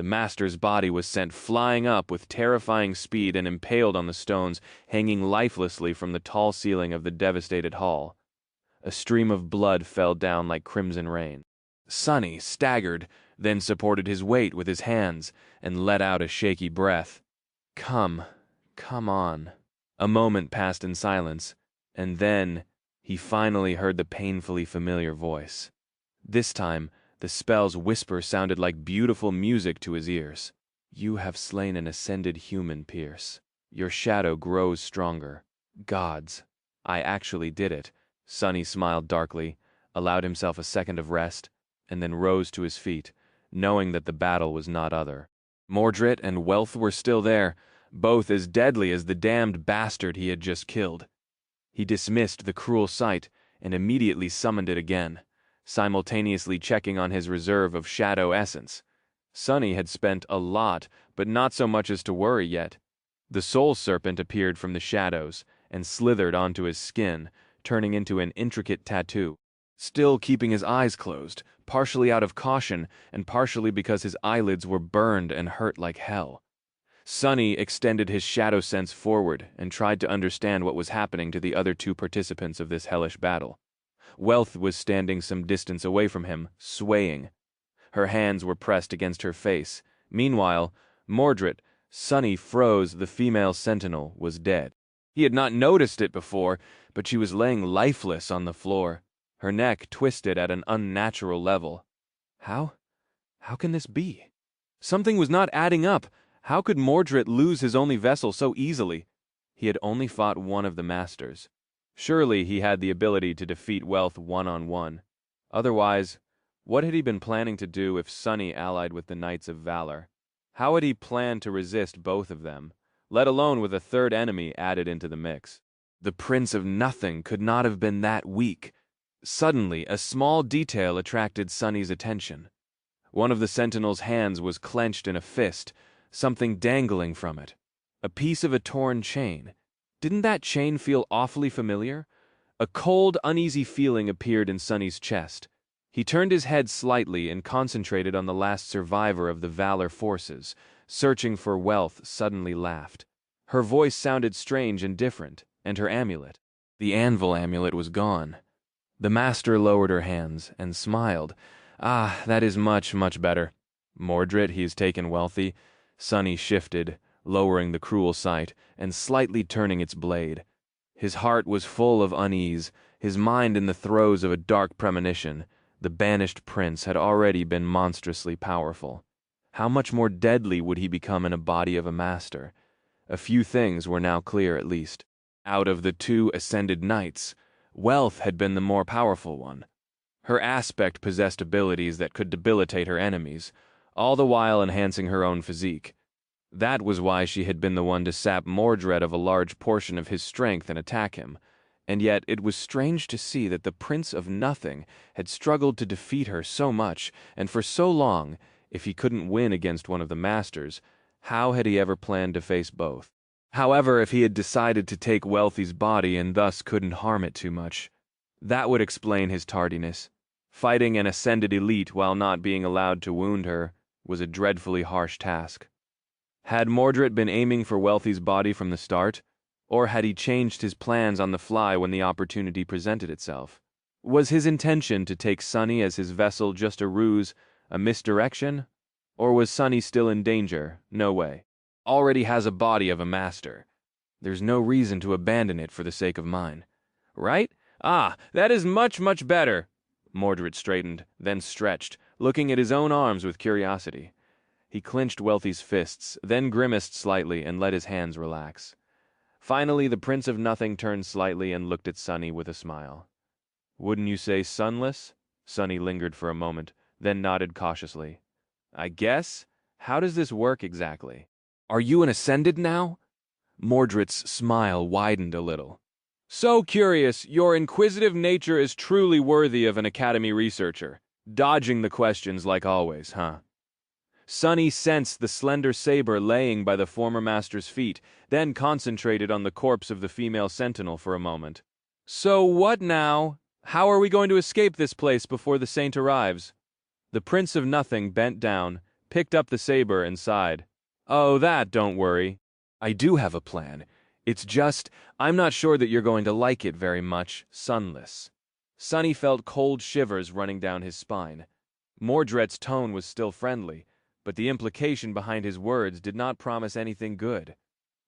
A: The master's body was sent flying up with terrifying speed and impaled on the stones hanging lifelessly from the tall ceiling of the devastated hall. A stream of blood fell down like crimson rain. Sonny staggered, then supported his weight with his hands and let out a shaky breath. Come on. A moment passed in silence, and then he finally heard the painfully familiar voice. This time, the spell's whisper sounded like beautiful music to his ears. You have slain an ascended human, Pierce. Your shadow grows stronger. Gods, I actually did it. Sonny smiled darkly, allowed himself a second of rest, and then rose to his feet, knowing that the battle was not other. Mordred and Wealth were still there, both as deadly as the damned bastard he had just killed. He dismissed the cruel sight and immediately summoned it again, simultaneously checking on his reserve of shadow essence. Sonny had spent a lot, but not so much as to worry yet. The soul serpent appeared from the shadows and slithered onto his skin, turning into an intricate tattoo. still keeping his eyes closed, partially out of caution and partially because his eyelids were burned and hurt like hell. Sonny extended his shadow sense forward and tried to understand what was happening to the other two participants of this hellish battle. Wealth was standing some distance away from him, swaying. Her hands were pressed against her face. Meanwhile, Mordred, Sonny froze the female sentinel, was dead. He had not noticed it before, but she was laying lifeless on the floor, her neck twisted at an unnatural level. How can this be? Something was not adding up. How could Mordred lose his only vessel so easily? He had only fought one of the masters. Surely he had the ability to defeat Wealth one-on-one. Otherwise, what had he been planning to do if Sonny allied with the Knights of Valor? How had he planned to resist both of them, let alone with a third enemy added into the mix? The Prince of Nothing could not have been that weak. Suddenly, a small detail attracted Sonny's attention. One of the Sentinel's hands was clenched in a fist, something dangling from it. A piece of a torn chain. Didn't that chain feel awfully familiar? A cold, uneasy feeling appeared in Sonny's chest. He turned his head slightly and concentrated on the last survivor of the Valor forces. Searching for Wealth suddenly laughed. Her voice sounded strange and different, and her amulet. The anvil amulet was gone. The master lowered her hands and smiled. "Ah, that is much, much better. Mordred, he has taken Wealthy." Sonny shifted, lowering the cruel sight and slightly turning its blade. His heart was full of unease, his mind in the throes of a dark premonition. The banished prince had already been monstrously powerful. How much more deadly would he become in a body of a master? A few things were now clear, at least. Out of the two ascended knights, Wealth had been the more powerful one. Her aspect possessed abilities that could debilitate her enemies, all the while enhancing her own physique. That was why she had been the one to sap Mordred of a large portion of his strength and attack him. And yet it was strange to see that the Prince of Nothing had struggled to defeat her so much, and for so long. If he couldn't win against one of the masters, how had he ever planned to face both? However, if he had decided to take Wealthy's body and thus couldn't harm it too much, that would explain his tardiness. Fighting an ascended elite while not being allowed to wound her was a dreadfully harsh task. Had Mordred been aiming for Wealthy's body from the start, or had he changed his plans on the fly when the opportunity presented itself? Was his intention to take Sonny as his vessel just a ruse, a misdirection? Or was Sonny still in danger? No way. Already has a body of a master. There's no reason to abandon it for the sake of mine. Right? Ah, that is much, much better. Mordred straightened, then stretched, looking at his own arms with curiosity. He clenched Wealthy's fists, then grimaced slightly and let his hands relax. Finally, the Prince of Nothing turned slightly and looked at Sonny with a smile. "Wouldn't you say sunless?" Sonny lingered for a moment, then nodded cautiously. "I guess. How does this work exactly?" "Are you an Ascended now?" Mordred's smile widened a little. "So curious, your inquisitive nature is truly worthy of an Academy researcher. Dodging the questions like always, huh?" Sonny sensed the slender saber laying by the former master's feet, then concentrated on the corpse of the female sentinel for a moment. "So what now? How are we going to escape this place before the saint arrives?" The Prince of Nothing bent down, picked up the saber, and sighed. "Oh, that, don't worry. I do have a plan. It's just, I'm not sure that you're going to like it very much, sunless." Sonny felt cold shivers running down his spine. Mordred's tone was still friendly, but the implication behind his words did not promise anything good.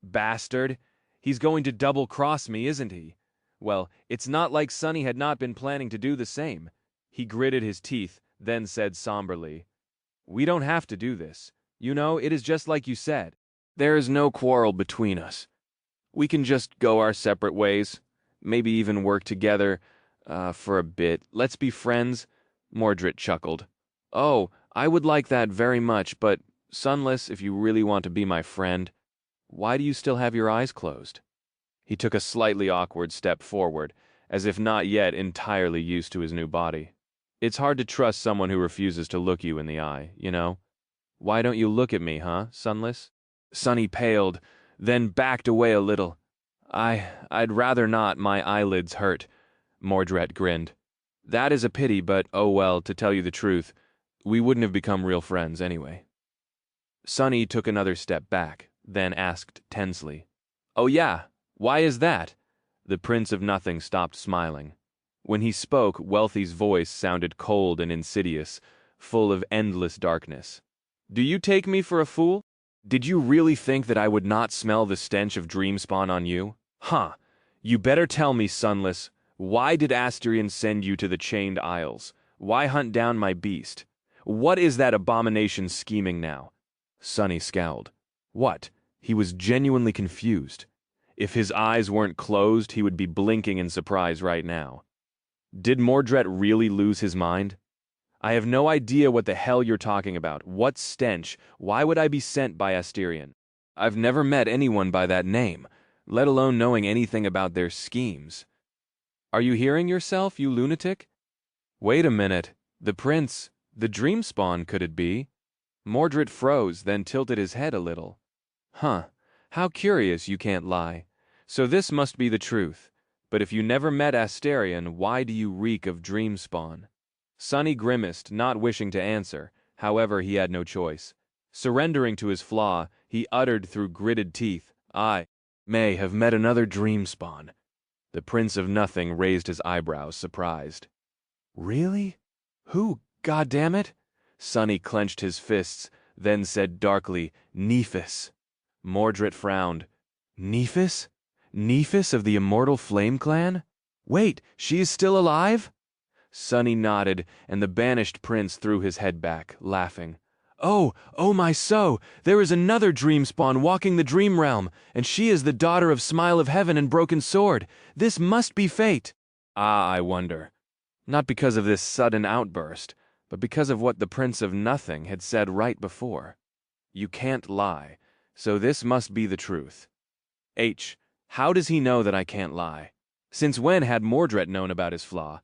A: Bastard! He's going to double-cross me, isn't he? Well, it's not like Sonny had not been planning to do the same. He gritted his teeth, then said somberly, "We don't have to do this. You know, it is just like you said. There is no quarrel between us. We can just go our separate ways, maybe even work together, for a bit. Let's be friends." Mordred chuckled. "Oh, I would like that very much, but, Sunless, if you really want to be my friend, why do you still have your eyes closed?" He took a slightly awkward step forward, as if not yet entirely used to his new body. "It's hard to trust someone who refuses to look you in the eye, you know? Why don't you look at me, huh, Sunless?" Sonny paled, then backed away a little. I'd rather not, my eyelids hurt." Mordred grinned. That is a pity, but oh well, to tell you the truth, we wouldn't have become real friends anyway. Sonny took another step back, then asked tensely, "Oh yeah, why is that?" The Prince of Nothing stopped smiling. When he spoke, Wealthy's voice sounded cold and insidious, full of endless darkness. "Do you take me for a fool? Did you really think that I would not smell the stench of dreamspawn on you? Huh. You better tell me, Sunless, why did Asterion send you to the Chained Isles? Why hunt down my beast? What is that abomination scheming now?" Sonny scowled. What? He was genuinely confused. If his eyes weren't closed, he would be blinking in surprise right now. Did Mordred really lose his mind? "I have no idea what the hell you're talking about. What stench? Why would I be sent by Asterion? I've never met anyone by that name, let alone knowing anything about their schemes." "Are you hearing yourself, you lunatic?" "Wait a minute. The prince, the dreamspawn, could it be?" Mordred froze, then tilted his head a little. "Huh. How curious you can't lie. So this must be the truth. But if you never met Asterion, why do you reek of dreamspawn?" Sonny grimaced, not wishing to answer. However, he had no choice. Surrendering to his flaw, he uttered through gritted teeth, "I may have met another dreamspawn." The Prince of Nothing raised his eyebrows, surprised. "Really? Who, goddammit?" Sonny clenched his fists, then said darkly, "Nephis." Mordred frowned. "Nephis? Nephis of the Immortal Flame Clan? Wait, she is still alive?" Sonny nodded, and the banished prince threw his head back, laughing. Oh my so! There is another dreamspawn walking the dream realm, and she is the daughter of Smile of Heaven and Broken Sword. This must be fate." Ah, I wonder. Not because of this sudden outburst, but because of what the Prince of Nothing had said right before. You can't lie, so this must be the truth. How does he know that I can't lie? Since when had Mordred known about his flaw?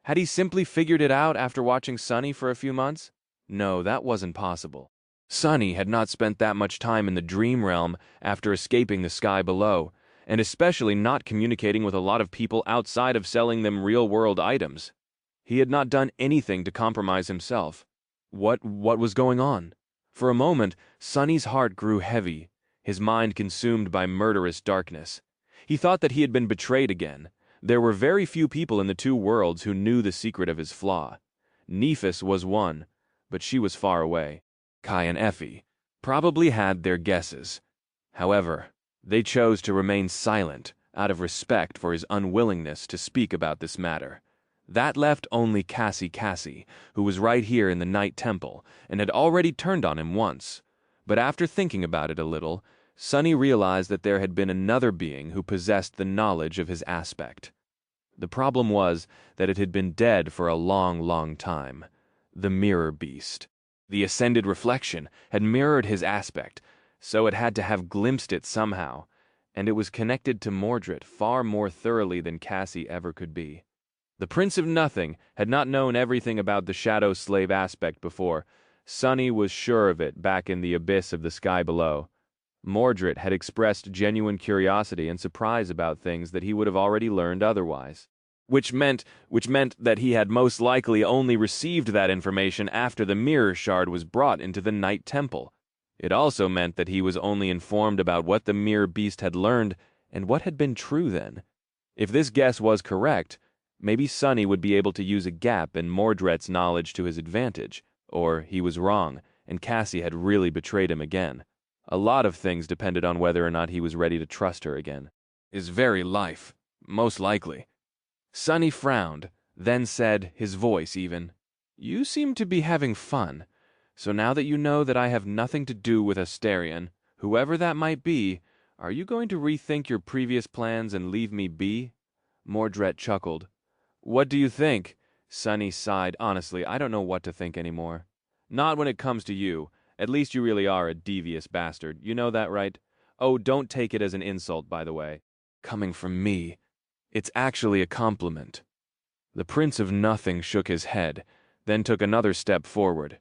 A: Had he simply figured it out after watching Sonny for a few months? No, that wasn't possible. Sonny had not spent that much time in the dream realm after escaping the sky below, and especially not communicating with a lot of people outside of selling them real-world items. He had not done anything to compromise himself. What was going on? For a moment, Sonny's heart grew heavy, his mind consumed by murderous darkness. He thought that he had been betrayed again. There were very few people in the two worlds who knew the secret of his flaw. Nephis was one, but she was far away. Kai and Effie probably had their guesses. However, they chose to remain silent out of respect for his unwillingness to speak about this matter. That left only Cassie, who was right here in the Night Temple, and had already turned on him once. But after thinking about it a little, Sonny realized that there had been another being who possessed the knowledge of his aspect. The problem was that it had been dead for a long, long time. The mirror beast. The ascended reflection had mirrored his aspect, so it had to have glimpsed it somehow, and it was connected to Mordred far more thoroughly than Cassie ever could be. The Prince of Nothing had not known everything about the shadow slave aspect before. Sonny was sure of it back in the abyss of the sky below. Mordred had expressed genuine curiosity and surprise about things that he would have already learned otherwise. Which meant that he had most likely only received that information after the mirror shard was brought into the Night Temple. It also meant that he was only informed about what the mirror beast had learned and what had been true then. If this guess was correct, maybe Sonny would be able to use a gap in Mordred's knowledge to his advantage, or he was wrong, and Cassie had really betrayed him again. A lot of things depended on whether or not he was ready to trust her again. His very life, most likely. Sonny frowned, then said, his voice even, "You seem to be having fun. So now that you know that I have nothing to do with Asterion, whoever that might be, are you going to rethink your previous plans and leave me be?" Mordred chuckled. "What do you think?" Sonny sighed. "Honestly, I don't know what to think anymore. Not when it comes to you. At least you really are a devious bastard. You know that, right? Oh, don't take it as an insult, by the way. Coming from me, it's actually a compliment." The Prince of Nothing shook his head, then took another step forward.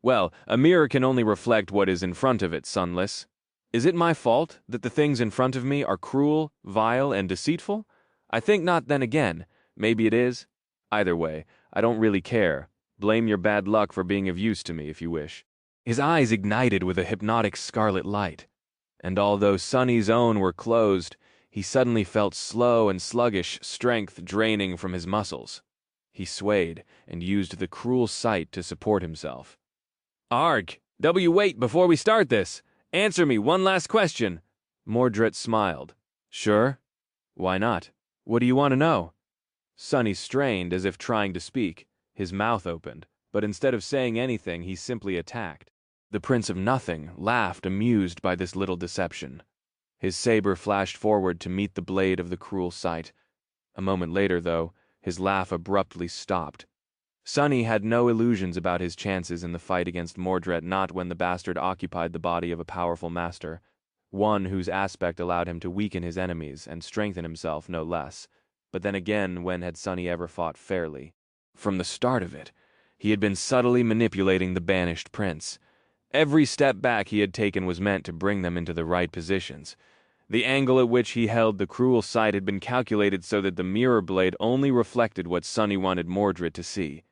A: "Well, a mirror can only reflect what is in front of it, Sunless. Is it my fault that the things in front of me are cruel, vile, and deceitful? I think not then again. Maybe it is. Either way, I don't really care. Blame your bad luck for being of use to me if you wish." His eyes ignited with a hypnotic scarlet light, and although Sonny's own were closed, he suddenly felt slow and sluggish strength draining from his muscles. He swayed and used the cruel sight to support himself. "Arg! Wait before we start this! Answer me one last question!" Mordred smiled. "Sure? Why not? What do you want to know?" Sonny strained as if trying to speak. His mouth opened, but instead of saying anything, he simply attacked. The Prince of Nothing laughed, amused by this little deception. His saber flashed forward to meet the blade of the cruel sight. A moment later, though, his laugh abruptly stopped. Sonny had no illusions about his chances in the fight against Mordred, not when the bastard occupied the body of a powerful master, one whose aspect allowed him to weaken his enemies and strengthen himself no less. But then again, when had Sonny ever fought fairly? From the start of it, he had been subtly manipulating the banished prince. Every step back he had taken was meant to bring them into the right positions. The angle at which he held the cruel sight had been calculated so that the mirror blade only reflected what Sonny wanted Mordred to see.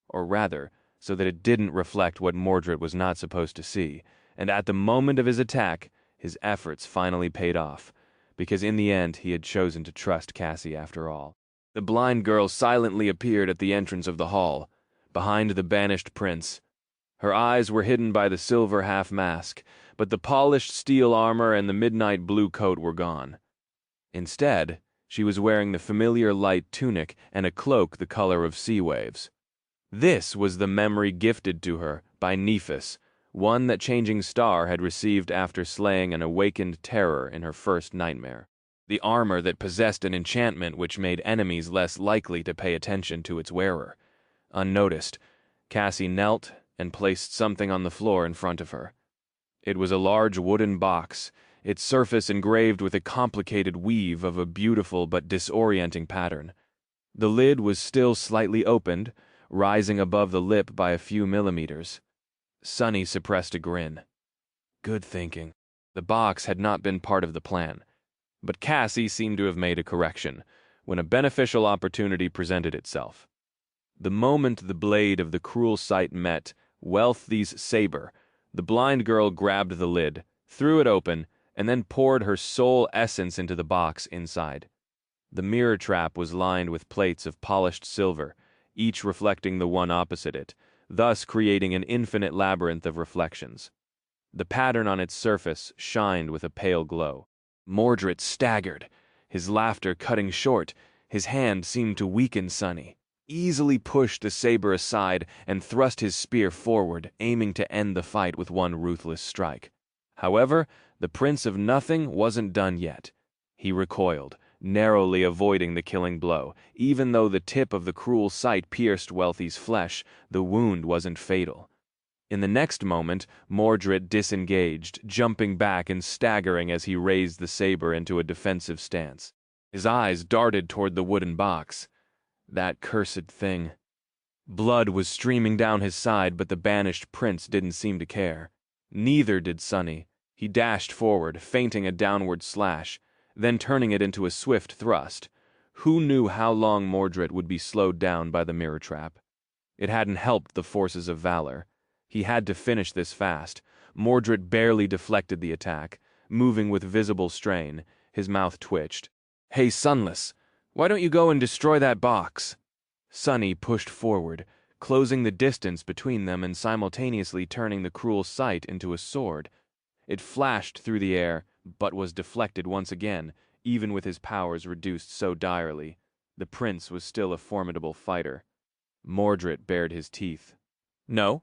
A: Or rather, so that it didn't reflect what Mordred was not supposed to see. And at the moment of his attack, his efforts finally paid off, because in the end he had chosen to trust Cassie after all. The blind girl silently appeared at the entrance of the hall, behind the banished prince. Her eyes were hidden by the silver half-mask, but the polished steel armor and the midnight blue coat were gone. Instead, she was wearing the familiar light tunic and a cloak the color of sea waves. This was the memory gifted to her by Nephis, one that Changing Star had received after slaying an awakened terror in her first nightmare. The armor that possessed an enchantment which made enemies less likely to pay attention to its wearer. Unnoticed, Cassie knelt and placed something on the floor in front of her. It was a large wooden box, its surface engraved with a complicated weave of a beautiful but disorienting pattern. The lid was still slightly opened, rising above the lip by a few millimeters. Sonny suppressed a grin. Good thinking. The box had not been part of the plan, but Cassie seemed to have made a correction when a beneficial opportunity presented itself. The moment the blade of the cruel sight met Wealthy's saber, the blind girl grabbed the lid, threw it open, and then poured her soul essence into the box inside. The mirror trap was lined with plates of polished silver, each reflecting the one opposite it, thus creating an infinite labyrinth of reflections. The pattern on its surface shined with a pale glow. Mordred staggered, his laughter cutting short. His hand seemed to weaken Sonny, easily pushed the saber aside and thrust his spear forward, aiming to end the fight with one ruthless strike. However, the Prince of Nothing wasn't done yet. He recoiled, narrowly avoiding the killing blow. Even though the tip of the cruel sight pierced Wealthy's flesh, the wound wasn't fatal. In the next moment, Mordred disengaged, jumping back and staggering as he raised the saber into a defensive stance. His eyes darted toward the wooden box. That cursed thing. Blood was streaming down his side, but the banished prince didn't seem to care. Neither did Sonny. He dashed forward, feinting a downward slash, then turning it into a swift thrust. Who knew how long Mordred would be slowed down by the mirror trap? It hadn't helped the forces of valor. He had to finish this fast. Mordred barely deflected the attack, moving with visible strain. His mouth twitched. "Hey, Sunless! Why don't you go and destroy that box?" Sonny pushed forward, closing the distance between them and simultaneously turning the cruel sight into a sword. It flashed through the air, but was deflected once again, even with his powers reduced so direly. The prince was still a formidable fighter. Mordred bared his teeth. "No?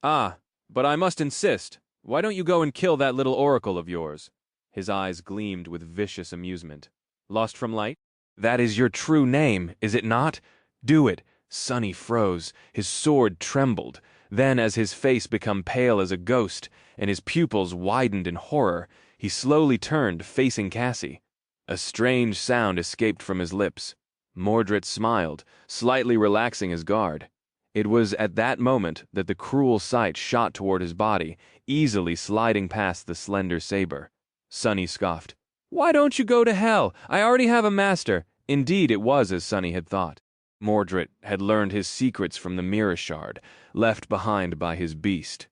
A: Ah, but I must insist. Why don't you go and kill that little oracle of yours?" His eyes gleamed with vicious amusement. "Lost from Light? That is your true name, is it not? Do it." Sonny froze. His sword trembled. Then, as his face became pale as a ghost, and his pupils widened in horror, he slowly turned, facing Cassie. A strange sound escaped from his lips. Mordred smiled, slightly relaxing his guard. It was at that moment that the cruel sight shot toward his body, easily sliding past the slender saber. Sonny scoffed. "Why don't you go to hell? I already have a master." Indeed, it was as Sonny had thought. Mordred had learned his secrets from the mirror shard, left behind by his beast.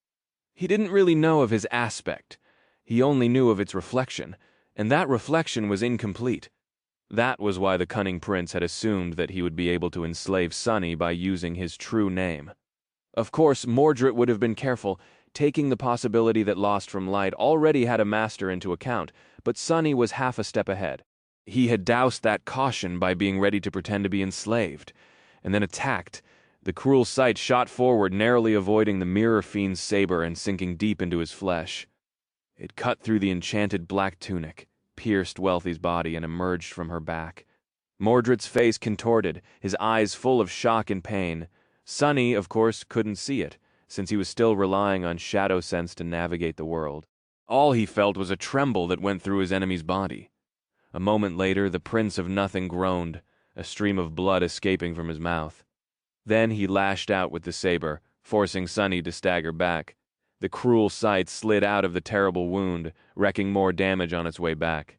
A: He didn't really know of his aspect. He only knew of its reflection, and that reflection was incomplete. That was why the cunning prince had assumed that he would be able to enslave Sunny by using his true name. Of course, Mordred would have been careful, taking the possibility that Lost from Light already had a master into account, but Sunny was half a step ahead. He had doused that caution by being ready to pretend to be enslaved, and then attacked. The cruel sight shot forward, narrowly avoiding the mirror fiend's saber and sinking deep into his flesh. It cut through the enchanted black tunic, pierced Wealthy's body, and emerged from her back. Mordred's face contorted, his eyes full of shock and pain. Sunny, of course, couldn't see it, since he was still relying on shadow sense to navigate the world. All he felt was a tremble that went through his enemy's body. A moment later, the Prince of Nothing groaned, a stream of blood escaping from his mouth. Then he lashed out with the saber, forcing Sunny to stagger back. The cruel sight slid out of the terrible wound, wreaking more damage on its way back.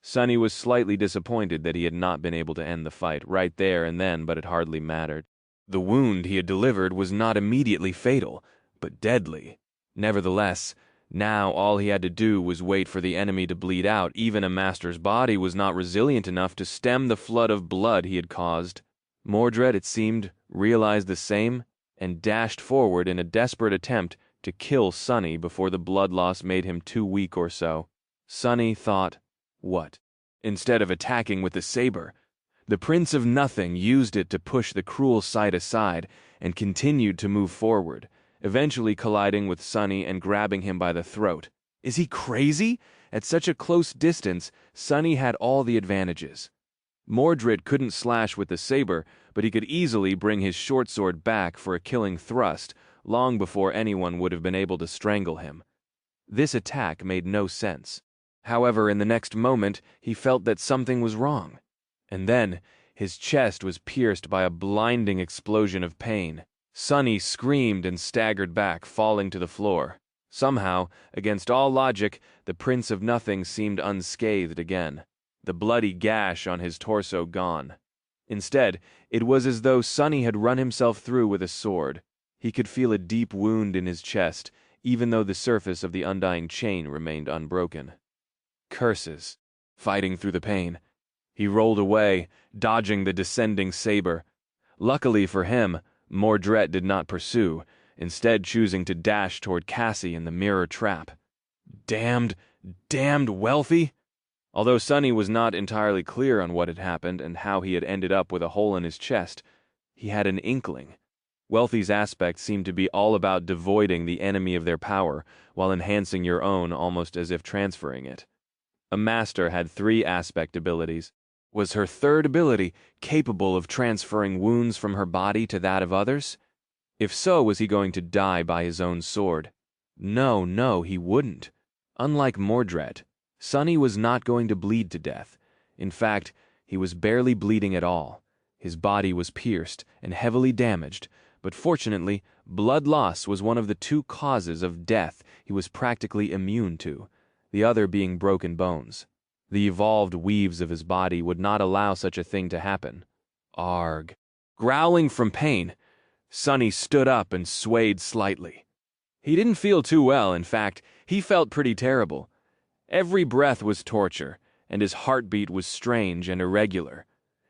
A: Sunny was slightly disappointed that he had not been able to end the fight right there and then, but it hardly mattered. The wound he had delivered was not immediately fatal, but deadly. Nevertheless, now all he had to do was wait for the enemy to bleed out. Even a master's body was not resilient enough to stem the flood of blood he had caused. Mordred, it seemed, realized the same and dashed forward in a desperate attempt to kill Sunny before the blood loss made him too weak or so. Sunny thought, what? Instead of attacking with the saber, the Prince of Nothing used it to push the cruel sight aside and continued to move forward, eventually colliding with Sunny and grabbing him by the throat. Is he crazy? At such a close distance, Sunny had all the advantages. Mordred couldn't slash with the saber, but he could easily bring his short sword back for a killing thrust, long before anyone would have been able to strangle him. This attack made no sense. However, in the next moment, he felt that something was wrong. And then, his chest was pierced by a blinding explosion of pain. Sunny screamed and staggered back, falling to the floor. Somehow, against all logic, the Prince of Nothing seemed unscathed again, the bloody gash on his torso gone. Instead, it was as though Sunny had run himself through with a sword. He could feel a deep wound in his chest, even though the surface of the undying chain remained unbroken. Curses. Fighting through the pain. He rolled away, dodging the descending saber. Luckily for him, Mordred did not pursue, instead choosing to dash toward Cassie in the mirror trap. Damned Wealthy! Although Sunny was not entirely clear on what had happened and how he had ended up with a hole in his chest, he had an inkling. Wealthy's aspect seemed to be all about devoiding the enemy of their power, while enhancing your own almost as if transferring it. A master had 3 aspect abilities. Was her third ability capable of transferring wounds from her body to that of others? If so, was he going to die by his own sword? No, he wouldn't. Unlike Mordred, Sunny was not going to bleed to death. In fact, he was barely bleeding at all. His body was pierced and heavily damaged, but fortunately, blood loss was one of the 2 causes of death he was practically immune to, the other being broken bones. The evolved weaves of his body would not allow such a thing to happen. Arg. Growling from pain, Sunny stood up and swayed slightly. He didn't feel too well, in fact, he felt pretty terrible. Every breath was torture, and his heartbeat was strange and irregular.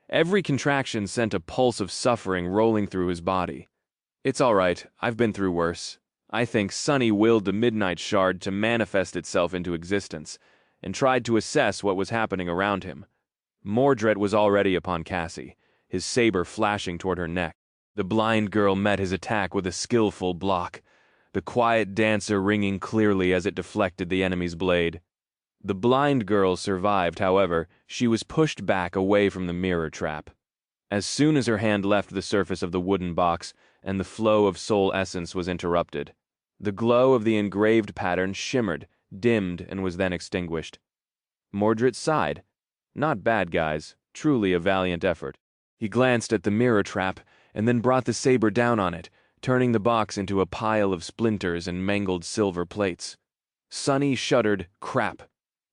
A: Every contraction sent a pulse of suffering rolling through his body. It's all right, I've been through worse. I think Sunny willed the Midnight Shard to manifest itself into existence, and tried to assess what was happening around him. Mordred was already upon Cassie, his saber flashing toward her neck. The blind girl met his attack with a skillful block, the quiet dancer ringing clearly as it deflected the enemy's blade. The blind girl survived, however. She was pushed back away from the mirror trap. As soon as her hand left the surface of the wooden box, and the flow of soul essence was interrupted, the glow of the engraved pattern shimmered, dimmed, and was then extinguished. Mordred sighed. Not bad, guys. Truly a valiant effort. He glanced at the mirror trap, and then brought the saber down on it, turning the box into a pile of splinters and mangled silver plates. Sunny shuddered, crap.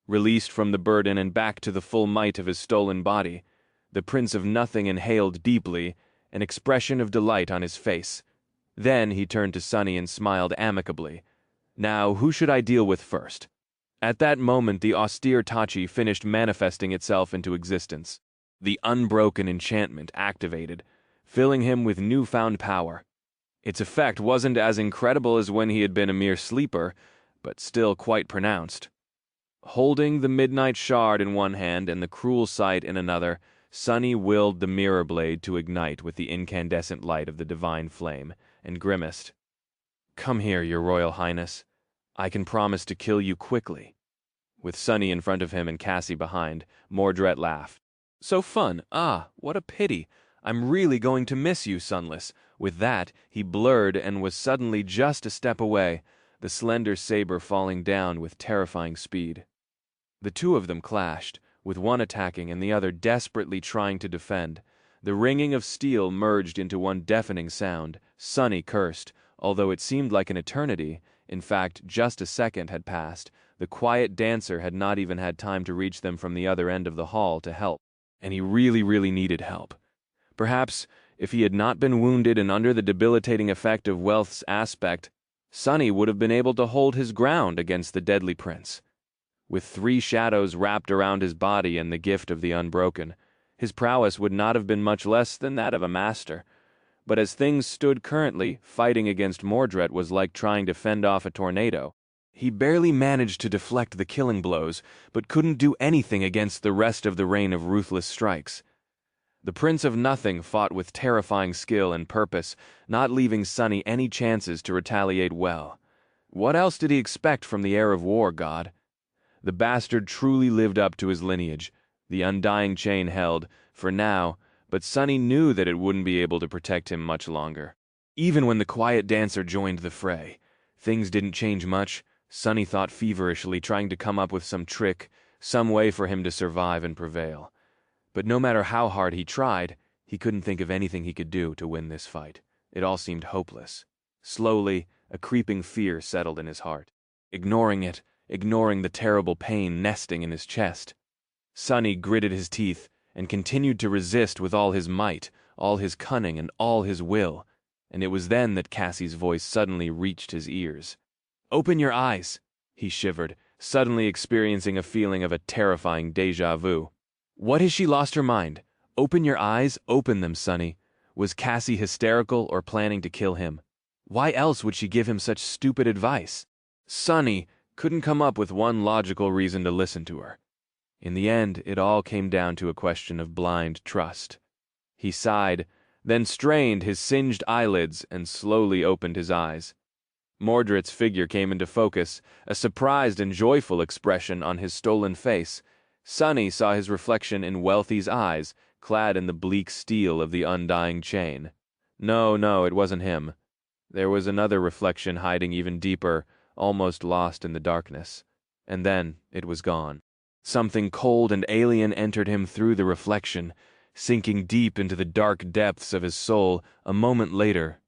A: Released from the burden and back to the full might of his stolen body, the Prince of Nothing inhaled deeply, an expression of delight on his face. Then he turned to Sunny and smiled amicably. Now, who should I deal with first? At that moment, the austere Tachi finished manifesting itself into existence. The unbroken enchantment activated, filling him with newfound power. Its effect wasn't as incredible as when he had been a mere sleeper, but still quite pronounced. Holding the midnight shard in one hand and the cruel sight in another, Sunny willed the mirror blade to ignite with the incandescent light of the divine flame, and grimaced. "Come here, your royal highness. I can promise to kill you quickly." With Sunny in front of him and Cassie behind, Mordred laughed. "So fun. Ah, what a pity. I'm really going to miss you, Sunless." With that, he blurred and was suddenly just a step away, the slender saber falling down with terrifying speed. The two of them clashed, with one attacking and the other desperately trying to defend. The ringing of steel merged into one deafening sound. Sunny cursed, although it seemed like an eternity. In fact, just a second had passed. The quiet dancer had not even had time to reach them from the other end of the hall to help, and he really needed help. Perhaps, if he had not been wounded and under the debilitating effect of wealth's aspect, Sunny would have been able to hold his ground against the deadly prince. With 3 shadows wrapped around his body and the gift of the unbroken, his prowess would not have been much less than that of a master. But as things stood currently, fighting against Mordred was like trying to fend off a tornado. He barely managed to deflect the killing blows, but couldn't do anything against the rest of the rain of ruthless strikes. The Prince of Nothing fought with terrifying skill and purpose, not leaving Sunny any chances to retaliate well. What else did he expect from the heir of war god? The bastard truly lived up to his lineage. The undying chain held, for now, but Sunny knew that it wouldn't be able to protect him much longer. Even when the quiet dancer joined the fray, things didn't change much. Sunny thought feverishly, trying to come up with some trick, some way for him to survive and prevail. But no matter how hard he tried, he couldn't think of anything he could do to win this fight. It all seemed hopeless. Slowly, a creeping fear settled in his heart. Ignoring it, ignoring the terrible pain nesting in his chest, Sunny gritted his teeth and continued to resist with all his might, all his cunning, and all his will. And it was then that Cassie's voice suddenly reached his ears. "Open your eyes," he shivered, suddenly experiencing a feeling of a terrifying déjà vu. What has she lost her mind? Open your eyes, open them, Sunny. Was Cassie hysterical or planning to kill him? Why else would she give him such stupid advice? Sunny couldn't come up with one logical reason to listen to her. In the end, it all came down to a question of blind trust. He sighed, then strained his singed eyelids and slowly opened his eyes. Mordred's figure came into focus, a surprised and joyful expression on his stolen face. Sunny saw his reflection in Wealthy's eyes, clad in the bleak steel of the undying chain. No, it wasn't him. There was another reflection hiding even deeper, almost lost in the darkness. And then it was gone. Something cold and alien entered him through the reflection, sinking deep into the dark depths of his soul. A moment later,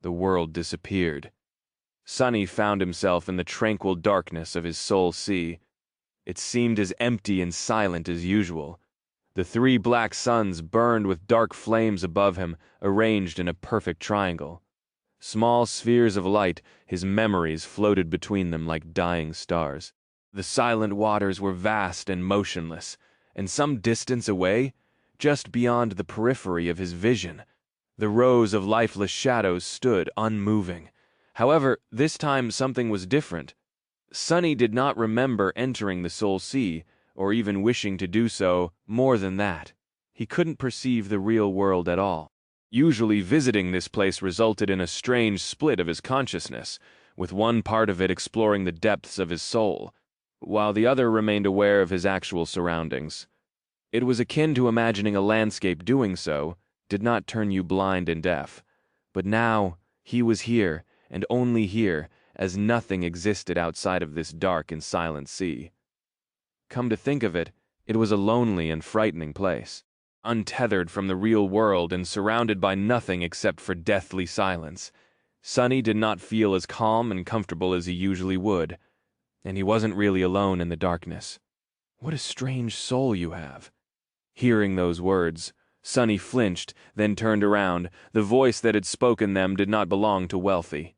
A: the world disappeared. Sunny found himself in the tranquil darkness of his soul sea. It seemed as empty and silent as usual. The 3 black suns burned with dark flames above him, arranged in a perfect triangle. Small spheres of light, his memories floated between them like dying stars. The silent waters were vast and motionless, and some distance away, just beyond the periphery of his vision, the rows of lifeless shadows stood unmoving. However, this time something was different. Sunny did not remember entering the Soul Sea, or even wishing to do so. More than that, he couldn't perceive the real world at all. Usually visiting this place resulted in a strange split of his consciousness, with one part of it exploring the depths of his soul, while the other remained aware of his actual surroundings. It was akin to imagining a landscape. Doing so did not turn you blind and deaf. But now he was here, and only here, as nothing existed outside of this dark and silent sea. Come to think of it, it was a lonely and frightening place, untethered from the real world and surrounded by nothing except for deathly silence. Sunny did not feel as calm and comfortable as he usually would, and he wasn't really alone in the darkness. "What a strange soul you have." Hearing those words, Sonny flinched, then turned around. The voice that had spoken them did not belong to Wealthy.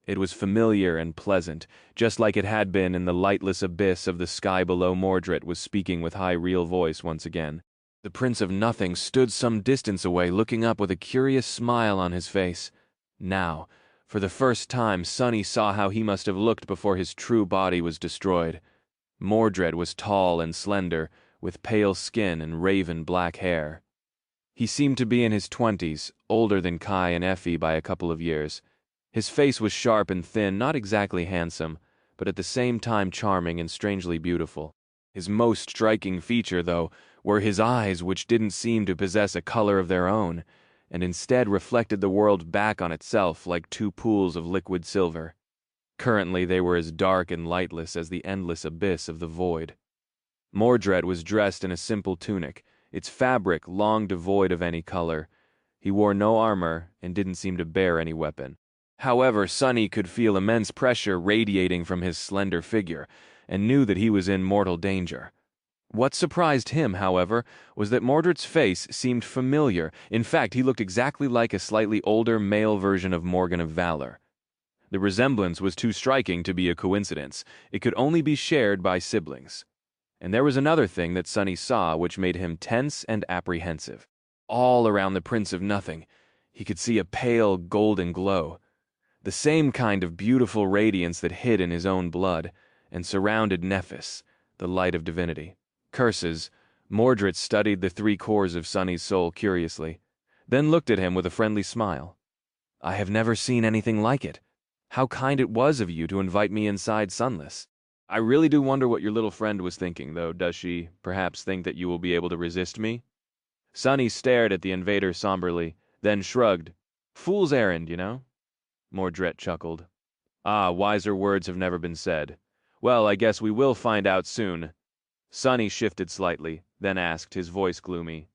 A: It was familiar and pleasant, just like it had been in the lightless abyss of the sky below. Mordred was speaking with high real voice once again. The Prince of Nothing stood some distance away, looking up with a curious smile on his face. Now, for the first time, Sonny saw how he must have looked before his true body was destroyed. Mordred was tall and slender, with pale skin and raven black hair. He seemed to be in his 20s, older than Kai and Effie by a couple of years. His face was sharp and thin, not exactly handsome, but at the same time charming and strangely beautiful. His most striking feature, though, were his eyes, which didn't seem to possess a color of their own, and instead reflected the world back on itself like two pools of liquid silver. Currently they were as dark and lightless as the endless abyss of the void. Mordred was dressed in a simple tunic, its fabric long devoid of any color. He wore no armor and didn't seem to bear any weapon. However, Sonny could feel immense pressure radiating from his slender figure, and knew that he was in mortal danger. What surprised him, however, was that Mordred's face seemed familiar. In fact, he looked exactly like a slightly older male version of Morgan of Valor. The resemblance was too striking to be a coincidence. It could only be shared by siblings. And there was another thing that Sonny saw which made him tense and apprehensive. All around the Prince of Nothing, he could see a pale golden glow. The same kind of beautiful radiance that hid in his own blood, and surrounded Nephis, the light of divinity. Curses. Mordred studied the three cores of Sonny's soul curiously, then looked at him with a friendly smile. "I have never seen anything like it. How kind it was of you to invite me inside Sunless. I really do wonder what your little friend was thinking, though. Does she perhaps think that you will be able to resist me?" Sonny stared at the invader somberly, then shrugged. "Fool's errand, you know." Mordred chuckled. "Ah, wiser words have never been said. Well, I guess we will find out soon." Sonny shifted slightly, then asked, his voice gloomy,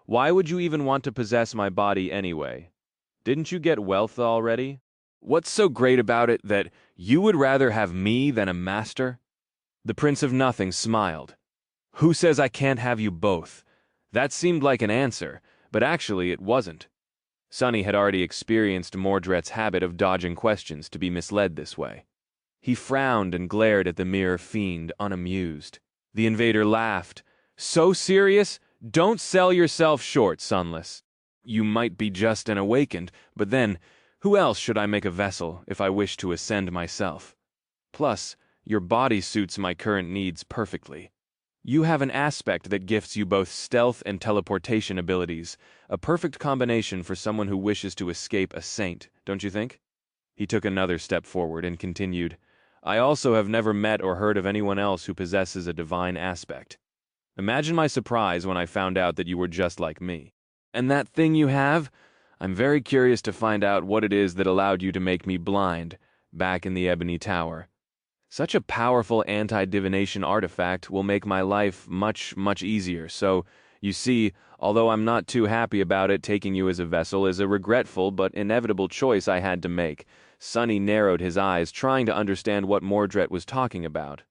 A: "Why would you even want to possess my body anyway? Didn't you get wealth already? What's so great about it that you would rather have me than a master?" The Prince of Nothing smiled. "Who says I can't have you both?" That seemed like an answer, but actually it wasn't. Sonny had already experienced Mordred's habit of dodging questions to be misled this way. He frowned and glared at the mirror fiend, unamused. The invader laughed. "So serious? Don't sell yourself short, Sunless. You might be just and awakened, but then, who else should I make a vessel if I wish to ascend myself? Plus, your body suits my current needs perfectly. You have an aspect that gifts you both stealth and teleportation abilities, a perfect combination for someone who wishes to escape a saint, don't you think?" He took another step forward and continued, "I also have never met or heard of anyone else who possesses a divine aspect. Imagine my surprise when I found out that you were just like me. And that thing you have? I'm very curious to find out what it is that allowed you to make me blind, back in the Ebony Tower. Such a powerful anti-divination artifact will make my life much, much easier, so, you see, although I'm not too happy about it, taking you as a vessel is a regretful but inevitable choice I had to make." Sonny narrowed his eyes, trying to understand what Mordred was talking about.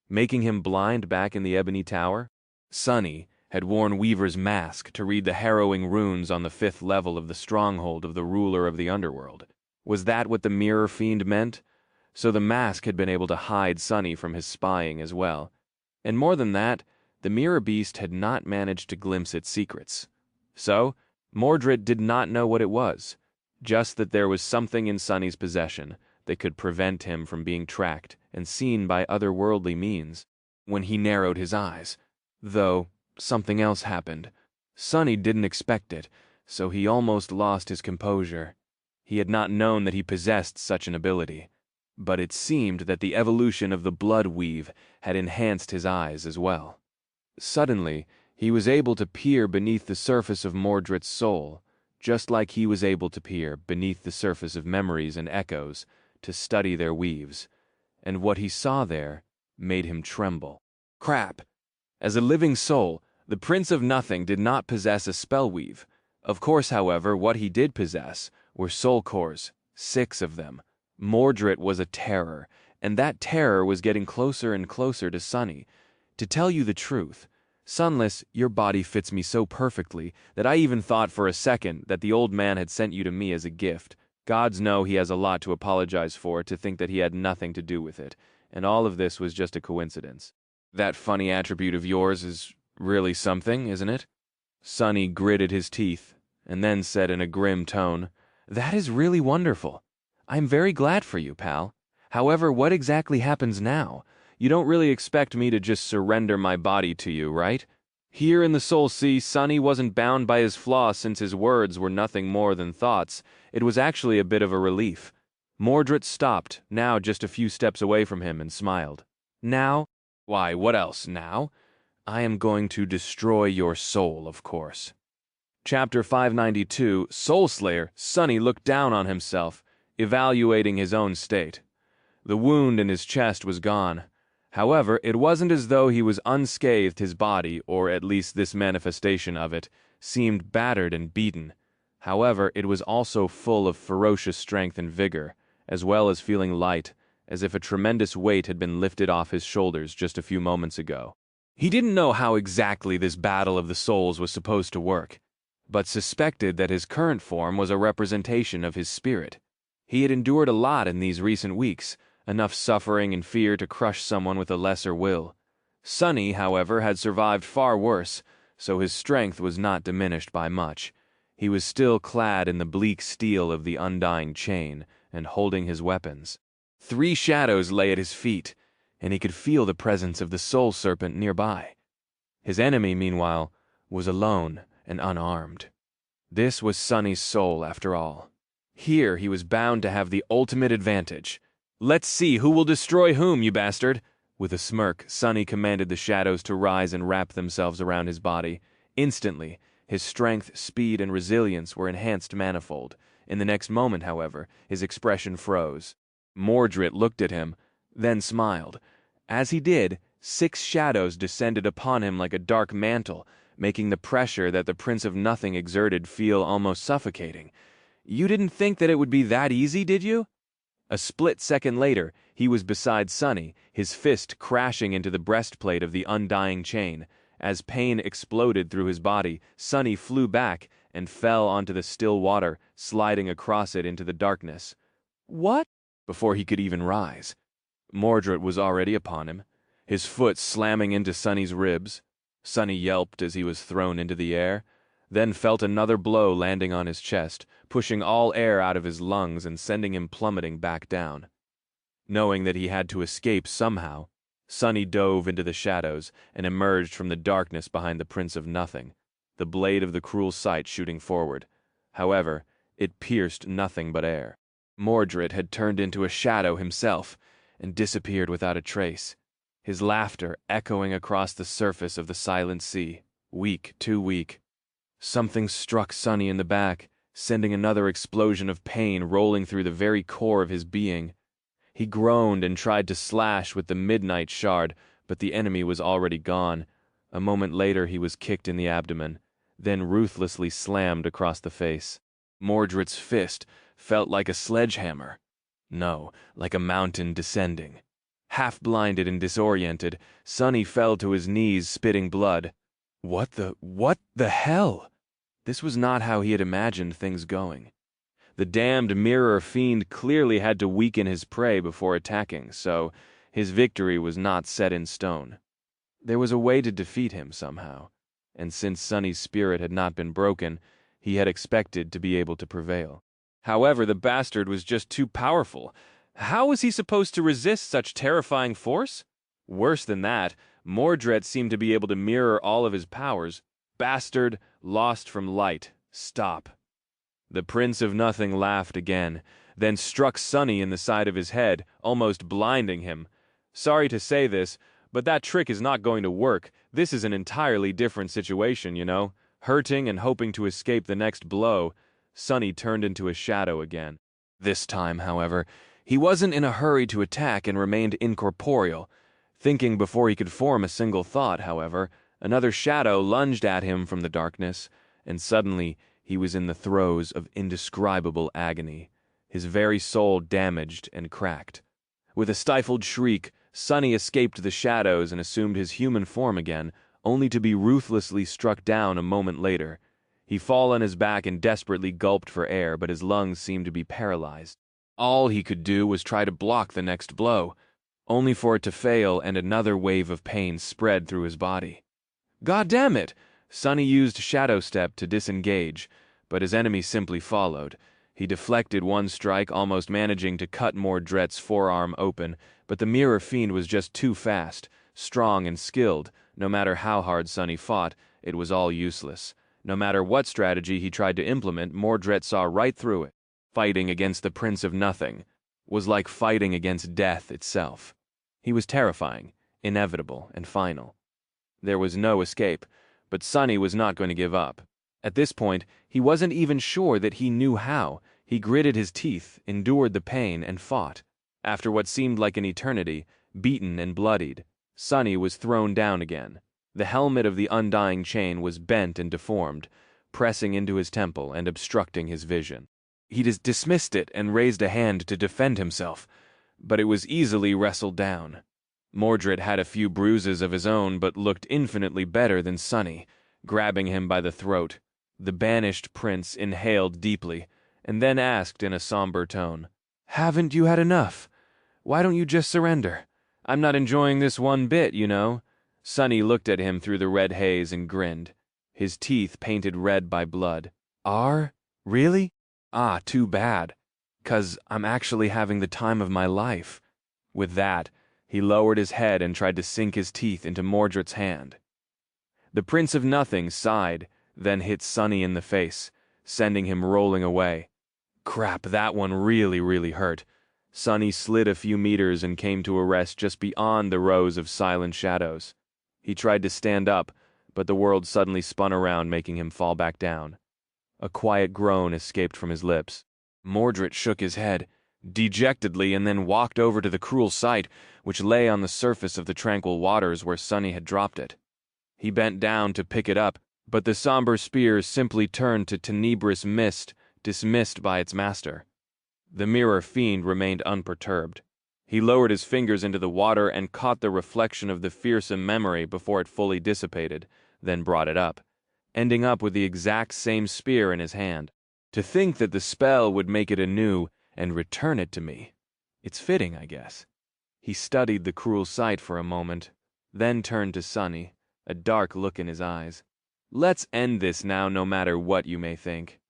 A: Making him blind back in the Ebony Tower? Sonny had worn Weaver's mask to read the harrowing runes on the 5th level of the stronghold of the ruler of the underworld. Was that what the mirror fiend meant? So the mask had been able to hide Sonny from his spying as well. And more than that, the mirror beast had not managed to glimpse its secrets. So, Mordred did not know what it was, just that there was something in Sonny's possession that could prevent him from being tracked and seen by otherworldly means. When he narrowed his eyes, though, something else happened. Sonny didn't expect it, so he almost lost his composure. He had not known that he possessed such an ability, but it seemed that the evolution of the blood weave had enhanced his eyes as well. Suddenly, he was able to peer beneath the surface of Mordred's soul, just like he was able to peer beneath the surface of memories and echoes to study their weaves, and what he saw there made him tremble. Crap! As a living soul, the Prince of Nothing did not possess a spell weave. Of course, however, what he did possess were soul cores, 6 of them. Mordred was a terror, and that terror was getting closer and closer to Sonny. To tell you the truth, Sunless, your body fits me so perfectly that I even thought for a second that the old man had sent you to me as a gift. Gods know he has a lot to apologize for, to think that he had nothing to do with it, and all of this was just a coincidence. That funny attribute of yours is really something, isn't it? Sonny gritted his teeth, and then said in a grim tone, "That is really wonderful. I'm very glad for you, pal. However, what exactly happens now? You don't really expect me to just surrender my body to you, right?" Here in the Soul Sea, Sonny wasn't bound by his flaw since his words were nothing more than thoughts. It was actually a bit of a relief. Mordred stopped, now just a few steps away from him, and smiled. "Now? Why, what else, now? I am going to destroy your soul, of course." Chapter 592, Soulslayer. Sonny looked down on himself, evaluating his own state. The wound in his chest was gone. However, it wasn't as though he was unscathed. His body, or at least this manifestation of it, seemed battered and beaten. However, it was also full of ferocious strength and vigor, as well as feeling light, as if a tremendous weight had been lifted off his shoulders just a few moments ago. He didn't know how exactly this battle of the souls was supposed to work, but suspected that his current form was a representation of his spirit. He had endured a lot in these recent weeks, enough suffering and fear to crush someone with a lesser will. Sonny, however, had survived far worse, so his strength was not diminished by much. He was still clad in the bleak steel of the undying chain, and holding his weapons. 3 shadows lay at his feet, and he could feel the presence of the soul serpent nearby. His enemy, meanwhile, was alone and unarmed. This was Sonny's soul, after all. Here he was bound to have the ultimate advantage. "Let's see who will destroy whom, you bastard!" With a smirk, Sonny commanded the shadows to rise and wrap themselves around his body. Instantly, his strength, speed, and resilience were enhanced manifold. In the next moment, however, his expression froze. Mordred looked at him, then smiled. As he did, 6 shadows descended upon him like a dark mantle, making the pressure that the Prince of Nothing exerted feel almost suffocating. "You didn't think that it would be that easy, did you?" A split second later, he was beside Sonny, his fist crashing into the breastplate of the undying chain. As pain exploded through his body, Sonny flew back and fell onto the still water, sliding across it into the darkness. "What?" Before he could even rise, Mordred was already upon him, his foot slamming into Sonny's ribs. Sonny yelped as he was thrown into the air, then felt another blow landing on his chest, pushing all air out of his lungs and sending him plummeting back down. Knowing that he had to escape somehow, Sonny dove into the shadows and emerged from the darkness behind the Prince of Nothing, the blade of the cruel sight shooting forward. However, it pierced nothing but air. Mordred had turned into a shadow himself and disappeared without a trace, his laughter echoing across the surface of the silent sea, weak, too weak. Something struck Sonny in the back, sending another explosion of pain rolling through the very core of his being. He groaned and tried to slash with the midnight shard, but the enemy was already gone. A moment later he was kicked in the abdomen, then ruthlessly slammed across the face. Mordred's fist felt like a sledgehammer. No, like a mountain descending. Half-blinded and disoriented, Sonny fell to his knees, spitting blood. What the hell? This was not how he had imagined things going. The damned mirror fiend clearly had to weaken his prey before attacking, so his victory was not set in stone. There was a way to defeat him somehow, and since Sonny's spirit had not been broken, he had expected to be able to prevail. However, the bastard was just too powerful. How was he supposed to resist such terrifying force? Worse than that, Mordred seemed to be able to mirror all of his powers. Bastard, lost from light, stop. The Prince of Nothing laughed again, then struck Sonny in the side of his head, almost blinding him. "Sorry to say this, but that trick is not going to work. This is an entirely different situation, you know. Hurting and hoping to escape the next blow." Sonny turned into a shadow again. This time, however, he wasn't in a hurry to attack and remained incorporeal. Thinking before he could form a single thought, however, another shadow lunged at him from the darkness, and suddenly he was in the throes of indescribable agony, his very soul damaged and cracked. With a stifled shriek, Sonny escaped the shadows and assumed his human form again, only to be ruthlessly struck down a moment later. He fell on his back and desperately gulped for air, but his lungs seemed to be paralyzed. All he could do was try to block the next blow, only for it to fail and another wave of pain spread through his body. God damn it! Sonny used Shadow Step to disengage, but his enemy simply followed. He deflected one strike, almost managing to cut Mordred's forearm open, but the Mirror Fiend was just too fast, strong and skilled. No matter how hard Sonny fought, it was all useless. No matter what strategy he tried to implement, Mordred saw right through it. Fighting against the Prince of Nothing was like fighting against death itself. He was terrifying, inevitable, and final. There was no escape, but Sonny was not going to give up. At this point, he wasn't even sure that he knew how. He gritted his teeth, endured the pain, and fought. After what seemed like an eternity, beaten and bloodied, Sonny was thrown down again. The helmet of the Undying Chain was bent and deformed, pressing into his temple and obstructing his vision. He dismissed it and raised a hand to defend himself, but it was easily wrestled down. Mordred had a few bruises of his own, but looked infinitely better than Sonny. Grabbing him by the throat, the banished prince inhaled deeply, and then asked in a somber tone, "Haven't you had enough? Why don't you just surrender? I'm not enjoying this one bit, you know." Sonny looked at him through the red haze and grinned, his teeth painted red by blood. Really? Ah, too bad. 'Cause I'm actually having the time of my life." With that, he lowered his head and tried to sink his teeth into Mordred's hand. The Prince of Nothing sighed, then hit Sonny in the face, sending him rolling away. Crap, that one really hurt. Sonny slid a few meters and came to a rest just beyond the rows of silent shadows. He tried to stand up, but the world suddenly spun around, making him fall back down. A quiet groan escaped from his lips. Mordred shook his head dejectedly and then walked over to the cruel sight, which lay on the surface of the tranquil waters where Sonny had dropped it. He bent down to pick it up, but the somber spear simply turned to tenebrous mist, dismissed by its master. The Mirror Fiend remained unperturbed. He lowered his fingers into the water and caught the reflection of the fearsome memory before it fully dissipated, then brought it up, ending up with the exact same spear in his hand. To think that the spell would make it anew and return it to me. It's fitting, I guess. He studied the cruel sight for a moment, then turned to Sonny, a dark look in his eyes. "Let's end this now, no matter what you may think.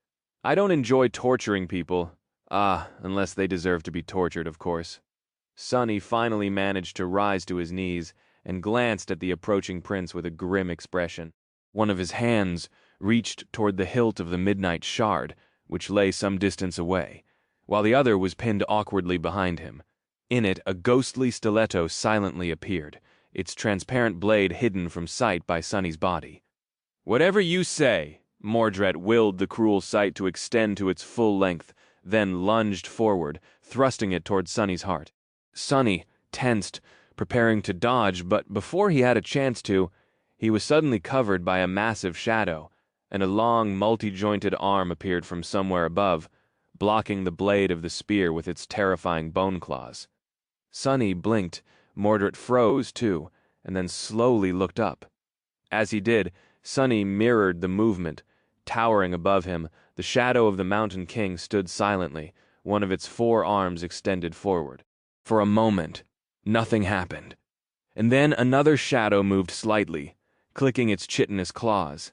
A: I don't enjoy torturing people. Unless they deserve to be tortured, of course." Sonny finally managed to rise to his knees and glanced at the approaching prince with a grim expression. One of his hands reached toward the hilt of the Midnight Shard, which lay some distance away, while the other was pinned awkwardly behind him. In it, a ghostly stiletto silently appeared, its transparent blade hidden from sight by Sonny's body. "Whatever you say," Mordred willed the cruel sight to extend to its full length, then lunged forward, thrusting it toward Sonny's heart. Sonny tensed, preparing to dodge, but before he had a chance to, he was suddenly covered by a massive shadow, and a long, multi-jointed arm appeared from somewhere above, blocking the blade of the spear with its terrifying bone claws. Sonny blinked, Mordred froze too, and then slowly looked up. As he did, Sonny mirrored the movement. Towering above him, the shadow of the Mountain King stood silently, one of its 4 arms extended forward. For a moment, nothing happened. And then another shadow moved slightly, clicking its chitinous claws.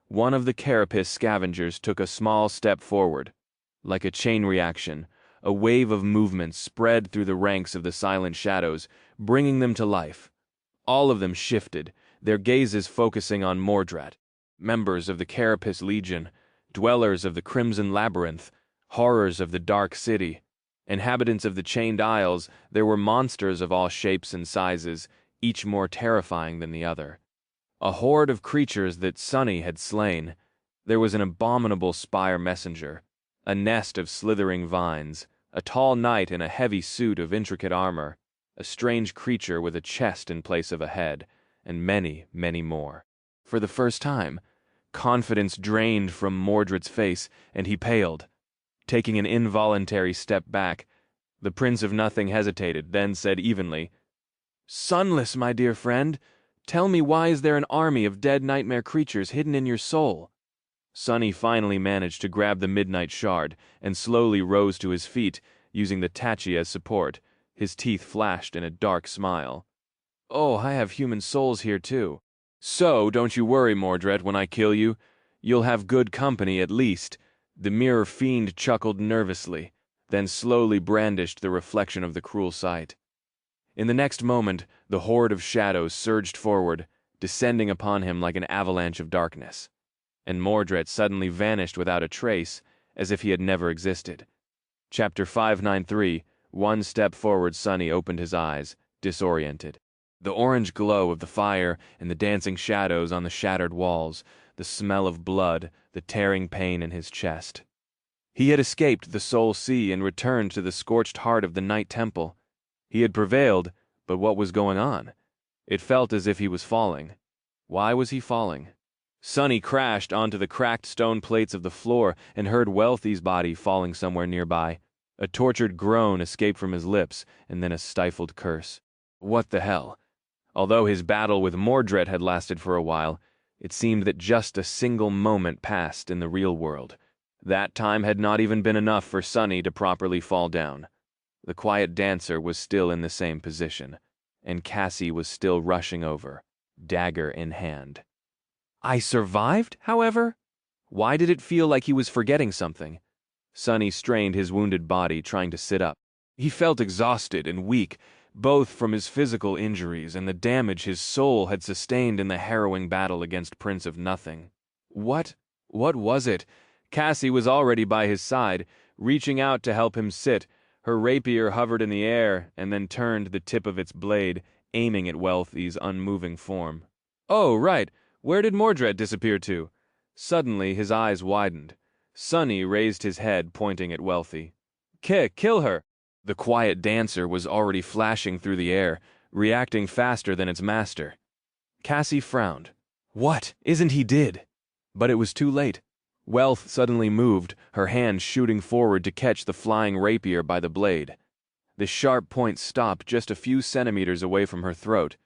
A: One of the carapace scavengers took a small step forward. Like a chain reaction, a wave of movement spread through the ranks of the silent shadows, bringing them to life. All of them shifted, their gazes focusing on Mordred. Members of the Carapace Legion, dwellers of the Crimson Labyrinth, horrors of the Dark City, inhabitants of the Chained Isles, there were monsters of all shapes and sizes, each more terrifying than the other. A horde of creatures that Sonny had slain. There was an abominable spire messenger, a nest of slithering vines, a tall knight in a heavy suit of intricate armor, a strange creature with a chest in place of a head, and many more. For the first time, confidence drained from Mordred's face, and he paled. Taking an involuntary step back, the Prince of Nothing hesitated, then said evenly, "Sunless, my dear friend, Tell me, why is there an army of dead nightmare creatures hidden in your soul? Sonny finally managed to grab the midnight shard and slowly rose to his feet, using the tachi as support. His teeth flashed in a dark smile. Oh, I have human souls here too. So, don't you worry, Mordred, when I kill you. You'll have good company at least. The mirror fiend chuckled nervously, then slowly brandished the reflection of the cruel sight. In the next moment, the horde of shadows surged forward, descending upon him like an avalanche of darkness. And Mordred suddenly vanished without a trace, as if he had never existed. Chapter 593, One step forward, Sonny opened his eyes, disoriented. The orange glow of the fire and the dancing shadows on the shattered walls, the smell of blood, the tearing pain in his chest. He had escaped the Soul Sea and returned to the scorched heart of the Night Temple. He had prevailed, but what was going on? It felt as if he was falling. Why was he falling? Sonny crashed onto the cracked stone plates of the floor and heard Wealthy's body falling somewhere nearby. A tortured groan escaped from his lips, and then a stifled curse. What the hell? Although his battle with Mordred had lasted for a while, it seemed that just a single moment passed in the real world. That time had not even been enough for Sonny to properly fall down. The quiet dancer was still in the same position, and Cassie was still rushing over, dagger in hand. I survived, however? Why did it feel like he was forgetting something? Sonny strained his wounded body, trying to sit up. He felt exhausted and weak, both from his physical injuries and the damage his soul had sustained in the harrowing battle against Prince of Nothing. What was it? Cassie was already by his side, reaching out to help him sit. Her rapier hovered in the air and then turned the tip of its blade, aiming at Wealthy's unmoving form. Oh, right. Where did Mordred disappear to? Suddenly his eyes widened. Sonny raised his head, pointing at Wealthy. Kill her! The quiet dancer was already flashing through the air, reacting faster than its master. Cassie frowned. What? Isn't he dead? But it was too late. Wealth suddenly moved, her hand shooting forward to catch the flying rapier by the blade. The sharp point stopped just a few centimeters away from her throat.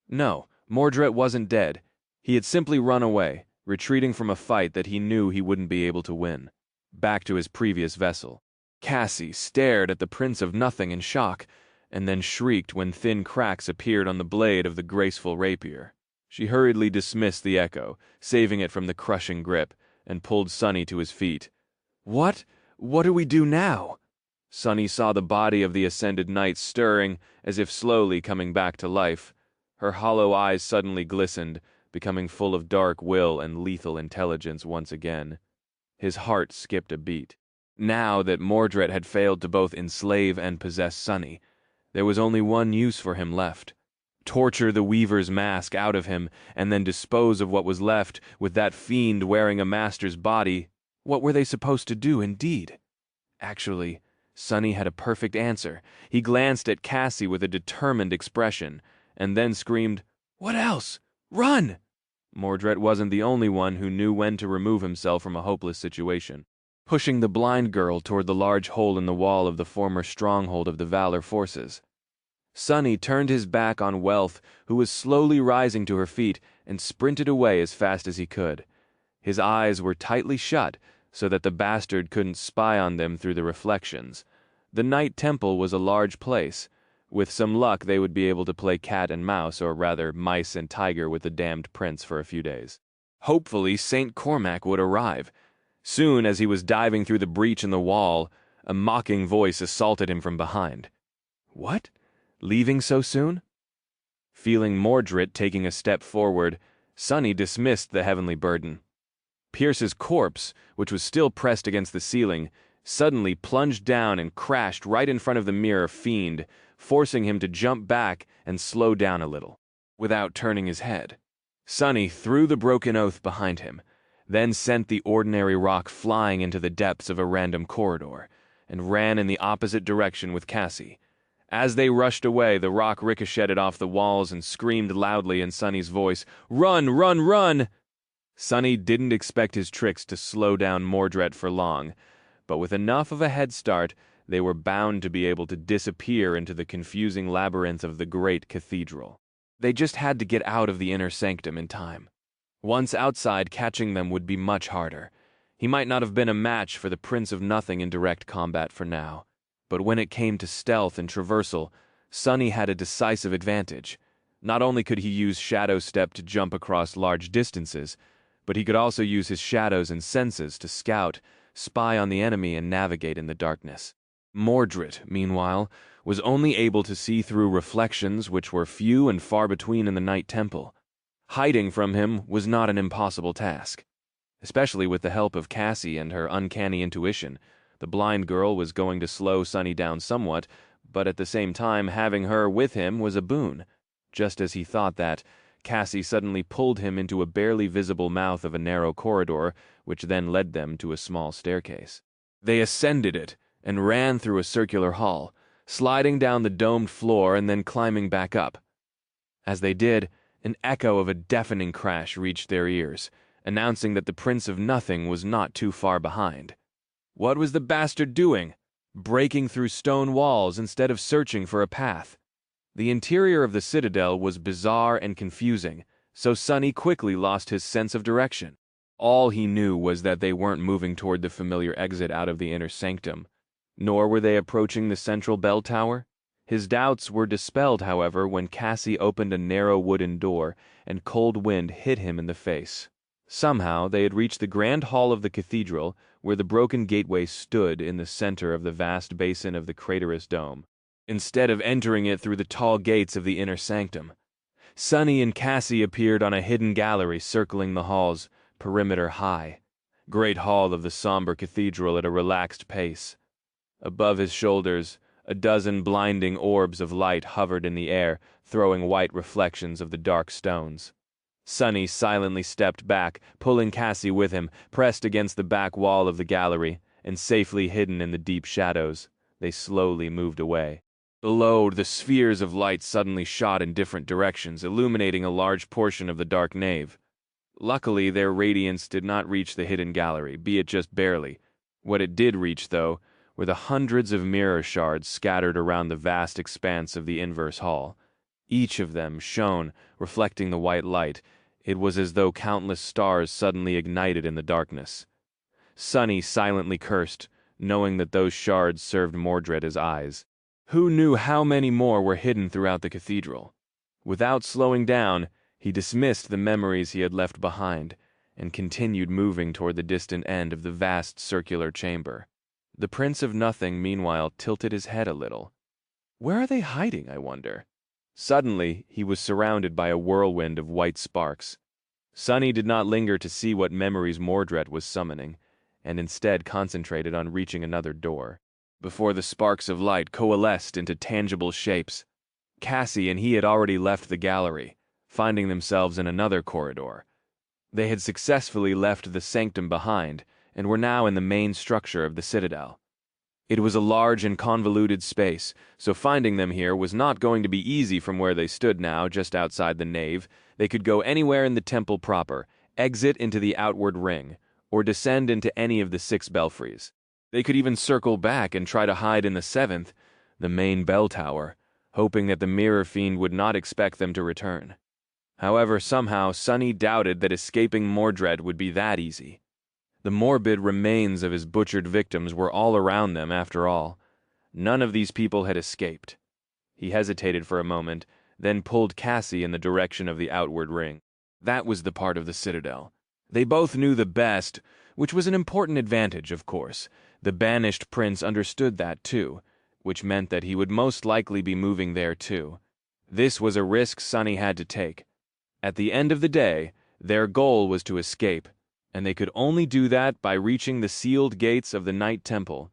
A: No, Mordred wasn't dead. He had simply run away, retreating from a fight that he knew he wouldn't be able to win. Back to his previous vessel. Cassie stared at the Prince of Nothing in shock, and then shrieked when thin cracks appeared on the blade of the graceful rapier. She hurriedly dismissed the echo, saving it from the crushing grip, and pulled Sonny to his feet. What do we do now? Sonny saw the body of the ascended knight stirring, as if slowly coming back to life. Her hollow eyes suddenly glistened, becoming full of dark will and lethal intelligence once again. His heart skipped a beat. Now that Mordred had failed to both enslave and possess Sonny, there was only one use for him left. Torture the Weaver's mask out of him, and then dispose of what was left with that fiend wearing a master's body. What were they supposed to do, indeed? Actually, Sonny had a perfect answer. He glanced at Cassie with a determined expression, and then screamed, What else? Run! Mordred wasn't the only one who knew when to remove himself from a hopeless situation. Pushing the blind girl toward the large hole in the wall of the former stronghold of the Valor forces. Sonny turned his back on Wealth, who was slowly rising to her feet, and sprinted away as fast as he could. His eyes were tightly shut, so that the bastard couldn't spy on them through the reflections. The Night Temple was a large place. With some luck, they would be able to play cat and mouse, or rather mice and tiger with the damned prince for a few days. Hopefully, St. Cormac would arrive. Soon as he was diving through the breach in the wall, a mocking voice assaulted him from behind. What? Leaving so soon? Feeling Mordred taking a step forward, Sonny dismissed the heavenly burden. Pierce's corpse, which was still pressed against the ceiling, suddenly plunged down and crashed right in front of the mirror fiend, forcing him to jump back and slow down a little, without turning his head. Sonny threw the broken oath behind him, then sent the ordinary rock flying into the depths of a random corridor, and ran in the opposite direction with Cassie. As they rushed away, the rock ricocheted off the walls and screamed loudly in Sonny's voice, Run, run, run! Sonny didn't expect his tricks to slow down Mordred for long, but with enough of a head start, they were bound to be able to disappear into the confusing labyrinth of the great cathedral. They just had to get out of the inner sanctum in time. Once outside, catching them would be much harder. He might not have been a match for the Prince of Nothing in direct combat for now, but when it came to stealth and traversal, Sonny had a decisive advantage. Not only could he use Shadow Step to jump across large distances, but he could also use his shadows and senses to scout, spy on the enemy, and navigate in the darkness. Mordred, meanwhile, was only able to see through reflections which were few and far between in the Night Temple. Hiding from him was not an impossible task. Especially with the help of Cassie and her uncanny intuition, the blind girl was going to slow Sonny down somewhat, but at the same time having her with him was a boon. Just as he thought that, Cassie suddenly pulled him into a barely visible mouth of a narrow corridor, which then led them to a small staircase. They ascended it and ran through a circular hall, sliding down the domed floor and then climbing back up. As they did, an echo of a deafening crash reached their ears, announcing that the Prince of Nothing was not too far behind. What was the bastard doing? Breaking through stone walls instead of searching for a path. The interior of the citadel was bizarre and confusing, so Sonny quickly lost his sense of direction. All he knew was that they weren't moving toward the familiar exit out of the inner sanctum, nor were they approaching the central bell tower. His doubts were dispelled, however, when Cassie opened a narrow wooden door and cold wind hit him in the face. Somehow they had reached the grand hall of the cathedral, where the broken gateway stood in the center of the vast basin of the craterous dome, instead of entering it through the tall gates of the inner sanctum. Sonny and Cassie appeared on a hidden gallery circling the hall's perimeter high, great hall of the somber cathedral at a relaxed pace. Above his shoulders, a dozen blinding orbs of light hovered in the air, throwing white reflections of the dark stones. Sonny silently stepped back, pulling Cassie with him, pressed against the back wall of the gallery, and safely hidden in the deep shadows, they slowly moved away. Below, the spheres of light suddenly shot in different directions, illuminating a large portion of the dark nave. Luckily, their radiance did not reach the hidden gallery, be it just barely. What it did reach, though, were the hundreds of mirror shards scattered around the vast expanse of the inverse hall. Each of them shone, reflecting the white light. It was as though countless stars suddenly ignited in the darkness. Sonny silently cursed, knowing that those shards served Mordred as eyes. Who knew how many more were hidden throughout the cathedral? Without slowing down, he dismissed the memories he had left behind, and continued moving toward the distant end of the vast circular chamber. The Prince of Nothing, meanwhile, tilted his head a little. Where are they hiding, I wonder? Suddenly, he was surrounded by a whirlwind of white sparks. Sonny did not linger to see what memories Mordred was summoning, and instead concentrated on reaching another door. Before the sparks of light coalesced into tangible shapes, Cassie and he had already left the gallery, finding themselves in another corridor. They had successfully left the sanctum behind, and were now in the main structure of the citadel. It was a large and convoluted space, so finding them here was not going to be easy from where they stood now, just outside the nave. They could go anywhere in the temple proper, exit into the outward ring, or descend into any of the 6 belfries. They could even circle back and try to hide in the 7th, the main bell tower, hoping that the Mirror Fiend would not expect them to return. However, somehow Sonny doubted that escaping Mordred would be that easy. The morbid remains of his butchered victims were all around them, after all. None of these people had escaped. He hesitated for a moment, then pulled Cassie in the direction of the outward ring. That was the part of the citadel. They both knew the best, which was an important advantage, of course. The banished prince understood that, too, which meant that he would most likely be moving there, too. This was a risk Sonny had to take. At the end of the day, their goal was to escape, and they could only do that by reaching the sealed gates of the Night Temple.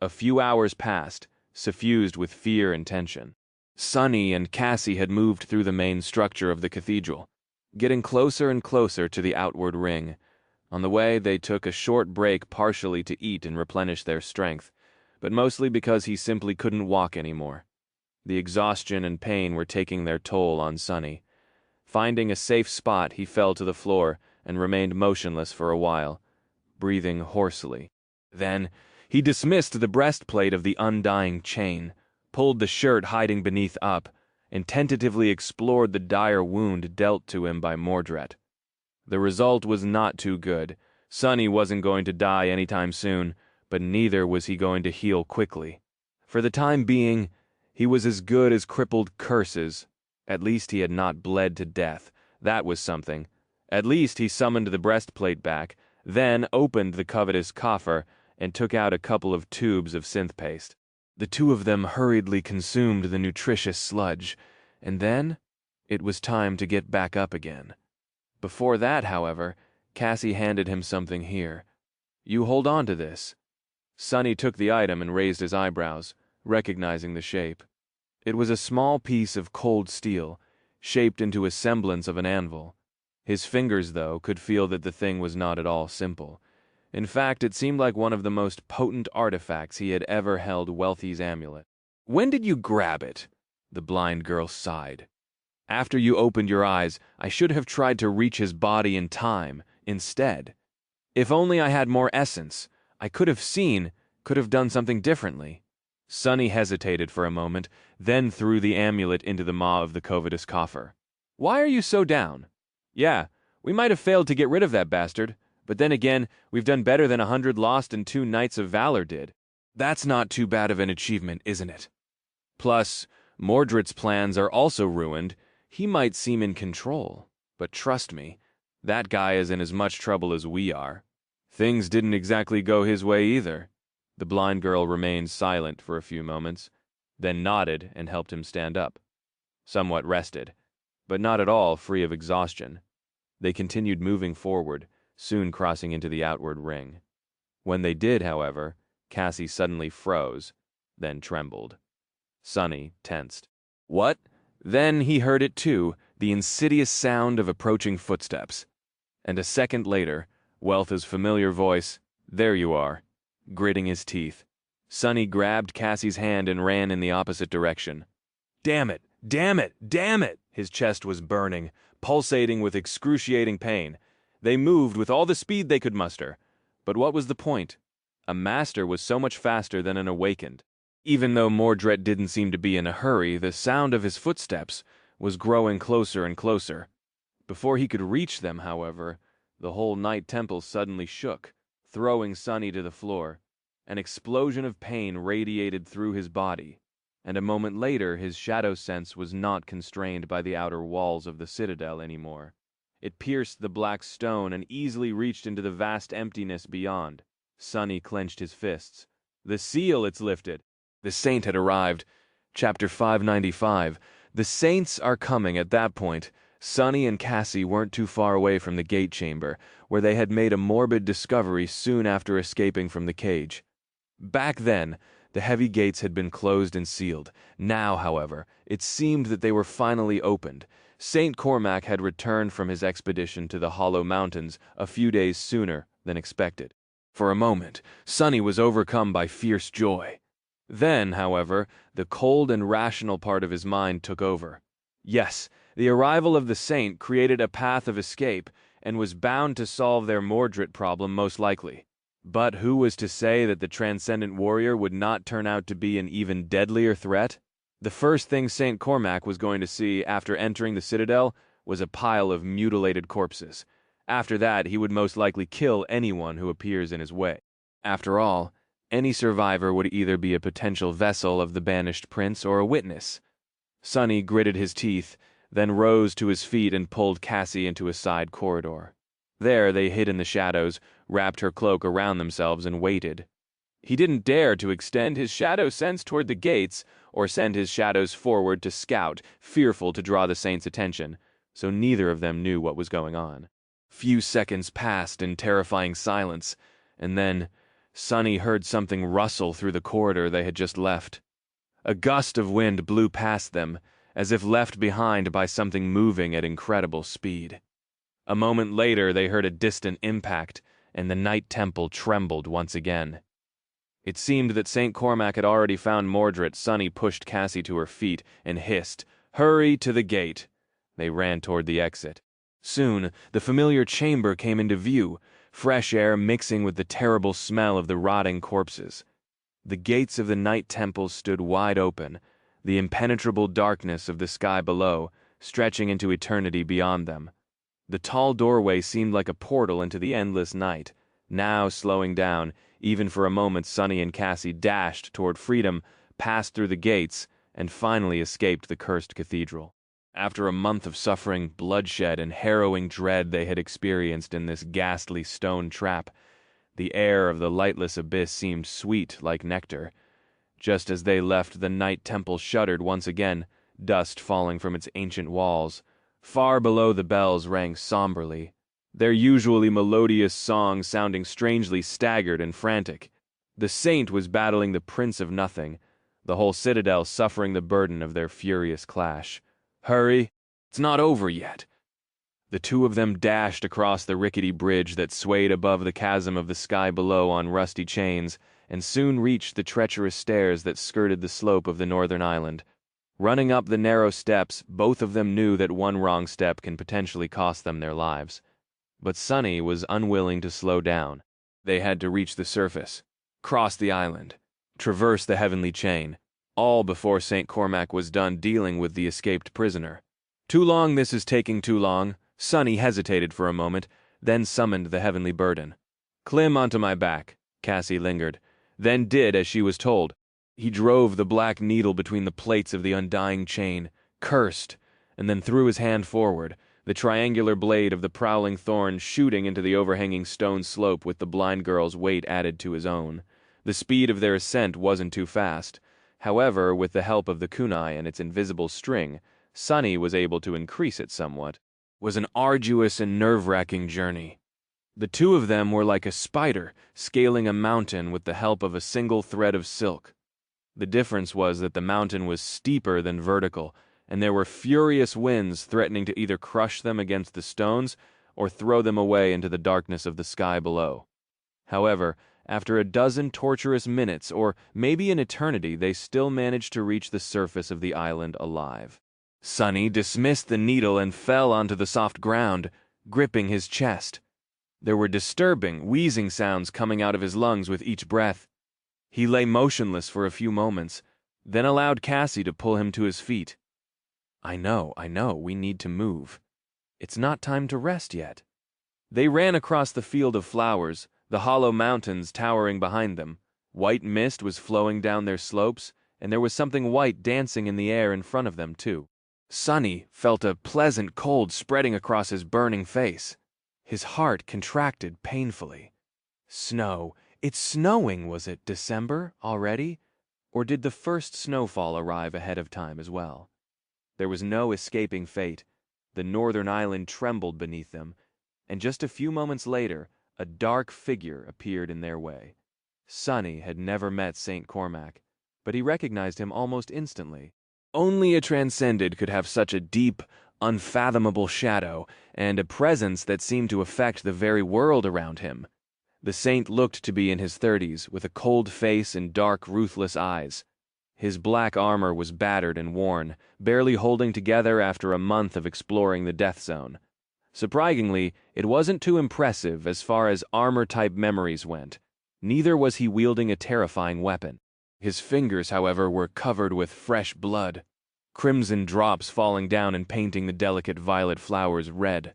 A: A few hours passed, suffused with fear and tension. Sonny and Cassie had moved through the main structure of the cathedral, getting closer and closer to the outward ring. On the way, they took a short break partially to eat and replenish their strength, but mostly because he simply couldn't walk anymore. The exhaustion and pain were taking their toll on Sonny. Finding a safe spot, he fell to the floor and remained motionless for a while, breathing hoarsely. Then, he dismissed the breastplate of the undying chain, pulled the shirt hiding beneath up, and tentatively explored the dire wound dealt to him by Mordred. The result was not too good. Sonny wasn't going to die anytime soon, but neither was he going to heal quickly. For the time being, he was as good as crippled curses. At least he had not bled to death. That was something. At least he summoned the breastplate back, then opened the covetous coffer and took out a couple of tubes of synth paste. The two of them hurriedly consumed the nutritious sludge, and then it was time to get back up again. Before that, however, Cassie handed him something here. "You hold on to this." Sonny took the item and raised his eyebrows, recognizing the shape. It was a small piece of cold steel, shaped into a semblance of an anvil. His fingers, though, could feel that the thing was not at all simple. In fact, it seemed like one of the most potent artifacts he had ever held. Wealthy's amulet. "When did you grab it?" The blind girl sighed. "After you opened your eyes, I should have tried to reach his body in time, instead. If only I had more essence, I could have done something differently." Sonny hesitated for a moment, then threw the amulet into the maw of the covetous coffer. "Why are you so down?" "Yeah, we might have failed to get rid of that bastard, but then again, we've done better than 100 lost and 2 Knights of Valor did. That's not too bad of an achievement, isn't it? Plus, Mordred's plans are also ruined. He might seem in control, but trust me, that guy is in as much trouble as we are. Things didn't exactly go his way either." The blind girl remained silent for a few moments, then nodded and helped him stand up. Somewhat rested, but not at all free of exhaustion. They continued moving forward, soon crossing into the outward ring. When they did, however, Cassie suddenly froze, then trembled. Sonny tensed. What? Then he heard it too, the insidious sound of approaching footsteps. And a second later, Wealth's familiar voice, "There you are," gritting his teeth. Sonny grabbed Cassie's hand and ran in the opposite direction. Damn it! Damn it! Damn it! His chest was burning, pulsating with excruciating pain. They moved with all the speed they could muster. But what was the point? A master was so much faster than an awakened. Even though Mordred didn't seem to be in a hurry, the sound of his footsteps was growing closer and closer. Before he could reach them, however, the whole Night Temple suddenly shook, throwing Sonny to the floor. An explosion of pain radiated through his body, and a moment later his shadow sense was not constrained by the outer walls of the citadel anymore. It pierced the black stone and easily reached into the vast emptiness beyond. Sonny clenched his fists. The seal, it's lifted! The saint had arrived. Chapter 595. The saints are coming. At that point, Sonny and Cassie weren't too far away from the gate chamber, where they had made a morbid discovery soon after escaping from the cage. Back then, the heavy gates had been closed and sealed. Now, however, it seemed that they were finally opened. St. Cormac had returned from his expedition to the Hollow Mountains a few days sooner than expected. For a moment, Sonny was overcome by fierce joy. Then, however, the cold and rational part of his mind took over. Yes, the arrival of the saint created a path of escape and was bound to solve their Mordred problem most likely. But who was to say that the transcendent warrior would not turn out to be an even deadlier threat? The first thing St. Cormac was going to see after entering the citadel was a pile of mutilated corpses. After that, he would most likely kill anyone who appears in his way. After all, any survivor would either be a potential vessel of the banished prince or a witness. Sonny gritted his teeth, then rose to his feet and pulled Cassie into a side corridor. There they hid in the shadows, wrapped her cloak around themselves, and waited. He didn't dare to extend his shadow sense toward the gates or send his shadows forward to scout, fearful to draw the saint's attention, so neither of them knew what was going on. Few seconds passed in terrifying silence, and then Sonny heard something rustle through the corridor they had just left. A gust of wind blew past them, as if left behind by something moving at incredible speed. A moment later they heard a distant impact, and the Night Temple trembled once again. It seemed that St. Cormac had already found Mordred. Sonny pushed Cassie to her feet and hissed, "Hurry to the gate!" They ran toward the exit. Soon, the familiar chamber came into view, fresh air mixing with the terrible smell of the rotting corpses. The gates of the Night Temple stood wide open, the impenetrable darkness of the sky below, stretching into eternity beyond them. The tall doorway seemed like a portal into the endless night. Now slowing down, even for a moment Sonny and Cassie dashed toward freedom, passed through the gates, and finally escaped the cursed cathedral. After a month of suffering, bloodshed, and harrowing dread they had experienced in this ghastly stone trap, the air of the lightless abyss seemed sweet like nectar. Just as they left, the night temple shuddered once again, dust falling from its ancient walls. Far below, the bells rang somberly, their usually melodious song sounding strangely staggered and frantic. The saint was battling the Prince of Nothing, the whole citadel suffering the burden of their furious clash. Hurry! It's not over yet! The two of them dashed across the rickety bridge that swayed above the chasm of the sky below on rusty chains, and soon reached the treacherous stairs that skirted the slope of the northern island. Running up the narrow steps, both of them knew that one wrong step can potentially cost them their lives. But Sonny was unwilling to slow down. They had to reach the surface, cross the island, traverse the heavenly chain, all before St. Cormac was done dealing with the escaped prisoner. Too long, this is taking too long. Sonny hesitated for a moment, then summoned the heavenly burden. Climb onto my back, Cassie lingered, then did as she was told. He drove the black needle between the plates of the undying chain, cursed, and then threw his hand forward, the triangular blade of the prowling thorn shooting into the overhanging stone slope with the blind girl's weight added to his own. The speed of their ascent wasn't too fast. However, with the help of the kunai and its invisible string, Sonny was able to increase it somewhat. It was an arduous and nerve-wracking journey. The two of them were like a spider scaling a mountain with the help of a single thread of silk. The difference was that the mountain was steeper than vertical, and there were furious winds threatening to either crush them against the stones or throw them away into the darkness of the sky below. However, after a dozen torturous minutes, or maybe an eternity, they still managed to reach the surface of the island alive. Sonny dismissed the needle and fell onto the soft ground, gripping his chest. There were disturbing, wheezing sounds coming out of his lungs with each breath. He lay motionless for a few moments, then allowed Cassie to pull him to his feet. I know, we need to move. It's not time to rest yet. They ran across the field of flowers, the hollow mountains towering behind them. White mist was flowing down their slopes, and there was something white dancing in the air in front of them, too. Sonny felt a pleasant cold spreading across his burning face. His heart contracted painfully. Snow. It's snowing, was it December already? Or did the first snowfall arrive ahead of time as well? There was no escaping fate. The northern island trembled beneath them, and just a few moments later, a dark figure appeared in their way. Sonny had never met St. Cormac, but he recognized him almost instantly. Only a transcended could have such a deep, unfathomable shadow, and a presence that seemed to affect the very world around him. The saint looked to be in his 30s, with a cold face and dark, ruthless eyes. His black armor was battered and worn, barely holding together after a month of exploring the death zone. Surprisingly, it wasn't too impressive as far as armor-type memories went. Neither was he wielding a terrifying weapon. His fingers, however, were covered with fresh blood, crimson drops falling down and painting the delicate violet flowers red.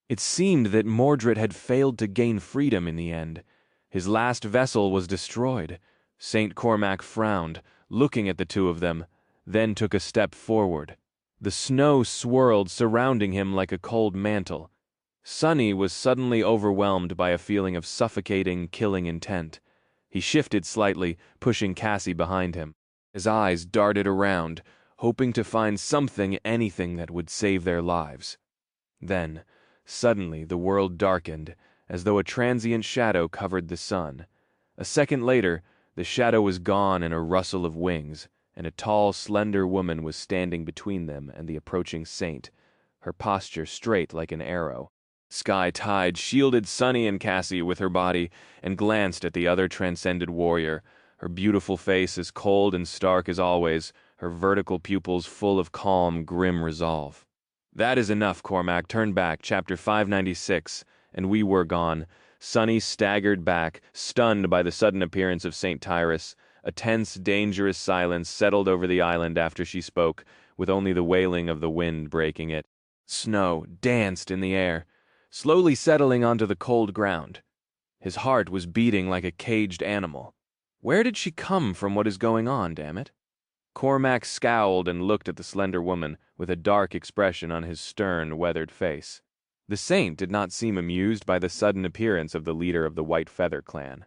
A: It seemed that Mordred had failed to gain freedom in the end. His last vessel was destroyed. St. Cormac frowned, looking at the two of them, then took a step forward. The snow swirled surrounding him like a cold mantle. Sonny was suddenly overwhelmed by a feeling of suffocating, killing intent. He shifted slightly, pushing Cassie behind him. His eyes darted around, hoping to find something, anything that would save their lives. Then, suddenly, the world darkened, as though a transient shadow covered the sun. A second later, the shadow was gone in a rustle of wings, and a tall, slender woman was standing between them and the approaching saint, her posture straight like an arrow. Sky Tide shielded Sonny and Cassie with her body and glanced at the other transcended warrior, her beautiful face as cold and stark as always, her vertical pupils full of calm, grim resolve. That is enough, Cormac. Turn back, chapter 596, and we were gone. Sonny staggered back, stunned by the sudden appearance of St. Tyrus, A tense, dangerous silence settled over the island after she spoke, with only the wailing of the wind breaking it. Snow danced in the air, slowly settling onto the cold ground. His heart was beating like a caged animal. Where did she come from? What is going on, damn it? Cormac scowled and looked at the slender woman, with a dark expression on his stern, weathered face. The saint did not seem amused by the sudden appearance of the leader of the White Feather clan.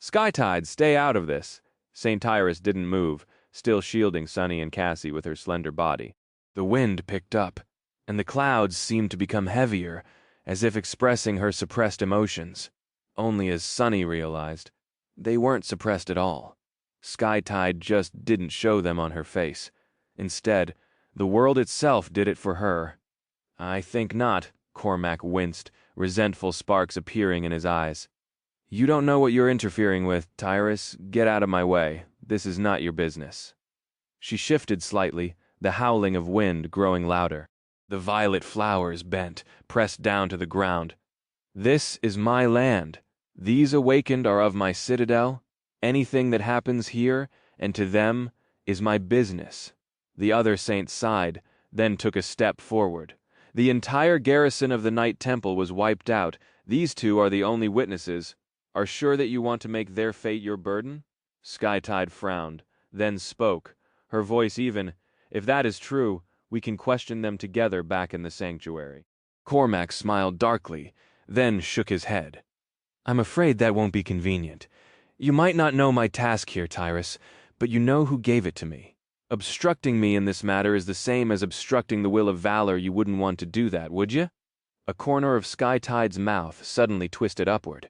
A: "Skytide, stay out of this!" St. Tyrus didn't move, still shielding Sunny and Cassie with her slender body. The wind picked up, and the clouds seemed to become heavier, as if expressing her suppressed emotions. Only as Sunny realized, they weren't suppressed at all. Skytide just didn't show them on her face. Instead, the world itself did it for her. "I think not," Cormac winced, resentful sparks appearing in his eyes. "You don't know what you're interfering with, Tyrus. Get out of my way. This is not your business." She shifted slightly, the howling of wind growing louder. The violet flowers bent, pressed down to the ground. "This is my land. These awakened are of my citadel. Anything that happens here, and to them, is my business." The other saint sighed, then took a step forward. "The entire garrison of the Night Temple was wiped out. These two are the only witnesses. Are sure that you want to make their fate your burden?" Skytide frowned, then spoke, her voice even. "If that is true, we can question them together back in the sanctuary." Cormac smiled darkly, then shook his head. "I'm afraid that won't be convenient. You might not know my task here, Tyrus, but you know who gave it to me. Obstructing me in this matter is the same as obstructing the will of Valor. You wouldn't want to do that, would you?" A corner of Skytide's mouth suddenly twisted upward.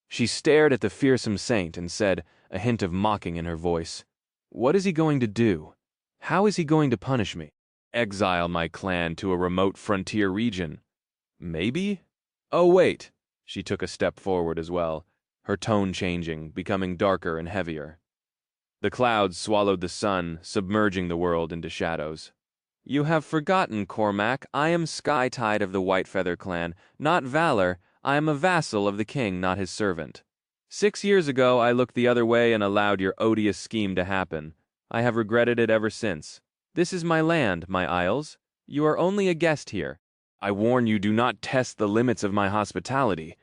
A: She stared at the fearsome saint and said, a hint of mocking in her voice, "What is he going to do? How is he going to punish me? Exile my clan to a remote frontier region? Maybe? Oh, wait." She took a step forward as well, her tone changing, becoming darker and heavier. The clouds swallowed the sun, submerging the world into shadows. "You have forgotten, Cormac. I am Skytide of the White Feather clan, not Valor. I am a vassal of the king, not his servant. 6 years ago I looked the other way and allowed your odious scheme to happen. I have regretted it ever since. This is my land, my isles. You are only a guest here. I warn you, do not test the limits of my hospitality."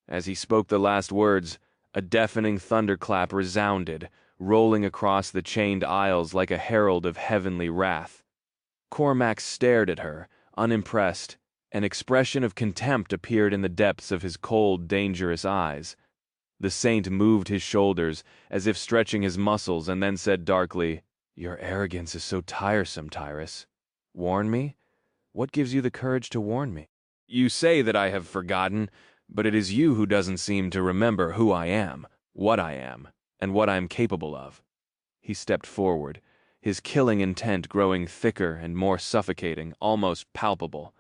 A: As he spoke the last words, a deafening thunderclap resounded, rolling across the chained aisles like a herald of heavenly wrath. Cormac stared at her, unimpressed. An expression of contempt appeared in the depths of his cold, dangerous eyes. The saint moved his shoulders, as if stretching his muscles, and then said darkly, "Your arrogance is so tiresome, Tyrus. Warn me? What gives you the courage to warn me? You say that I have forgotten, but it is you who doesn't seem to remember who I am, and what I am capable of." He stepped forward, his killing intent growing thicker and more suffocating, almost palpable.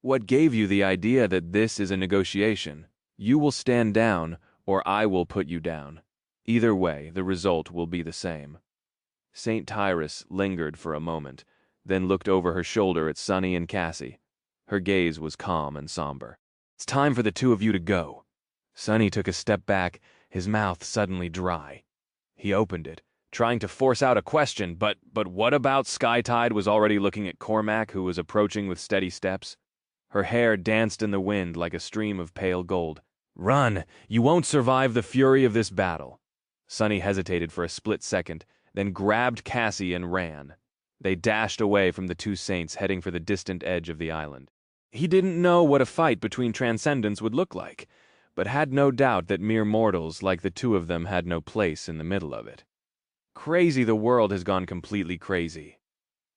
A: "What gave you the idea that this is a negotiation? You will stand down, or I will put you down. Either way, the result will be the same." St. Tyrus lingered for a moment, then looked over her shoulder at Sunny and Cassie. Her gaze was calm and somber. "It's time for the two of you to go." Sunny took a step back, his mouth suddenly dry. He opened it, trying to force out a question, but what about? Skytide was already looking at Cormac, who was approaching with steady steps. Her hair danced in the wind like a stream of pale gold. "Run! You won't survive the fury of this battle." Sunny hesitated for a split second, then grabbed Cassie and ran. They dashed away from the two saints, heading for the distant edge of the island. He didn't know what a fight between transcendents would look like, but had no doubt that mere mortals like the two of them had no place in the middle of it. Crazy, the world has gone completely crazy.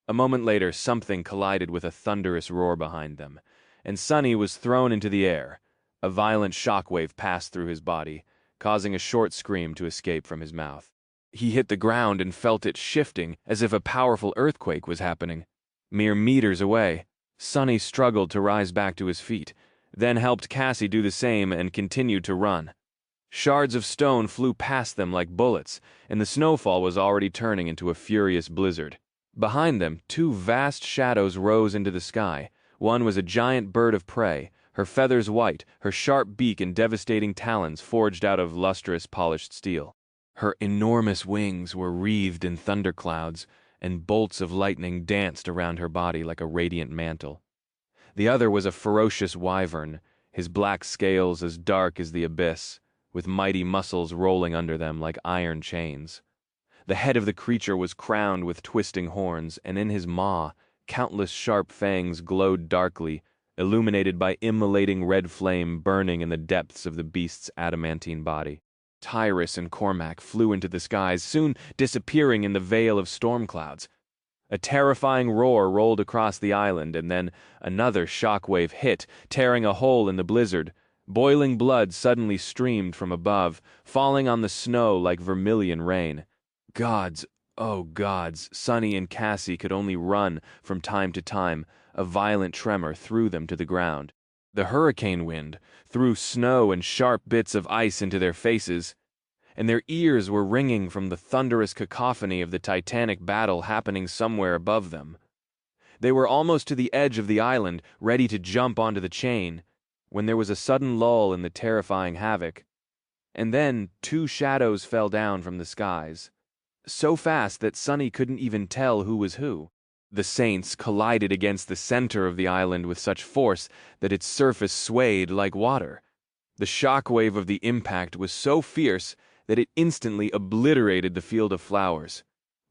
A: A moment later, something collided with a thunderous roar behind them, and Sunny was thrown into the air. A violent shockwave passed through his body, causing a short scream to escape from his mouth. He hit the ground and felt it shifting as if a powerful earthquake was happening. Mere meters away, Sunny struggled to rise back to his feet, then helped Cassie do the same and continued to run. Shards of stone flew past them like bullets, and the snowfall was already turning into a furious blizzard. Behind them, two vast shadows rose into the sky. One was a giant bird of prey, her feathers white, her sharp beak and devastating talons forged out of lustrous, polished steel. Her enormous wings were wreathed in thunderclouds, and bolts of lightning danced around her body like a radiant mantle. The other was a ferocious wyvern, his black scales as dark as the abyss, with mighty muscles rolling under them like iron chains. The head of the creature was crowned with twisting horns, and in his maw, countless sharp fangs glowed darkly, illuminated by immolating red flame burning in the depths of the beast's adamantine body. Tyrus and Cormac flew into the skies, soon disappearing in the veil of storm clouds. A terrifying roar rolled across the island, and then another shockwave hit, tearing a hole in the blizzard. Boiling blood suddenly streamed from above, falling on the snow like vermilion rain. Gods, oh gods, Sunny and Cassie could only run from time to time. A violent tremor threw them to the ground. The hurricane wind threw snow and sharp bits of ice into their faces, and their ears were ringing from the thunderous cacophony of the titanic battle happening somewhere above them. They were almost to the edge of the island, ready to jump onto the chain, when there was a sudden lull in the terrifying havoc. And then 2 shadows fell down from the skies, so fast that Sunny couldn't even tell who was who. The saints collided against the center of the island with such force that its surface swayed like water. The shockwave of the impact was so fierce that it instantly obliterated the field of flowers,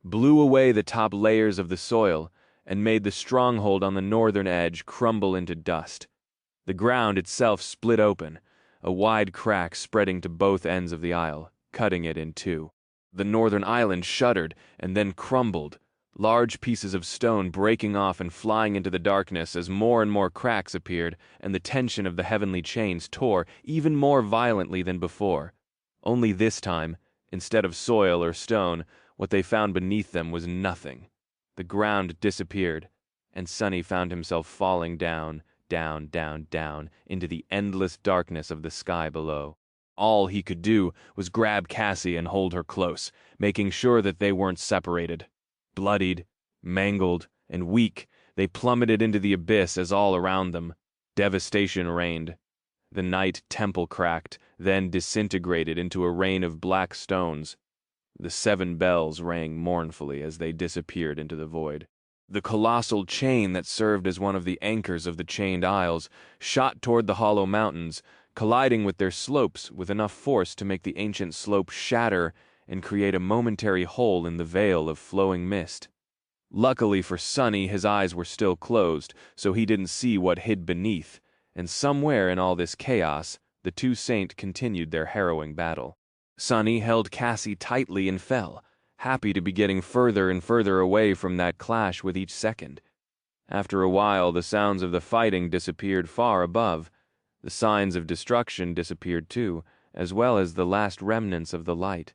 A: blew away the top layers of the soil, and made the stronghold on the northern edge crumble into dust. The ground itself split open, a wide crack spreading to both ends of the isle, cutting it in 2. The northern island shuddered and then crumbled, large pieces of stone breaking off and flying into the darkness as more and more cracks appeared, and the tension of the heavenly chains tore even more violently than before. Only this time, instead of soil or stone, what they found beneath them was nothing. The ground disappeared, and Sunny found himself falling down, down, down, down, into the endless darkness of the sky below. All he could do was grab Cassie and hold her close, making sure that they weren't separated. Bloodied, mangled, and weak, they plummeted into the abyss as all around them devastation reigned. The night temple cracked, then disintegrated into a rain of black stones. The 7 bells rang mournfully as they disappeared into the void. The colossal chain that served as one of the anchors of the chained isles shot toward the hollow mountains, colliding with their slopes with enough force to make the ancient slope shatter and create a momentary hole in the veil of flowing mist. Luckily for Sunny, his eyes were still closed, so he didn't see what hid beneath, and somewhere in all this chaos, the 2 saints continued their harrowing battle. Sunny held Cassie tightly and fell, happy to be getting further and further away from that clash with each second. After a while, the sounds of the fighting disappeared far above. The signs of destruction disappeared too, as well as the last remnants of the light.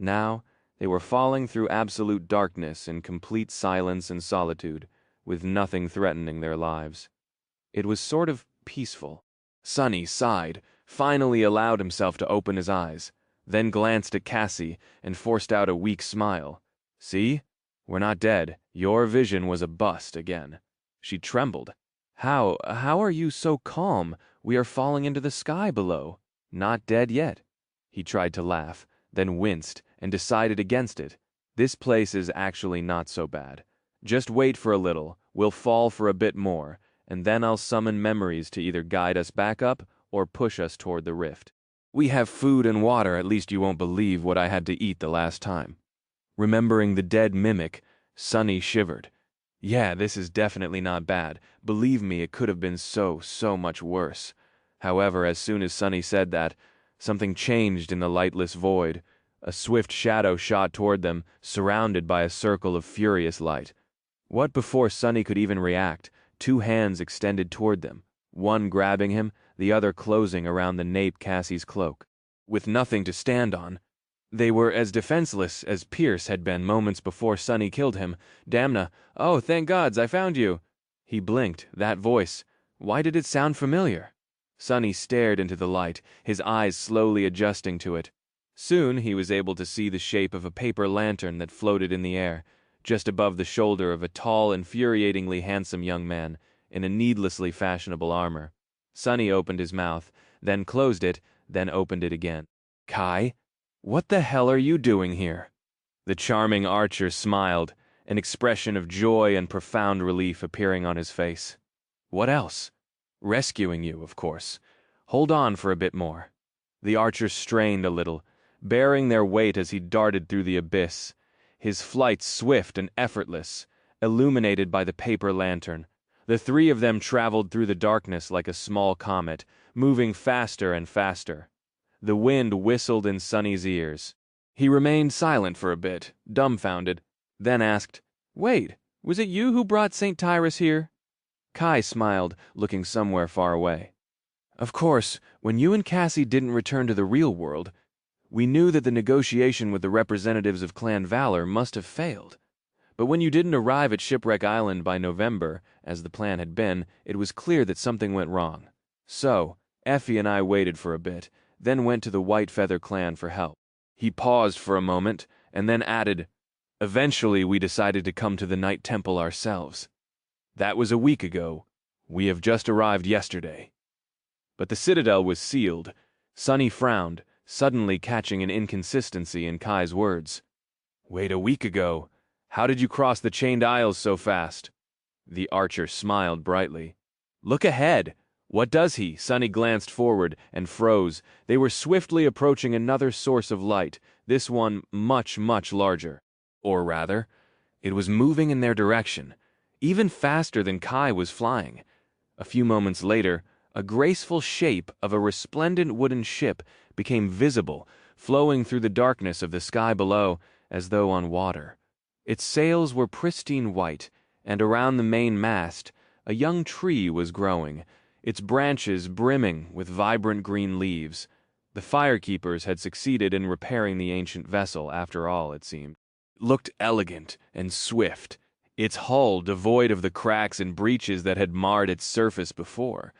A: Now, they were falling through absolute darkness in complete silence and solitude, with nothing threatening their lives. It was sort of peaceful. Sunny sighed, finally allowed himself to open his eyes, then glanced at Cassie and forced out a weak smile. See? We're not dead. Your vision was a bust again. She trembled. How are you so calm? We are falling into the sky below. Not dead yet. He tried to laugh, then winced and decided against it. This place is actually not so bad. Just wait for a little, we'll fall for a bit more, and then I'll summon memories to either guide us back up or push us toward the rift. We have food and water, at least you won't believe what I had to eat the last time. Remembering the dead mimic, Sunny shivered. Yeah, this is definitely not bad. Believe me, it could have been so much worse. However, as soon as Sunny said that, something changed in the lightless void. A swift shadow shot toward them, surrounded by a circle of furious light. What before Sunny could even react, 2 hands extended toward them, one grabbing him, the other closing around the nape Cassie's cloak. With nothing to stand on, they were as defenseless as Pierce had been moments before Sunny killed him. Damna, oh, thank gods, I found you. He blinked. That voice. Why did it sound familiar? Sunny stared into the light, his eyes slowly adjusting to it. Soon he was able to see the shape of a paper lantern that floated in the air, just above the shoulder of a tall, infuriatingly handsome young man, in a needlessly fashionable armor. Sunny opened his mouth, then closed it, then opened it again. Kai? "What the hell are you doing here?" The charming archer smiled, an expression of joy and profound relief appearing on his face. "What else?" "Rescuing you, of course. Hold on for a bit more." The archer strained a little, bearing their weight as he darted through the abyss, his flight swift and effortless, illuminated by the paper lantern. The three of them traveled through the darkness like a small comet, moving faster and faster. The wind whistled in Sonny's ears. He remained silent for a bit, dumbfounded, then asked, "Wait, was it you who brought St. Tyrus here?" Kai smiled, looking somewhere far away. "Of course, when you and Cassie didn't return to the real world, we knew that the negotiation with the representatives of Clan Valor must have failed. But when you didn't arrive at Shipwreck Island by November, as the plan had been, it was clear that something went wrong. So, Effie and I waited for a bit, then went to the White Feather Clan for help." He paused for a moment, and then added, "Eventually we decided to come to the Night Temple ourselves. That was a week ago. We have just arrived yesterday." But the citadel was sealed. Sonny frowned, suddenly catching an inconsistency in Kai's words. "Wait, a week ago? How did you cross the chained isles so fast?" The archer smiled brightly. "Look ahead!" "What does he?" Sonny glanced forward and froze. They were swiftly approaching another source of light, this one much, much larger. Or rather, it was moving in their direction, even faster than Kai was flying. A few moments later, a graceful shape of a resplendent wooden ship became visible, flowing through the darkness of the sky below as though on water. Its sails were pristine white, and around the main mast a young tree was growing, its branches brimming with vibrant green leaves. The firekeepers had succeeded in repairing the ancient vessel, after all, it seemed. It looked elegant and swift, its hull devoid of the cracks and breaches that had marred its surface before.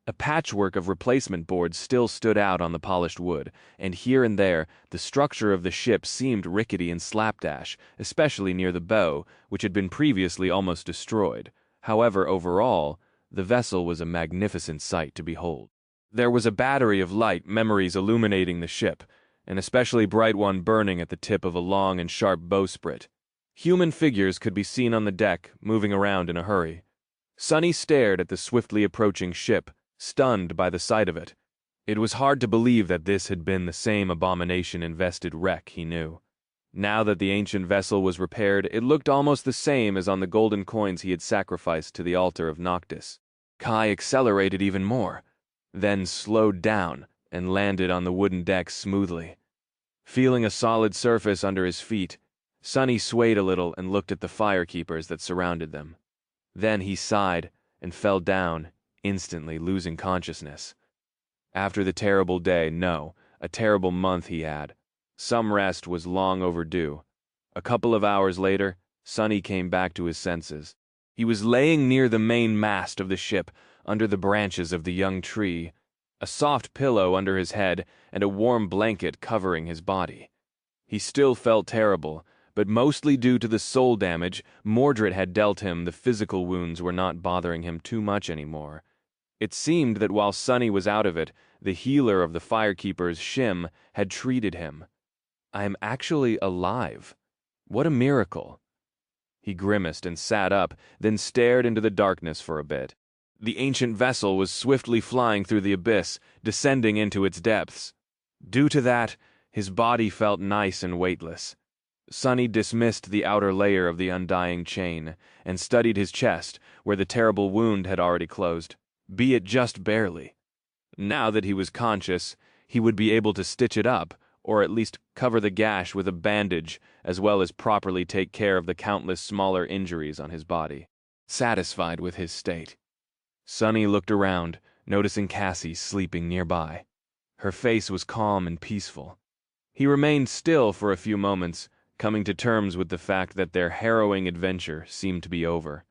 A: A patchwork of replacement boards still stood out on the polished wood, and here and there the structure of the ship seemed rickety and slapdash, especially near the bow, which had been previously almost destroyed. However, overall, the vessel was a magnificent sight to behold. There was a battery of light memories illuminating the ship, an especially bright one burning at the tip of a long and sharp bowsprit. Human figures could be seen on the deck, moving around in a hurry. Sonny stared at the swiftly approaching ship, stunned by the sight of it. It was hard to believe that this had been the same abomination-infested wreck he knew. Now that the ancient vessel was repaired, it looked almost the same as on the golden coins he had sacrificed to the altar of Noctis. Kai accelerated even more, then slowed down and landed on the wooden deck smoothly. Feeling a solid surface under his feet, Sonny swayed a little and looked at the firekeepers that surrounded them. Then he sighed and fell down, instantly losing consciousness. After the terrible day, no, a terrible month he had. Some rest was long overdue. A couple of hours later, Sonny came back to his senses. He was laying near the main mast of the ship, under the branches of the young tree, a soft pillow under his head and a warm blanket covering his body. He still felt terrible, but mostly due to the soul damage Mordred had dealt him, the physical wounds were not bothering him too much anymore. It seemed that while Sonny was out of it, the healer of the firekeepers, Shim, had treated him. "I am actually alive. What a miracle." He grimaced and sat up, then stared into the darkness for a bit. The ancient vessel was swiftly flying through the abyss, descending into its depths. Due to that, his body felt nice and weightless. Sonny dismissed the outer layer of the undying chain, and studied his chest, where the terrible wound had already closed, be it just barely. Now that he was conscious, he would be able to stitch it up, or at least cover the gash with a bandage, as well as properly take care of the countless smaller injuries on his body. Satisfied with his state, Sonny looked around, noticing Cassie sleeping nearby. Her face was calm and peaceful. He remained still for a few moments, coming to terms with the fact that their harrowing adventure seemed to be over.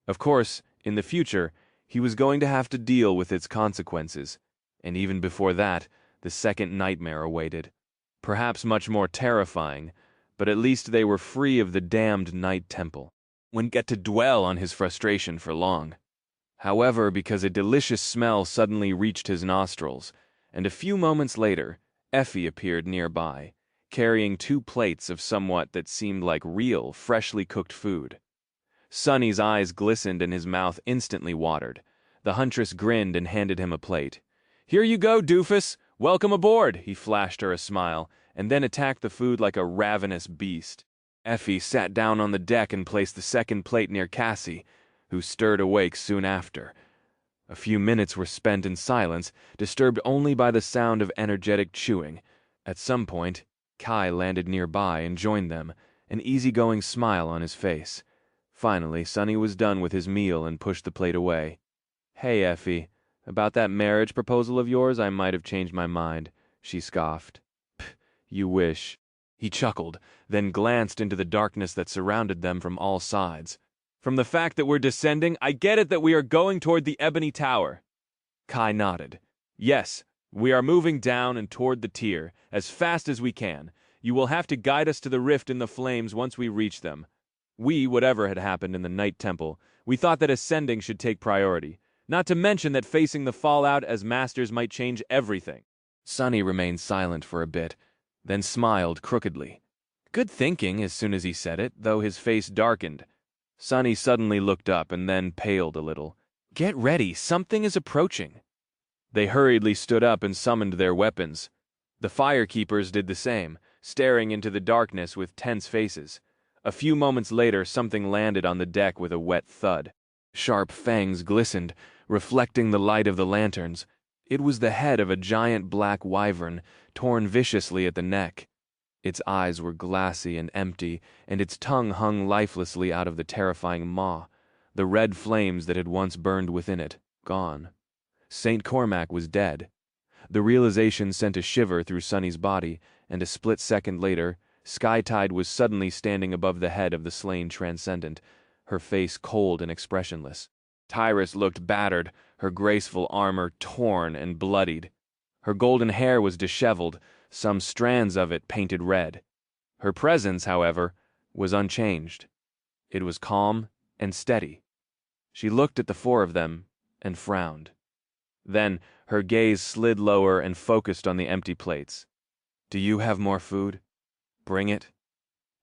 A: Of course, in the future, he was going to have to deal with its consequences, and even before that, the second nightmare awaited. Perhaps much more terrifying, but at least they were free of the damned Night Temple. Wouldn't get to dwell on his frustration for long. However, because a delicious smell suddenly reached his nostrils, and a few moments later, Effie appeared nearby, carrying 2 plates of somewhat that seemed like real, freshly cooked food. Sonny's eyes glistened and his mouth instantly watered. The huntress grinned and handed him a plate. "Here you go, doofus! Welcome aboard!" He flashed her a smile, and then attacked the food like a ravenous beast. Effie sat down on the deck and placed the second plate near Cassie, who stirred awake soon after. A few minutes were spent in silence, disturbed only by the sound of energetic chewing. At some point, Kai landed nearby and joined them, an easygoing smile on his face. Finally, Sonny was done with his meal and pushed the plate away. "Hey, Effie, about that marriage proposal of yours, I might have changed my mind," she scoffed. "Pff, you wish." He chuckled, then glanced into the darkness that surrounded them from all sides. "From the fact that we're descending, I get it that we are going toward the Ebony Tower." Kai nodded. "Yes, we are moving down and toward the tier, as fast as we can. You will have to guide us to the rift in the flames once we reach them. Whatever had happened in the Night Temple, we thought that ascending should take priority. Not to mention that facing the fallout as masters might change everything." Sonny remained silent for a bit, then smiled crookedly. Good thinking as soon as he said it, though his face darkened. Sonny suddenly looked up and then paled a little. "Get ready, something is approaching." They hurriedly stood up and summoned their weapons. The firekeepers did the same, staring into the darkness with tense faces. A few moments later, something landed on the deck with a wet thud. Sharp fangs glistened, reflecting the light of the lanterns. It was the head of a giant black wyvern, torn viciously at the neck. Its eyes were glassy and empty, and its tongue hung lifelessly out of the terrifying maw, the red flames that had once burned within it, gone. St. Cormac was dead. The realization sent a shiver through Sonny's body, and a split second later, Skytide was suddenly standing above the head of the slain transcendent, her face cold and expressionless. Tyrus looked battered, her graceful armor torn and bloodied. Her golden hair was disheveled, some strands of it painted red. Her presence, however, was unchanged. It was calm and steady. She looked at the 4 of them and frowned. Then her gaze slid lower and focused on the empty plates. "Do you have more food? Bring it."